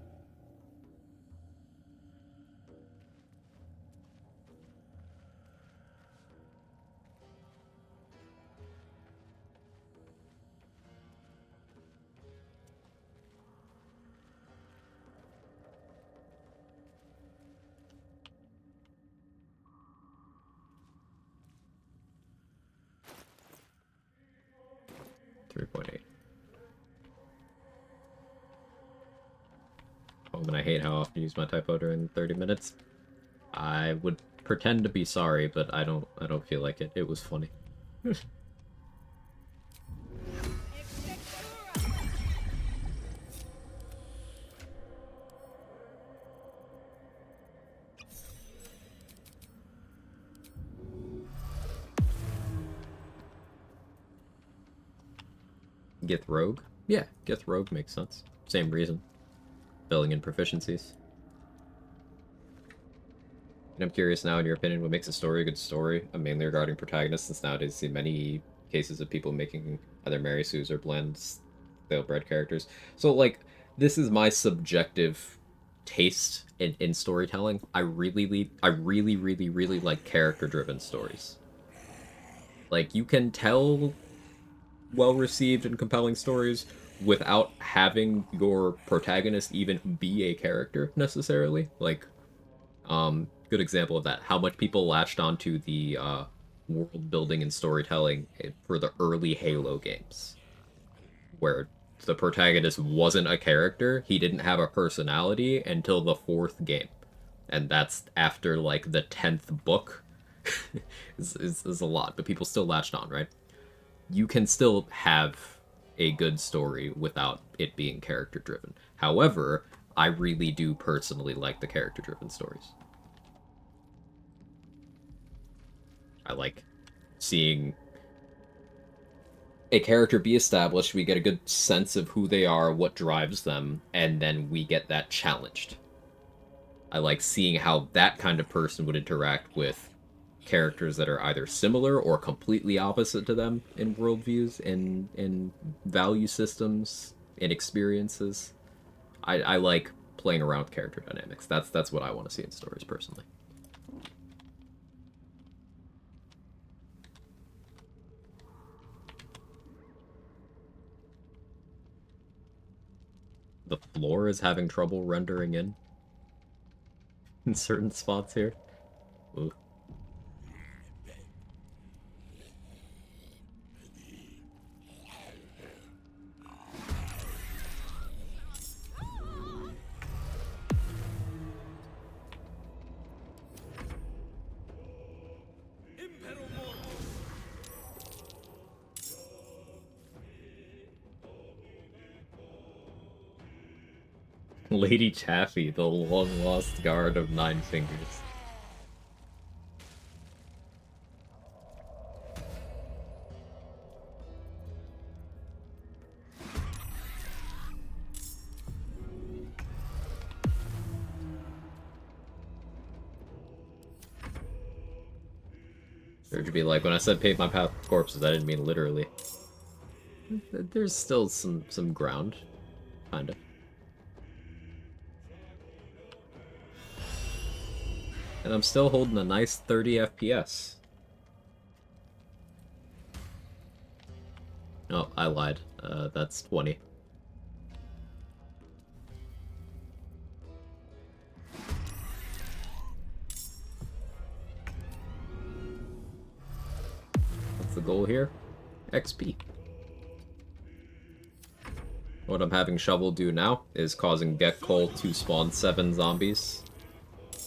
.8. Oh, and I hate how often I use my typo during 30 minutes. I would pretend to be sorry, but I don't feel like it. It was funny. Gith Rogue? Yeah, Gith Rogue makes sense. Same reason. Filling in proficiencies. And I'm curious now, in your opinion, what makes a story a good story? Mainly regarding protagonists, since nowadays I see many cases of people making either Mary Sues or bland, stale-bred characters. So, like, this is my subjective taste in storytelling. I really like character-driven stories. Like, you can tell well-received and compelling stories without having your protagonist even be a character, necessarily. Like, good example of that. How much people latched onto the world building and storytelling for the early Halo games, where the protagonist wasn't a character, he didn't have a personality until the 4th game, and that's after like the 10th book. is a lot, but people still latched on, right? You can still have a good story without it being character driven. However, I really do personally like the character driven stories. I like seeing a character be established, we get a good sense of who they are, what drives them, and then we get that challenged. I like seeing how that kind of person would interact with characters that are either similar or completely opposite to them in worldviews, in value systems, in experiences. I like playing around with character dynamics. That's what I want to see in stories, personally. The floor is having trouble rendering in certain spots here. Ooh. Lady Chaffee, the long-lost guard of 9 fingers. There would be like, when I said pave my path with corpses, I didn't mean literally. There's still some ground, kinda. And I'm still holding a nice 30 FPS. Oh, I lied. That's 20. What's the goal here? XP. What I'm having Shovel do now is causing Gekko to spawn 7 zombies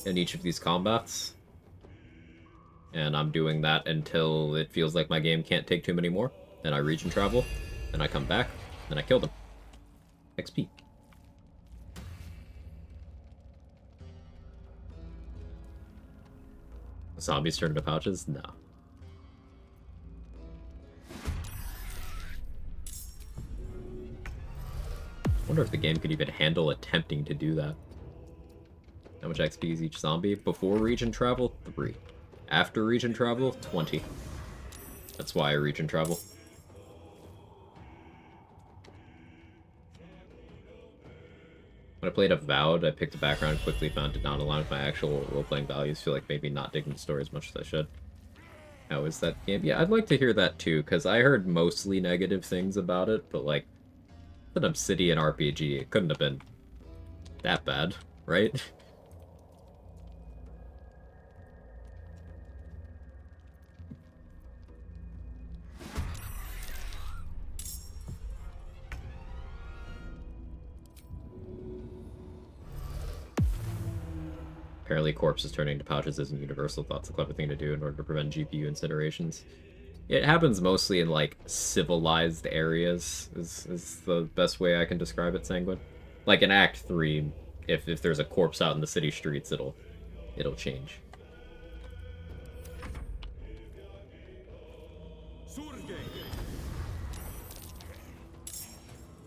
in each of these combats. And I'm doing that until it feels like my game can't take too many more. Then I region travel, then I come back, then I kill them. XP. Zombies turn into pouches? No. I wonder if the game could even handle attempting to do that. How much XP is each zombie? Before region travel? 3. After region travel? 20. That's why I region travel. When I played Avowed, I picked a background, quickly found did not align with my actual role-playing values. Feel like maybe not digging the story as much as I should. How is that game? Yeah, I'd like to hear that too, because I heard mostly negative things about it, but like, it's an Obsidian RPG. It couldn't have been that bad, right? Apparently corpses turning into pouches isn't universal. Thought's a clever thing to do in order to prevent GPU incinerations. It happens mostly in, like, civilized areas, is the best way I can describe it, Sanguine. Like, in Act 3, if there's a corpse out in the city streets, it'll change.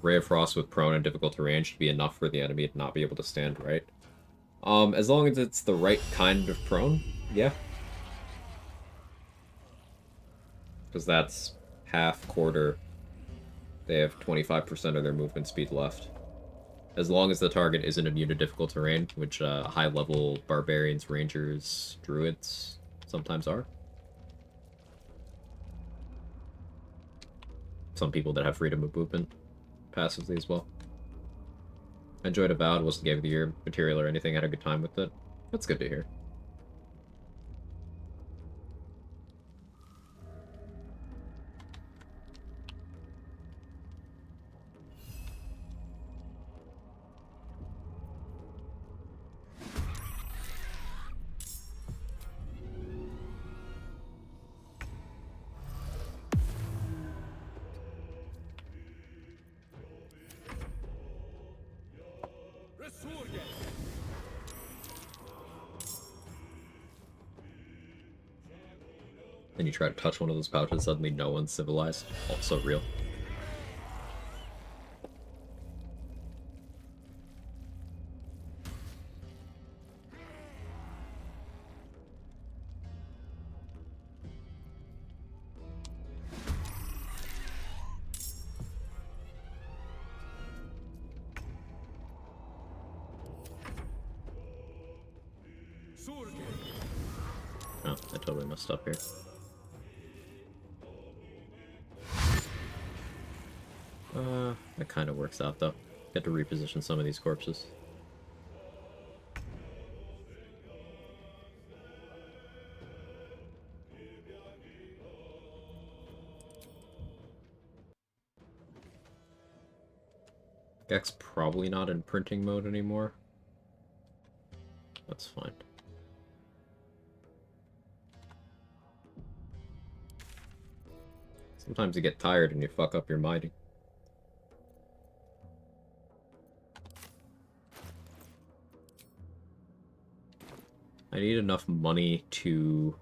Ray of Frost with prone and difficult terrain should be enough for the enemy to not be able to stand right. As long as it's the right kind of prone, yeah. Because that's half, quarter. They have 25% of their movement speed left. As long as the target isn't immune to difficult terrain, which high-level barbarians, rangers, druids sometimes are. Some people that have freedom of movement passively as well. I enjoyed Avowed, wasn't Game of the Year material or anything, had a good time with it. That's good to hear. Then you try to touch one of those pouches, suddenly no one's civilized. Also real. Oh, I totally messed up here. That kind of works out, though. Get to reposition some of these corpses. Gek's probably not in printing mode anymore. That's fine. Sometimes you get tired and you fuck up your mining. I need enough money to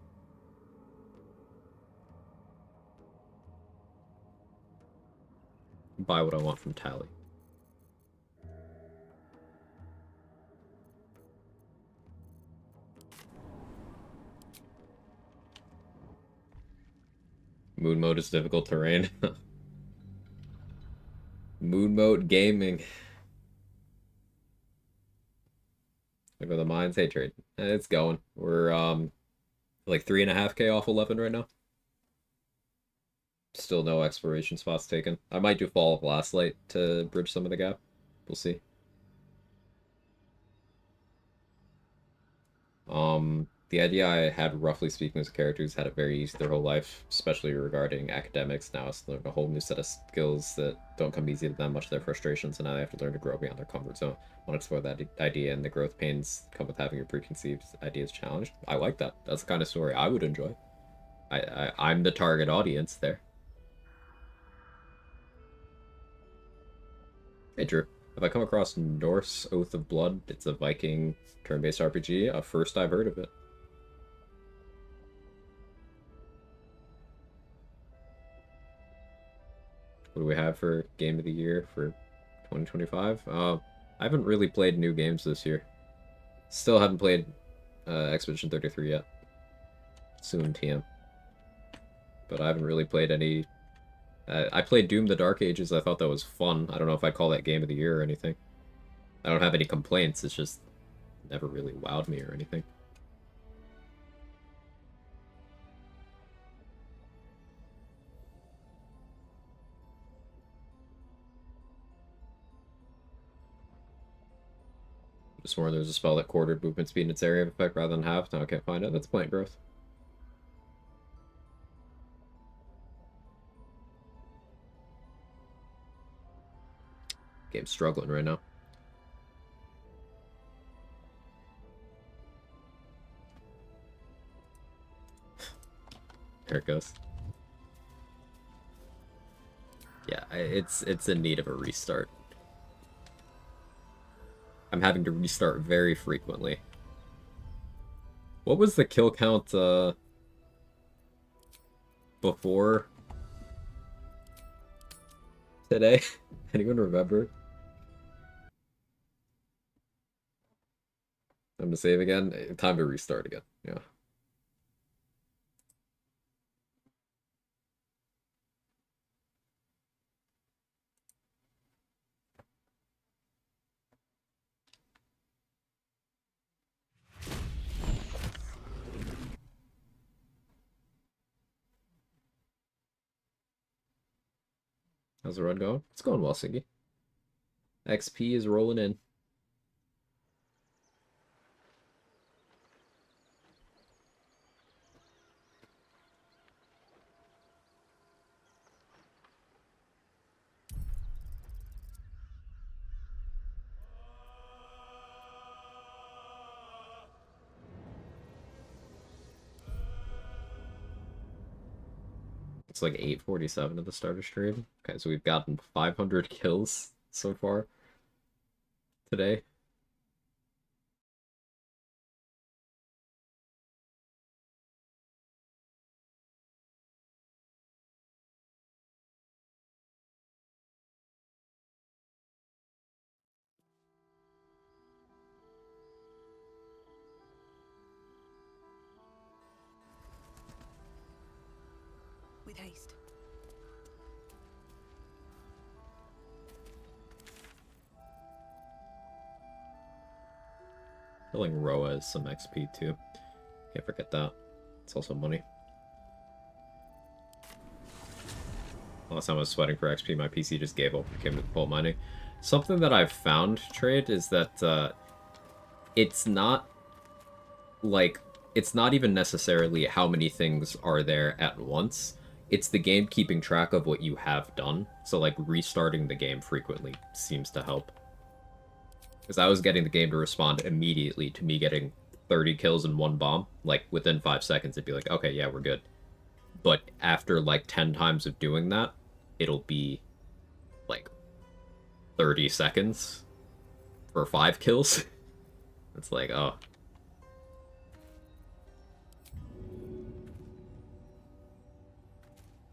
buy what I want from Tally. Moon mode is difficult terrain. Moon mode gaming. Look at the mines. Hey, trade. It's going. We're like 3.5K off 11 right now. Still no exploration spots taken. I might do Fall of Last Light to bridge some of the gap. We'll see. the idea I had, roughly speaking, as characters had it very easy their whole life, especially regarding academics. Now it's learned a whole new set of skills that don't come easy to them, much of their frustrations, and now they have to learn to grow beyond their comfort zone. I want to explore that idea, and the growth pains come with having your preconceived ideas challenged. I like that. That's the kind of story I would enjoy. I'm the target audience there. Hey, Drew. Have I come across Norse Oath of Blood? It's a Viking turn-based RPG. First I've heard of it. What do we have for Game of the Year for 2025? I haven't really played new games this year. Still haven't played Expedition 33 yet. Soon, TM. But I haven't really played any... I played Doom the Dark Ages. I thought that was fun. I don't know if I'd call that Game of the Year or anything. I don't have any complaints. It's just never really wowed me or anything. Just sworn there's a spell that quartered movement speed in its area of effect rather than half. Now I can't find it. That's plant growth. Game's struggling right now. There it goes. Yeah, it's in need of a restart. I'm having to restart very frequently. What was the kill count before today? Anyone remember? I'm gonna save again. Time to restart again. Yeah. How's the run going? It's going well, Siggy. XP is rolling in. It's like 8:47 at the start of stream. Okay, so we've gotten 500 kills so far today. With haste. Killing Roa is some XP too. Can't forget that. It's also money. Last time I was sweating for XP, my PC just gave up and came to coal mining. Something that I've found, Trade, is that it's not like it's not even necessarily how many things are there at once. It's the game keeping track of what you have done. So like restarting the game frequently seems to help. Because I was getting the game to respond immediately to me getting 30 kills in one bomb. Like within 5 seconds it'd be like, okay, yeah, we're good. But after like 10 times of doing that, it'll be like 30 seconds for 5 kills. It's like, oh.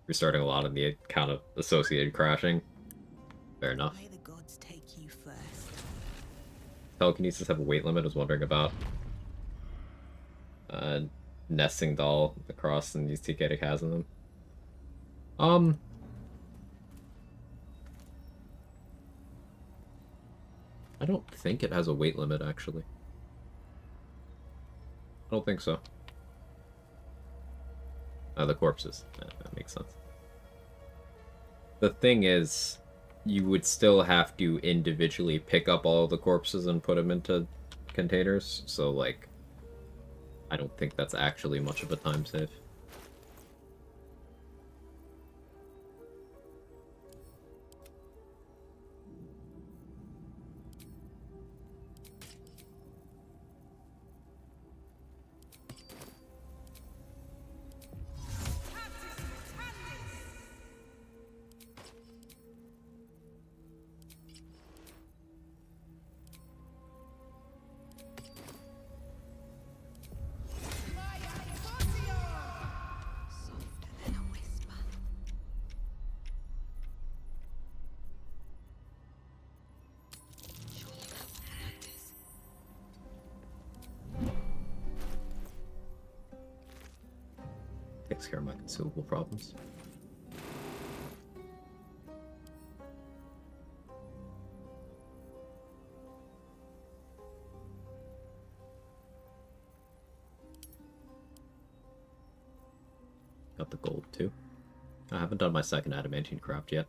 Restarting a lot in the account of associated crashing. Fair enough. May the gods take you first. Telekinesis have a weight limit. I was wondering about nesting doll across and these TK has in them. I don't think it has a weight limit, actually. I don't think so. The corpses. That makes sense. The thing is, you would still have to individually pick up all the corpses and put them into containers, so, like, I don't think that's actually much of a time save. Takes care of my consumable problems. Got the gold too. I haven't done my second adamantine craft yet.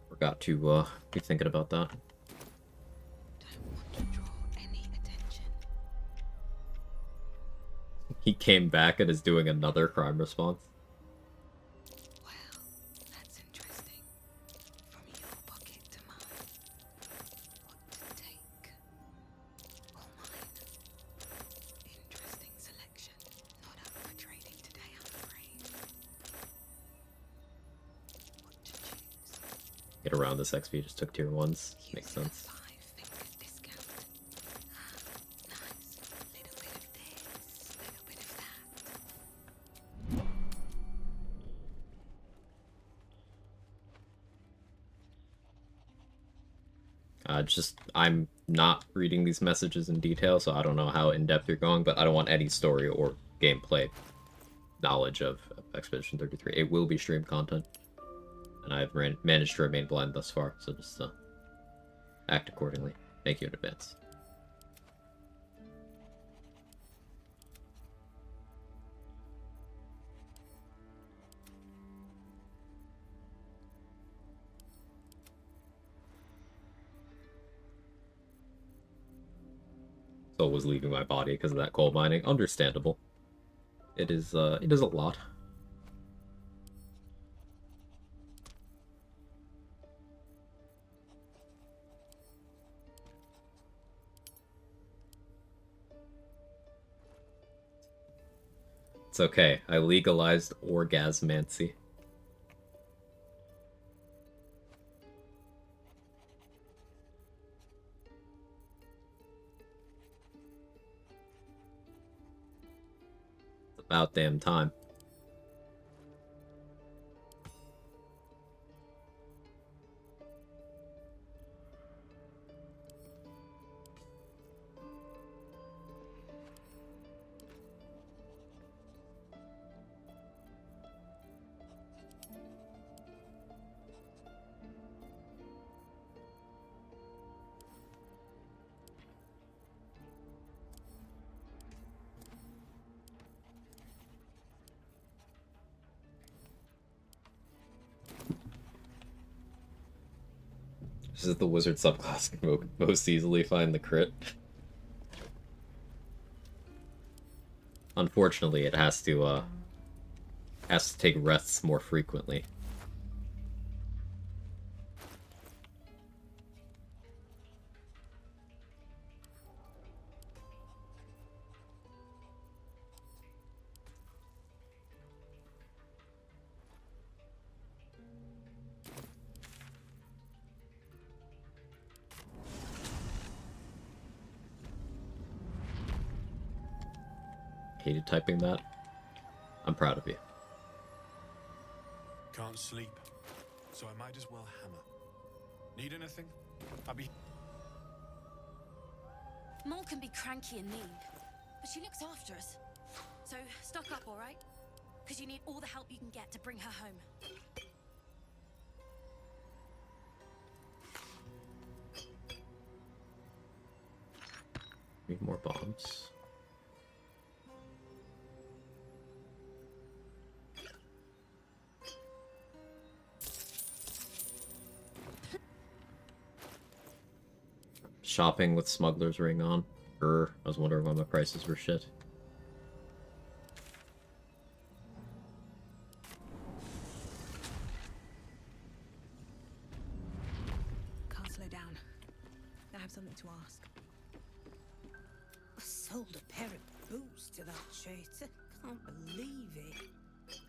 Forgot to be thinking about that. He came back and is doing another crime response. That's interesting. From your pocket to mine. What to take? All mine. Interesting selection. Not up for trading today, I'm afraid. What to choose? Get around this XP, just took tier 1s. Makes sense. I'm not reading these messages in detail, so I don't know how in-depth you're going, but I don't want any story or gameplay knowledge of Expedition 33. It will be stream content, and I've managed to remain blind thus far, so just act accordingly. Thank you in advance. Soul was leaving my body because of that coal mining. Understandable. It is a lot. It's okay. I legalized orgasmancy. It's about damn time. This is the wizard subclass can most easily find the crit. Unfortunately, it has to take rests more frequently. Hated typing that. I'm proud of you. Can't sleep, so I might as well hammer. Need anything? I'll be... Mol can be cranky and mean, but she looks after us. So stock up, all right? Because you need all the help you can get to bring her home. Need more bombs. Shopping with Smuggler's Ring on. I was wondering why my prices were shit. Can't slow down. I have something to ask. I sold a pair of boots to that traitor. Can't believe it.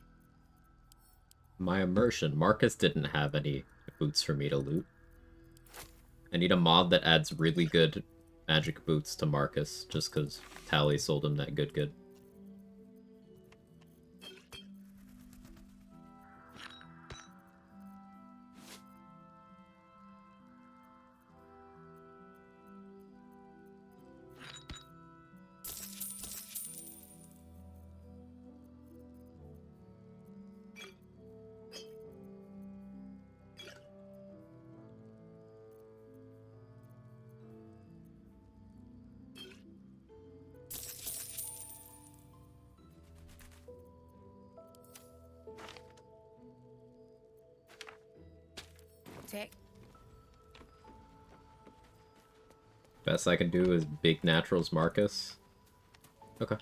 My immersion. Marcus didn't have any boots for me to loot. I need a mod that adds really good magic boots to Marcus, just because Tally sold him that good. Tick. Best I can do is big naturals Marcus. Okay.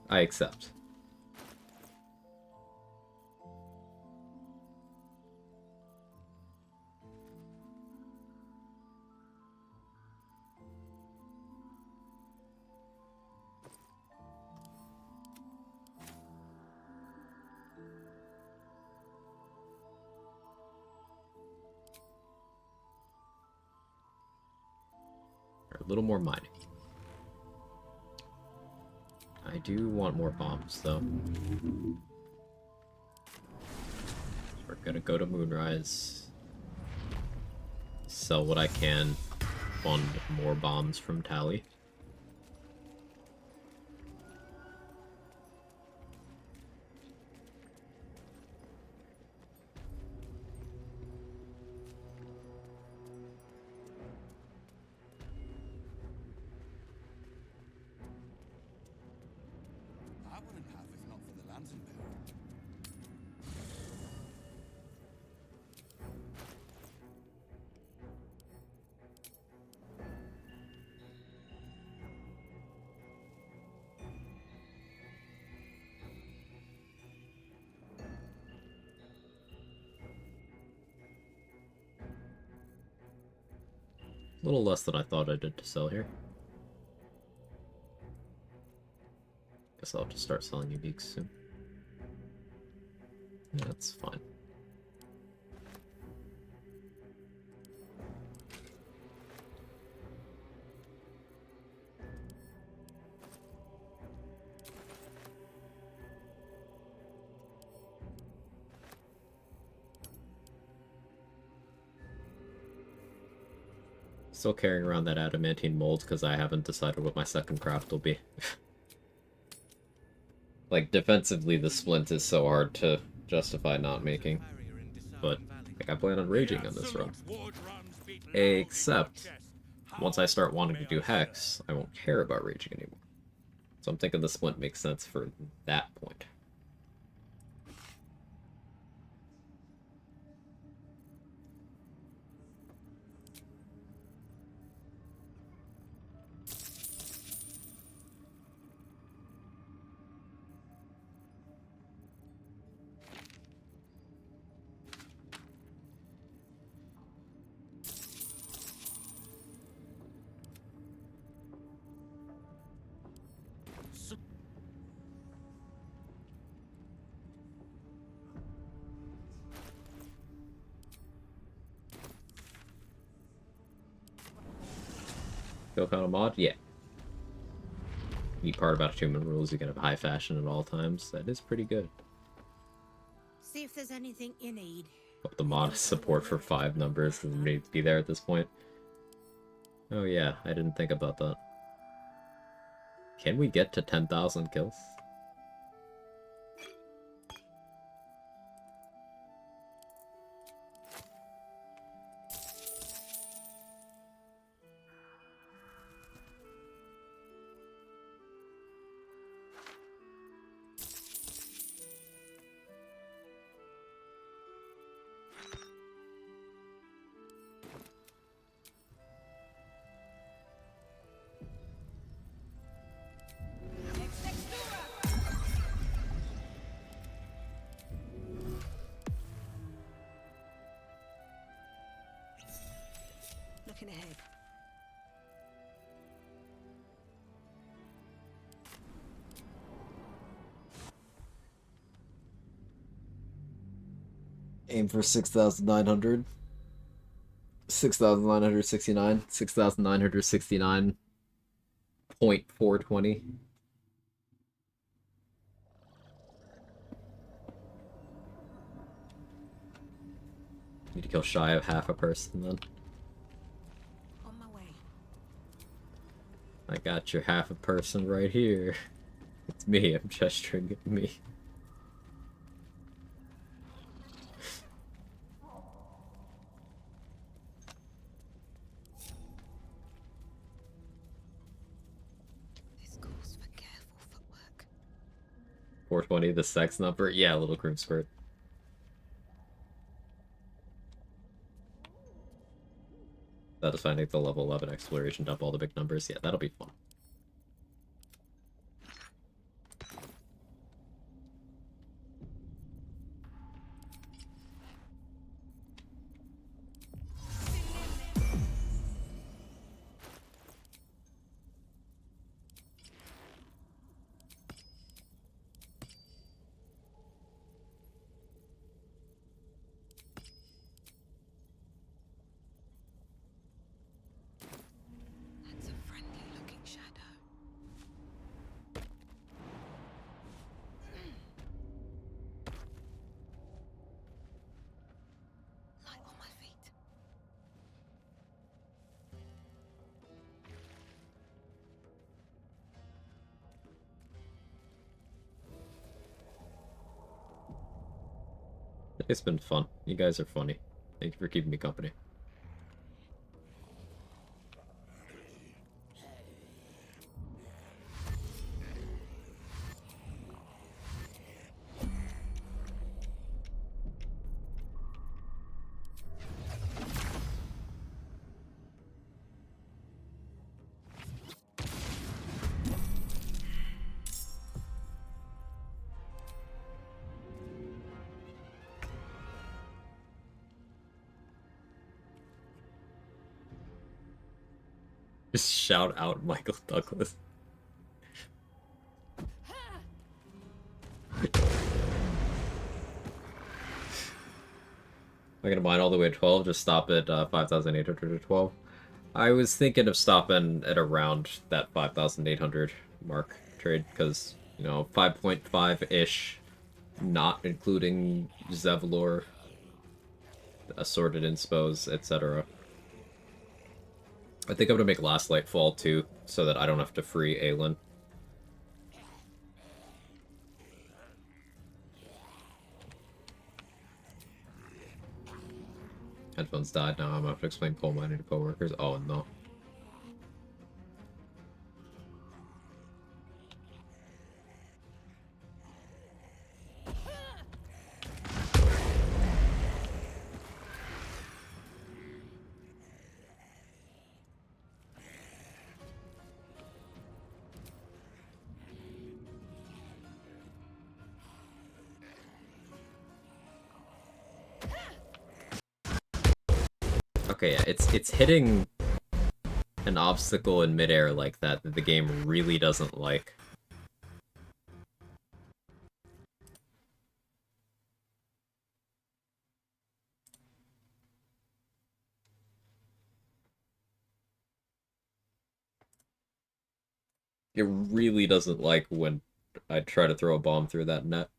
I accept. A little more mining. I do want more bombs, though. We're gonna go to Moonrise. Sell what I can. Fund more bombs from Tally. I wouldn't have if not for the lantern bearer. A little less than I thought I did to sell here. Guess I'll just start selling uniques soon. That's fine. Still carrying around that adamantine mold because I haven't decided what my second craft will be. Like, defensively, the splint is so hard to justify not making. But like, I plan on raging on this run. Except, once I start wanting to do Hex, I won't care about raging anymore. So I'm thinking the splint makes sense for that point. Kill count a mod? Yeah. Neat part about Human Rules, you can have high fashion at all times. That is pretty good. See if there's anything you need. Hope the mod has support for 5 numbers doesn't need to be there at this point. Oh yeah, I didn't think about that. Can we get to 10,000 kills? Looking ahead. Aim for 6,900. 6,969. 6,969.420. Need to kill shy of half a person then. On my way. I got your half a person right here. It's me, I'm gesturing at me. This calls for careful footwork. 420, the sex number? Yeah, little groom squirt. That is finding the level 11 exploration, dump all the big numbers. Yeah, that'll be fun. That's a friendly looking shadow. Light on my feet. It's been fun. You guys are funny. Thank you for keeping me company. Just shout out Michael Douglas. I'm gonna mine all the way to 12, just stop at 5,812. I was thinking of stopping at around that 5,800 mark trade, because, you know, 5.5-ish, not including Zevlor, assorted inspos, etc. I think I'm gonna make Last Light fall too, so that I don't have to free Aelin. Headphones died, now I'm gonna have to explain coal mining to coworkers. Oh no. Okay, yeah, it's hitting an obstacle in midair like that the game really doesn't like. It really doesn't like when I try to throw a bomb through that net.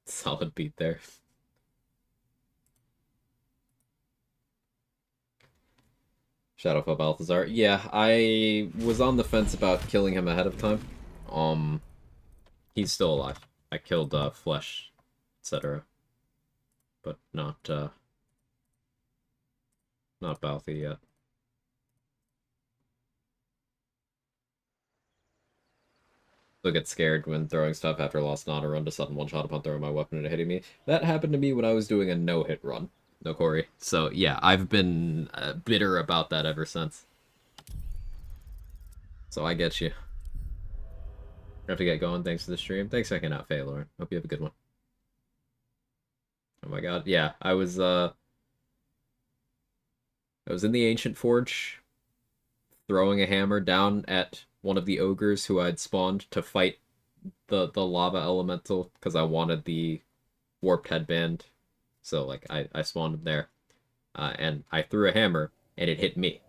Solid beat there. Shadowfell Balthazar. Yeah, I was on the fence about killing him ahead of time. He's still alive. I killed Flesh, etc. But not Balthy yet. Still get scared when throwing stuff after Lost Nana run to sudden one-shot upon throwing my weapon and it hitting me. That happened to me when I was doing a no-hit run. No Corey. So yeah, I've been bitter about that ever since. So I get you. I have to get going. Thanks for the stream. Thanks for checking out Faye, Lauren. Hope you have a good one. Oh my god, yeah, I was in the Ancient Forge, throwing a hammer down at one of the ogres who I'd spawned to fight the lava elemental, because I wanted the warped headband. So, like, I spawned him there. And I threw a hammer, and it hit me.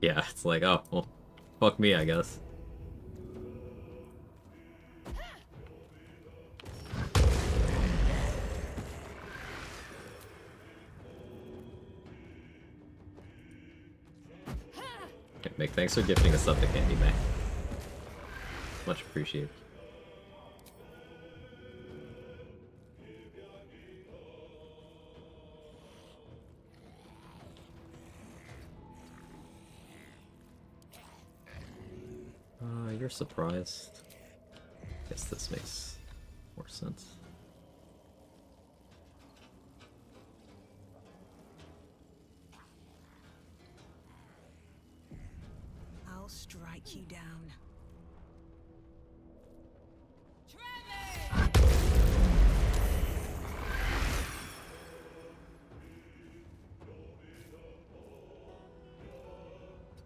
Yeah, it's like, oh, well, fuck me, I guess. Okay, Mick, thanks for gifting us up to Candy May. Much appreciated. You're surprised. Guess this makes more sense. I'll strike you down.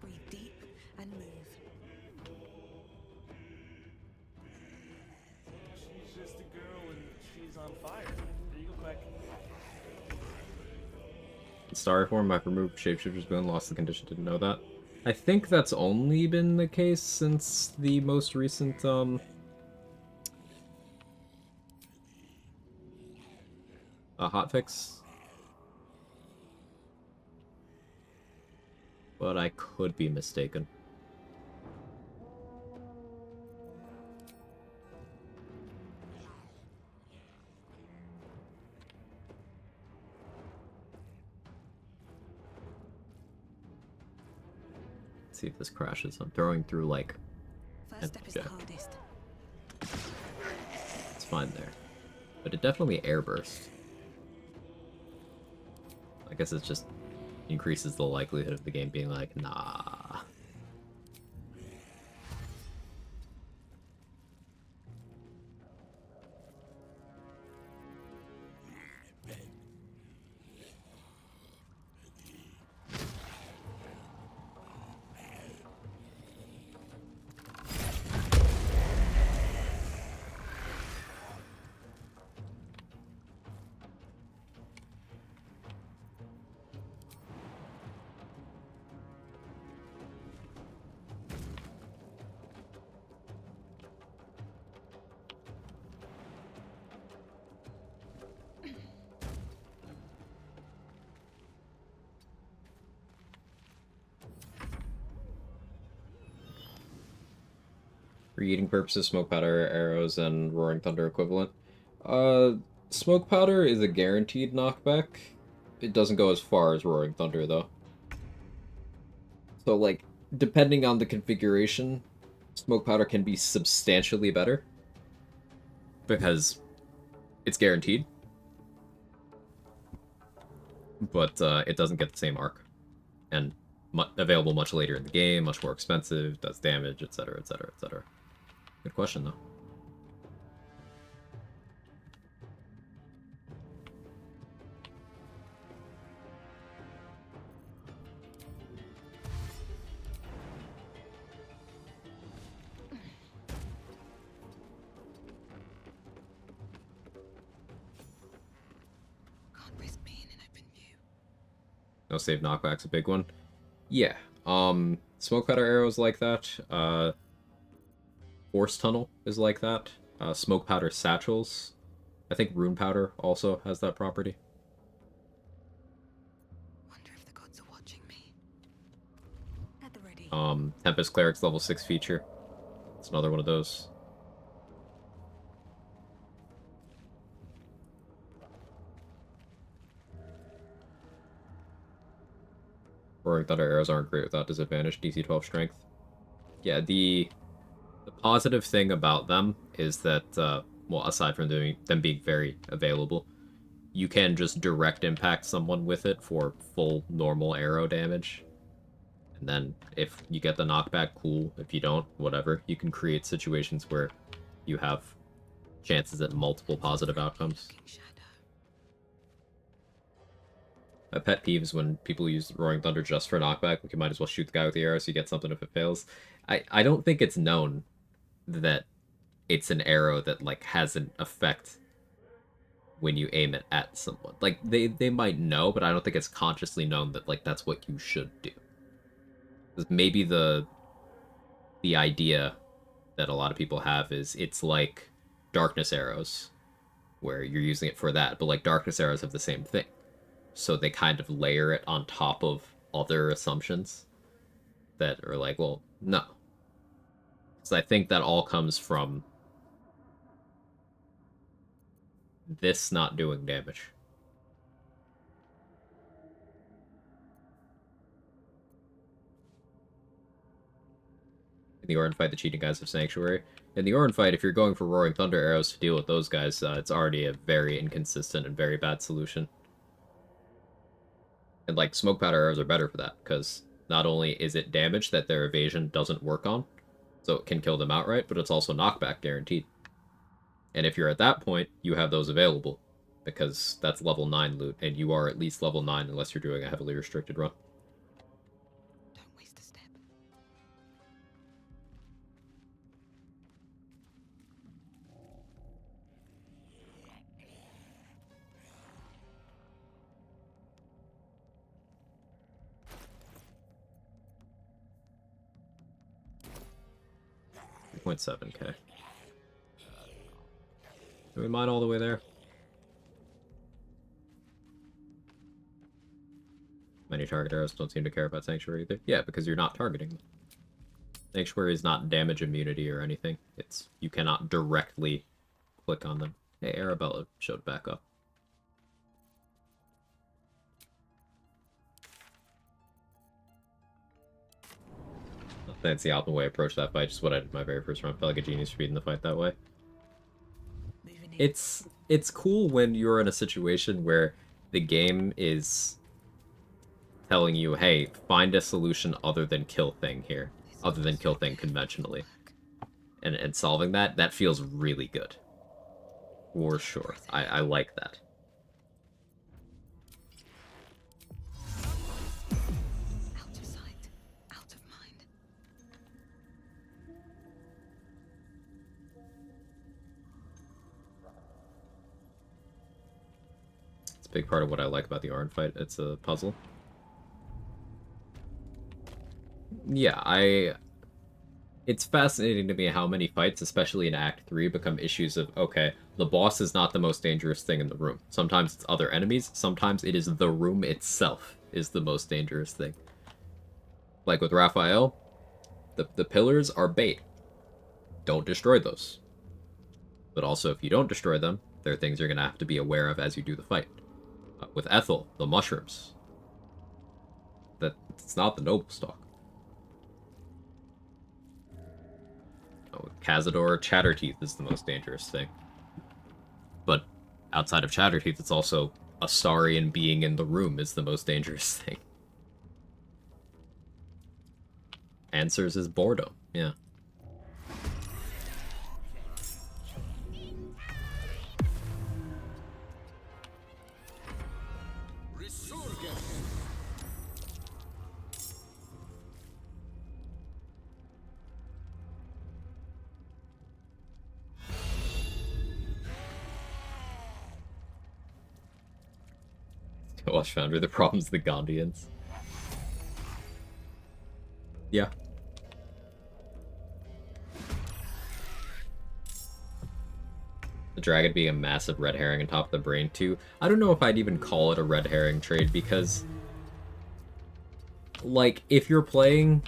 Breathe deep and move. She's just a girl and she's on fire. There you go, Quag. In Starry form, I've removed Shapeshifter's boon, lost the condition, didn't know that. I think that's only been the case since the most recent, hotfix. But I could be mistaken. Let's see if this crashes. I'm throwing through, like, First step is the hardest. It's fine there. But it definitely airburst. I guess it just increases the likelihood of the game being like, nah. For eating purposes, smoke powder, arrows, and roaring thunder equivalent. Smoke powder is a guaranteed knockback. It doesn't go as far as roaring thunder, though. So, like, depending on the configuration, smoke powder can be substantially better. Because it's guaranteed. But it doesn't get the same arc. And available much later in the game, much more expensive, does damage, etc., etc., etc. Good question, though. Can't risk being in open view. No save knockback's a big one. Yeah. Smoke powder arrows like that. Force tunnel is like that. Smoke powder satchels. I think rune powder also has that property. Wonder if the gods are watching me. At the ready. Tempest Cleric's level 6 feature. It's another one of those. Roaring Thunder arrows aren't great without disadvantage. DC 12 strength. Yeah, the The positive thing about them is that, well, aside from them being very available, you can just direct impact someone with it for full normal arrow damage. And then if you get the knockback, cool. If you don't, whatever. You can create situations where you have chances at multiple positive outcomes. My pet peeve is when people use Roaring Thunder just for knockback. Like, you might as well shoot the guy with the arrow so you get something if it fails. I don't think it's known that it's an arrow that, like, has an effect when you aim it at someone. Like, they might know, but I don't think it's consciously known that, like, that's what you should do. Because maybe the idea that a lot of people have is it's like darkness arrows, where you're using it for that, but, like, darkness arrows have the same thing. So they kind of layer it on top of other assumptions that are like, well, no. So I think that all comes from this not doing damage. In the Orin fight, the cheating guys have Sanctuary. In the Orin fight, if you're going for Roaring Thunder arrows to deal with those guys, it's already a very inconsistent and very bad solution. And, like, smoke powder arrows are better for that, because not only is it damage that their evasion doesn't work on, so it can kill them outright, but it's also knockback guaranteed. And if you're at that point, you have those available, because that's level 9 loot, and you are at least level 9 unless you're doing a heavily restricted run. Don't waste a step. 3.7k. Do we mine all the way there? Many target arrows don't seem to care about Sanctuary either. Yeah, because you're not targeting them. Sanctuary is not damage immunity or anything. It's you cannot directly click on them. Hey, Arabella showed back up. That's the optimal way to approach that fight. Just what I did my very first run. Felt like a genius for beating the fight that way. It's cool when you're in a situation where the game is telling you, hey, find a solution other than kill thing here. Other than kill thing conventionally. And solving that feels really good. For sure. I like that. Out of sight, out of mind. It's a big part of what I like about the Arn fight. It's a puzzle. Yeah, it's fascinating to me how many fights, especially in Act 3, become issues of, okay, the boss is not the most dangerous thing in the room. Sometimes it's other enemies, sometimes it is the room itself is the most dangerous thing. Like with Raphael, the pillars are bait. Don't destroy those. But also, if you don't destroy them, there are things you're going to have to be aware of as you do the fight. With Ethel, the mushrooms. It's not the noble stalk. With Cazador, Chatterteeth is the most dangerous thing. But outside of Chatterteeth, it's also Astarion being in the room is the most dangerous thing. Answers is boredom, yeah. Watch Foundry, the problem's the Gondians. Yeah. The dragon being a massive red herring on top of the brain too. I don't know if I'd even call it a red herring trade because, like, if you're playing,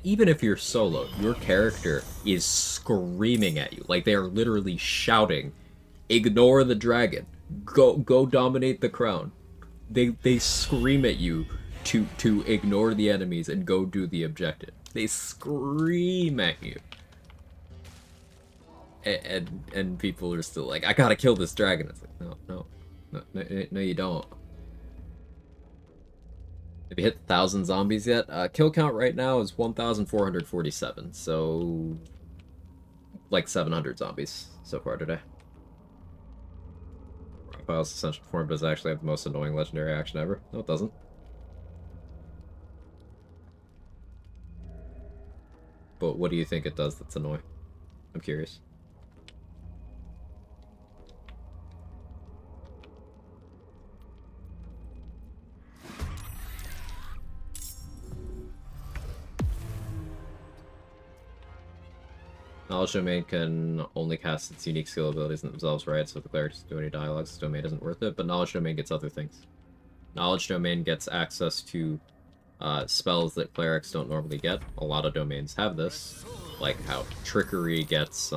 even if you're solo, your character is screaming at you. Like, they are literally shouting, ignore the dragon. Go dominate the crown. They scream at you to ignore the enemies and go do the objective. They scream at you. And people are still like, I gotta kill this dragon. It's like, no, you don't. Have you hit 1,000 zombies yet? Kill count right now is 1,447, so like 700 zombies so far today. Raphael's Essential Form does actually have the most annoying legendary action ever. No, it doesn't. But what do you think it does that's annoying? I'm curious. Knowledge Domain can only cast its unique skill abilities themselves, right? So if the cleric doesn't do any dialogues, the domain isn't worth it. But Knowledge Domain gets other things. Knowledge Domain gets access to spells that clerics don't normally get. A lot of domains have this, like how Trickery gets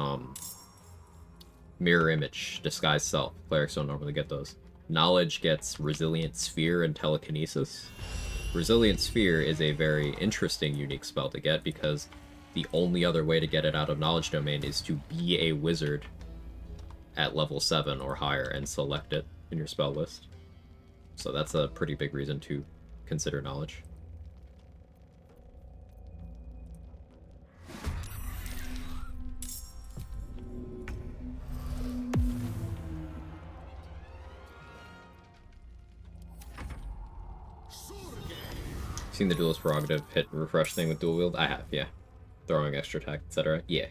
Mirror Image, Disguise Self. Clerics don't normally get those. Knowledge gets Resilient Sphere and Telekinesis. Resilient Sphere is a very interesting, unique spell to get because the only other way to get it out of Knowledge Domain is to be a wizard at level 7 or higher and select it in your spell list. So that's a pretty big reason to consider Knowledge. Seen the Duelist Prerogative hit refresh thing with dual wield? I have, yeah. Throwing extra attack, etc. Yeah.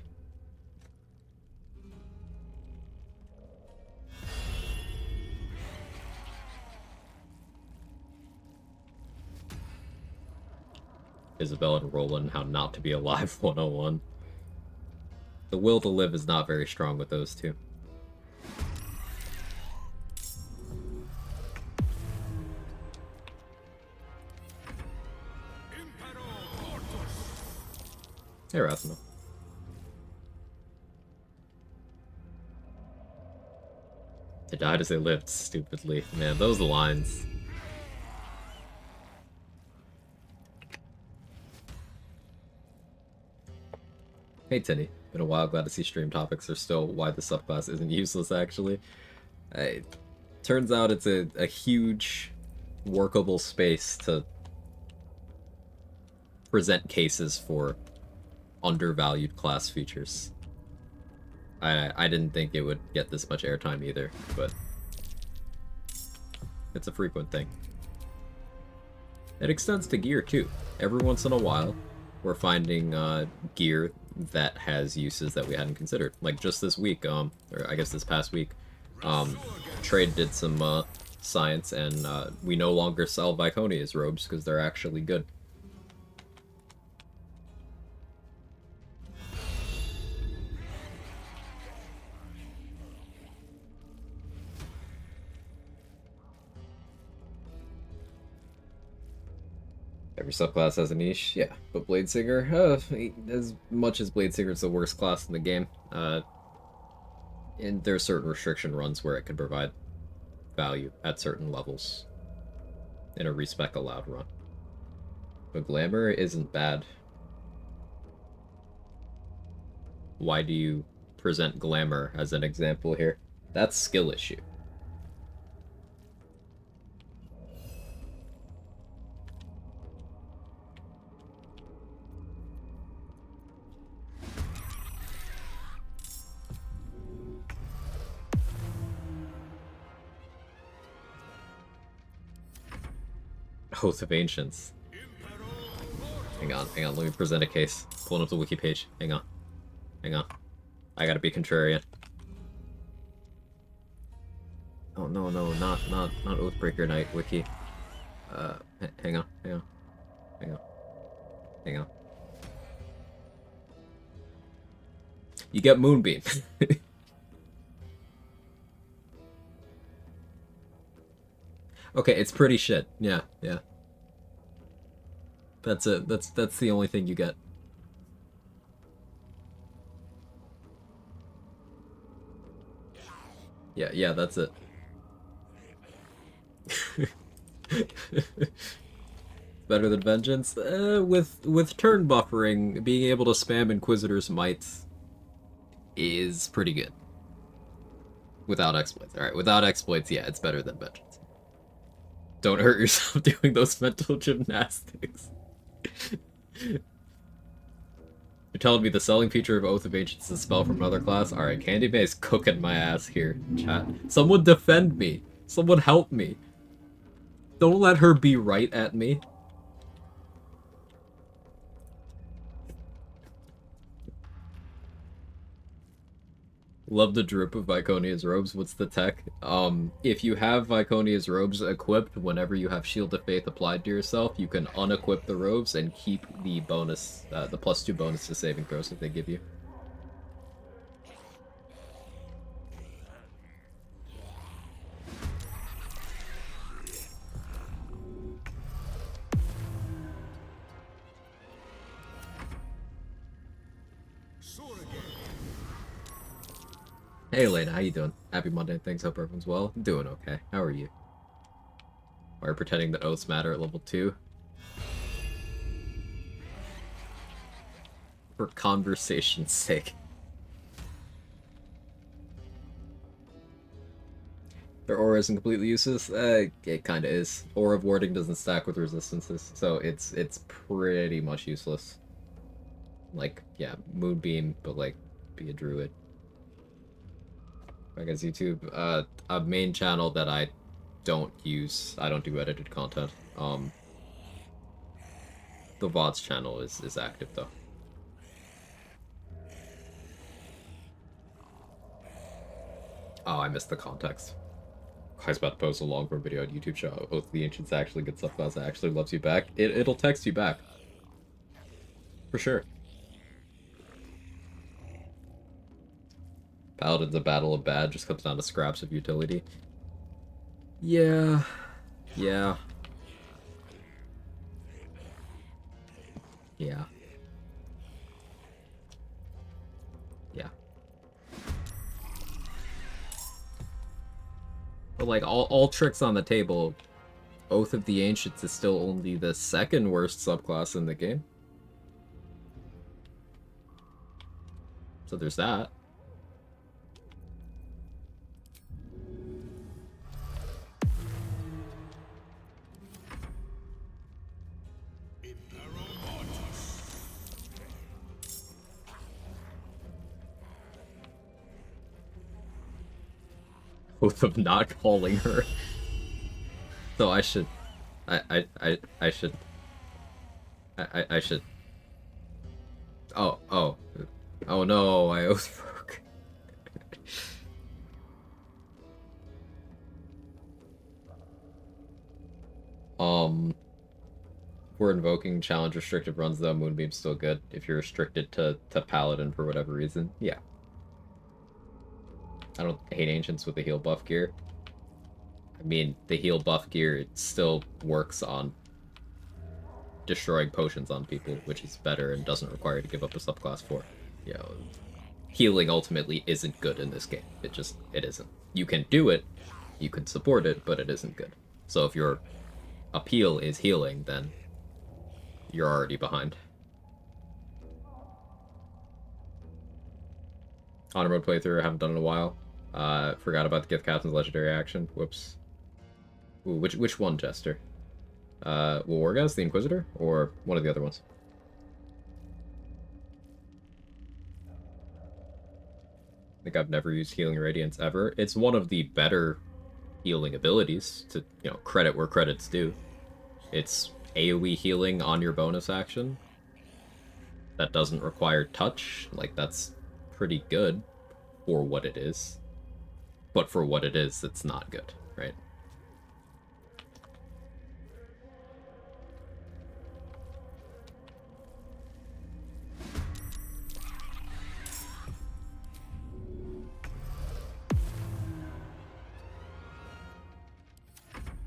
Isabel and Roland, how not to be alive 101. The will to live is not very strong with those two. Hey, Rathma. They died as they lived, stupidly. Man, those lines. Hey, Tinny. Been a while, glad to see stream topics are still why the subclass isn't useless, actually. Turns out it's a huge, workable space to present cases for undervalued class features. I didn't think it would get this much airtime either, but it's a frequent thing. It extends to gear too. Every once in a while, we're finding gear that has uses that we hadn't considered. Like just this week, or I guess this past week, Trade did some science, and we no longer sell Viconia's robes because they're actually good. Every subclass has a niche, yeah, but Bladesinger, as much as Bladesinger's the worst class in the game, and there are certain restriction runs where it can provide value at certain levels in a respec allowed run. But Glamour isn't bad. Why do you present Glamour as an example here? That's skill issue. Oath of Ancients. Hang on, let me present a case. Pulling up the wiki page. Hang on. I gotta be contrarian. Oh no, not Oathbreaker Knight wiki. Hang on. You get Moonbeam. Okay, it's pretty shit. Yeah. That's it. That's the only thing you get. Yeah, that's it. Better than Vengeance? With turn buffering, being able to spam Inquisitor's Might is pretty good. Without exploits. Alright, without exploits, yeah, it's better than vengeance. Don't hurt yourself doing those mental gymnastics. You're telling me the selling feature of Oath of Ancients is a spell from another class? Alright, Candy May is cooking my ass here, chat. Someone defend me. Someone help me. Don't let her be right at me. Love the drip of Viconia's robes. What's the tech? If you have Viconia's robes equipped, whenever you have Shield of Faith applied to yourself, you can unequip the robes and keep the bonus, the +2 bonus to saving throws that they give you. Hey Elena, how you doing? Happy Monday, thanks, hope everyone's well. I'm doing okay. How are you? Why are you pretending that oaths matter at level 2? For conversation's sake. Their aura isn't completely useless? It kinda is. Aura of warding doesn't stack with resistances, so it's pretty much useless. Like, yeah, Moonbeam, but like, be a druid. I guess YouTube, a main channel that I don't use. I don't do edited content. The VOD's channel is active though. Oh, I missed the context. I was about to post a long form video on YouTube show. Oath of the Ancients actually gets stuff class actually loves you back. It'll text you back. For sure. Paladin's a battle of bad, just comes down to scraps of utility. Yeah. Yeah. Yeah. Yeah. But like, all tricks on the table, Oath of the Ancients is still only the second worst subclass in the game. So there's that. Oath of not calling her. So I should... I should... I should... Oh, oh. Oh no, I oath broke. If we're invoking challenge restricted runs though, Moonbeam's still good. If you're restricted to Paladin for whatever reason, yeah. I don't hate Ancients with the heal buff gear. I mean, the heal buff gear, it still works on destroying potions on people, which is better and doesn't require you to give up a subclass for. You know, healing ultimately isn't good in this game. It isn't. You can do it, you can support it, but it isn't good. So if your appeal is healing, then you're already behind. On road playthrough, I haven't done in a while. Forgot about the Gift Captain's legendary action. Whoops. Ooh, which one, Jester? Wargas, the Inquisitor, or one of the other ones? I think I've never used Healing Radiance ever. It's one of the better healing abilities, to, you know, credit where credit's due. It's AoE healing on your bonus action. That doesn't require touch. Like, that's pretty good for what it is. But for what it is, it's not good, right?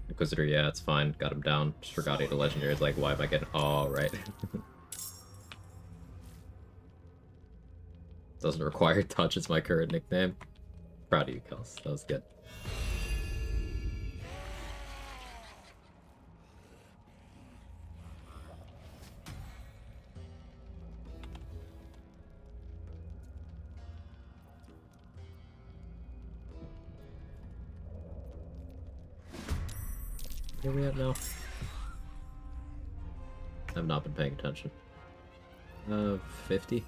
Inquisitor, yeah, it's fine. Got him down. Just forgot he had a legendary. It's like, why am I getting... Oh, right. Doesn't require touch is my current nickname. Proud of you, Kels. That was good. Where are we at now? I've not been paying attention. 50?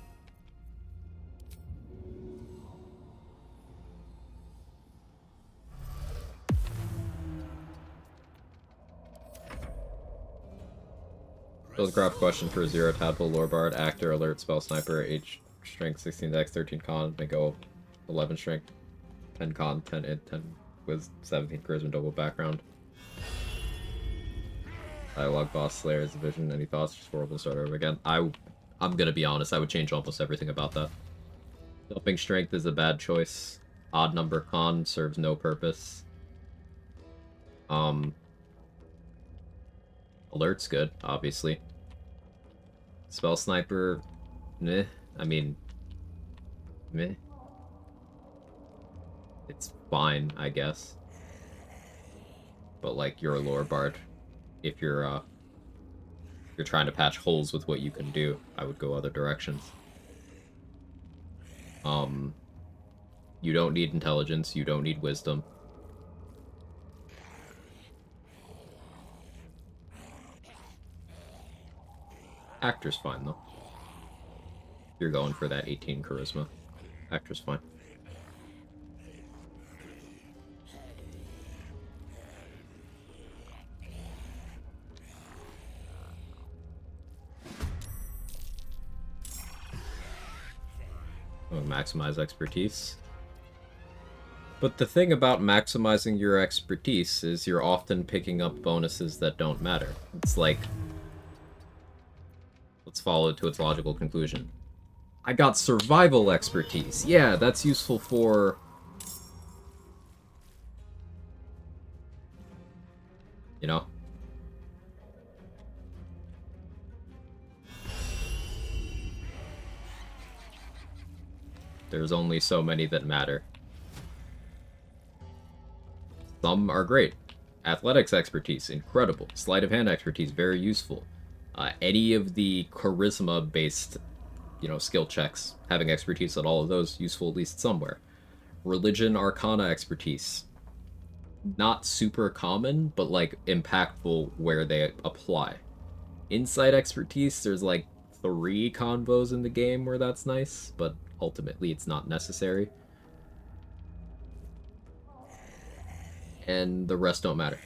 Buildcraft question for 0 Tadpole, Lorebard, Actor, Alert, Spell Sniper, H Strength, 16 Dex, 13 Con, may go 11 Strength, 10 Con, 10 Int, 10 Wiz, 17 Charisma, double background. Dialogue, Boss, Slayer's Division, any thoughts? Just horrible start over again. I'm gonna be honest, I would change almost everything about that. Dumping Strength is a bad choice. Odd number Con serves no purpose. Alert's good, obviously. Spell Sniper, meh. I mean, meh. It's fine, I guess. But like, you're a lore bard. If you're trying to patch holes with what you can do, I would go other directions. You don't need intelligence, you don't need wisdom. Actor's fine, though. You're going for that 18 charisma. Actor's fine. Maximize expertise. But the thing about maximizing your expertise is you're often picking up bonuses that don't matter. It's like, let's follow it to its logical conclusion. I got survival expertise. Yeah, that's useful for... You know? There's only so many that matter. Some are great. Athletics expertise, incredible. Sleight of hand expertise, very useful. Any of the charisma-based, you know, skill checks, having expertise at all of those, useful at least somewhere. Religion, arcana expertise. Not super common, but, like, impactful where they apply. Insight expertise, there's, like, 3 combos in the game where that's nice, but ultimately it's not necessary. And the rest don't matter.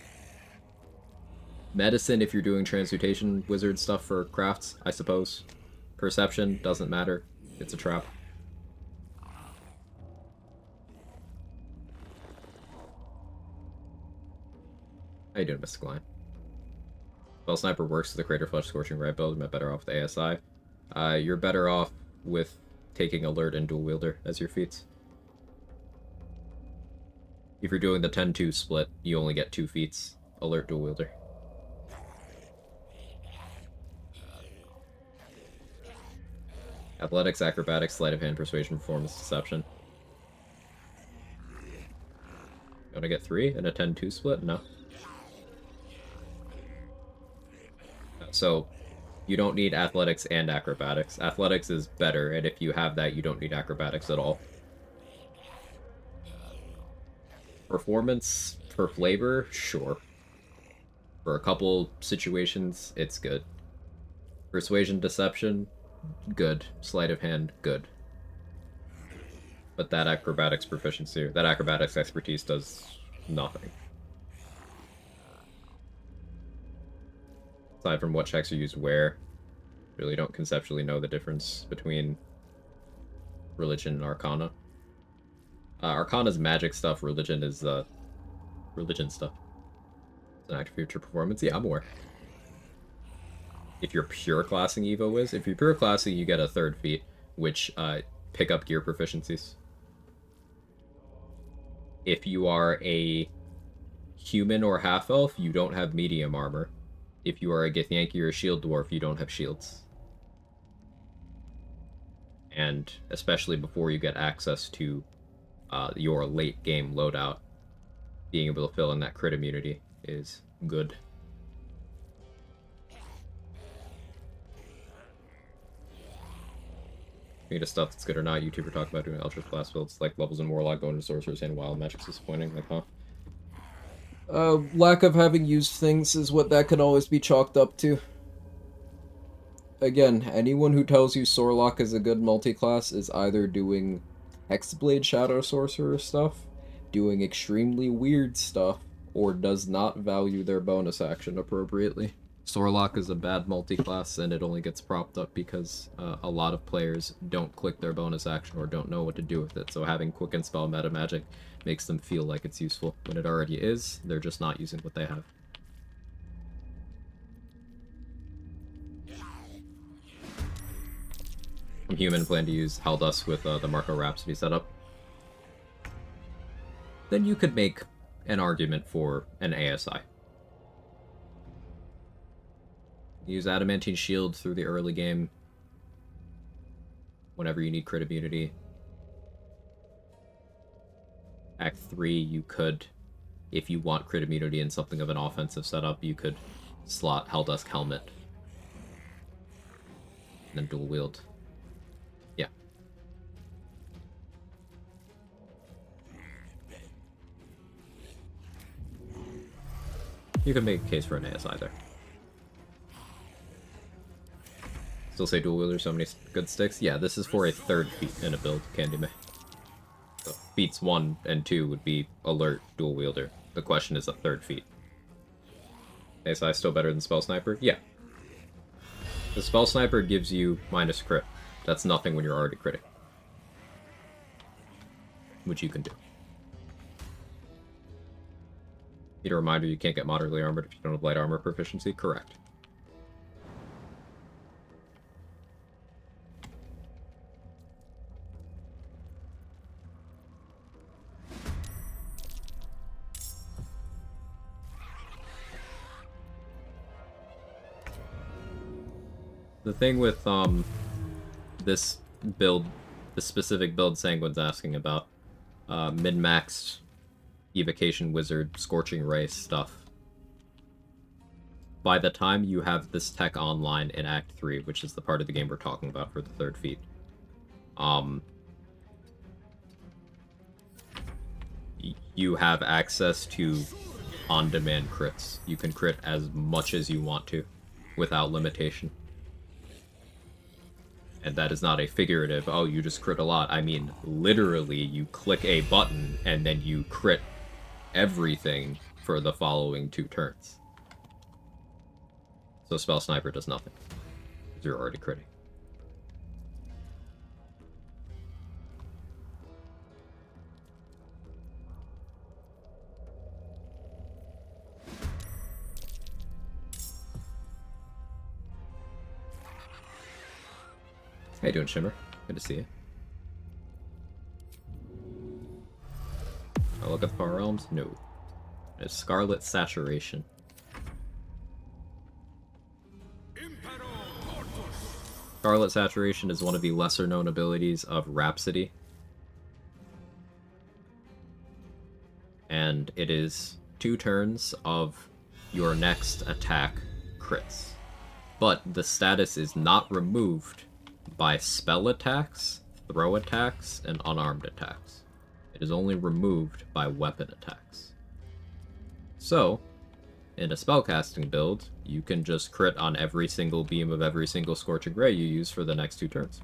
Medicine, if you're doing transmutation wizard stuff for crafts, I suppose. Perception, doesn't matter. It's a trap. How you doing, Mystic Lion? Spell Sniper works with the Crater Flesh Scorching Red build. I'm better off with ASI. You're better off with taking Alert and Dual Wielder as your feats. If you're doing the 10-2 split, you only get 2 feats. Alert, Dual Wielder. Athletics, Acrobatics, Sleight of Hand, Persuasion, Performance, Deception. You want to get 3 in a 10-2 split? No. So, you don't need Athletics and Acrobatics. Athletics is better, and if you have that, you don't need Acrobatics at all. Performance for flavor? Sure. For a couple situations, it's good. Persuasion, Deception? Good. Sleight of Hand? Good. But that Acrobatics proficiency, that Acrobatics expertise does nothing. Aside from what checks are used where, really don't conceptually know the difference between religion and arcana. Arcana's magic stuff, religion is religion stuff. It's an active future performance. Yeah, I'm aware. If you're pure classing Evo Wiz, if you're pure classing, you get a 3rd feat, which pick up gear proficiencies. If you are a human or half-elf, you don't have medium armor. If you are a Githyanki or a shield dwarf, you don't have shields. And especially before you get access to your late game loadout, being able to fill in that crit immunity is good. Need a stuff that's good or not. YouTuber talk about doing Eldritch class builds like levels in Warlock, going to Sorcerers and Wild Magic's disappointing. Like, huh? Lack of having used things is what that can always be chalked up to. Again, anyone who tells you Sorlock is a good multi-class is either doing Hexblade Shadow Sorcerer stuff, doing extremely weird stuff, or does not value their bonus action appropriately. Sorlock is a bad multi-class, and it only gets propped up because a lot of players don't click their bonus action or don't know what to do with it, so having Quicken Spell meta magic makes them feel like it's useful. When it already is, they're just not using what they have. I'm human, plan to use Haldus with the Marco Rhapsody setup. Then you could make an argument for an ASI. Use Adamantine Shield through the early game whenever you need crit immunity. Act 3, you could, if you want crit immunity in something of an offensive setup, you could slot Helldusk Helmet. And then dual wield. Yeah. You can make a case for an ASI there. Still say dual wielder, so many good sticks. Yeah, this is for a third feat in a build, Candyman. So feats 1 and 2 would be alert, dual wielder. The question is a third feat. ASI still better than Spell Sniper? Yeah. The Spell Sniper gives you minus crit. That's nothing when you're already critting. Which you can do. Need a reminder you can't get moderately armored if you don't have light armor proficiency? Correct. The thing with this build, the specific build Sanguine's asking about, min-maxed Evocation Wizard, Scorching Ray stuff. By the time you have this tech online in Act 3, which is the part of the game we're talking about for the third feat, you have access to on-demand crits. You can crit as much as you want to, without limitation. And that is not a figurative, oh, you just crit a lot. I mean, literally, you click a button, and then you crit everything for the following 2 turns. So Spell Sniper does nothing. You're already critting. How you doing, Shimmer? Good to see you. I look at the Far Realms? No. It's Scarlet Saturation. Scarlet Saturation is one of the lesser known abilities of Rhapsody. And it is 2 turns of your next attack crits. But the status is not removed by spell attacks, throw attacks, and unarmed attacks. It is only removed by weapon attacks. So, in a spellcasting build, you can just crit on every single beam of every single Scorching Ray you use for the next 2 turns.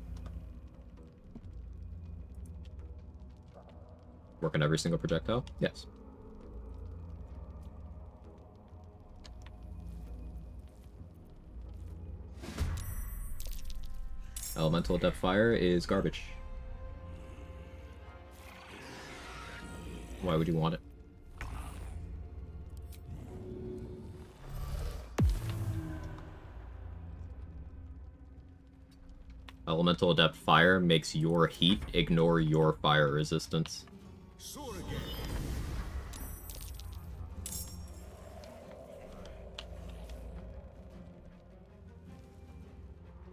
Work on every single projectile? Yes. Elemental Adept Fire is garbage. Why would you want it? Elemental Adept Fire makes your heat ignore your fire resistance.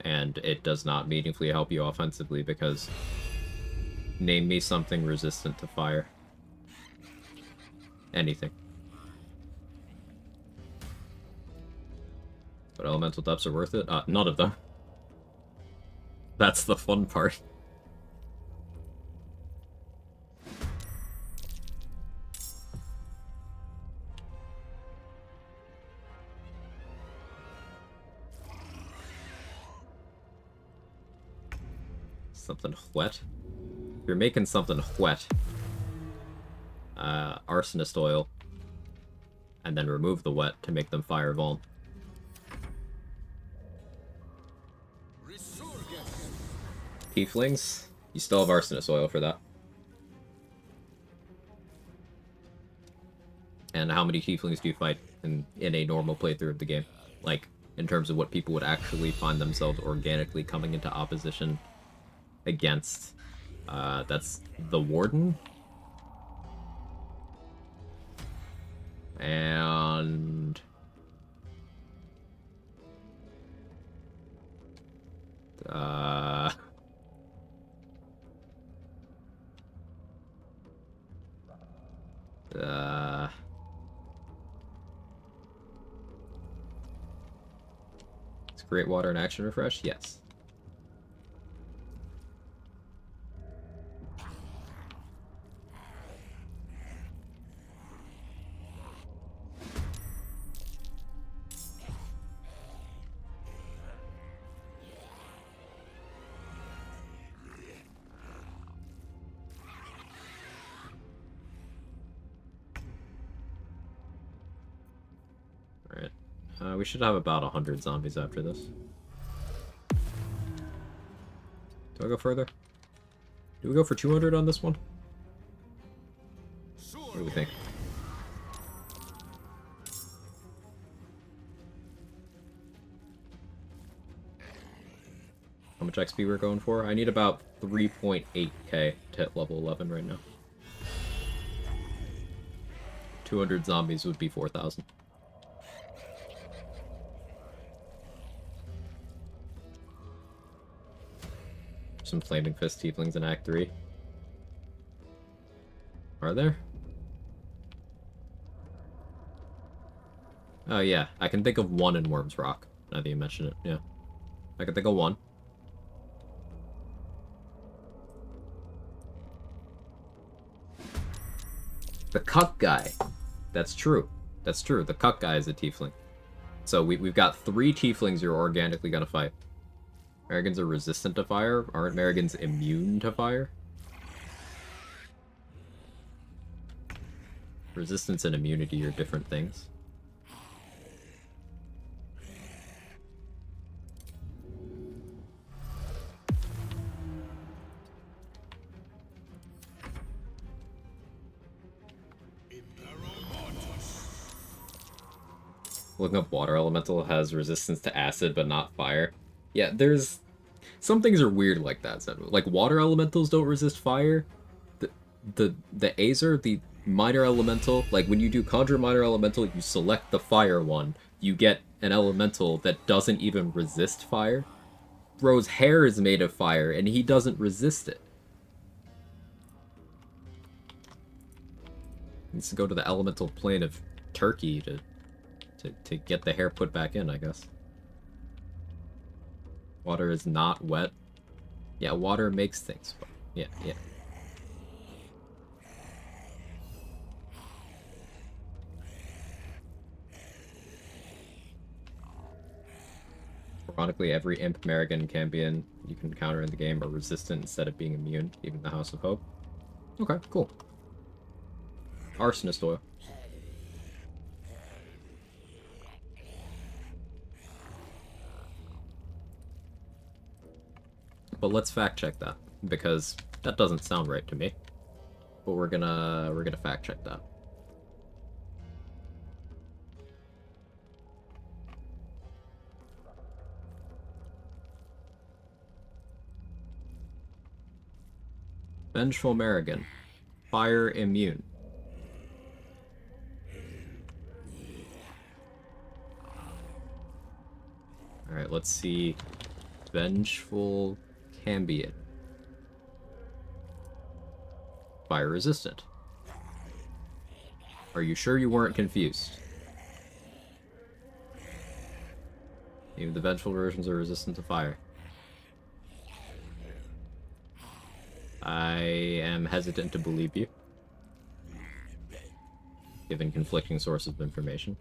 And it does not meaningfully help you offensively because name me something resistant to fire. Anything. But elemental depths are worth it? None of them. That's the fun part. Something wet. If you're making something wet, arsonist oil, and then remove the wet to make them fire vuln. Tieflings, you still have arsonist oil for that. And how many tieflings do you fight in a normal playthrough of the game? Like, in terms of what people would actually find themselves organically coming into opposition against. That's the Warden. And... It's Great Water and Action Refresh? Yes. Alright. We should have about 100 zombies after this. Do I go further? Do we go for 200 on this one? What do we think? How much XP we're going for? I need about 3.8k to hit level 11 right now. 200 zombies would be 4,000. Some Flaming Fist Tieflings in Act 3. Are there? Oh yeah, I can think of one in Worms Rock, now that you mention it, yeah. I can think of one. The Cuck guy. That's true. That's true. The Cuck guy is a Tiefling. So we've got 3 Tieflings you're organically gonna fight. Americans are resistant to fire. Aren't Americans immune to fire? Resistance and immunity are different things. Looking up water elemental has resistance to acid but not fire. Yeah, there's... Some things are weird like that, Zenwu. Like, water elementals don't resist fire. The Azer, the minor elemental, like, when you do Conjure Minor Elemental, you select the fire one, you get an elemental that doesn't even resist fire. Bro's hair is made of fire, and he doesn't resist it. He needs to go to the elemental plane of Turkey to get the hair put back in, I guess. Water is not wet. Yeah, water makes things wet. Yeah. Ironically, every Imp, Merrigan, and Cambion you can encounter in the game are resistant instead of being immune, even the House of Hope. Okay, cool. Arsonist oil. But let's fact check that, because that doesn't sound right to me. But we're gonna fact check that. Vengeful Merrigan. Fire immune. Alright, let's see. Vengeful Cambion. Fire resistant. Are you sure you weren't confused? Even the vengeful versions are resistant to fire. I am hesitant to believe you, given conflicting sources of information.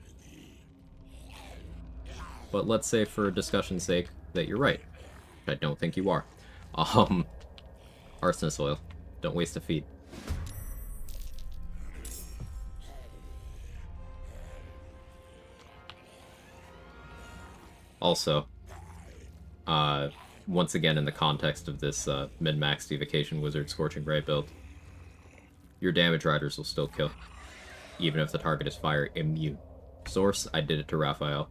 But let's say, for discussion's sake, that you're right. I don't think you are. Arsonist oil. Don't waste a feed. Also, once again in the context of this min-max Evocation Wizard Scorching Ray build, your damage riders will still kill, even if the target is fire immune. Source, I did it to Raphael.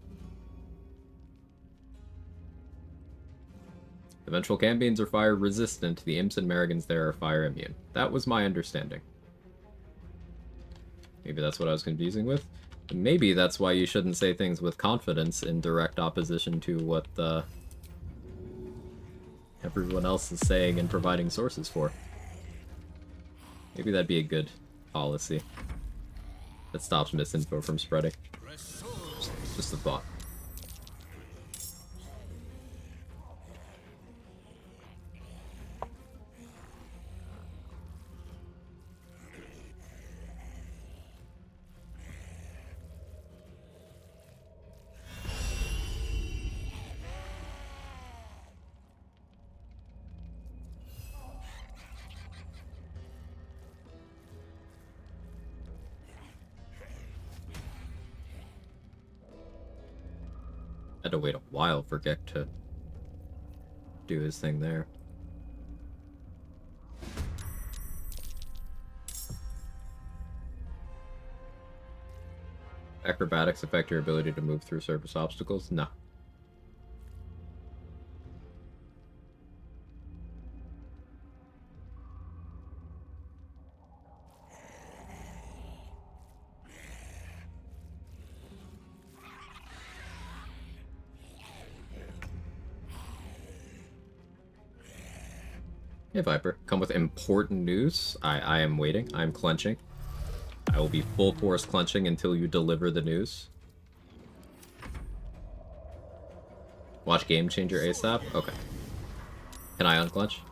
Eventual Cambions are fire resistant, the Imps and Marigans there are fire immune. That was my understanding. Maybe that's what I was confusing with. Maybe that's why you shouldn't say things with confidence in direct opposition to what everyone else is saying and providing sources for. Maybe that'd be a good policy that stops misinfo from spreading. Just a thought. Had to wait a while for Gek to do his thing there. Acrobatics affect your ability to move through surface obstacles? No. Hey Viper, come with important news. I am waiting. I'm clenching. I will be full force clenching until you deliver the news. Watch Game Changer ASAP? Okay. Can I unclench?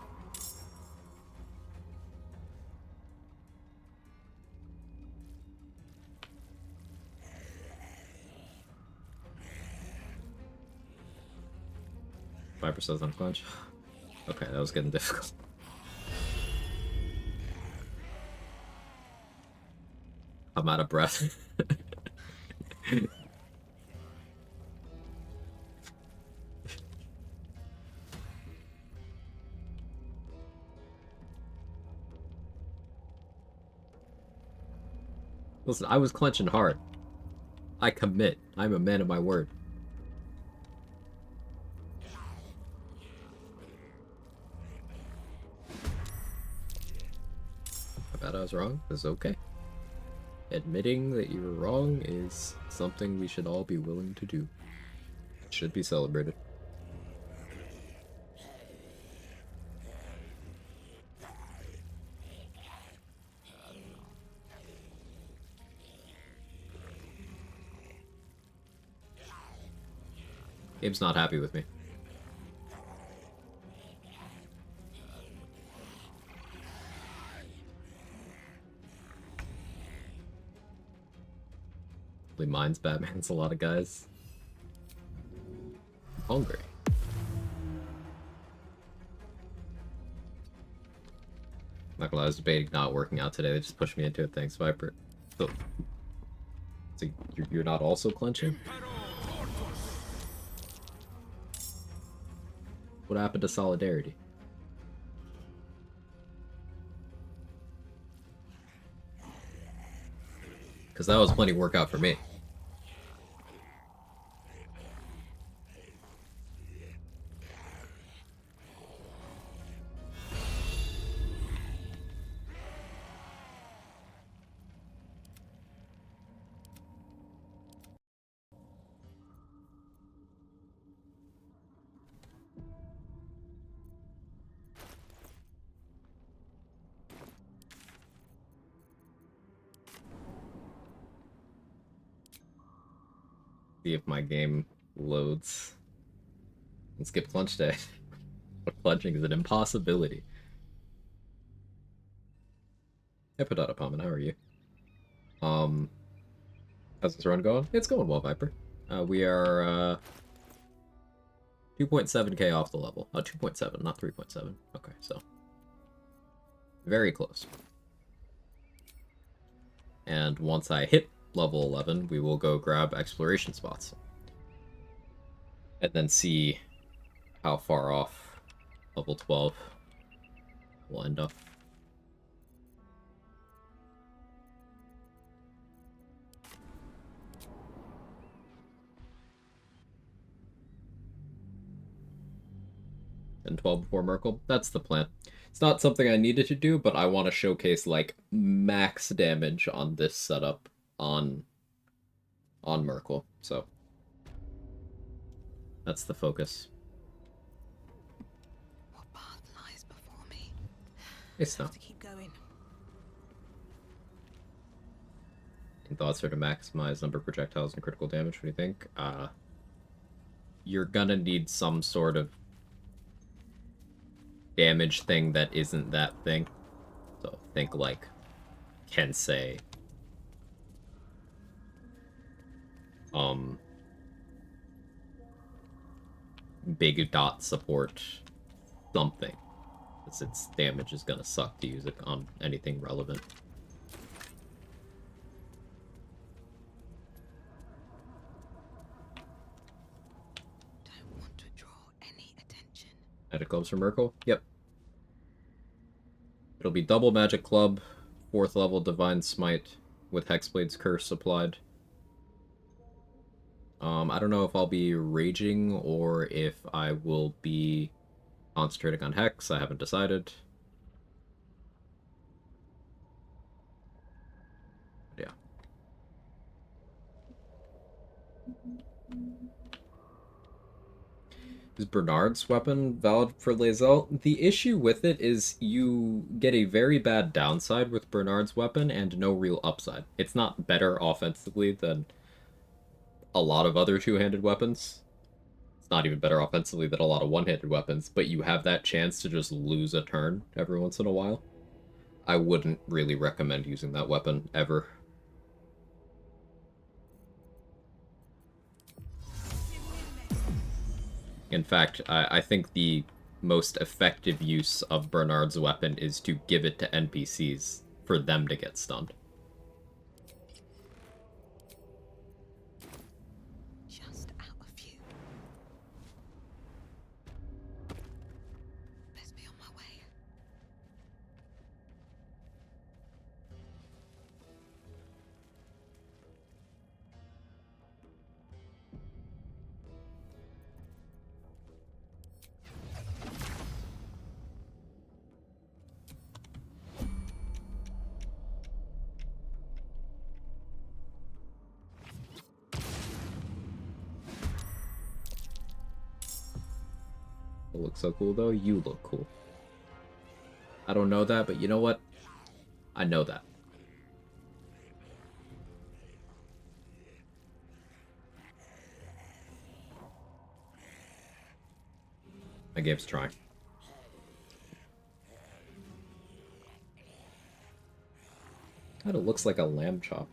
Viper says unclench. Okay, that was getting difficult. I'm out of breath. Listen, I was clenching hard. I commit. I'm a man of my word. I bet I was wrong. It's okay. Admitting that you were wrong is something we should all be willing to do. It should be celebrated. Gabe's not happy with me. Mine's Batman's a lot of guys. I'm hungry. Not gonna lie, I was debating not working out today. They just pushed me into it. Thanks, Viper. So you're not also clenching? What happened to solidarity? Because that was plenty workout for me. See if my game loads. Let's skip clench day. But clenching is an impossibility. Hey, Potato Palmen, how are you? How's this run going? It's going well, Viper. We are 2.7k off the level. 2.7, not 3.7. Okay, so Very close. And once I hit level 11, we will go grab exploration spots. And then see how far off level 12 will end up. And 12 before Merkle. That's the plan. It's not something I needed to do, but I want to showcase like max damage on this setup on Merkle. So that's the focus. What path lies before me? It's I not. have to keep going. Any thoughts are to maximize number of projectiles and critical damage? What do you think? You're gonna need some sort of damage thing that isn't that thing. So think like Kensei. Big dot support something. Because its damage is gonna suck to use it on anything relevant. Don't want to draw any attention. Magic Clubs for Merkle? Yep. It'll be double Magic Club, 4th level Divine Smite, with Hexblade's Curse applied. I don't know if I'll be Raging or if I will be concentrating on Hex. I haven't decided. Yeah. Is Bernard's weapon valid for Lae'zel? The issue with it is you get a very bad downside with Bernard's weapon and no real upside. It's not better offensively than a lot of other two-handed weapons. It's not even better offensively than a lot of one-handed weapons, but you have that chance to just lose a turn every once in a while. I wouldn't really recommend using that weapon ever. In fact, I think the most effective use of Bernard's weapon is to give it to NPCs for them to get stunned. Just out of view. Best be on my way. It looks so cool, though. You look cool. I don't know that, but you know what? I know that. My game's trying. God, it looks like a lamb chop.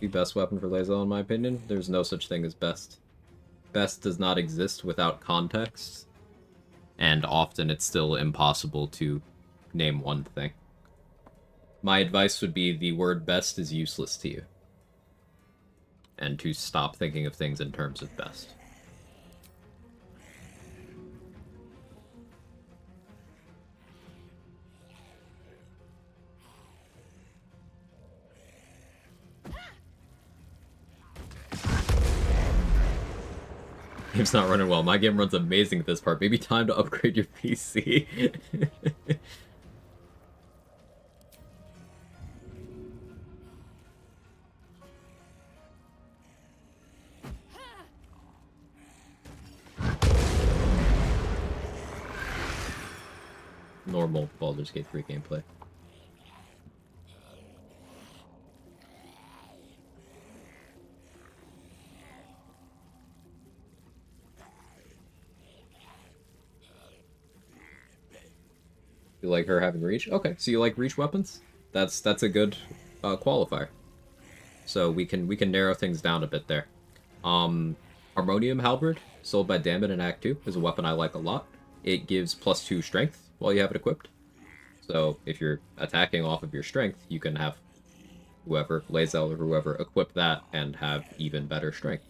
The best weapon for Lae'zel, in my opinion. There's no such thing as best. Best does not exist without context, and often it's still impossible to name one thing. My advice would be the word best is useless to you, and to stop thinking of things in terms of best. Game's not running well. My game runs amazing at this part. Maybe time to upgrade your PC. Normal Baldur's Gate 3 gameplay. You like her having reach? Okay, so you like reach weapons? That's a good qualifier. So we can narrow things down a bit there. Harmonium Halberd, sold by Dammit in Act 2, is a weapon I like a lot. It gives +2 strength while you have it equipped. So if you're attacking off of your strength, you can have whoever, Lae'zel or whoever, equip that and have even better strength.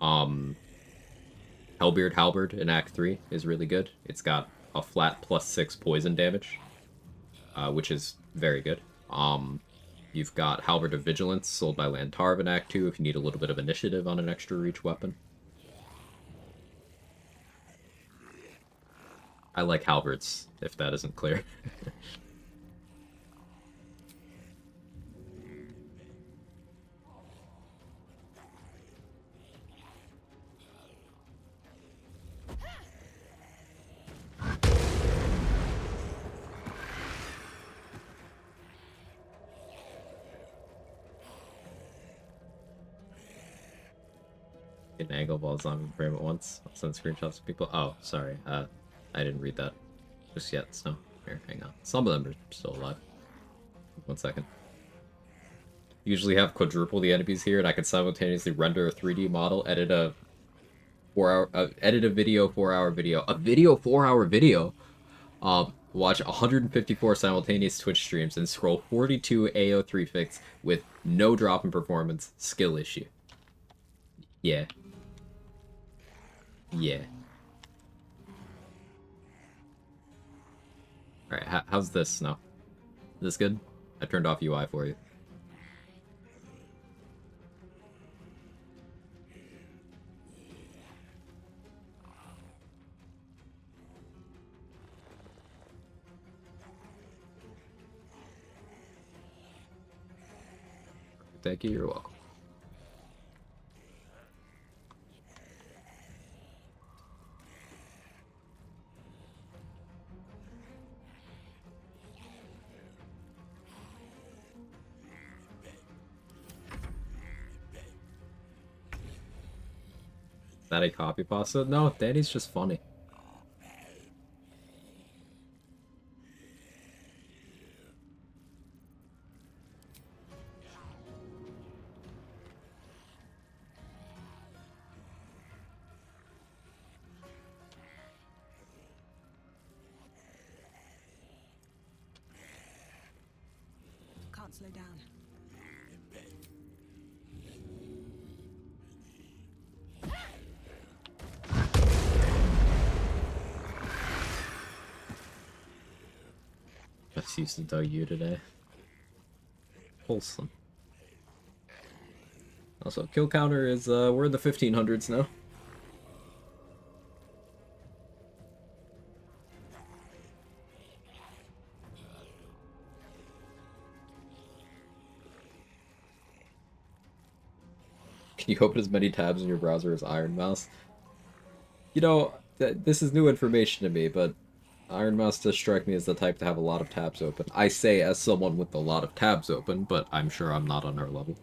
Hellbeard Halberd in Act 3 is really good. It's got a flat +6 poison damage, which is very good. You've got Halberd of Vigilance, sold by Lantarv in Act 2 if you need a little bit of initiative on an extra reach weapon. I like halberds, if that isn't clear. Get an angle while zombie frame at once. I'll send screenshots to people. Oh, sorry. I didn't read that just yet, so here, hang on. Some of them are still alive. 1 second. Usually have quadruple the enemies here, and I can simultaneously render a 3D model, edit a 4-hour, edit a video 4-hour video, a video 4-hour video, watch 154 simultaneous Twitch streams, and scroll 42 AO3 fics with no drop in performance. Skill issue. Yeah. Yeah. Alright, how's this now? Is this good? I turned off UI for you. Thank you, you're welcome. Is that a copy pasta? No, Danny's just funny. Can't slow down. Just used to dug you today. Wholesome. Also, kill counter is, we're in the 1500s now. Can you open as many tabs in your browser as Iron Mouse? You know, this is new information to me, but Iron Mouse does strike me as the type to have a lot of tabs open. I say as someone with a lot of tabs open, but I'm sure I'm not on her level.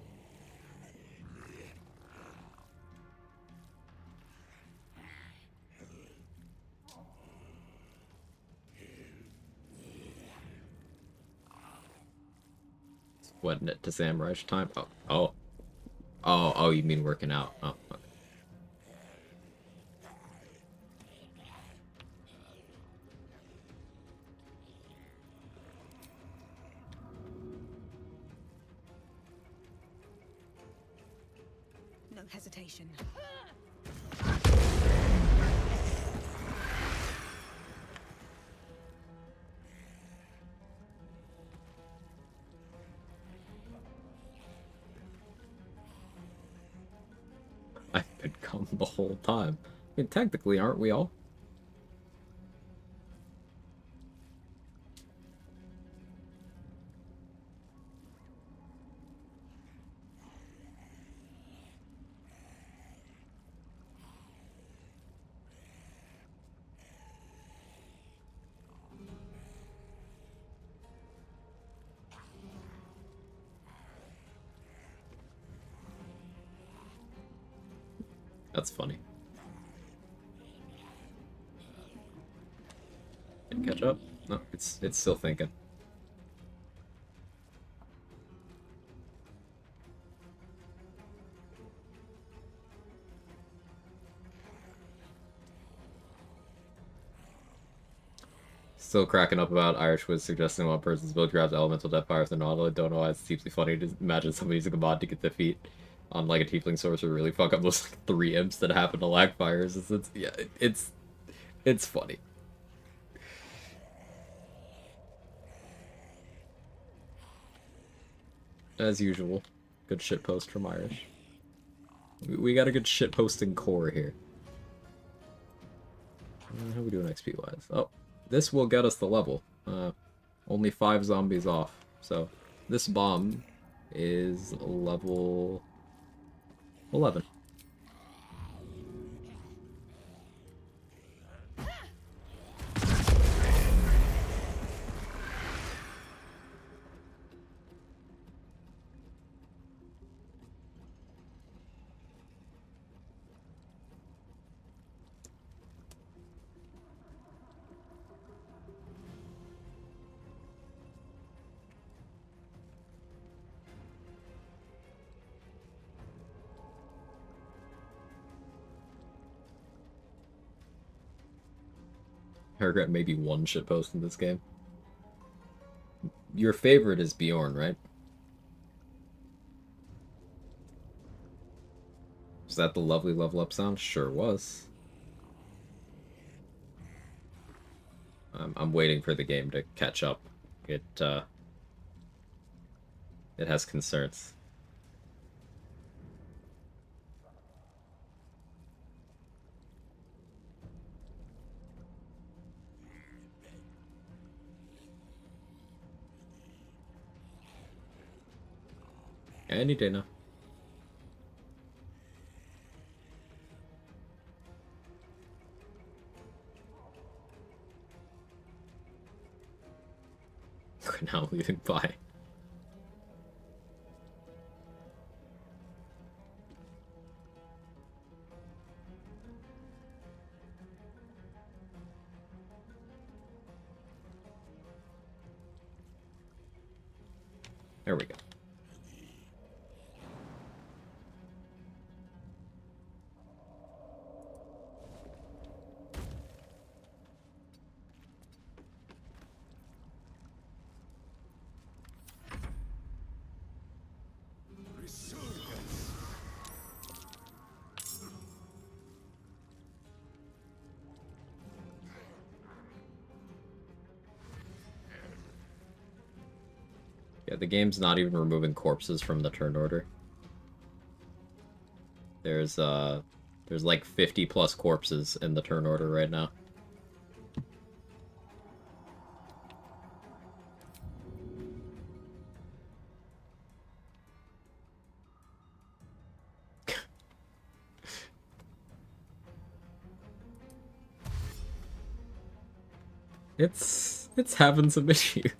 Sweating it to Samurai's time? Oh, you mean working out. Oh, okay. No hesitation. I've been calm the whole time. I mean, technically, aren't we all? That's funny. Did it catch up? No, it's still thinking. Still cracking up about Irish Wiz suggesting one person's build grabs elemental death fire with an auto. I don't know why it's deeply funny to imagine somebody using a mod to get the feat on like a tiefling sorcerer really fuck up those like 3 imps that happen to lag fires. Yeah, it's funny. As usual, good shit post from Irish. We got a good shit posting core here. How are we doing XP wise? Oh, this will get us the level. Only 5 zombies off. So this bomb is level 11. I regret maybe 1 shitpost in this game. Your favorite is Bjorn, right? Was that the lovely level up sound? Sure was. I'm waiting for the game to catch up. It has concerns. Any day now. We're now leaving by. There we go. Yeah, the game's not even removing corpses from the turn order. There's like 50 plus corpses in the turn order right now. It's having some issues.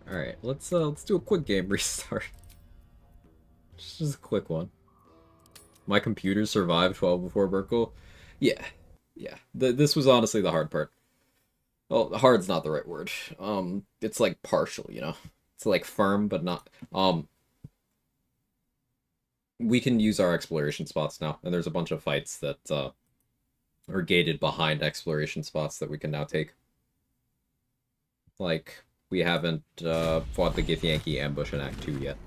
Alright, let's do a quick game restart. Just a quick one. My computer survived 12 before Burkle. Yeah. This was honestly the hard part. Well, hard's not the right word. It's like partial, you know? It's like firm, but not... We can use our exploration spots now, and there's a bunch of fights that, are gated behind exploration spots that we can now take. Like, we haven't, fought the Githyanki ambush in Act 2 yet.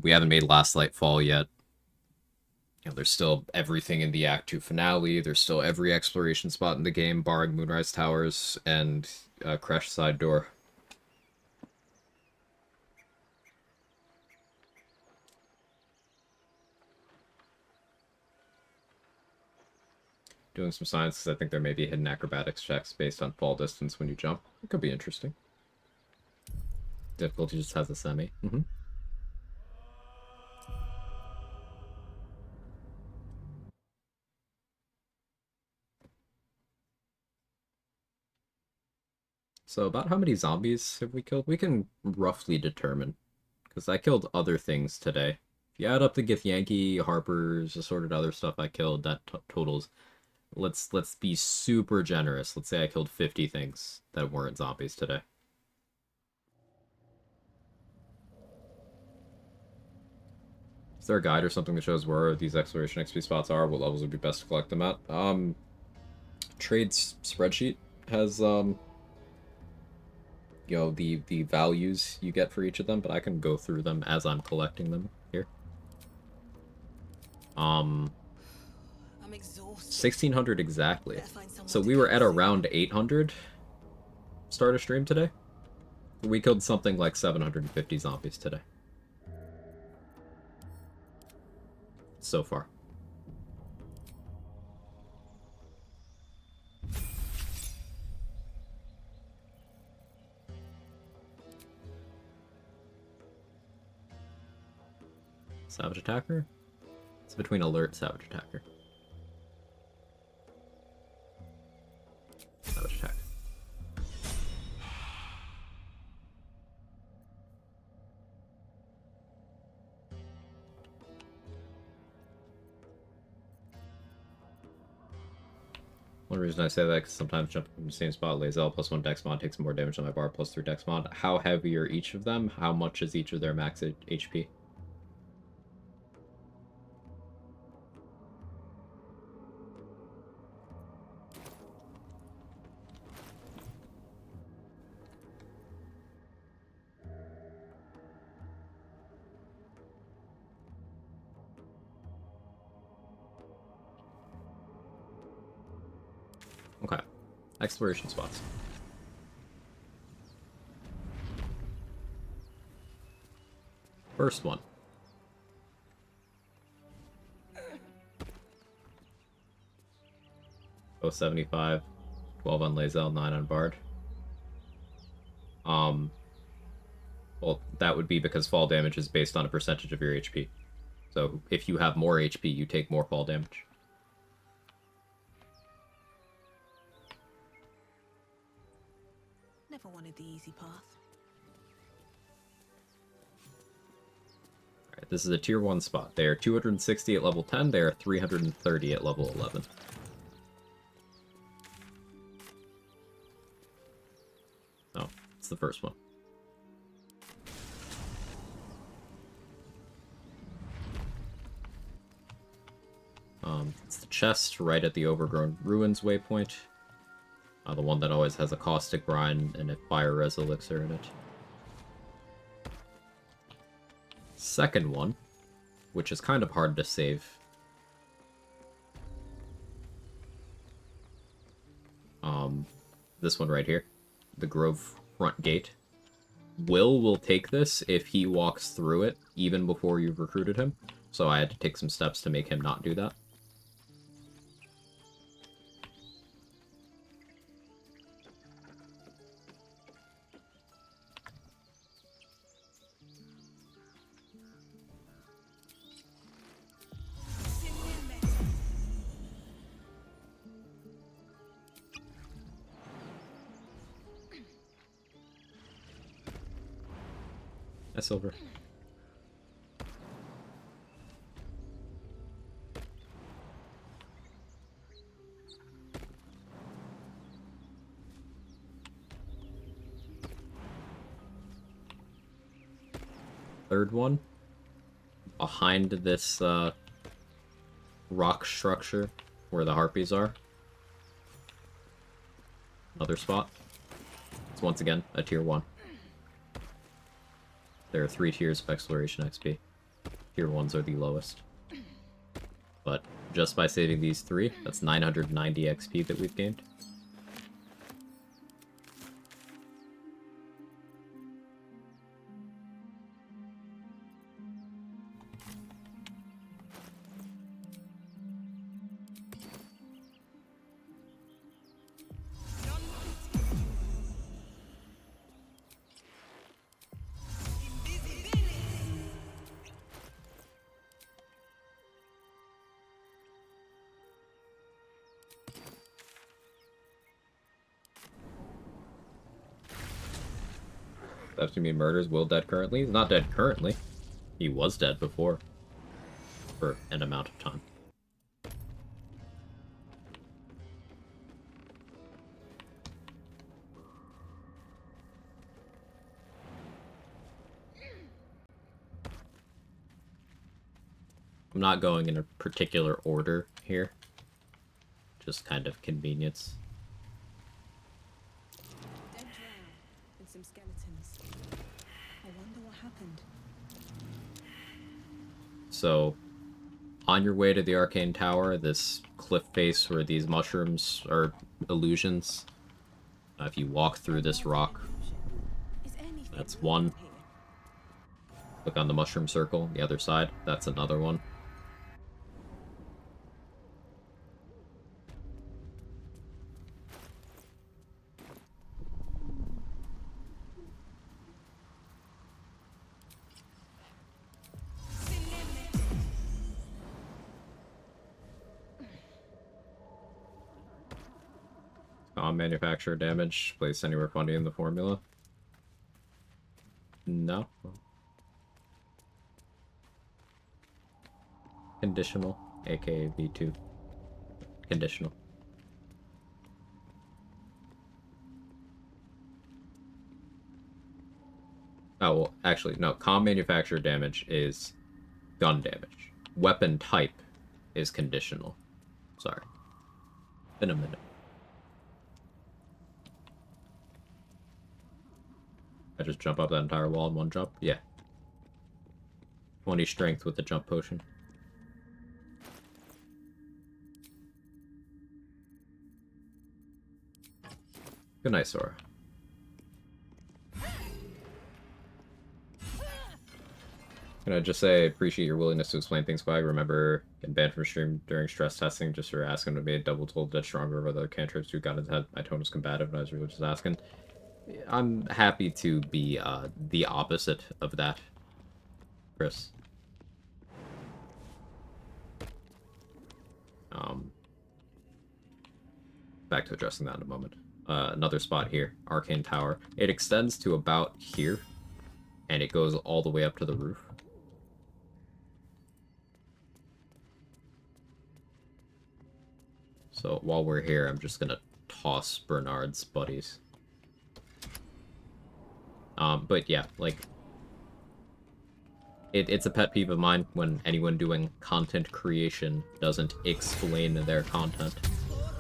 We haven't made Last Light fall yet. You know, there's still everything in the Act 2 finale. There's still every exploration spot in the game, barring Moonrise Towers and Crash Side Door. Doing some science because I think there may be hidden acrobatics checks based on fall distance when you jump. It could be interesting. Difficulty just has a semi. So about how many zombies have we killed? We can roughly determine. Because I killed other things today. If If you add up the Githyanki, Harpers, assorted other stuff I killed, that totals. Let's be super generous. Let's say I killed 50 things that weren't zombies today. Is there a guide or something that shows where these exploration XP spots are? What levels would be best to collect them at? Trades spreadsheet has you know, the values you get for each of them, but I can go through them as I'm collecting them here. I'm exhausted. 1600 exactly. So we were at around 800 start a stream today. We killed something like 750 zombies today. So far. Savage Attacker? It's between Alert, Savage Attacker. Savage Attack. One reason I say that because sometimes jumping from the same spot, Lazel plus 1 dex mod takes more damage on my bar plus 3 dex mod. How heavy are each of them? How much is each of their max HP? Okay. Exploration spots. First one. Oh, 75. 12 on Lazel, 9 on Bard. Well, that would be because fall damage is based on a percentage of your HP. So if you have more HP, you take more fall damage. Never wanted the easy path. Alright, this is a tier 1 spot. They are 260 at level 10, they are 330 at level 11. Oh, it's the first one. It's the chest right at the Overgrown Ruins waypoint. The one that always has a caustic brine and a fire res elixir in it. Second one, which is kind of hard to save. This one right here, the Grove front gate. Will take this if he walks through it, even before you've recruited him. So I had to take some steps to make him not do that. Silver. Third one, behind this rock structure where the harpies are. Another spot. It's once again a tier 1. There are 3 tiers of exploration XP. Tier 1s are the lowest. But just by saving these 3, that's 990 XP that we've gained. After me murders, Will dead currently? He's not dead currently. He was dead before. for an amount of time. I'm not going in a particular order here. Just kind of convenience. Dead drow and some skeletons. I wonder what happened. So, on your way to the Arcane Tower, this cliff face where these mushrooms are illusions, if you walk through this rock, that's one. Click on the mushroom circle, the other side, that's another one. Manufacturer damage, place anywhere funny in the formula. No. Conditional, aka V2. Conditional. Oh, well, actually, no. Comm manufacturer damage is gun damage. Weapon type is conditional. Sorry. In a minute. I just jump up that entire wall in one jump? Yeah. 20 strength with the jump potion. Good night, Sora. Can I just say, I appreciate your willingness to explain things, Quag. Remember, getting banned from stream during stress testing just for asking to be a double told dead stronger of other cantrips who got his head. My tone was combative, and I was really just asking. I'm happy to be the opposite of that, Chris. Back to addressing that in a moment. Another spot here, Arcane Tower. It extends to about here, and it goes all the way up to the roof. So while we're here, I'm just gonna toss Bernard's buddies. But yeah, like, it's a pet peeve of mine when anyone doing content creation doesn't explain their content.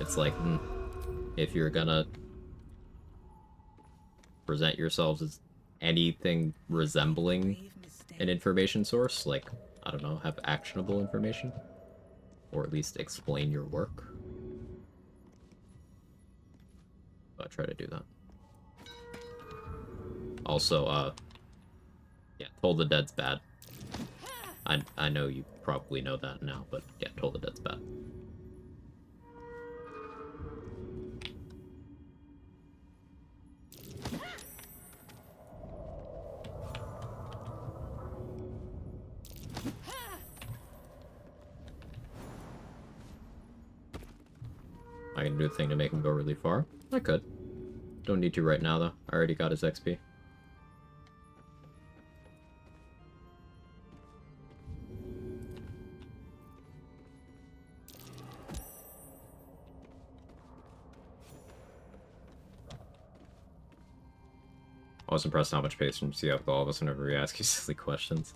It's like, if you're gonna present yourselves as anything resembling an information source, like, I don't know, have actionable information, or at least explain your work. I try to do that. Also, yeah, Toll the Dead's bad. I know you probably know that now, but yeah, Toll the Dead's bad. I can do a thing to make him go really far. I could. Don't need to right now, though. I already got his XP. I was impressed how much patience you have with all of us whenever we ask you silly questions.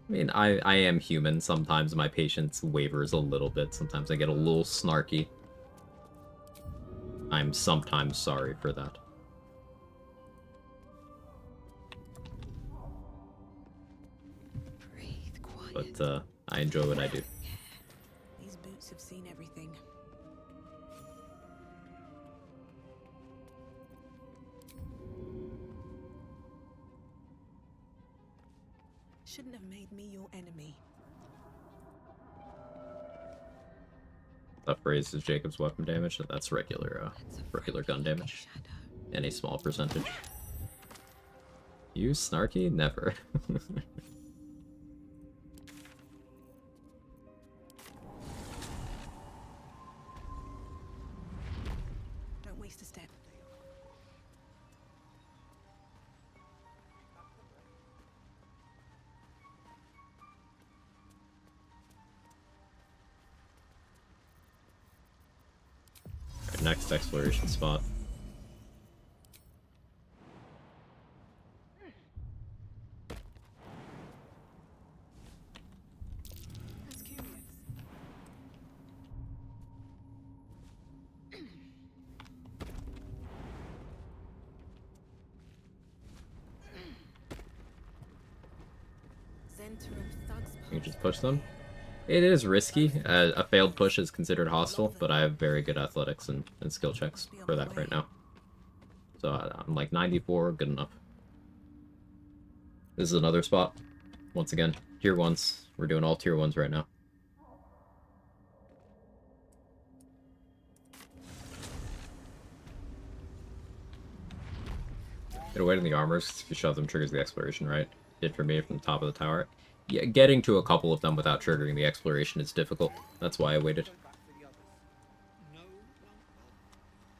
I mean, I am human. Sometimes my patience wavers a little bit. Sometimes I get a little snarky. I'm sometimes sorry for that. Breathe quiet. But, I enjoy what I do. These boots have seen everything. Shouldn't have made me your enemy. That phrase is Jacob's weapon damage. That's regular gun damage. Any small percentage. You snarky? Never. Don't waste a step. next exploration spot. That's curious. You just push them. It is risky. A failed push is considered hostile, but I have very good athletics and skill checks for that right now. So I'm like 94, good enough. This is another spot. Once again, tier 1s. We're doing all tier 1s right now. Get away to the armors. If you shove them, triggers the exploration, right? Did for me from the top of the tower. Yeah, getting to a couple of them without triggering the exploration is difficult. That's why I waited.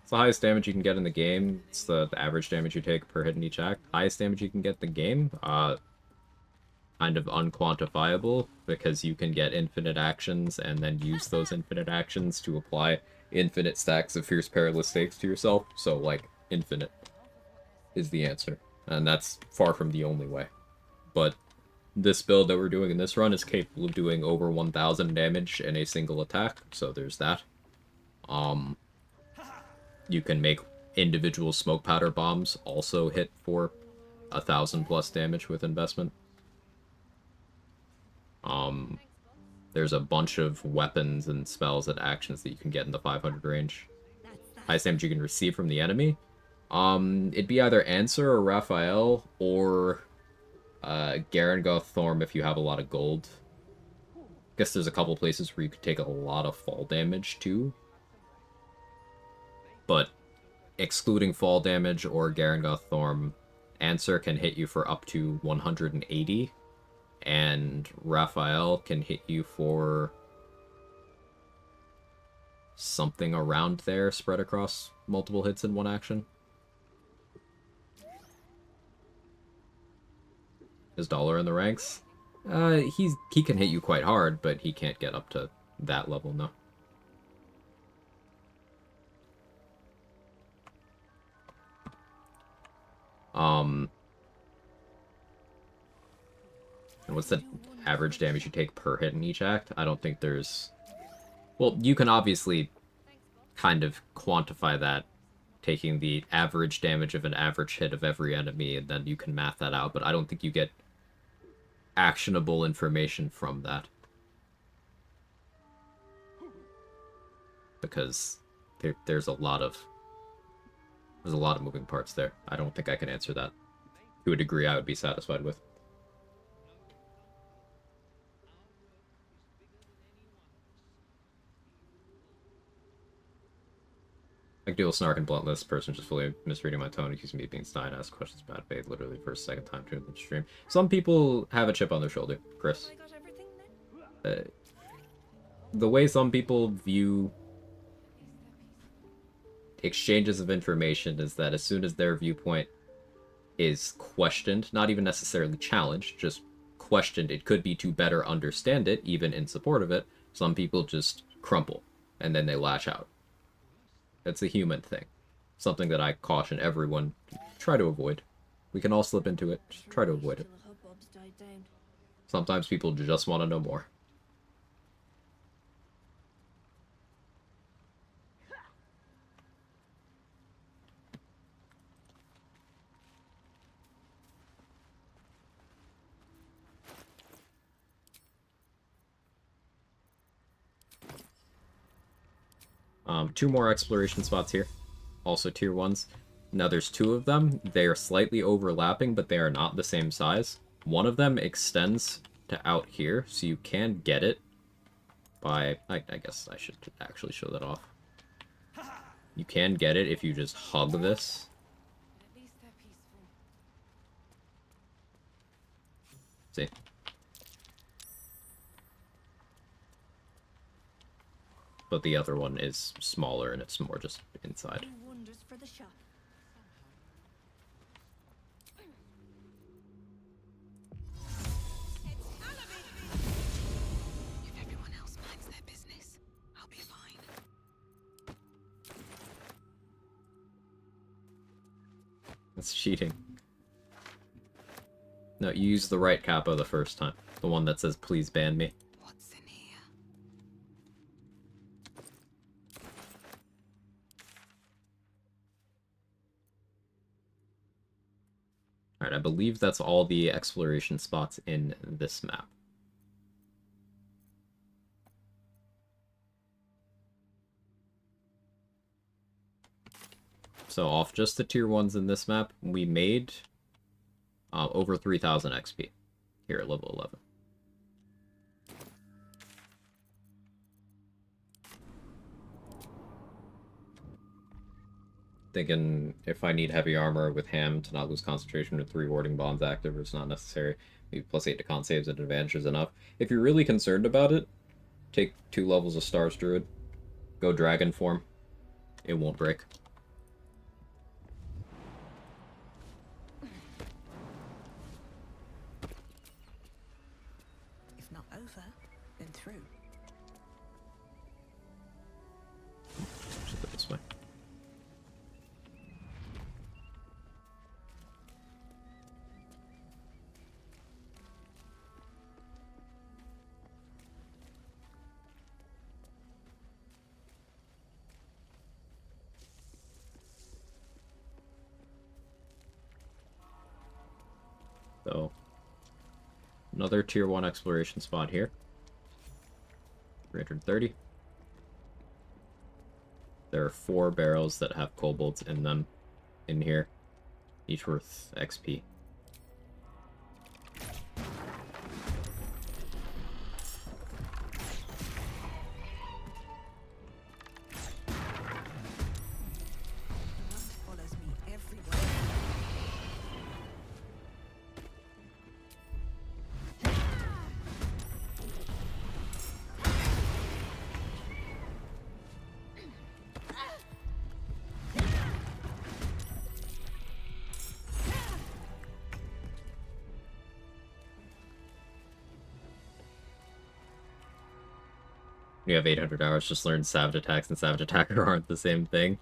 It's the highest damage you can get in the game. It's the average damage you take per hit in each act. Highest damage you can get in the game. Kind of unquantifiable, because you can get infinite actions and then use those infinite actions to apply infinite stacks of Fierce Perilous Stakes to yourself. So, like, infinite is the answer. And that's far from the only way. But this build that we're doing in this run is capable of doing over 1,000 damage in a single attack, so there's that. You can make individual smoke powder bombs also hit for 1,000 plus damage with investment. There's a bunch of weapons and spells and actions that you can get in the 500 range. Highest damage you can receive from the enemy. It'd be either Answer or Raphael, or Garangoth Thorm if you have a lot of gold. Guess there's a couple places where you could take a lot of fall damage too. But excluding fall damage or Garangoth Thorm, Answer can hit you for up to 180. And Raphael can hit you for something around there, spread across multiple hits in one action. Is Dollar in the ranks? He can hit you quite hard, but he can't get up to that level, no. And what's the average damage you take per hit in each act? I don't think there's... Well, you can obviously kind of quantify that, taking the average damage of an average hit of every enemy, and then you can math that out, but I don't think you get actionable information from that. Because there's a lot of moving parts there. I don't think I can answer that to a degree I would be satisfied with. Like dual snark and blunt, this person just fully misreading my tone, accusing me of being snide, ask questions about faith literally for a second time during the stream. Some people have a chip on their shoulder, Chris. The way some people view exchanges of information is that as soon as their viewpoint is questioned, not even necessarily challenged, just questioned, it could be to better understand it, even in support of it, some people just crumple, and then they lash out. That's a human thing. Something that I caution everyone to try to avoid. We can all slip into it. Just try to avoid it. Sometimes people just want to know more. Two more exploration spots here. Also tier 1s. Now there's two of them. They are slightly overlapping, but they are not the same size. One of them extends to out here, so you can get it by... I guess I should actually show that off. You can get it if you just hug this. See? But the other one is smaller and it's more just inside. If everyone else minds their business, I'll be fine. That's cheating. No, you used the right capo the first time. The one that says, please ban me. What's in here? Alright, I believe that's all the exploration spots in this map. So off just the tier 1s in this map, we made over 3,000 XP here at level 11. Thinking if I need heavy armor with Ham to not lose concentration with 3 warding bonds active, it's not necessary. Maybe +8 to con saves and advantage is enough. If you're really concerned about it, take 2 levels of Stars Druid. Go Dragon form. It won't break. If not over, then through. Should go this way. So, another tier 1 exploration spot here. 330. There are 4 barrels that have kobolds in them in here, each worth XP. Follows me everywhere. You have 800 hours, just learn Savage Attacks and Savage Attacker aren't the same thing.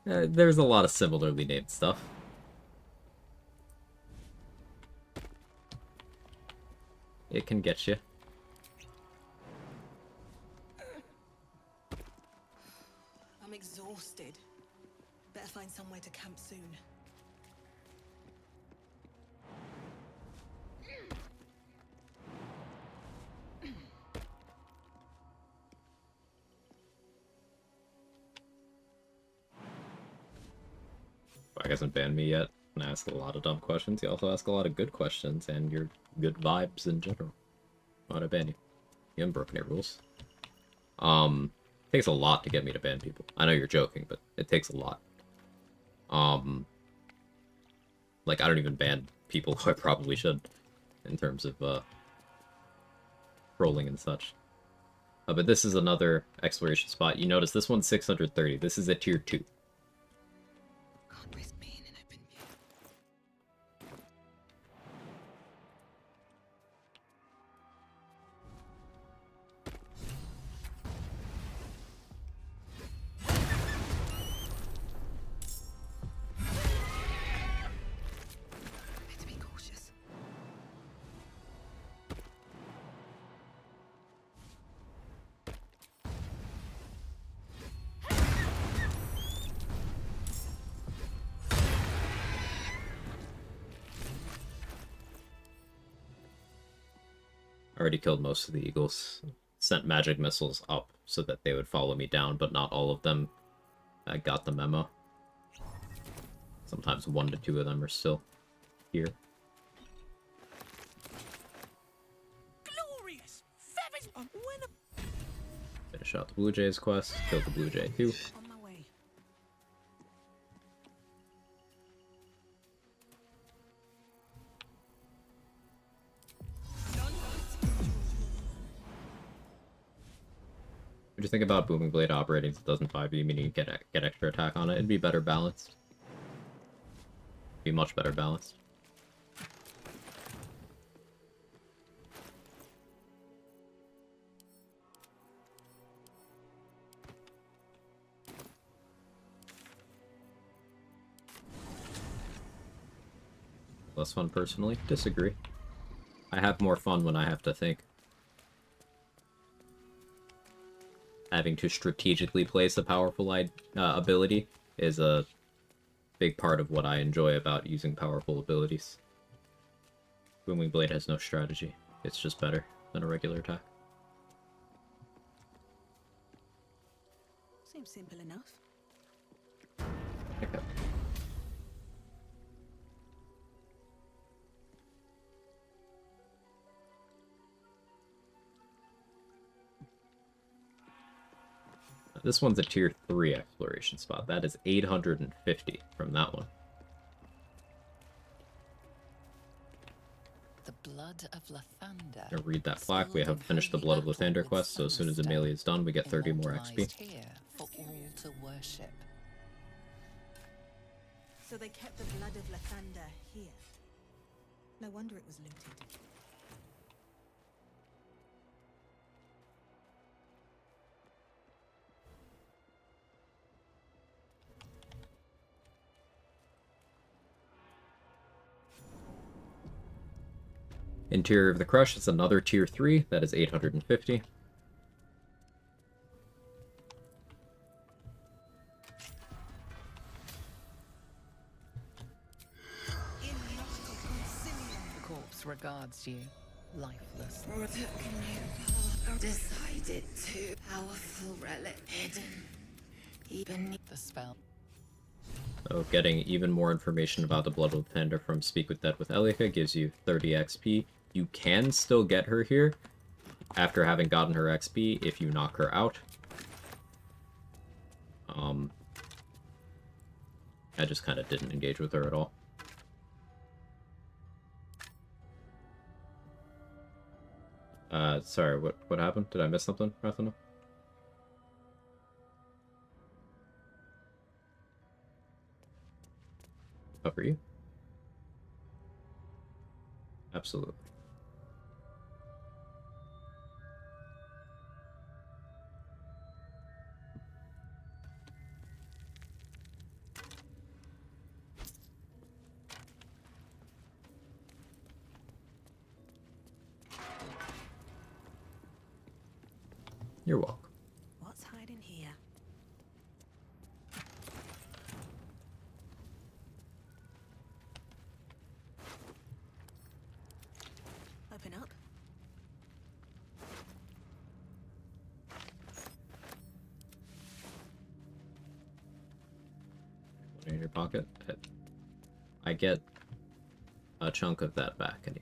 There's a lot of similarly named stuff. It can get you. I'm exhausted. Better find somewhere to camp soon. Quag hasn't banned me yet, and I ask a lot of dumb questions. You also ask a lot of good questions, and your good vibes in general. Why'd I ban you? You haven't broken any rules. It takes a lot to get me to ban people. I know you're joking, but it takes a lot. Like, I don't even ban people who I probably should, in terms of, trolling and such. But this is another exploration spot. You notice this one's 630. This is a tier 2. Better be cautious. I already killed most of the eagles. Sent magic missiles up so that they would follow me down, but not all of them. I got the memo. Sometimes 1 to 2 of them are still here. Glorious! Feathers! Finish out the Blue Jays quest, kill the Blue Jay too. On my way. What do you think about Booming Blade operating so it doesn't 5e, meaning you get extra attack on it? It'd be better balanced. Be much better balanced. Less fun personally. Disagree. I have more fun when I have to think. Having to strategically place a powerful ability is a big part of what I enjoy about using powerful abilities. Booming Blade has no strategy. It's just better than a regular attack. Seems simple enough. Okay. This one's a tier 3 exploration spot. That is 850 from that one. The blood of Lathander. Gonna read that plaque. We have finished the Blood of Lathander quest, so as soon as Amelia is done, we get 30 more XP. Here for all to worship. So they kept the blood of Lathander here. No wonder it was looted. Interior of the Crush is another tier 3. That is 850. The corpse regards you, lifeless. Decided to powerful relic hidden. Even the spell. So getting even more information about the Blood of Lathander from Speak with Dead with Elika gives you 30 XP. You can still get her here after having gotten her XP if you knock her out. I just kind of didn't engage with her at all. Sorry, what happened? Did I miss something, Rathana? Up for you? Absolutely. You're welcome. What's hiding here? Open up. In your pocket. I get a chunk of that back anyway.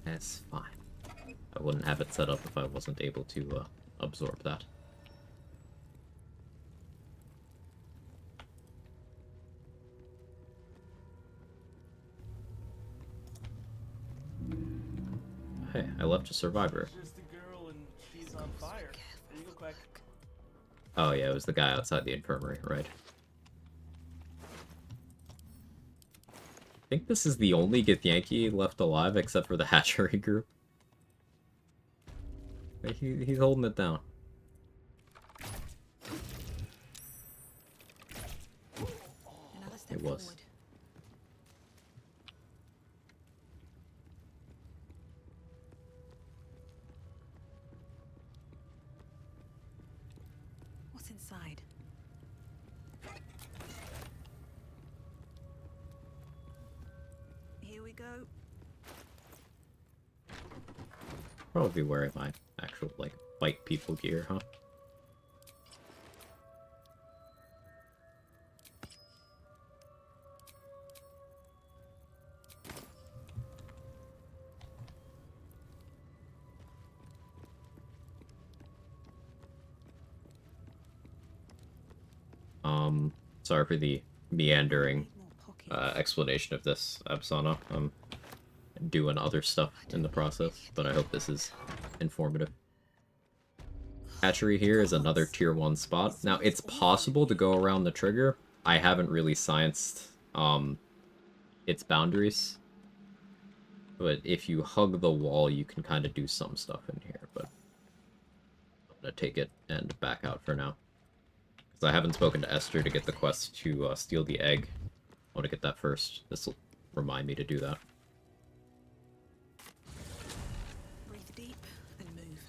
That's fine. I wouldn't have it set up if I wasn't able to absorb that. Hey, I left a survivor. Just a girl and she's on fire. There you go, Quag. Oh yeah, it was the guy outside the infirmary, right. I think this is the only Githyanki left alive except for the hatchery group. He's holding it down. It was. Forward. What's inside? Here we go. Probably wearing my actual, like, fight people gear, huh? Sorry for the meandering explanation of this, Absana. I'm doing other stuff in the process, but I hope this is informative. Hatchery here is another tier 1 spot. Now, it's possible to go around the trigger. I haven't really scienced its boundaries. But if you hug the wall, you can kind of do some stuff in here, but I'm gonna take it and back out for now. Because I haven't spoken to Esther to get the quest to steal the egg want to get that first. This will remind me to do that. Breathe deep and move.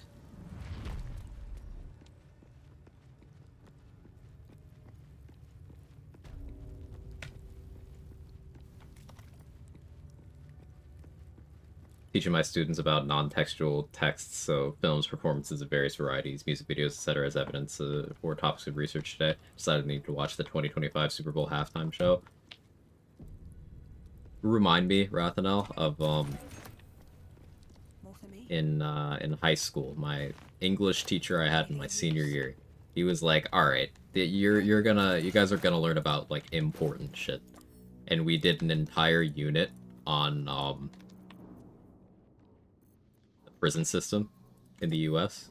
Teaching my students about non-textual texts, so films, performances of various varieties, music videos, etc. as evidence for topics of research today. Decided I need to watch the 2025 Super Bowl halftime show. Remind me, Rathanel, of in high school, my English teacher I had in my senior year. He was like, "All right, you guys are gonna learn about like important shit," and we did an entire unit on prison system in the US.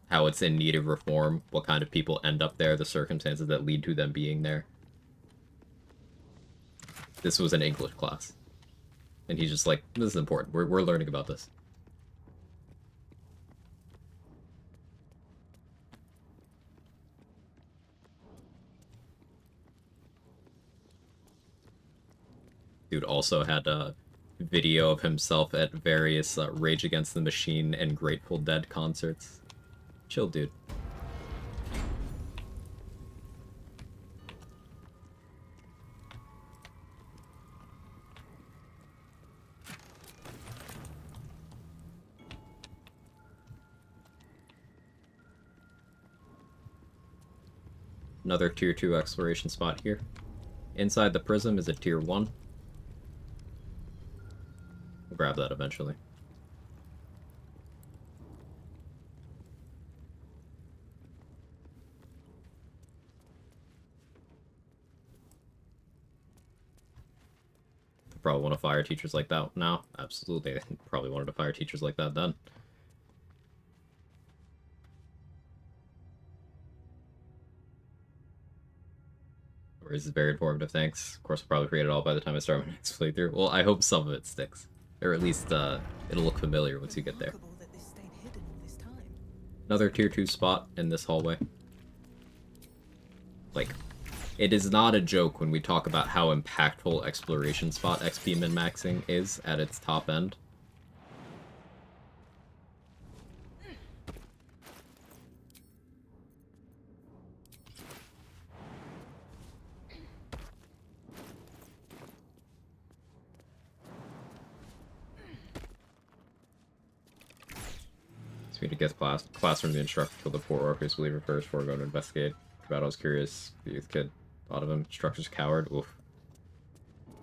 How it's in need of reform, what kind of people end up there, the circumstances that lead to them being there. This was an English class. And he's just like, this is important. We're learning about this. Dude also had a video of himself at various Rage Against the Machine and Grateful Dead concerts. Chill, dude. Another tier 2 exploration spot here. Inside the prism is a tier 1. We'll grab that eventually. Probably want to fire teachers like that now. Absolutely. Probably wanted to fire teachers like that then. This is very informative, thanks. Of course, I'll probably forget it all by the time I start my next playthrough. Well, I hope some of it sticks. Or at least, it'll look familiar once you get there. Another tier 2 spot in this hallway. Like, it is not a joke when we talk about how impactful exploration spot XP min-maxing is at its top end. Me to guess classroom the instructor told the poor Orpheus believer first before going to investigate. About I was curious. The youth kid thought of him. Instructor's coward. Oof.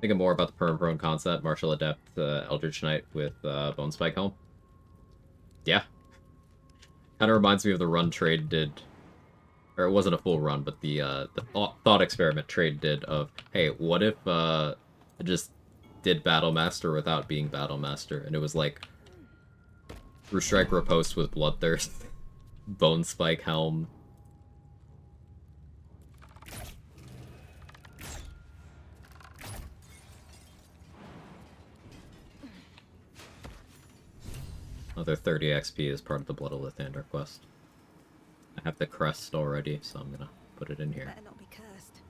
Thinking more about the perm prone concept. Martial adept, Eldritch Knight with Bone Spike Helm. Yeah. Kind of reminds me of the run Trade did. Or it wasn't a full run, but the thought experiment Trade did of, hey, what if I just did Battlemaster without being Battlemaster? And it was like, Through Strike Riposte with Bloodthirst, Bone Spike Helm. Another 30 XP is part of the Blood of Lathander quest. I have the crest already, so I'm gonna put it in here. Better not be cursed.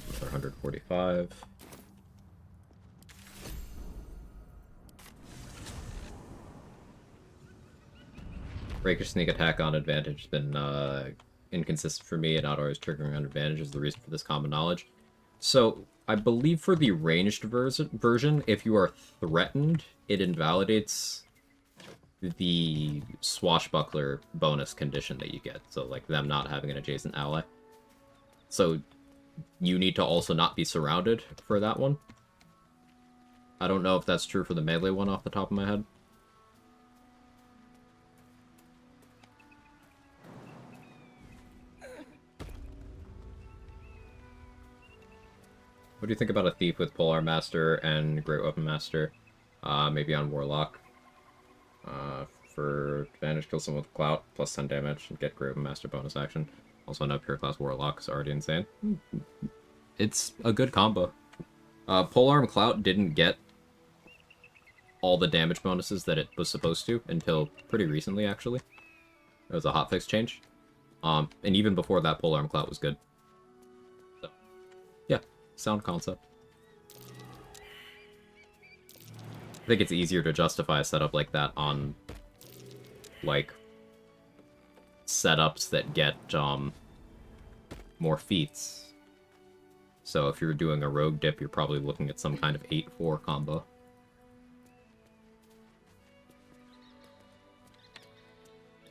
Another 145. Breaker sneak attack on advantage has been inconsistent for me and not always triggering on advantage is the reason for this common knowledge. So, I believe for the ranged version, if you are threatened, it invalidates the swashbuckler bonus condition that you get. So, like, them not having an adjacent ally. So, you need to also not be surrounded for that one. I don't know if that's true for the melee one off the top of my head. What do you think about a Thief with Polearm Master and Great Weapon Master? Maybe on Warlock. For advantage, kill someone with Clout, plus 10 damage, and get Great Weapon Master bonus action. Also, no pure class Warlock is already insane. It's a good combo. Polearm Clout didn't get all the damage bonuses that it was supposed to until pretty recently, actually. It was a hotfix change. And even before that, Polearm Clout was good. So, yeah, sound concept. I think it's easier to justify a setup like that on, like, setups that get, more feats. So if you're doing a rogue dip, you're probably looking at some kind of 8-4 combo.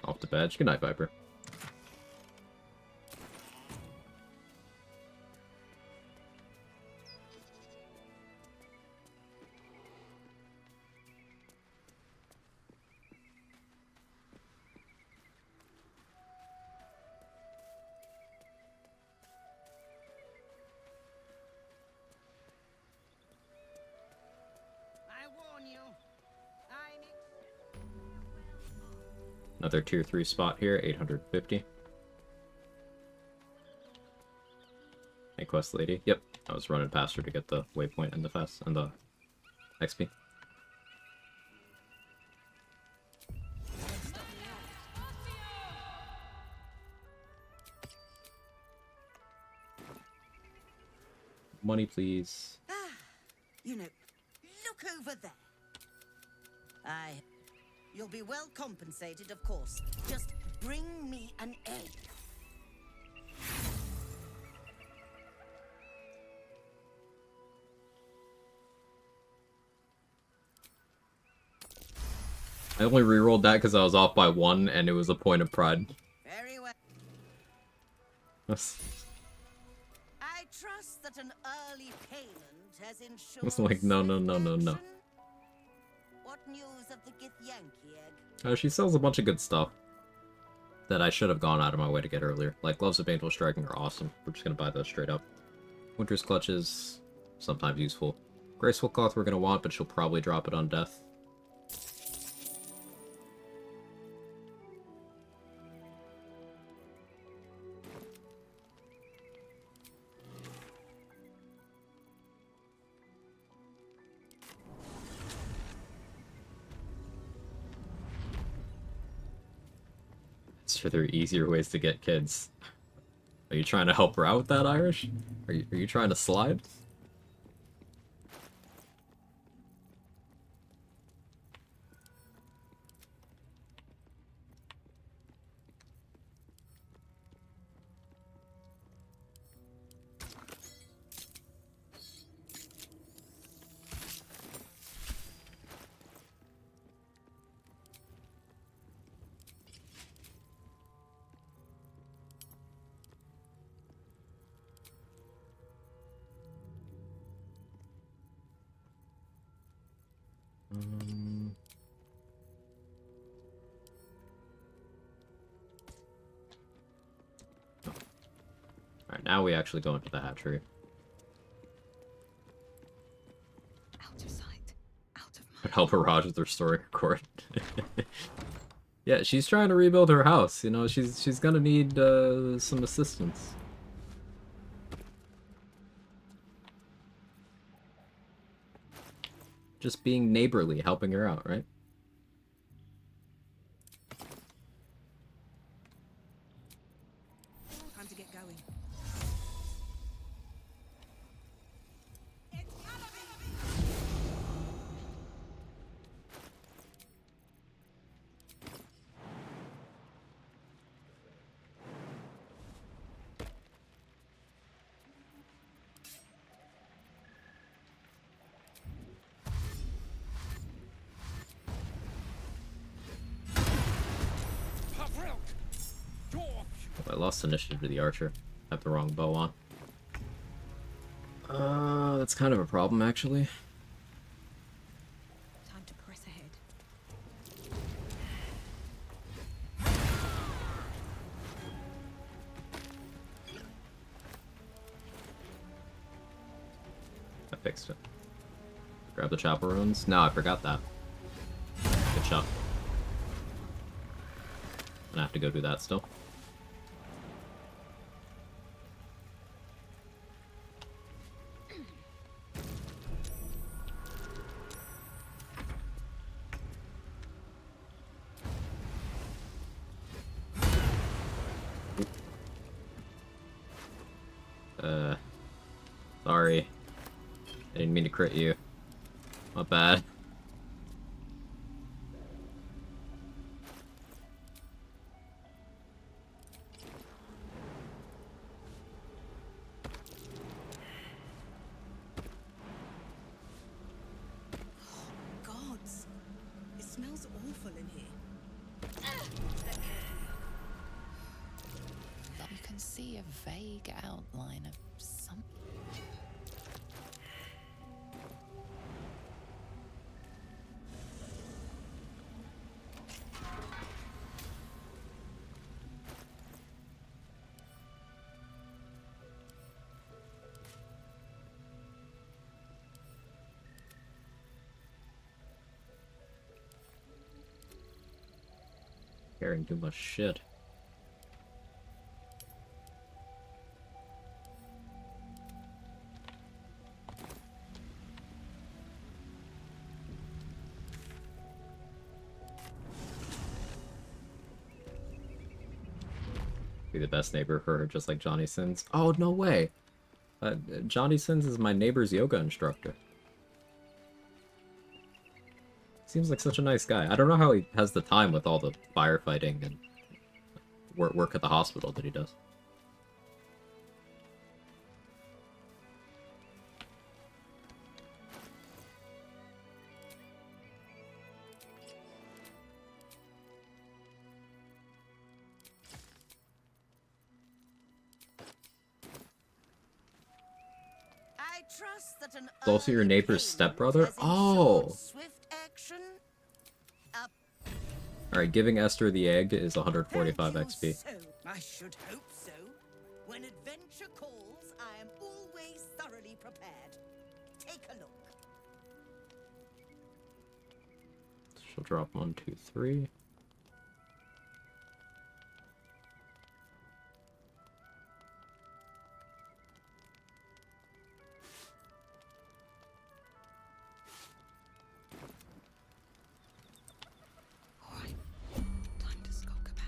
Off the badge. Good night, Viper. I warn you. Another tier 3 spot here, 850. Hey, quest lady. Yep, I was running past her to get the waypoint and the fast and the XP. Money, please. You know, look over there. Aye. You'll be well compensated, of course. Just bring me an egg. I only rerolled that because I was off by 1 and it was a point of pride. Very well. That's I trust that an early payment has ensured. it's like, no, no, no, no, no. What news of the Githyanki egg? Oh, she sells a bunch of good stuff that I should have gone out of my way to get earlier. Like, Gloves of Painful Striking are awesome. We're just gonna buy those straight up. Winter's Clutches, sometimes useful. Graceful Cloth we're gonna want, but she'll probably drop it on death. Sure, there are easier ways to get kids. Are you trying to help her out with that, Irish? Are you trying to slide? Alright, now we actually go into the hatchery. Out of sight, out of Could help Raj with her story record. Yeah, she's trying to rebuild her house, you know, she's gonna need some assistance. Just being neighborly, helping her out, right? Time to get going. I lost initiative to the archer. I have the wrong bow on. That's kind of a problem, actually. Time to press ahead. I fixed it. Grab the chaperones. No, I forgot that. Good shot. I have to go do that still. I didn't mean to crit you. My bad. Gods, it smells awful in here. You can see a vague outline of some. Carrying too much shit. Be the best neighbor for her, just like Johnny Sins. Oh, no way! Johnny Sins is my neighbor's yoga instructor. Seems like such a nice guy. I don't know how he has the time with all the firefighting and work at the hospital that he does. I trust that an It's also your neighbor's stepbrother? Oh! swift action. Alright, giving Esther the egg is 145 XP. So, I should hope so. When adventure calls, I am always thoroughly prepared. Take a look. She'll drop 1, 2, 3. Time to skulk about.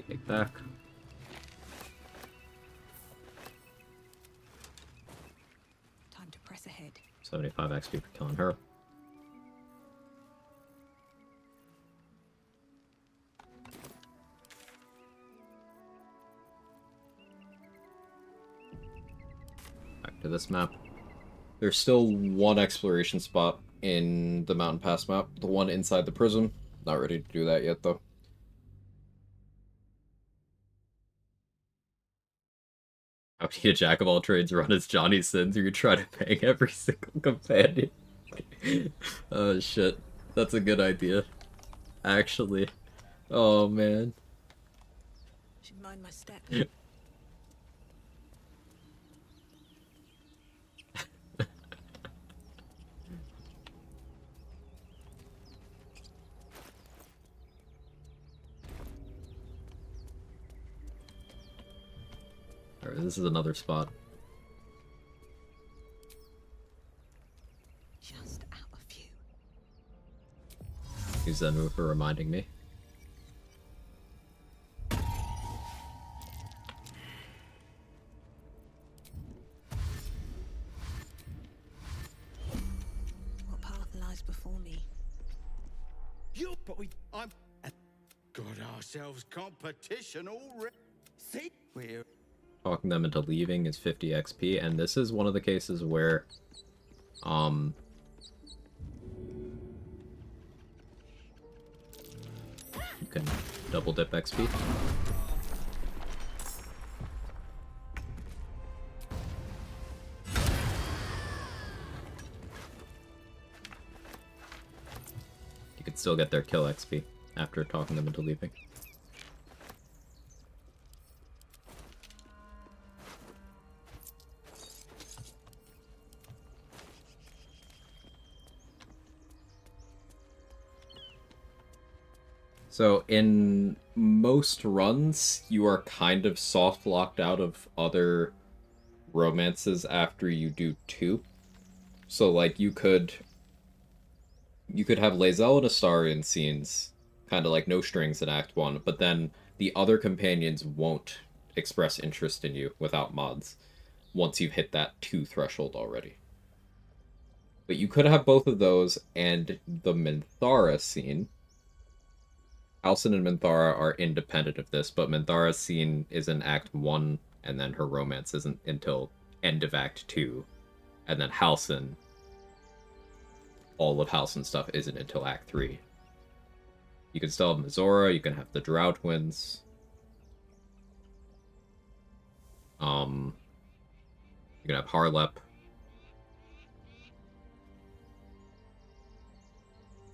Take back. Time to press ahead. 75 XP for killing her. Back to this map. There's still one exploration spot in the Mountain Pass map. The one inside the prison. Not ready to do that yet, though. How do you jack of all trades run as Johnny Sins, or you try to bang every single companion? Oh shit. That's a good idea. Actually. Oh man. Should mind my step. Alright, this is another spot. Just out of view. Use that move for reminding me. What path lies before me? I'm got ourselves competition already. See, we're Talking them into leaving is 50 XP, and this is one of the cases where, you can double dip XP. You could still get their kill XP after talking them into leaving. So in most runs, you are kind of soft locked out of other romances after you do 2. So like you could You could have Lae'zel and Astarion scenes, kind of like no strings in Act 1, but then the other companions won't express interest in you without mods once you've hit that 2 threshold already. But you could have both of those and the Minthara scene. Halsin and Minthara are independent of this, but Minthara's scene is in Act 1, and then her romance isn't until end of Act 2. And then Halsin, all of Halsin's stuff isn't until Act 3. You can still have Mizora, you can have the Drow twins. You can have Harlep.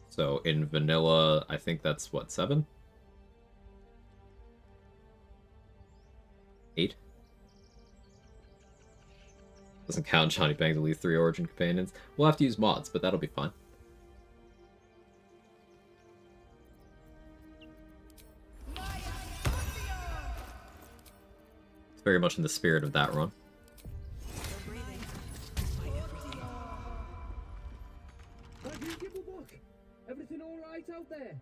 So in vanilla, I think that's what, 7? 8? Doesn't count Johnny Bang's at least 3 origin companions. We'll have to use mods, but that'll be fine. It's very much in the spirit of that run. Everything all right out there?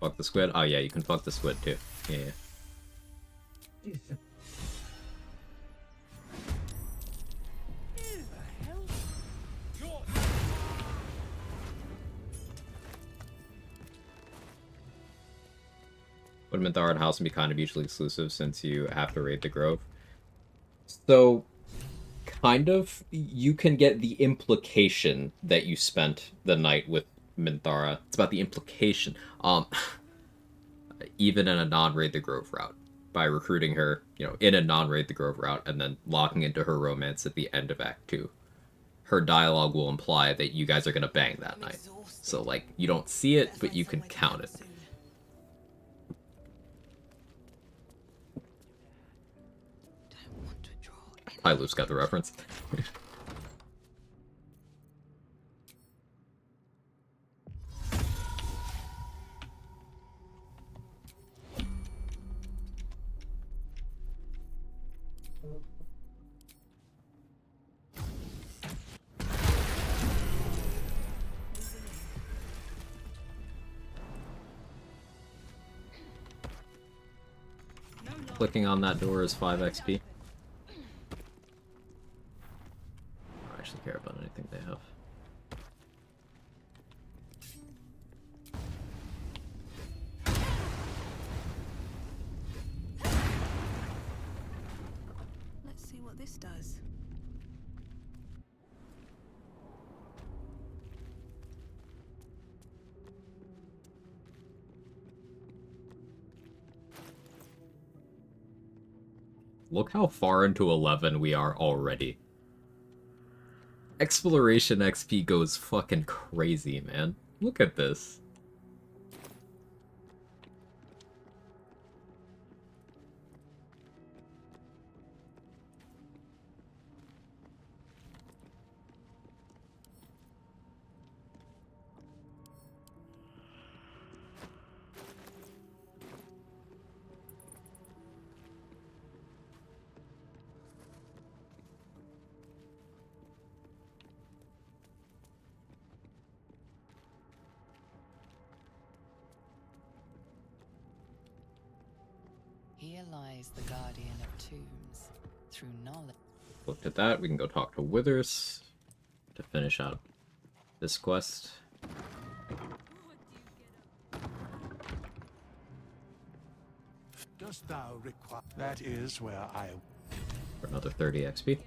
Fuck the squid? Oh yeah, you can fuck the squid too. Yeah. Yes. Would Minthara and Halsin be kind of mutually exclusive since you have to raid the Grove? So, kind of. You can get the implication that you spent the night with Minthara. It's about the implication. Even in a non-raid the Grove route. By recruiting her, in a non-raid the Grove route, and then locking into her romance at the end of Act 2. Her dialogue will imply that you guys are gonna bang that night. So, like, you don't see it, but you can count it. Luke's got the reference. Clicking on that door is 5 XP. I don't actually care about anything they have. Let's see what this does. Look how far into 11 we are already. Exploration XP goes fucking crazy, man. Look at this. Here lies the guardian of tombs. Through knowledge. Looked at that. We can go talk to Withers to finish out this quest. Dost thou require? That is where I. For another 30 XP.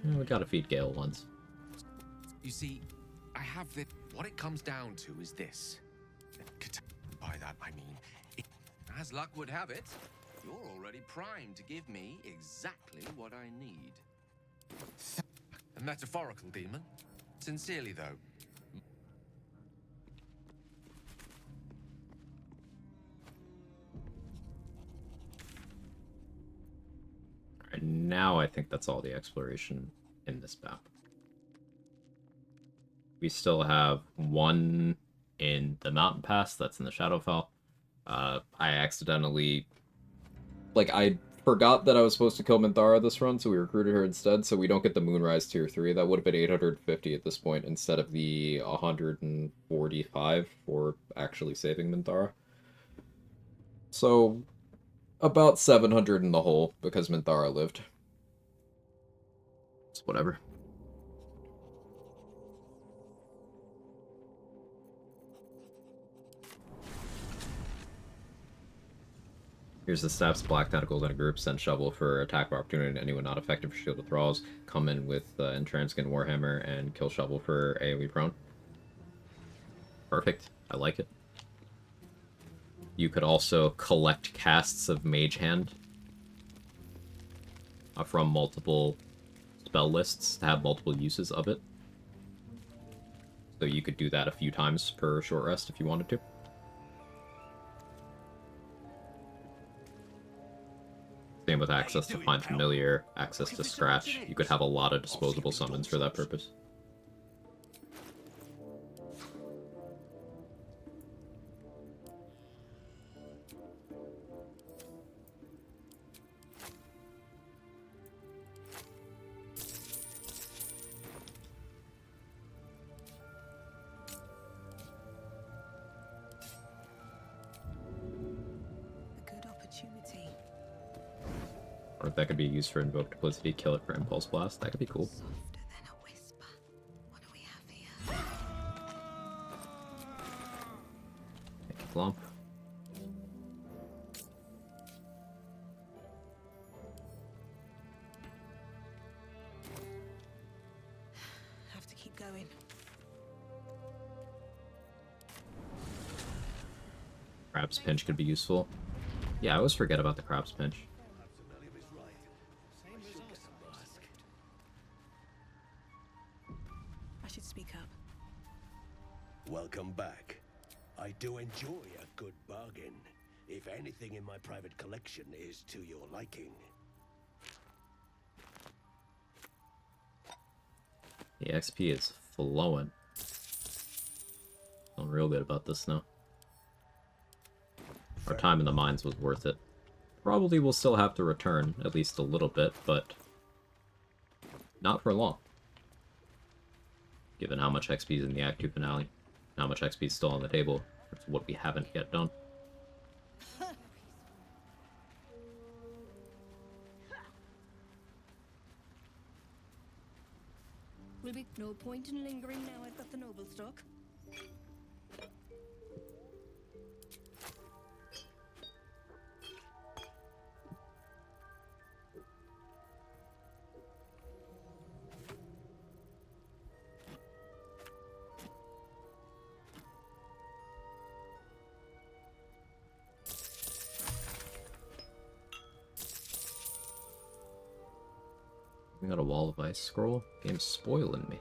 We gotta feed Gale once. You see, I have the... What it comes down to is this. By that, I mean... As luck would have it, you're already primed to give me exactly what I need. A metaphorical demon. Sincerely, though. Alright, now I think that's all the exploration in this map. We still have one in the Mountain Pass, that's in the Shadowfell. I accidentally like, I forgot that I was supposed to kill Minthara this run, so we recruited her instead, so we don't get the Moonrise tier 3. That would have been 850 at this point, instead of the 145 for actually saving Minthara. So, about 700 in the hole, because Minthara lived. It's whatever. Here's the steps. Black tentacles in a group. Send shovel for attack of opportunity to anyone not effective for shield withdrawals. Come in with Entranskin Warhammer and kill shovel for AoE prone. Perfect. I like it. You could also collect casts of Mage Hand from multiple spell lists to have multiple uses of it. So you could do that a few times per short rest if you wanted to. Same with access to Find Familiar, access to Scratch. You could have a lot of disposable summons for that purpose. Or if that could be used for Invoke Duplicity, kill it for Impulse Blast. That could be cool. Thank you, Glomp. Have to keep going. Crab's Pinch could be useful. Yeah, I always forget about the Crab's Pinch. I should speak up. Welcome back. I do enjoy a good bargain, if anything in my private collection is to your liking. The XP is flowing. I'm real good about this now. Our time in the mines was worth it. Probably we'll still have to return, at least a little bit, but not for long. Given how much XP is in the Act 2 finale, and how much XP is still on the table, for what we haven't yet done. Will be no point in lingering now I've got the noble stock. We got a Wall of Ice scroll. Game's spoiling me.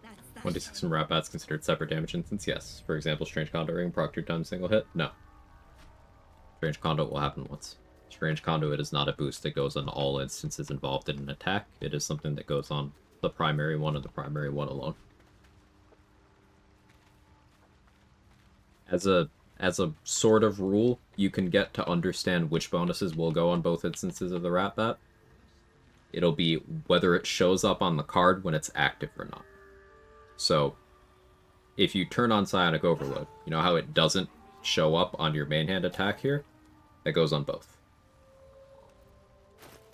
That's 26 and Rat Bat's considered separate damage instance? Yes. For example, Strange Conduit Ring, proc 2 times single hit? No. Strange Conduit will happen once. Strange Conduit is not a boost that goes on all instances involved in an attack. It is something that goes on the primary one and the primary one alone. As a sort of rule, you can get to understand which bonuses will go on both instances of the Rat Bat. It'll be whether it shows up on the card when it's active or not. So, if you turn on Psionic Overload, you know how it doesn't show up on your main hand attack here? That goes on both.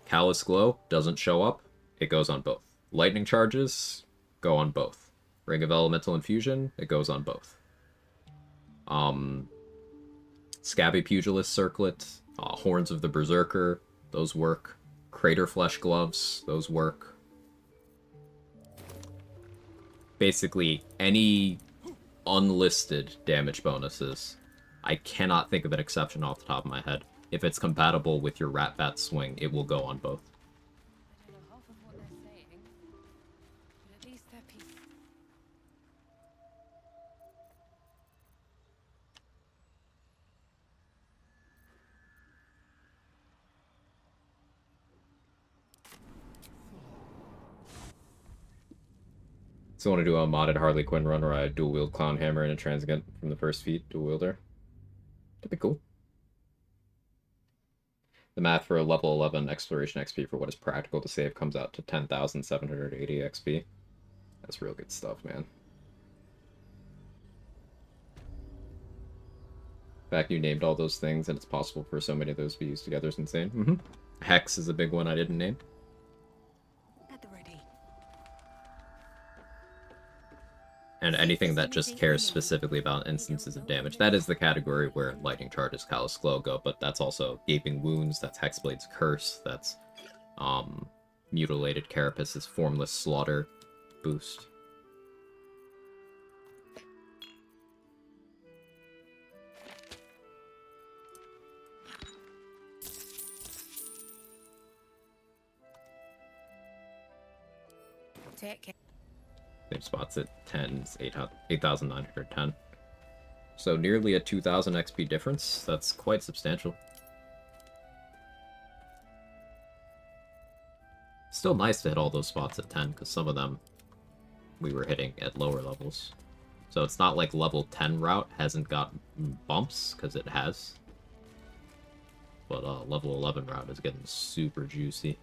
Callous Glow doesn't show up, it goes on both. Lightning Charges go on both. Ring of Elemental Infusion, it goes on both. Scabby Pugilist Circlet, Horns of the Berserker, those work. Crater Flesh Gloves, those work. Basically, any unlisted damage bonuses. I cannot think of an exception off the top of my head. If it's compatible with your Rat Bat swing, it will go on both. I don't know half of what they're saying, but at least they're peaceful. So I want to do a modded Harley Quinn run where I dual wield Clown Hammer and a Transient from the first feat, dual wielder. That'd be cool. The math for a level 11 exploration XP for what is practical to save comes out to 10,780 XP. That's real good stuff, man. The fact you named all those things and it's possible for so many of those to be used together is insane. Hex is a big one I didn't name. At the ready. And anything that just cares specifically about instances of damage. That is the category where Lightning Charges, Callous Glow go, but that's also Gaping Wounds, that's Hexblade's Curse, that's Mutilated Carapace's Formless Slaughter boost. Take care. Same spots at 10, 8,910. So nearly a 2,000 XP difference. That's quite substantial. Still nice to hit all those spots at 10, because some of them we were hitting at lower levels. So it's not like level 10 route hasn't got bumps, because it has. But level 11 route is getting super juicy.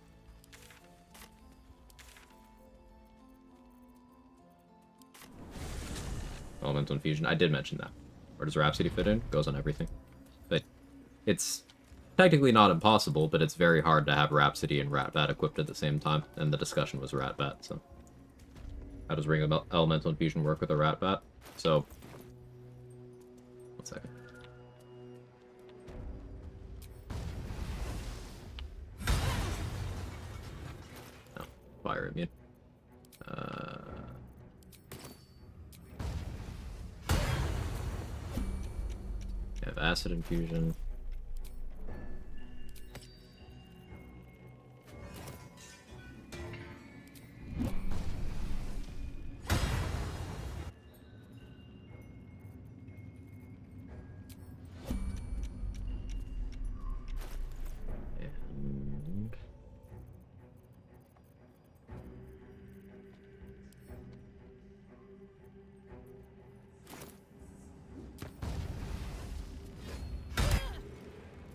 Elemental Infusion, I did mention that. Where does Rhapsody fit in? Goes on everything. But it's technically not impossible, but it's very hard to have Rhapsody and Ratbat equipped at the same time, and the discussion was Ratbat, so... How does Ring of Elemental Infusion work with a Ratbat? So... One second. No, fire immune. I have Acid Infusion. And...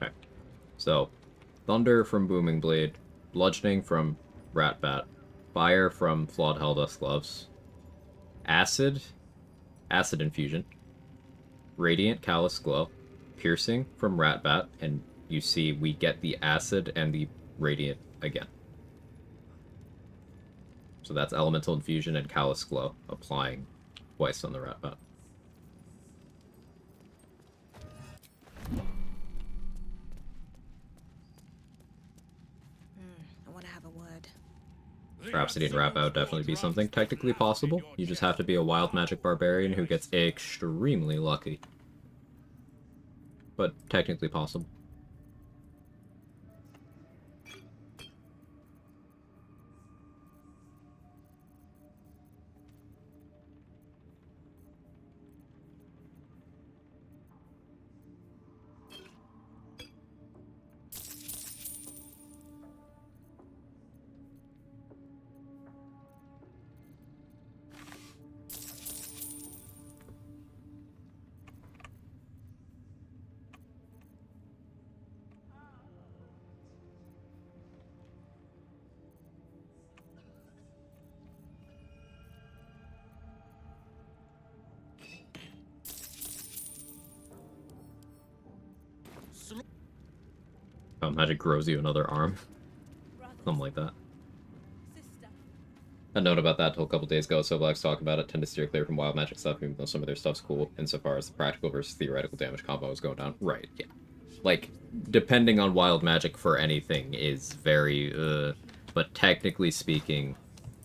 Okay. So, Thunder from Booming Blade, Bludgeoning from Ratbat, Fire from Flawed Helldust Gloves, Acid Infusion, Radiant Callous Glow, Piercing from Ratbat, and you see we get the Acid and the Radiant again. So that's Elemental Infusion and Callous Glow, applying twice on the Ratbat. I want to have a word. Rhapsody and Ratbat would definitely be something technically possible. You just have to be a wild magic barbarian who gets extremely lucky. But technically possible. Magic grows you another arm. Something like that. A note about that till a couple days ago, so Blacks talk about it, tend to steer clear from wild magic stuff, even though some of their stuff's cool, insofar as the practical versus theoretical damage combo is going down. Right, yeah. Like, depending on wild magic for anything is very, but technically speaking,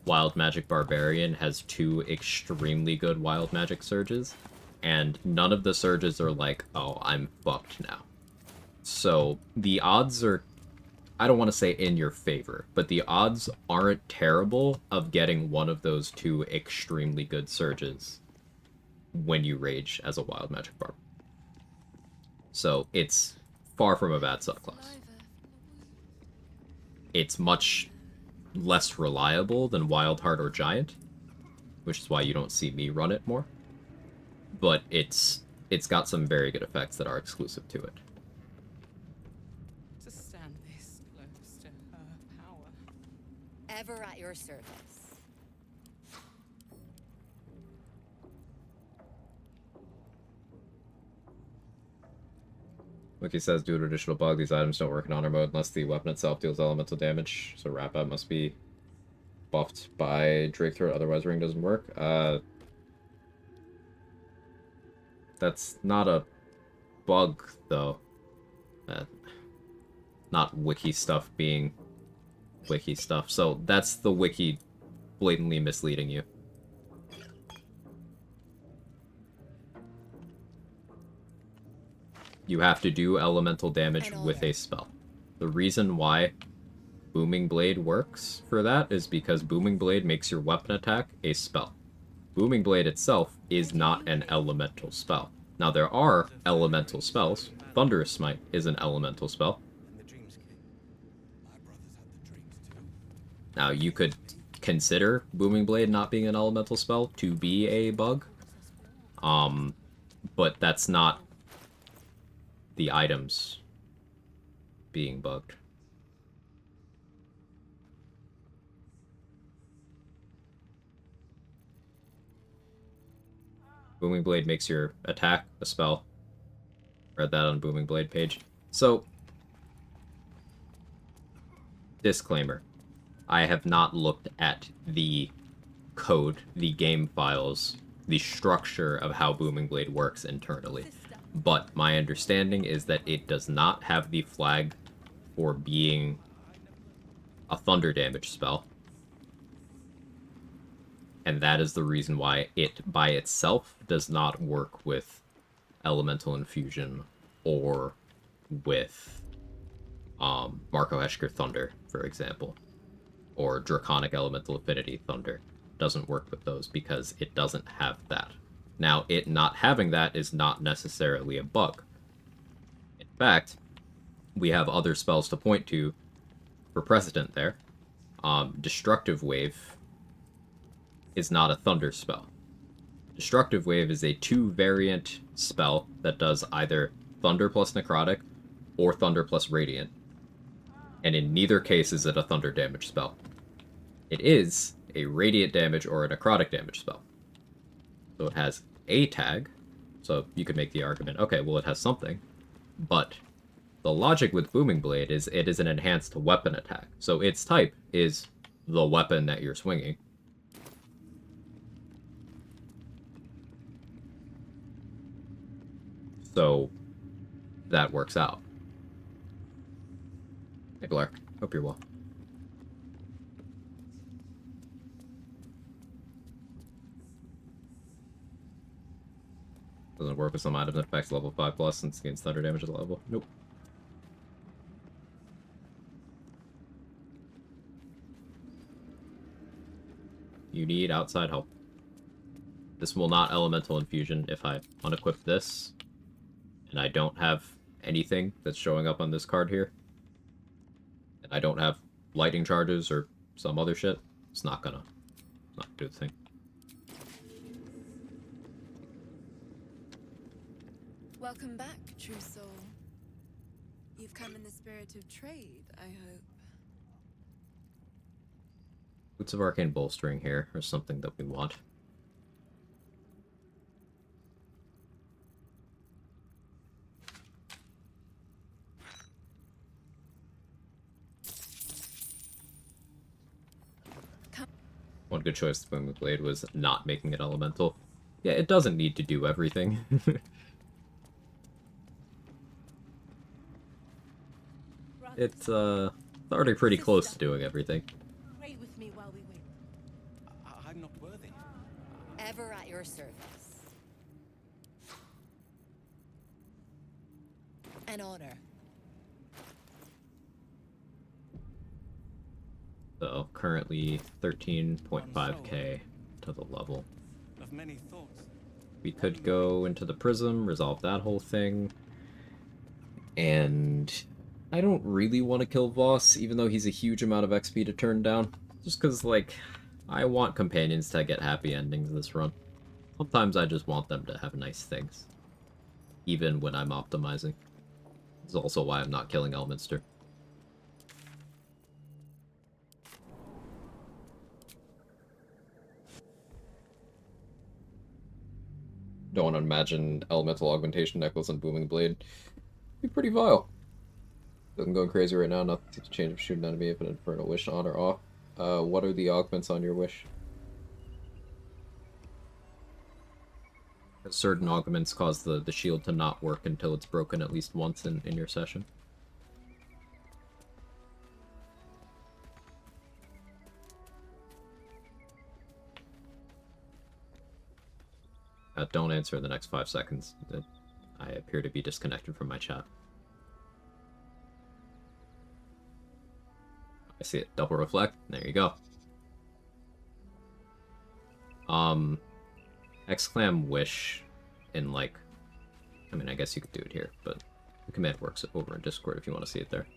Wild Magic Barbarian has 2 extremely good wild magic surges, and none of the surges are like, oh, I'm fucked now. So, the odds are, I don't want to say in your favor, but the odds aren't terrible of getting one of those 2 extremely good surges when you rage as a Wild Magic Barb. So, it's far from a bad subclass. It's much less reliable than Wild Heart or Giant, which is why you don't see me run it more. But it's got some very good effects that are exclusive to it. To stand this close to her power. Ever at your service. Wiki says, due to additional bug, these items don't work in honor mode unless the weapon itself deals elemental damage. So wrap up must be buffed by Drake Throat, otherwise ring doesn't work. That's not a bug, though. Not wiki stuff being wiki stuff. So that's the wiki blatantly misleading you. You have to do elemental damage with a spell. The reason why Booming Blade works for that is because Booming Blade makes your weapon attack a spell. Booming Blade itself is not an elemental spell. Now there are elemental spells. Thunderous Smite is an elemental spell. Now you could consider Booming Blade not being an elemental spell to be a bug. But that's not the items being bugged. Booming Blade makes your attack a spell. Read that on Booming Blade page. So, disclaimer. I have not looked at the code, the game files, the structure of how Booming Blade works internally. But my understanding is that it does not have the flag for being a thunder damage spell. And that is the reason why it by itself does not work with Elemental Infusion or with Marco Heschker Thunder, for example. Or Draconic Elemental Affinity Thunder. Doesn't work with those because it doesn't have that. Now, it not having that is not necessarily a bug. In fact, we have other spells to point to for precedent there. Destructive Wave is not a thunder spell. Destructive Wave is a 2-variant spell that does either Thunder plus Necrotic or Thunder plus Radiant. And in neither case is it a thunder damage spell. It is a Radiant damage or a Necrotic damage spell. So it has a tag, so you could make the argument, okay, well it has something, but the logic with Booming Blade is it is an enhanced weapon attack, so its type is the weapon that you're swinging. So that works out. Hey Blark, hope you're well. Doesn't work with some items that affects level 5+ since it gains thunder damage at the level. Nope. You need outside help. This will not Elemental Infusion if I unequip this, and I don't have anything that's showing up on this card here, and I don't have lightning charges or some other shit. It's not gonna do the thing. Welcome back, true soul. You've come in the spirit of trade, I hope. Boots of Arcane Bolstering here are something that we want. One good choice with Booming Blade was not making it elemental. Yeah, it doesn't need to do everything. It's already pretty close to doing everything. Pray with me while we wait. I'm not worthy. Ever at your service. An honor. So currently 13.5k to the level. Of many thoughts. We could go into the prism, resolve that whole thing, and I don't really want to kill Voss, even though he's a huge amount of XP to turn down. Just because, like, I want companions to get happy endings this run. Sometimes I just want them to have nice things. Even when I'm optimizing. This is also why I'm not killing Elminster. Don't want to imagine Elemental Augmentation Necklace and Booming Blade. Be pretty vile. I'm going crazy right now, not to change of shooting enemy if an Infernal Wish on or off. What are the augments on your wish? Certain augments cause the shield to not work until it's broken at least once in your session. Don't answer in the next 5 seconds. I appear to be disconnected from my chat. I see it. Double reflect. There you go. Exclam wish in, like... I mean, I guess you could do it here, but the command works over in Discord if you want to see it there.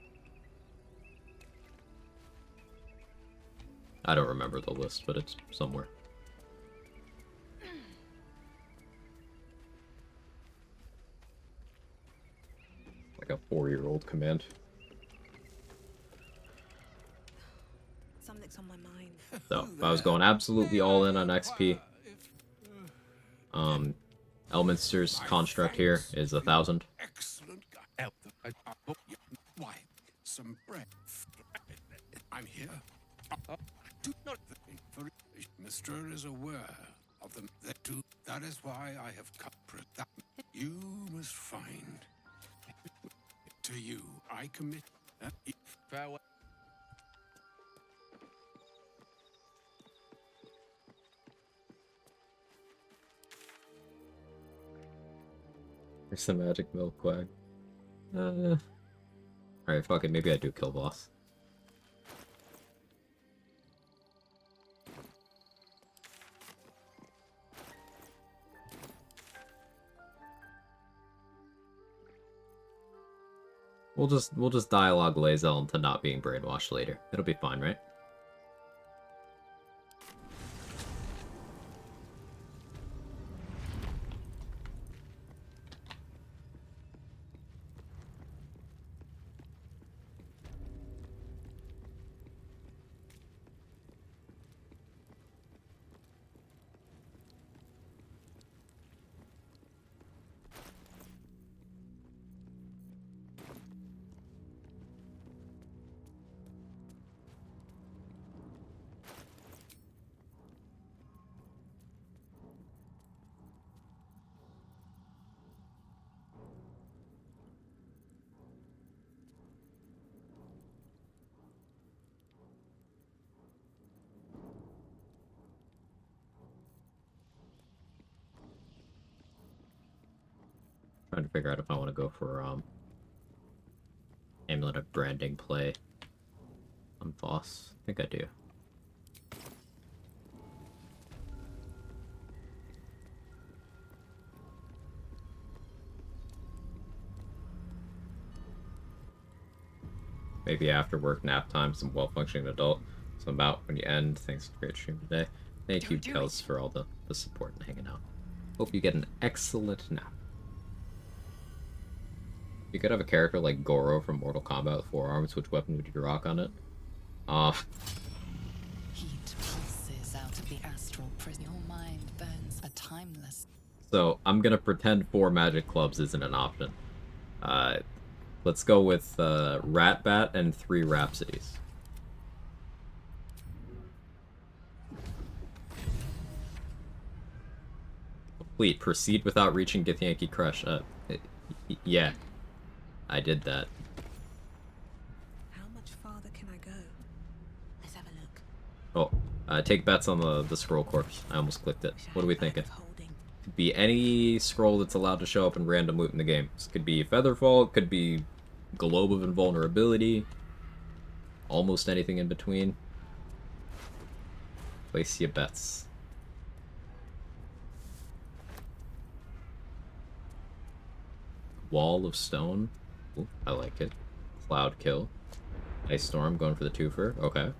I don't remember the list, but it's somewhere. Like a 4-year-old command. Something's on my mind. So, if I was going absolutely all in on XP, Elminster's construct here is 1,000. Excellent. Why? Some bread. I'm here. Do not think for Mr. is aware of them. That is why I have come. That you must find. To you, I commit. Farewell. There's some magic milk Quag. Alright, fuck it, maybe I do kill boss. We'll just dialogue Lae'zel into not being brainwashed later. It'll be fine, right? Trying to figure out if I want to go for Amulet of Branding play on Voss. I think I do. Maybe after work nap time, some well-functioning adult. So I'm out when you end. Thanks for the great stream today. Thank you, Kels, for all the support and hanging out. Hope you get an excellent nap. You could have a character like Goro from Mortal Kombat with 4 arms. Which weapon would you rock on it? Heat pulses out of the astral prison. Your mind burns a timeless. So I'm gonna pretend 4 magic clubs isn't an option. Let's go with Rat Bat and 3 Rhapsodies. Complete. Proceed without reaching Githyanki Crush. Yeah. I did that. How much farther can I go? Let's have a look. Oh, take bets on the scroll corpse. I almost clicked it. What are we thinking? Could be any scroll that's allowed to show up in random loot in the game. This could be Featherfall, could be Globe of Invulnerability, almost anything in between. Place your bets. Wall of Stone. Ooh, I like it. Cloud Kill. Ice Storm going for the twofer. Okay.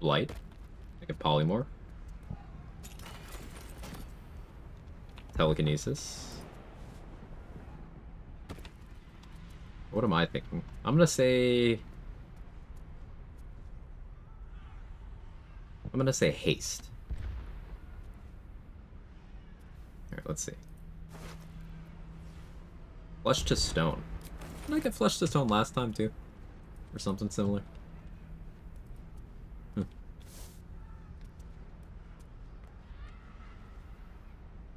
Light. Make it polymorph. Telekinesis. What am I thinking? I'm gonna say haste. Alright, let's see. Flesh to stone. Didn't I get flesh to stone last time too? Or something similar?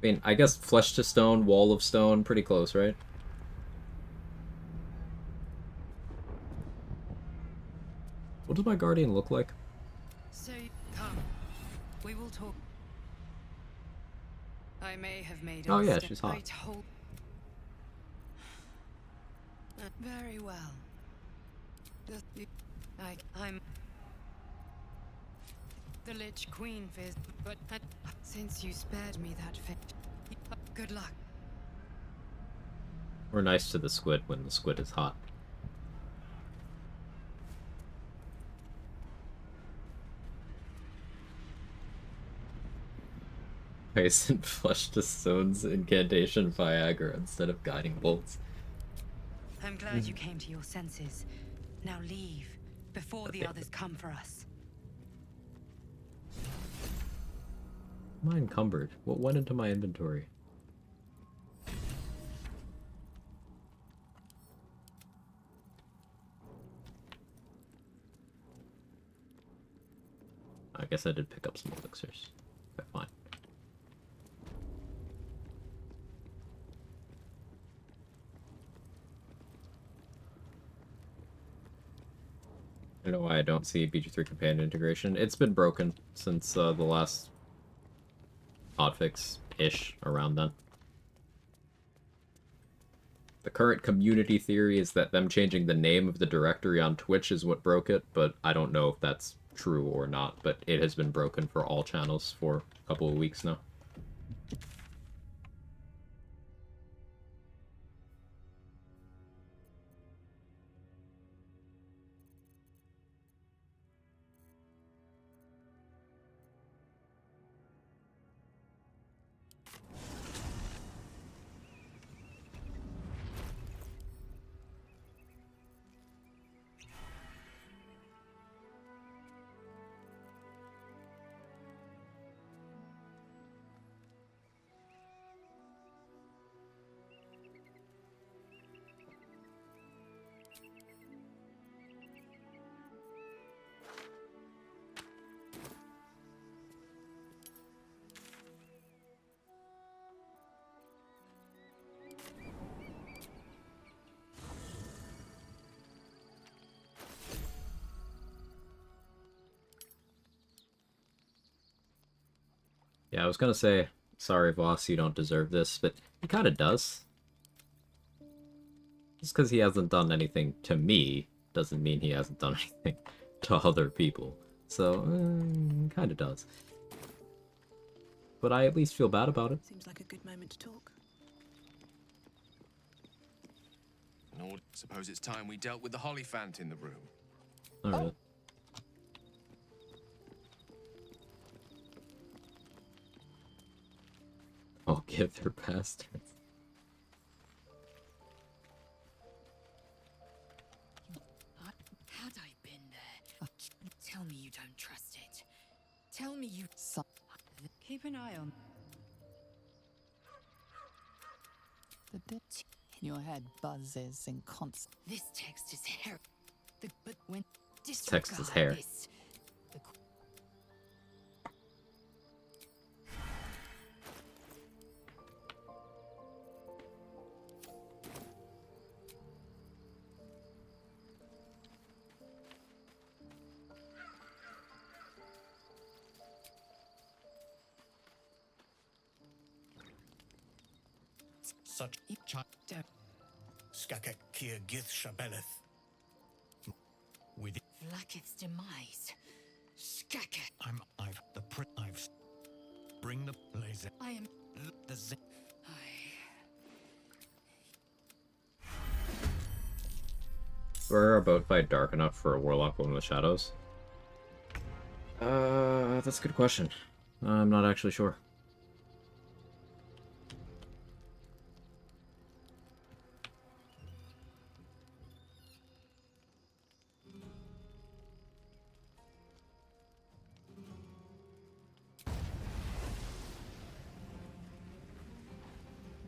I mean, I guess flesh to stone, wall of stone, pretty close, right? What does my guardian look like? So, come. We will talk. I may have made a Oh yeah, mistake. she's hot. I told... Very well. I'm... The Lich Queen fears, but since you spared me that fate, good luck. We're nice to the squid when the squid is hot. I sent flesh to stone's incantation Viagra instead of guiding bolts. I'm glad you came to your senses. Now leave, before the others come for us. Am I encumbered? What went into my inventory? I guess I did pick up some elixirs. Okay, fine. I don't know why I don't see BG3 companion integration. It's been broken since the last hotfix-ish around then. The current community theory is that them changing the name of the directory on Twitch is what broke it, but I don't know if that's true or not, but it has been broken for all channels for a couple of weeks now. Yeah, I was gonna say, sorry, Voss, you don't deserve this, but he kinda does. Just because he hasn't done anything to me doesn't mean he hasn't done anything to other people. So, kinda does. But I at least feel bad about it. Seems like a good moment to talk. Lord, suppose it's time we dealt with the Hollyphant in the room. Alright. Oh, give their bastards. Had I been there, tell me you don't trust it. Tell me you... Keep an eye on... The ditch in your head buzzes in constant. This text is hair. But when... Text is hair. This, Such Skakek Kier Gith Shabeleth. With Vlakith's demise. Skakek. I've the I've bring the laser. I am the Z. Were our boat fight dark enough for a warlock in the shadows? That's a good question. I'm not actually sure.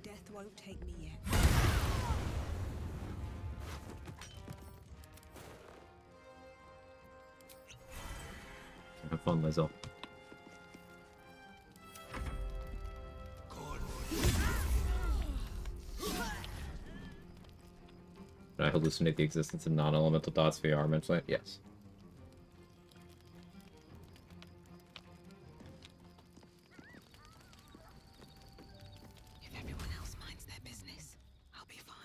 Death won't take me yet. Have fun, Lizzo. Did I hallucinate the existence of non-elemental dots via armament? Yes. If everyone else minds their business, I'll be fine.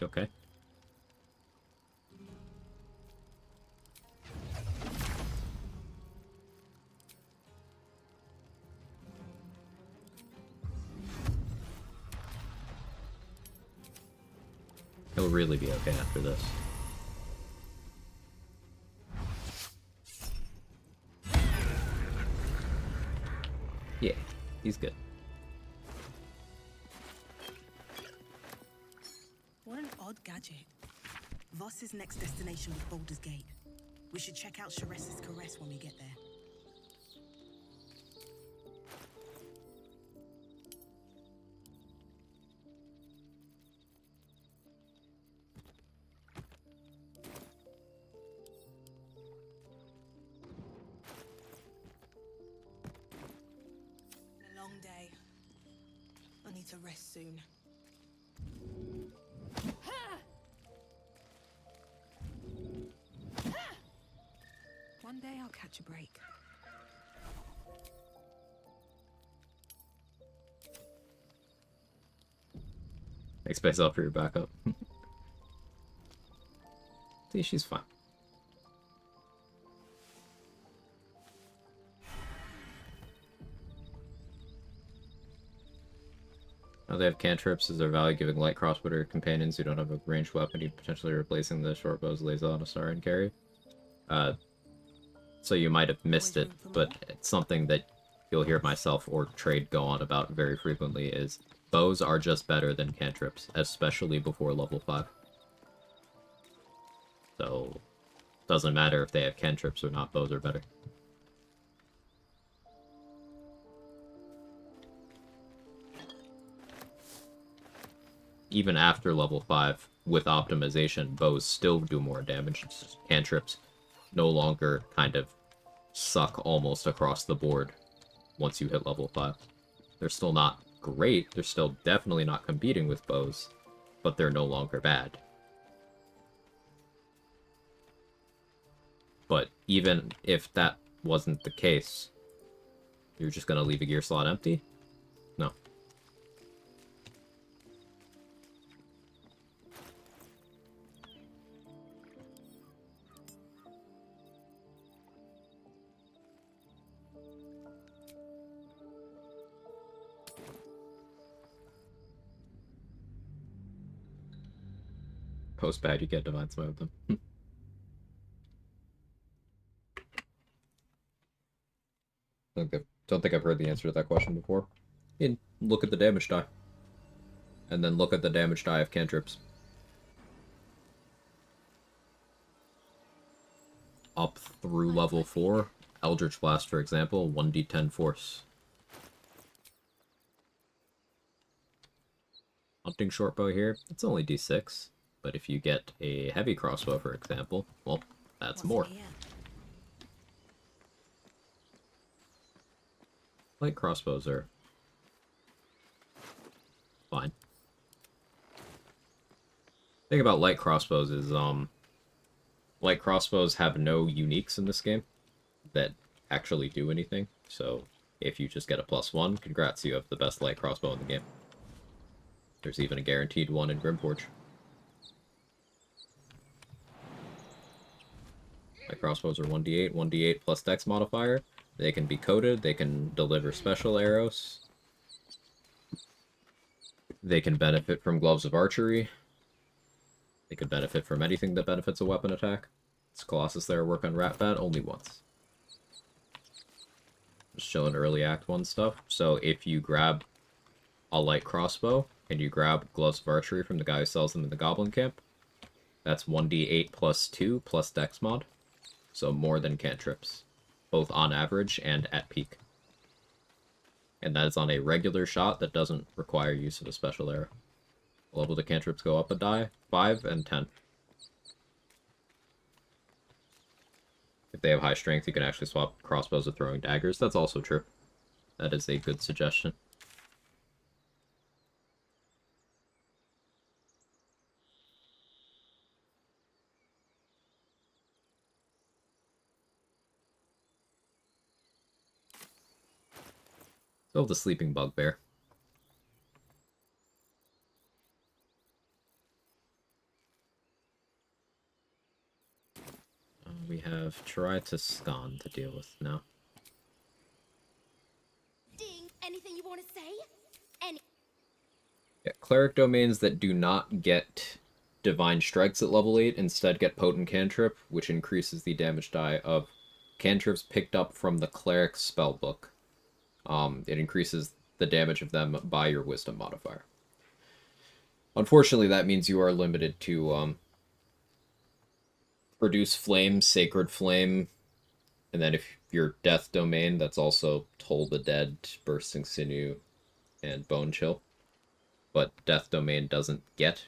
You okay? He'll really be okay after this. Yeah, he's good. What an odd gadget. Voss's next destination was Baldur's Gate. We should check out Sharess's Caress when we get there. A long day. I need to rest soon. One day I'll catch a break. Thanks myself for your backup. See, she's fine. Now they have cantrips as their value, giving light crossbow to your companions who don't have a ranged weapon, you potentially replacing the short bow's laser on a star and carry. So you might have missed it, but it's something that you'll hear myself or Trade go on about very frequently is bows are just better than cantrips, especially before level 5. So, doesn't matter if they have cantrips or not, bows are better. Even after level 5, with optimization, bows still do more damage. Cantrips no longer kind of suck almost across the board once you hit level 5. They're still not great, they're still definitely not competing with bows, but they're no longer bad. But even if that wasn't the case, you're just gonna leave a gear slot empty? No. Post bad, you get divine smite with them. Don't think I've heard the answer to that question before. Look at the damage die. And then look at the damage die of cantrips. Up through level 4, Eldritch Blast, for example, 1d10 force. Hunting shortbow here, it's only d6. But if you get a heavy crossbow, for example, well, that's more. Light crossbows are fine. The thing about light crossbows is, light crossbows have no uniques in this game that actually do anything. So if you just get a +1, congrats, you have the best light crossbow in the game. There's even a guaranteed one in Grimforge. Light crossbows are 1d8, 1d8 plus dex modifier. They can be coated, they can deliver special arrows. They can benefit from gloves of archery. They could benefit from anything that benefits a weapon attack. It's Colossus there, work on Rat Bat only once. Just chilling early Act 1 stuff. So if you grab a light crossbow, and you grab gloves of archery from the guy who sells them in the Goblin Camp, that's 1d8 plus 2 plus dex mod. So more than cantrips, both on average and at peak. And that is on a regular shot that doesn't require use of a special arrow. Level the cantrips go up a die, 5 and 10. If they have high strength, you can actually swap crossbows with throwing daggers. That's also true. That is a good suggestion. Still the sleeping bugbear. We have Tritascon to deal with now. Ding, anything you want to say? Any. Yeah, cleric domains that do not get divine strikes at level 8 instead get potent cantrip, which increases the damage die of cantrips picked up from the cleric spellbook. It increases the damage of them by your wisdom modifier. Unfortunately, that means you are limited to produce flame, sacred flame, and then if you're death domain, that's also Toll the Dead, bursting sinew, and bone chill. But death domain doesn't get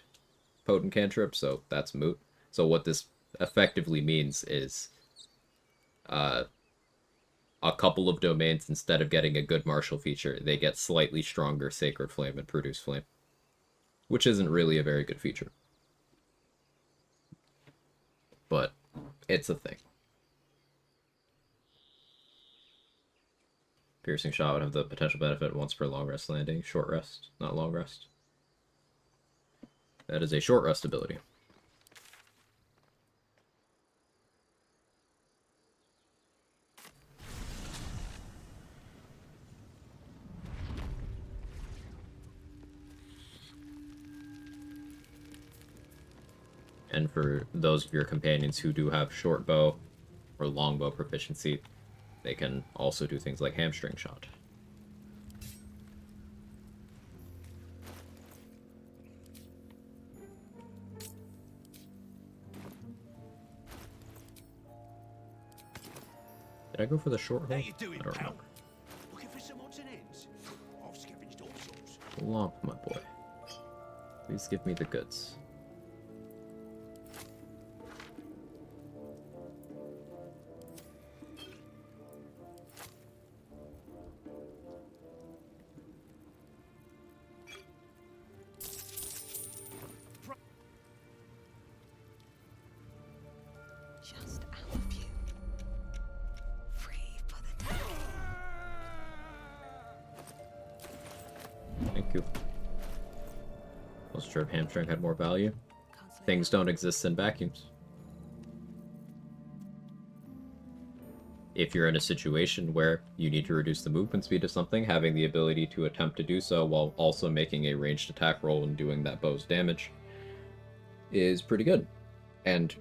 potent cantrip, so that's moot. So what this effectively means is a couple of domains, instead of getting a good martial feature, they get slightly stronger sacred flame and produce flame, which isn't really a very good feature. But it's a thing. Piercing shot would have the potential benefit once per long rest landing. Short rest, not long rest. That is a short rest ability. And for those of your companions who do have short bow or longbow proficiency, they can also do things like hamstring shot. Did I go for the short hole? I don't remember. Looking for some odds and ends? I've scavenged all sorts. Lomp, my boy. Please give me the goods. Just our view. Free for the taking. Thank you. Wasn't sure if hamstring had more value. Things don't exist in vacuums. If you're in a situation where you need to reduce the movement speed of something, having the ability to attempt to do so while also making a ranged attack roll and doing that bow's damage is pretty good. And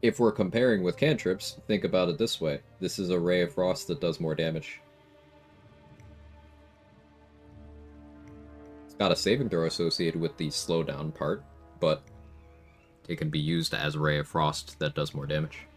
if we're comparing with cantrips, think about it this way. This is a Ray of Frost that does more damage. It's got a saving throw associated with the slowdown part, but it can be used as Ray of Frost that does more damage.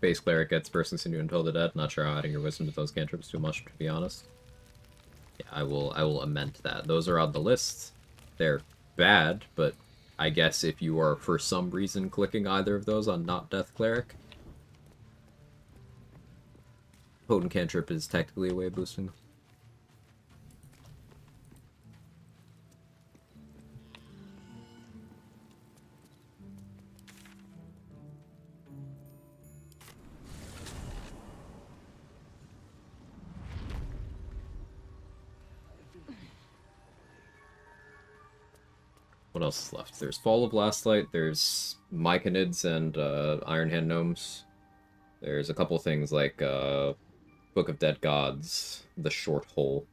Base cleric gets Bursting Sinew and Toll the Dead. Not sure how adding your wisdom to those cantrips too much, to be honest. Yeah, I will amend that. Those are on the list. They're bad, but I guess if you are for some reason clicking either of those on not Death Cleric, potent cantrip is technically a way of boosting them. What else is left? There's Fall of Lastlight, there's Myconids and Iron Hand Gnomes. There's a couple things like Book of Dead Gods, the Short Hole,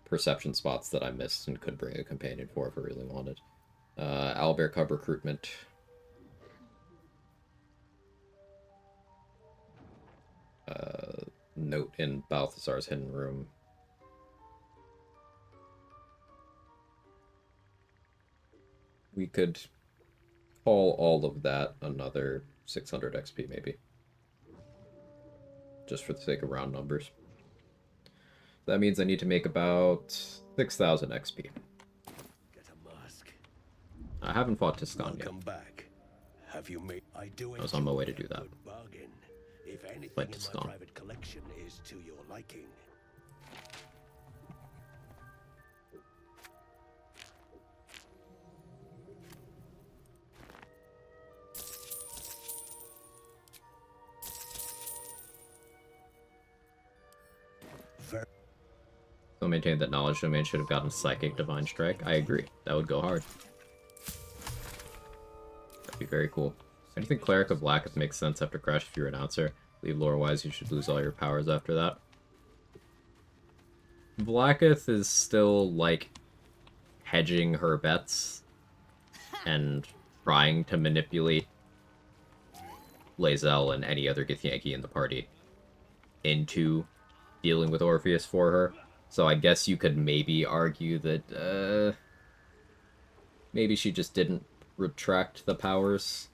Perception spots that I missed and could bring a companion for if I really wanted. Owlbear Cub Recruitment. Note in Balthazar's Hidden Room. We could call all of that another 600 XP, maybe. Just for the sake of round numbers. That means I need to make about 6,000 XP. Get a mask. I haven't fought Tiscan yet. Welcome back. Have you made? I was on my way to do that. Bargain. If anything But in Tiscan. my private collection is to your liking. Still maintain that Knowledge Domain should have gotten Psychic Divine Strike. I agree. That would go hard. That'd be very cool. I do think Cleric of Blacketh makes sense after Crash if you're an announcer. Leave lore-wise, you should lose all your powers after that. Blacketh is still, like, hedging her bets and trying to manipulate Lae'zel and any other Githyanki in the party into dealing with Orpheus for her. So I guess you could maybe argue that, maybe she just didn't retract the powers.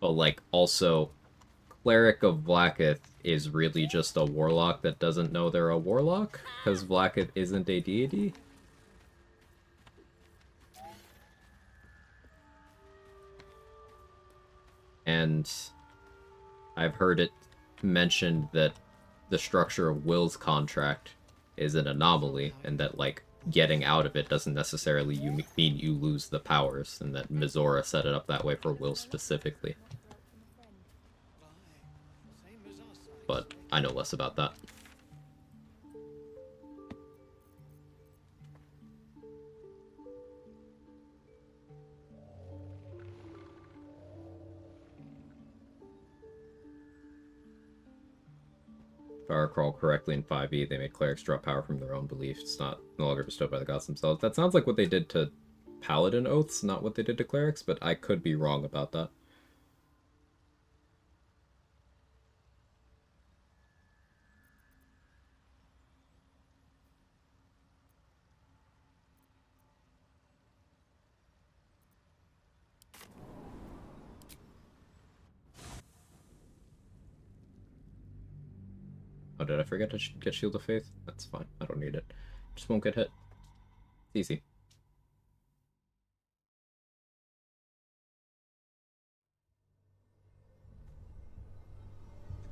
But, like, also, Cleric of Blacketh is really just a warlock that doesn't know they're a warlock, because Blacketh isn't a deity. And I've heard it mentioned that the structure of Will's contract is an anomaly, and that, like, getting out of it doesn't necessarily mean you lose the powers, and that Mizora set it up that way for Will specifically. But I know less about that. If I recall correctly in 5e, they made clerics draw power from their own beliefs. It's no longer bestowed by the gods themselves. That sounds like what they did to paladin oaths, not what they did to clerics, but I could be wrong about that. Oh, did I forget to get Shield of Faith? That's fine. I don't need it. Just won't get hit. It's easy.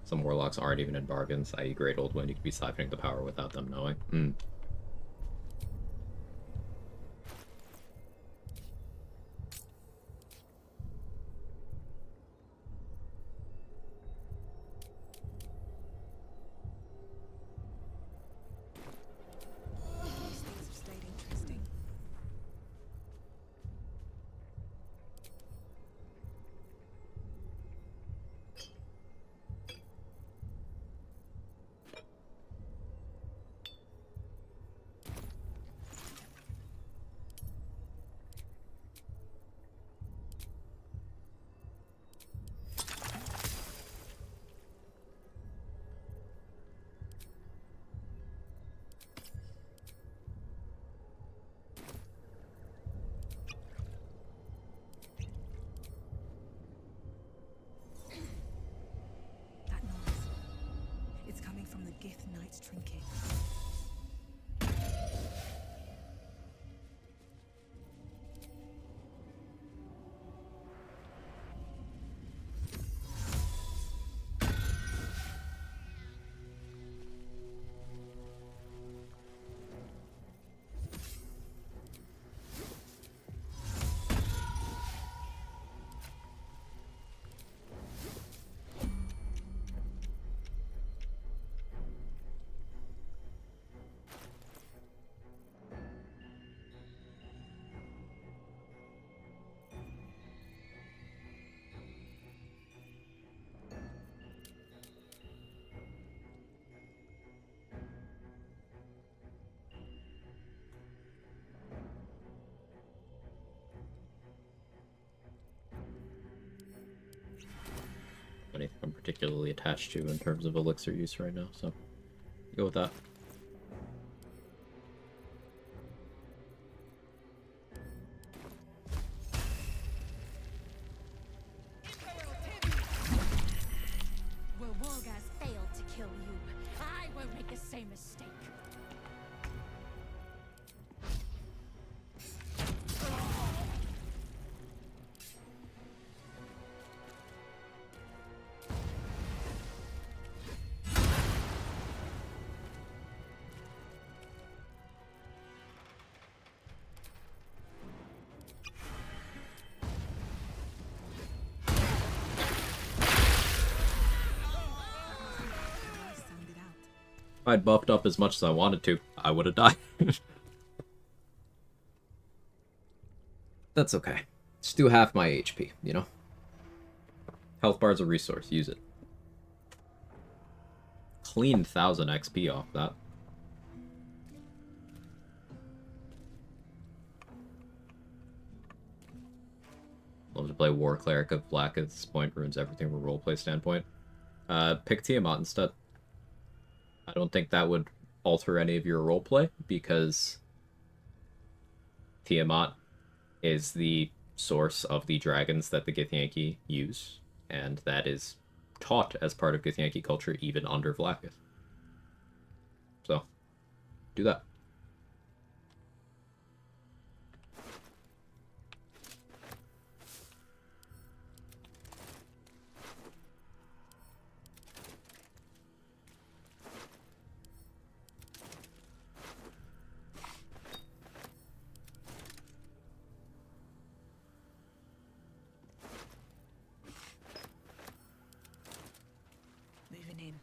Some warlocks aren't even in bargains, i.e. Great Old Wind. You could be siphoning the power without them knowing. These things have stayed interesting. That noise. It's coming from the Gith Knight's trinket. particularly attached to in terms of elixir use right now, so go with that. Where Wolgaz failed to kill you, I won't make the same mistake. If I'd buffed up as much as I wanted to, I would have died. That's okay. Just do half my HP, you know? Health bar's a resource, use it. Clean 1000 XP off that. Love to play War Cleric of Black at this point, ruins everything from a roleplay standpoint. Pick Tiamat instead. I don't think that would alter any of your roleplay, because Tiamat is the source of the dragons that the Githyanki use, and that is taught as part of Githyanki culture even under Vlaakith. So, do that. Moving in.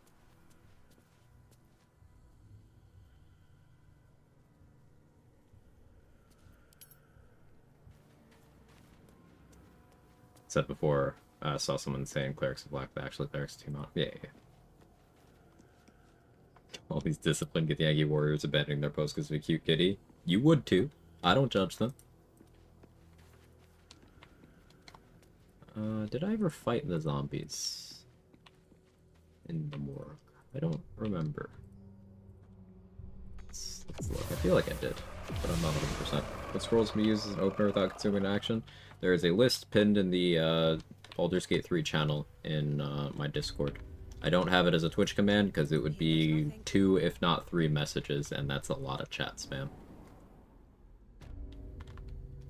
Said before, I saw someone saying Clerics of Black, but actually Clerics of Tiamat. Yeah. All these disciplined Githyanki warriors abandoning their post because of a cute kitty. You would too. I don't judge them. Did I ever fight the zombies in the morgue? I don't remember. Let's look. I feel like I did, but I'm not 100%. What scrolls can be used as an opener without consuming an action? There is a list pinned in the Baldur's Gate 3 channel in my Discord. I don't have it as a Twitch command because it would be 2, if not 3 messages, and that's a lot of chat spam.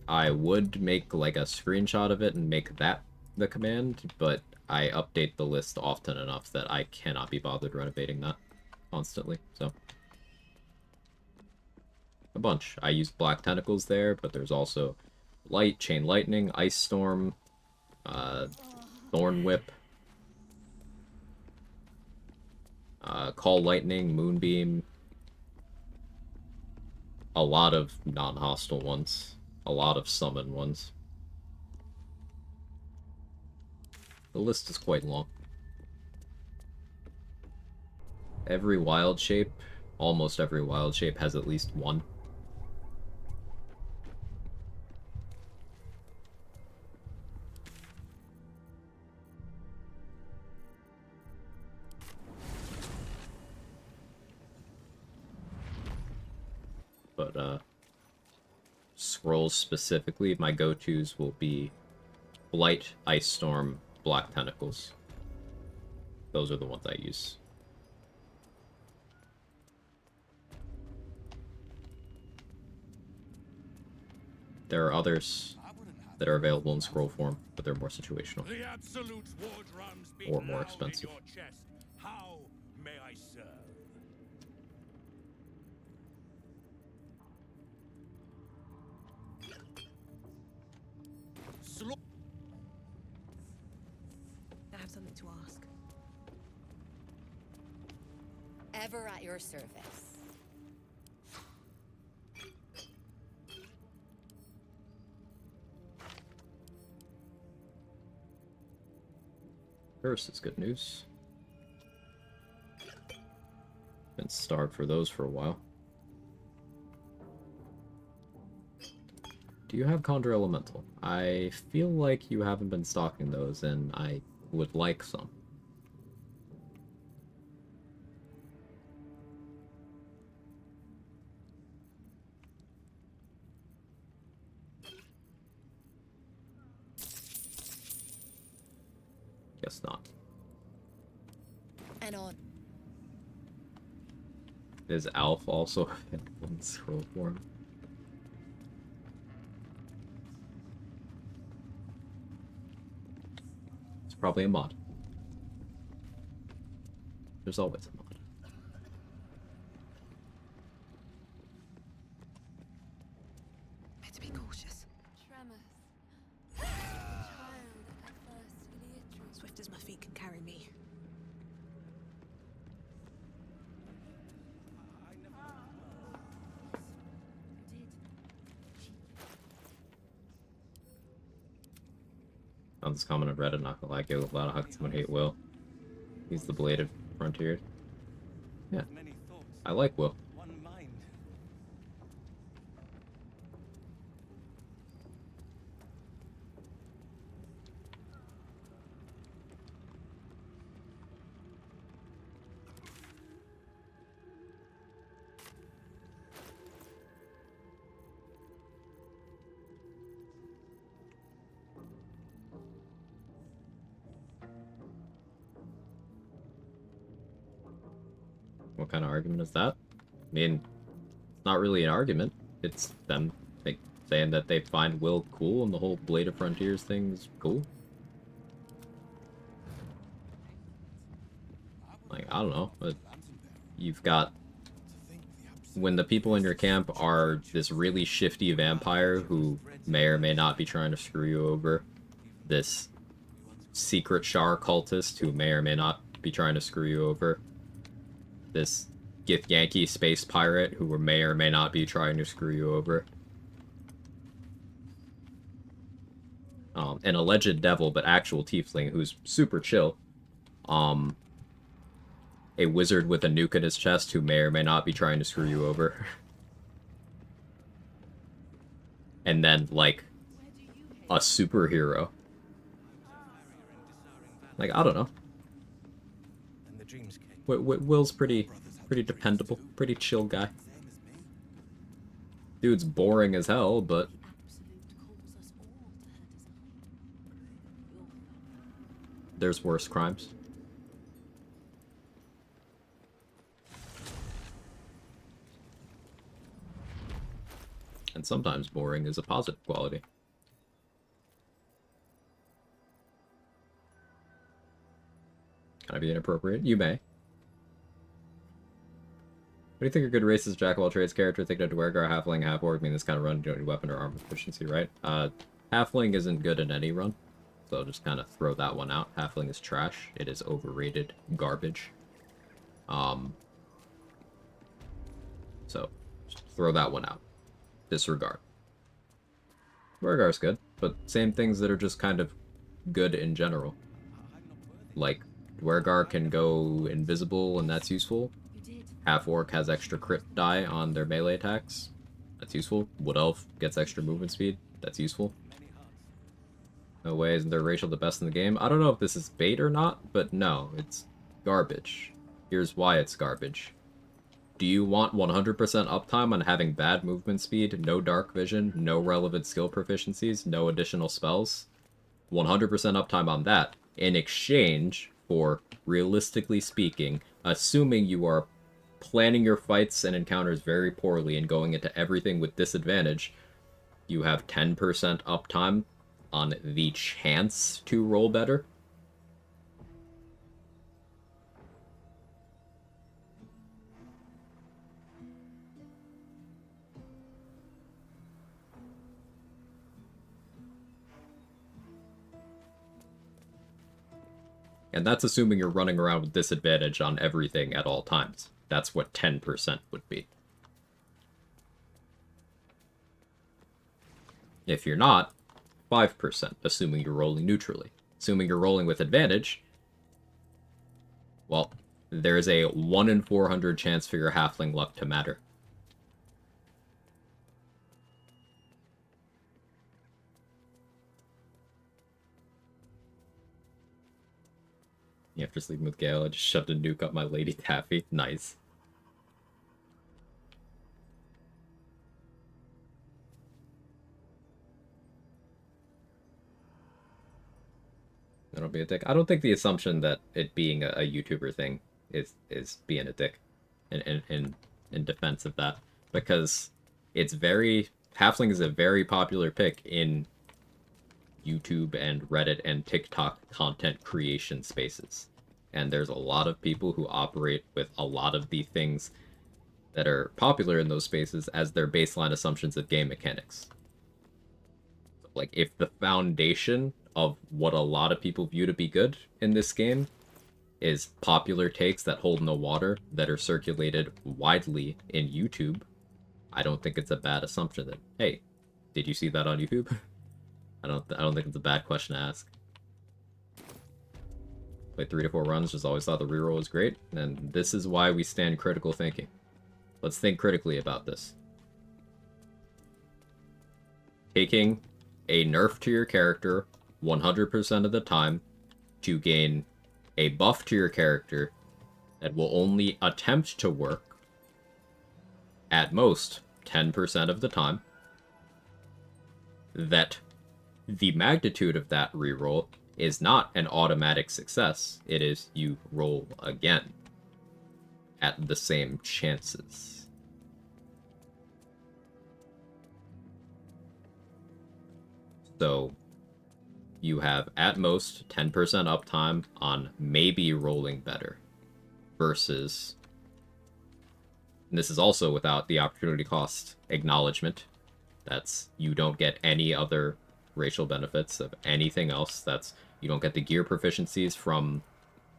I would make like a screenshot of it and make that the command, but I update the list often enough that I cannot be bothered renovating that constantly, so. A bunch. I use Black Tentacles there, but there's also Light, Chain Lightning, Ice Storm, Thorn Whip, Call Lightning, Moonbeam, a lot of non-hostile ones, a lot of summon ones. The list is quite long. Every wild shape, almost every wild shape, has at least one. But, scrolls specifically, my go-tos will be Blight, Ice Storm, Black Tentacles. Those are the ones I use. There are others that are available in scroll form, but they're more situational. The absolute war drums beat Or more loud in expensive. your chest. How may I serve? I have something to ask. Ever at your service. First is good news. Been starved for those for a while. Do you have Conjure Elemental? I feel like you haven't been stocking those, and I would like some. Guess not. And on. Is Alf also in one scroll form? It's probably a mod. There's always a mod. Better be cautious. Tremors. Child at first Iliitri. Swift as my feet can carry me. On this comment on Reddit, not gonna lie, give a lot of hugs. Someone hate Will. He's the blade of Frontier. Yeah. I like Will. What kind of argument is that? I mean, it's not really an argument. It's them like saying that they find Will cool and the whole Blade of Frontiers thing is cool. Like, I don't know, but you've got when the people in your camp are this really shifty vampire who may or may not be trying to screw you over, this secret Shar cultist who may or may not be trying to screw you over, this Githyanki space pirate who may or may not be trying to screw you over. An alleged devil, but actual tiefling who's super chill. A wizard with a nuke in his chest who may or may not be trying to screw you over. And then, like, a superhero. Like, I don't know. Will's pretty dependable, pretty chill guy. Dude's boring as hell, but there's worse crimes. And sometimes boring is a positive quality. Can I be inappropriate? You may. What do you think are good races? Jack of all trades character? Think of Dwergar, Halfling, Half-Orc. I mean, this kind of run, you don't need weapon or armor efficiency, right? Halfling isn't good in any run. So just kind of throw that one out. Halfling is trash. It is overrated garbage. So just throw that one out. Disregard. Dwergar's good, but same things that are just kind of good in general. Like, Dwergar can go invisible, and that's useful. Half-Orc has extra crit die on their melee attacks. That's useful. Wood Elf gets extra movement speed. That's useful. No way, isn't their racial the best in the game? I don't know if this is bait or not, but no, it's garbage. Here's why it's garbage. Do you want 100% uptime on having bad movement speed, no dark vision, no relevant skill proficiencies, no additional spells? 100% uptime on that, in exchange for, realistically speaking, assuming you are planning your fights and encounters very poorly and going into everything with disadvantage, you have 10% uptime on the chance to roll better. And that's assuming you're running around with disadvantage on everything at all times. That's what 10% would be. If you're not, 5%, assuming you're rolling neutrally. Assuming you're rolling with advantage, well, there's a 1 in 400 chance for your halfling luck to matter. After sleeping with Gale, I just shoved a nuke up my Lady Taffy. Nice. I don't be a dick. I don't think the assumption that it being a YouTuber thing is being a dick in defense of that, because it's very Halfling is a very popular pick in YouTube and Reddit and TikTok content creation spaces. And there's a lot of people who operate with a lot of the things that are popular in those spaces as their baseline assumptions of game mechanics. Like, if the foundation of what a lot of people view to be good in this game is popular takes that hold no water, that are circulated widely in YouTube, I don't think it's a bad assumption that, hey, did you see that on YouTube? I don't think it's a bad question to ask. Played 3 to 4 runs, just always thought the reroll was great, and this is why we stand critical thinking. Let's think critically about this. Taking a nerf to your character 100% of the time to gain a buff to your character that will only attempt to work at most 10% of the time. That the magnitude of that reroll is not an automatic success. It is you roll again at the same chances. So you have at most 10% uptime on maybe rolling better versus, and this is also without the opportunity cost acknowledgement. That's, you don't get any other racial benefits of anything else. That's, you don't get the gear proficiencies from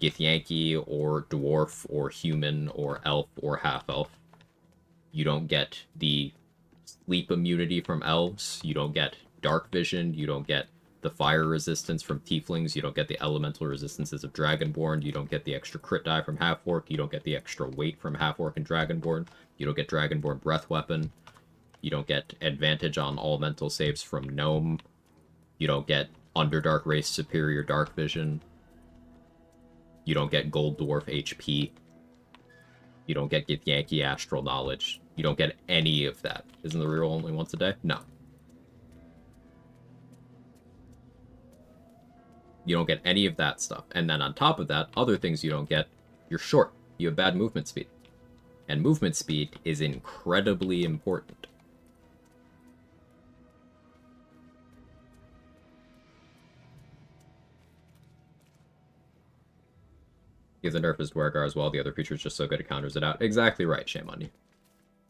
Githyanki or dwarf or human or elf or half-elf. You don't get the sleep immunity from elves. You don't get dark vision. You don't get the fire resistance from tieflings. You don't get the elemental resistances of dragonborn. You don't get the extra crit die from half-orc. You don't get the extra weight from half-orc and dragonborn. You don't get dragonborn breath weapon. You don't get advantage on all mental saves from gnome. You don't get Underdark race superior dark vision. You don't get gold dwarf HP. You don't get Githyanki astral knowledge. You don't get any of that. Isn't the reroll only once a day? No. You don't get any of that stuff. And then on top of that, other things you don't get, you're short. You have bad movement speed. And movement speed is incredibly important. If the nerf is Dwargar as well, the other creature's just so good it counters it out. Exactly right, shame on you.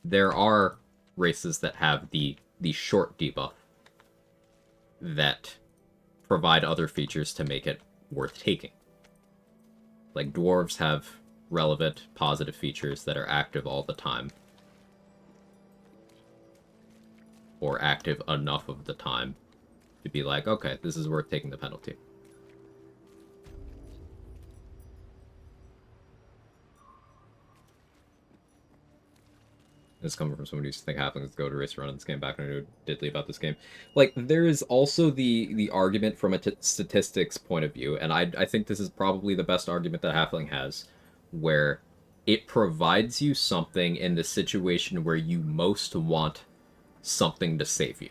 There are races that have the short debuff that provide other features to make it worth taking. Like, dwarves have relevant positive features that are active all the time. Or active enough of the time to be like, okay, this is worth taking the penalty. This is coming from someone who used to think halflings go to race run in this game back when I knew diddly about this game. Like, there is also the argument from a statistics point of view, and I think this is probably the best argument that halfling has, where it provides you something in the situation where you most want something to save you.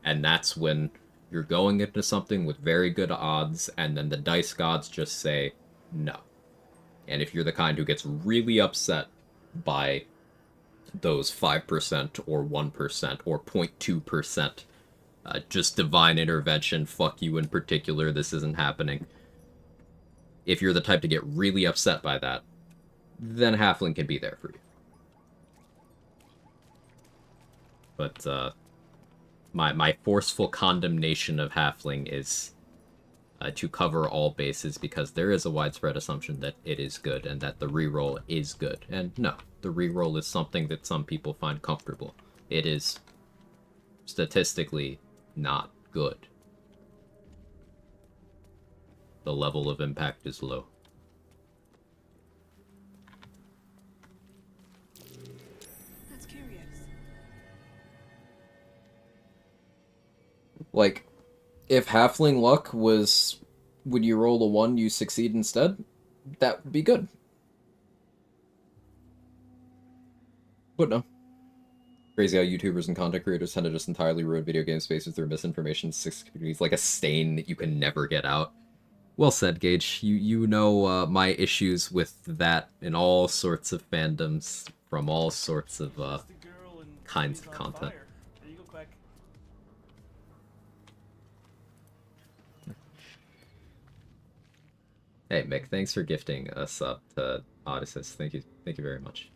And that's when you're going into something with very good odds, and then the dice gods just say no. And if you're the kind who gets really upset by those 5% or 1% or 0.2%, just divine intervention, fuck you in particular, this isn't happening. If you're the type to get really upset by that, then halfling can be there for you. But my forceful condemnation of halfling is to cover all bases, because there is a widespread assumption that it is good and that the reroll is good. And no, the reroll is something that some people find comfortable. It is statistically not good. The level of impact is low. That's curious. Like, if halfling luck was, when you roll a 1, you succeed instead, that would be good. But no. Crazy how YouTubers and content creators tend to just entirely ruin video game spaces through misinformation. 6 communities, like a stain that you can never get out. Well said, Gage. You know my issues with that in all sorts of fandoms from all sorts of kinds of content. There you go, Quag. Hey, Mick, thanks for gifting us up to Odysseus. Thank you very much.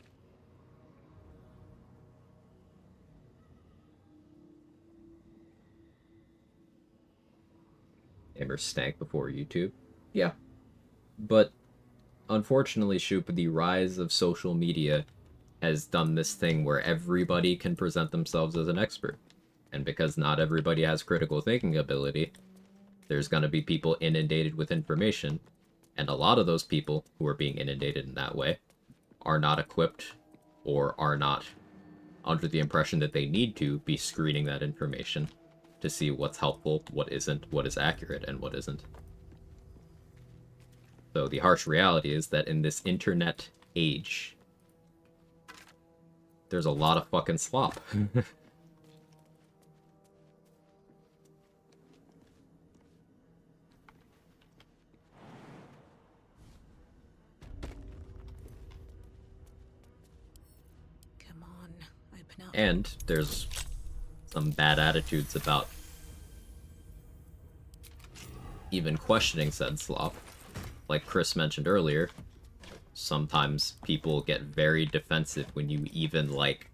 Gamer stank before YouTube. Yeah. But unfortunately, Shoop, the rise of social media has done this thing where everybody can present themselves as an expert. And because not everybody has critical thinking ability, there's going to be people inundated with information, and a lot of those people who are being inundated in that way are not equipped or are not under the impression that they need to be screening that information to see what's helpful, what isn't, what is accurate, and what isn't. So the harsh reality is that in this internet age, there's a lot of fucking slop. Come on, open up. And there's some bad attitudes about even questioning said slop. Like Chris mentioned earlier, sometimes people get very defensive when you even, like,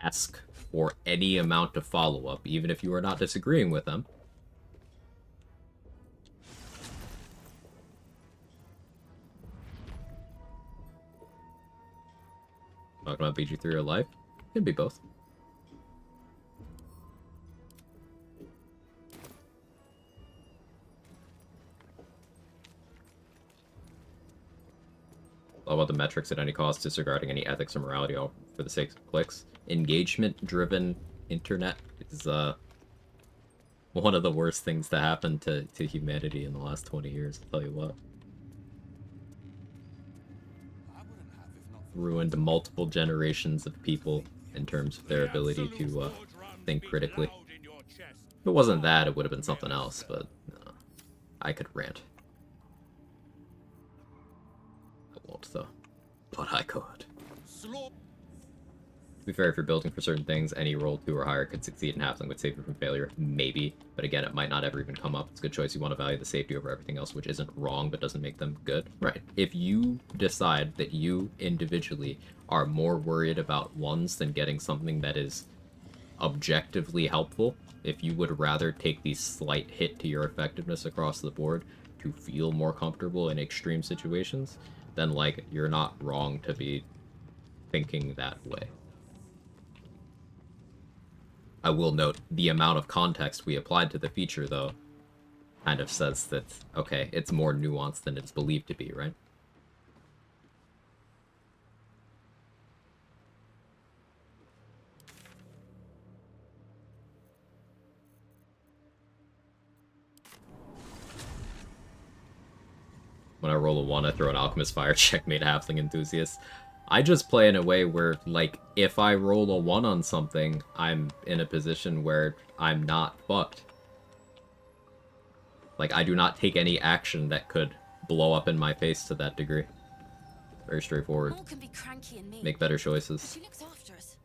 ask for any amount of follow-up, even if you are not disagreeing with them. Talking about BG3 or life? Can be both. All about the metrics at any cost, disregarding any ethics or morality, all for the sake of clicks. Engagement-driven internet is one of the worst things to happen to humanity in the last 20 years, I'll tell you what. Ruined multiple generations of people in terms of their ability to think critically. If it wasn't that, it would have been something else, but I could rant. I won't, though. But I could. To be fair, if you're building for certain things, any roll 2 or higher could succeed, and halfling would save you from failure. Maybe. But again, it might not ever even come up. It's a good choice. You want to value the safety over everything else, which isn't wrong, but doesn't make them good. Right. If you decide that you individually are more worried about ones than getting something that is objectively helpful, if you would rather take the slight hit to your effectiveness across the board to feel more comfortable in extreme situations, then, like, you're not wrong to be thinking that way. I will note the amount of context we applied to the feature, though, kind of says that, okay, it's more nuanced than it's believed to be, right? When I roll a 1, I throw an Alchemist Fire, checkmate Halfling Enthusiast. I just play in a way where, like, if I roll a 1 on something, I'm in a position where I'm not fucked. Like, I do not take any action that could blow up in my face to that degree. Very straightforward. Maul can be cranky and mean, Make better choices. She looks after us.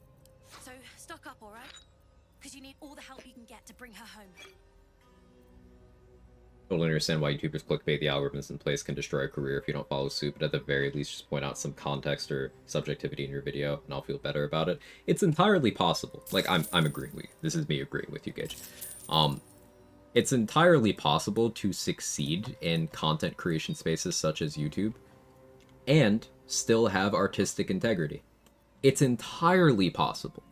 So stock up, all right? Because you need all the help you can get to bring her home. Totally understand why YouTubers clickbait. The algorithms in place can destroy a career if you don't follow suit, but at the very least just point out some context or subjectivity in your video and I'll feel better about it. It's entirely possible. Like, I'm agreeing with you. This is me agreeing with you, Gage. It's entirely possible to succeed in content creation spaces such as YouTube and still have artistic integrity. It's entirely possible.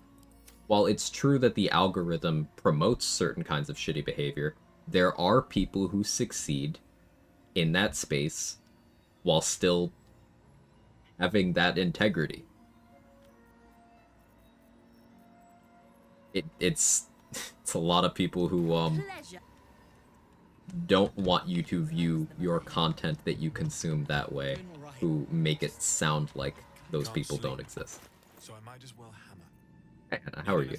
While it's true that the algorithm promotes certain kinds of shitty behavior, there are people who succeed in that space while still having that integrity. It's a lot of people who don't want you to view your content that you consume that way, who make it sound like those people don't exist. So I might as well hammer. Hey, Anna, how are you?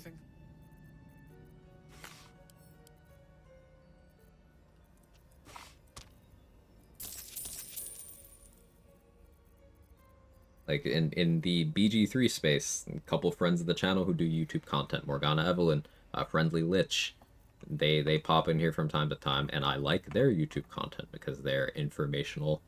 Like in the BG3 space, a couple friends of the channel who do YouTube content, Morgana Evelyn, Friendly Lich, they pop in here from time to time, and I like their YouTube content because they're informational,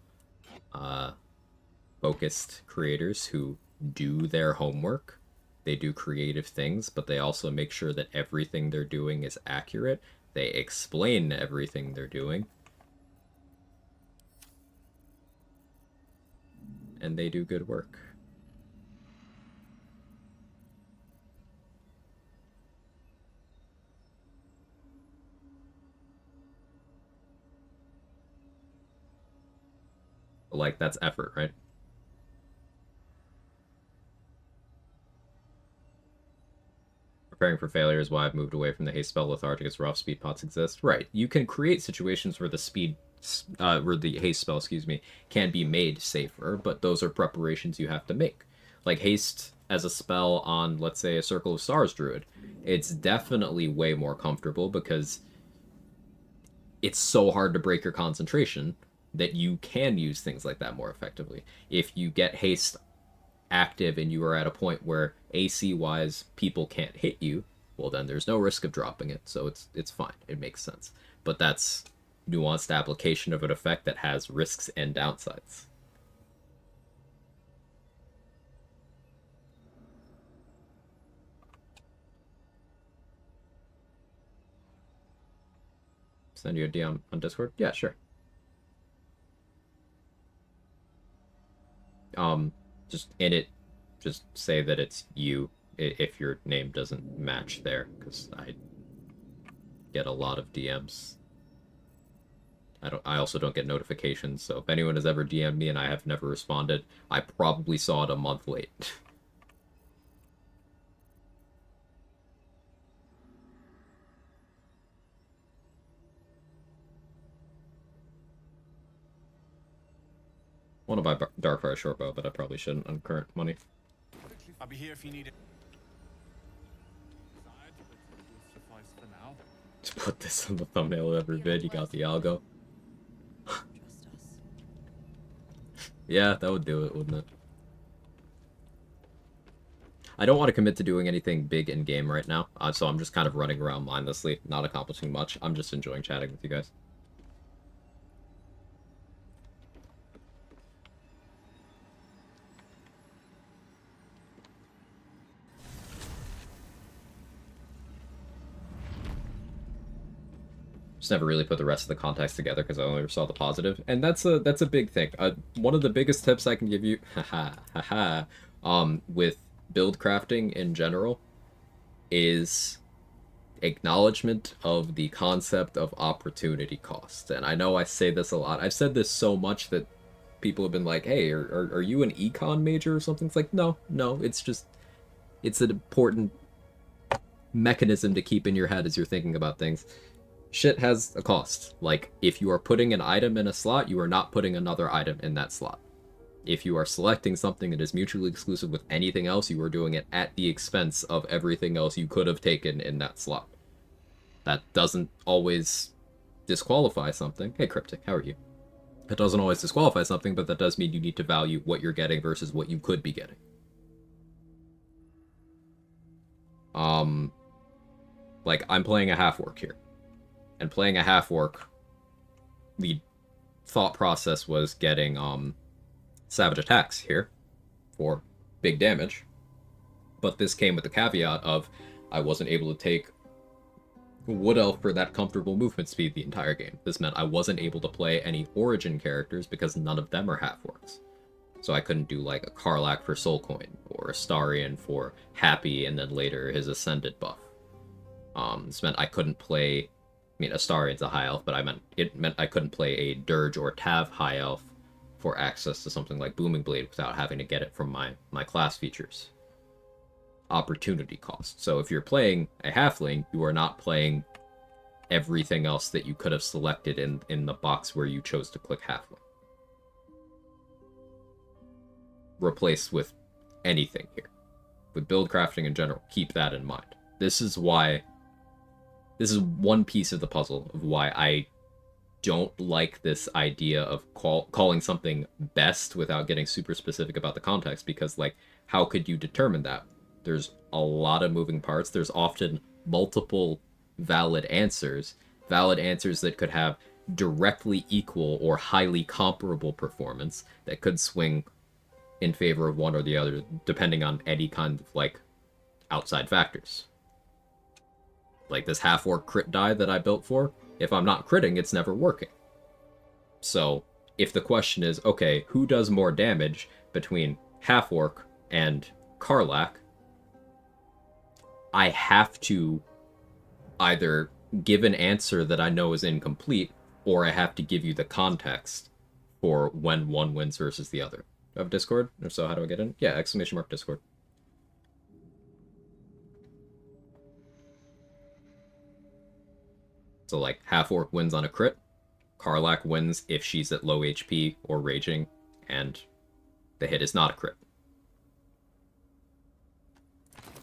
focused creators who do their homework. They do creative things, but they also make sure that everything they're doing is accurate. They explain everything they're doing. And they do good work. Like, that's effort, right? Preparing for failure is why I've moved away from the haste spell. Lethargic as rough speed pots exist. Right. You can create situations where where the haste spell, excuse me, can be made safer, but those are preparations you have to make. Like haste as a spell on, let's say, a Circle of Stars druid, it's definitely way more comfortable because it's so hard to break your concentration that you can use things like that more effectively. If you get haste active and you are at a point where AC wise people can't hit you, well then there's no risk of dropping it, so it's fine. It makes sense. But that's nuanced application of an effect that has risks and downsides. Send you a DM on Discord? Yeah, sure. Just in it, just say that it's you if your name doesn't match there, because I get a lot of DMs. I also don't get notifications, so if anyone has ever DM'd me and I have never responded, I probably saw it a month late. I want to buy Darkfire Shortbow, but I probably shouldn't on current money. I'll be here if you need it. Just put this on the thumbnail of every vid, you got the algo. Yeah, that would do it, wouldn't it? I don't want to commit to doing anything big in game right now, so I'm just kind of running around mindlessly, not accomplishing much. I'm just enjoying chatting with you guys. Just never really put the rest of the context together because I only saw the positive, and that's a big thing. One of the biggest tips I can give you, with build crafting in general, is acknowledgement of the concept of opportunity cost. And I know I say this a lot. I've said this so much that people have been like, "Hey, are you an econ major or something?" It's like, no, it's an important mechanism to keep in your head as you're thinking about things. Shit has a cost. Like, if you are putting an item in a slot, you are not putting another item in that slot. If you are selecting something that is mutually exclusive with anything else, you are doing it at the expense of everything else you could have taken in that slot. That doesn't always disqualify something. Hey, Cryptic, how are you? That doesn't always disqualify something, but that does mean you need to value what you're getting versus what you could be getting. Like, I'm playing a half-orc here. And playing a half-orc, the thought process was getting savage attacks here for big damage. But this came with the caveat of I wasn't able to take Wood Elf for that comfortable movement speed the entire game. This meant I wasn't able to play any Origin characters because none of them are half-orcs. So I couldn't do like a Karlach for Soul Coin, or a Starion for Happy and then later his Ascended buff. This meant I couldn't play... I mean, Astarion's a high elf, but it meant I couldn't play a Dirge or Tav high elf for access to something like Booming Blade without having to get it from my class features. Opportunity cost. So if you're playing a halfling, you are not playing everything else that you could have selected in the box where you chose to click halfling. Replace with anything here. With build crafting in general, keep that in mind. This is one piece of the puzzle of why I don't like this idea of calling something best without getting super specific about the context, because, like, how could you determine that? There's a lot of moving parts. There's often multiple valid answers that could have directly equal or highly comparable performance that could swing in favor of one or the other, depending on any kind of, like, outside factors. Like this half-orc crit die that I built for, if I'm not critting, it's never working. So, if the question is, okay, who does more damage between half-orc and Karlach, I have to either give an answer that I know is incomplete, or I have to give you the context for when one wins versus the other. Do I have Discord? If so, how do I get in? Yeah, !mark Discord. So, like, half-orc wins on a crit, Karlach wins if she's at low HP or raging, and the hit is not a crit.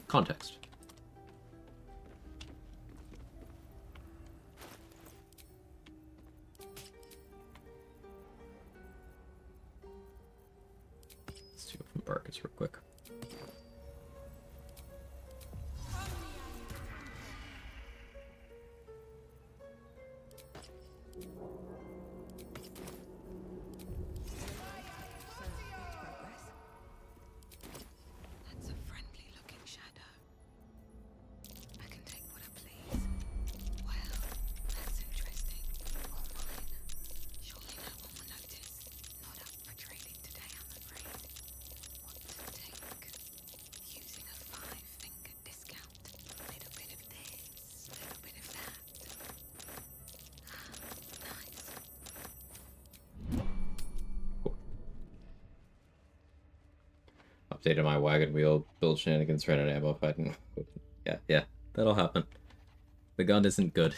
Context. Let's do it from Barkus real quick. That's a friendly looking shadow. I can take what I please. Well, that's interesting. All mine. Surely no one will notice. Not up for trading today, I'm afraid. What to take? Using a 5-finger discount. Little bit of this, little bit of that. Nice. Updated my wagon wheel, build shenanigans, ran out of ammo fighting. Yeah, that'll happen. The gun isn't good.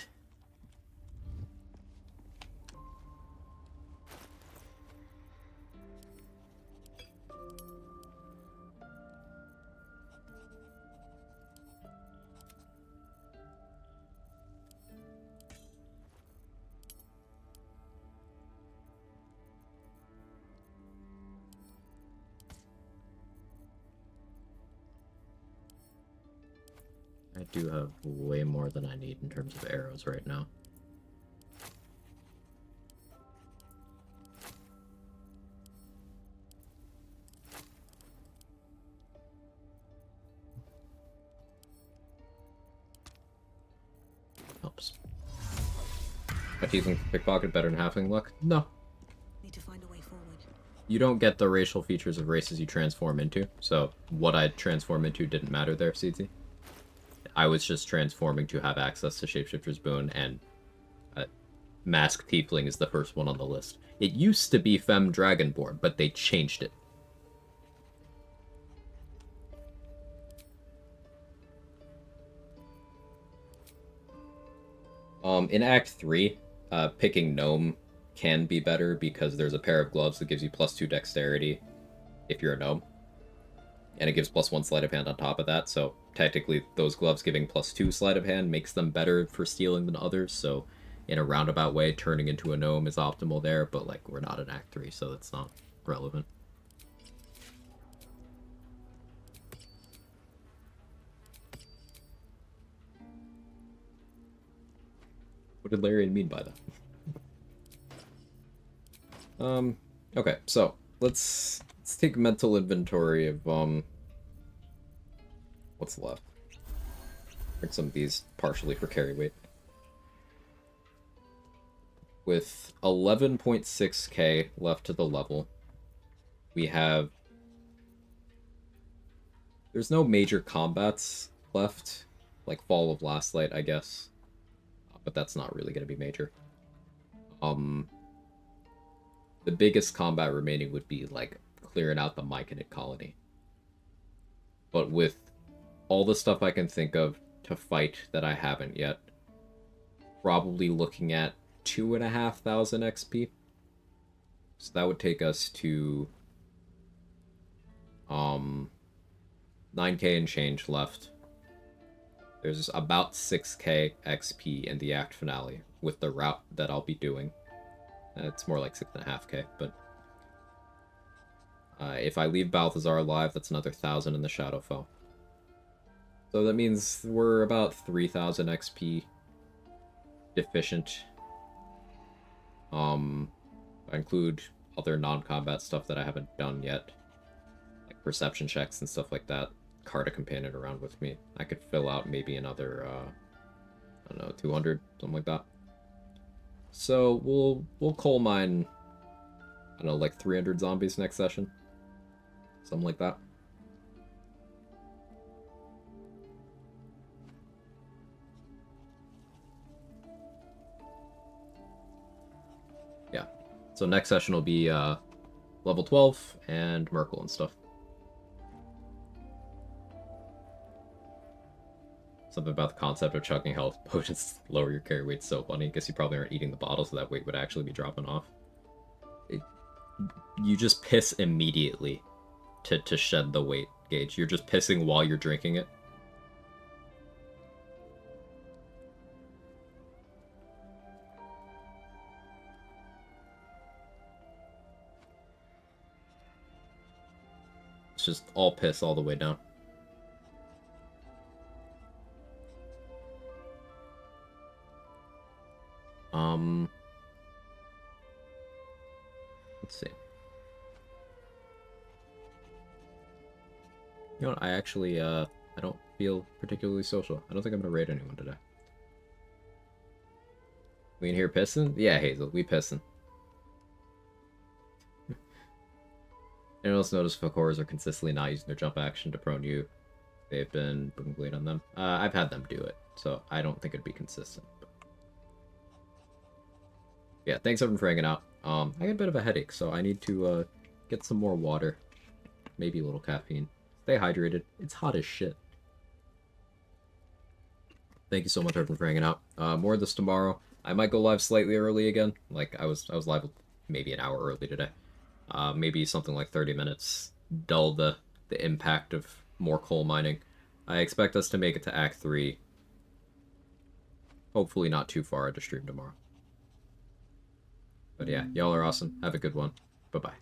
I do have way more than I need in terms of arrows right now. Helps. But using pickpocket better than halfling luck? No. Need to find a way forward. You don't get the racial features of races you transform into, so what I transform into didn't matter there, Seedsy. I was just transforming to have access to Shapeshifter's Boon, and Masked Tiefling is the first one on the list. It used to be Femme Dragonborn, but they changed it. In Act 3, picking Gnome can be better because there's a pair of gloves that gives you +2 dexterity if you're a gnome. And it gives +1 sleight of hand on top of that, so technically those gloves giving +2 sleight of hand makes them better for stealing than others, so in a roundabout way, turning into a gnome is optimal there, but, like, we're not in Act 3, so that's not relevant. What did Larian mean by that? Okay, so let's take mental inventory of what's left. Bring some of these partially for carry weight. With 11.6k left to the level, we have... There's no major combats left, like Fall of Last Light, I guess. But that's not really going to be major. The biggest combat remaining would be, like, clearing out the Myconid colony. But with all the stuff I can think of to fight that I haven't yet, probably looking at 2,500 XP. So that would take us to 9k and change left. There's about 6k XP in the act finale with the route that I'll be doing. It's more like 6.5k, but if I leave Balthazar alive, that's another 1,000 in the Shadowfell. So that means we're about 3,000 XP deficient. I include other non-combat stuff that I haven't done yet, like perception checks and stuff like that. Card a companion around with me. I could fill out maybe another, I don't know, 200, something like that. So we'll coal mine, I don't know, like 300 zombies next session, something like that. Yeah. So next session will be level 12 and Merkel and stuff. Something about the concept of chugging health potions lower your carry weight's so funny. I guess you probably aren't eating the bottle, so that weight would actually be dropping off. You just piss immediately to shed the weight gauge. You're just pissing while you're drinking it. It's just all piss all the way down. Let's see. You know what, I actually, I don't feel particularly social. I don't think I'm gonna raid anyone today. We in here pissing? Yeah, Hazel, we pissing. Anyone else notice Fakors are consistently not using their jump action to prone you? They've been booking bleed on them. I've had them do it, so I don't think it'd be consistent. But... yeah, thanks everyone for hanging out. I got a bit of a headache, so I need to get some more water. Maybe a little caffeine. Stay hydrated. It's hot as shit. Thank you so much everyone for hanging out. More of this tomorrow. I might go live slightly early again. Like I was live maybe an hour early today. Maybe something like 30 minutes. Dull the impact of more coal mining. I expect us to make it to Act 3. Hopefully not too far into stream tomorrow. But yeah, y'all are awesome. Have a good one. Bye-bye.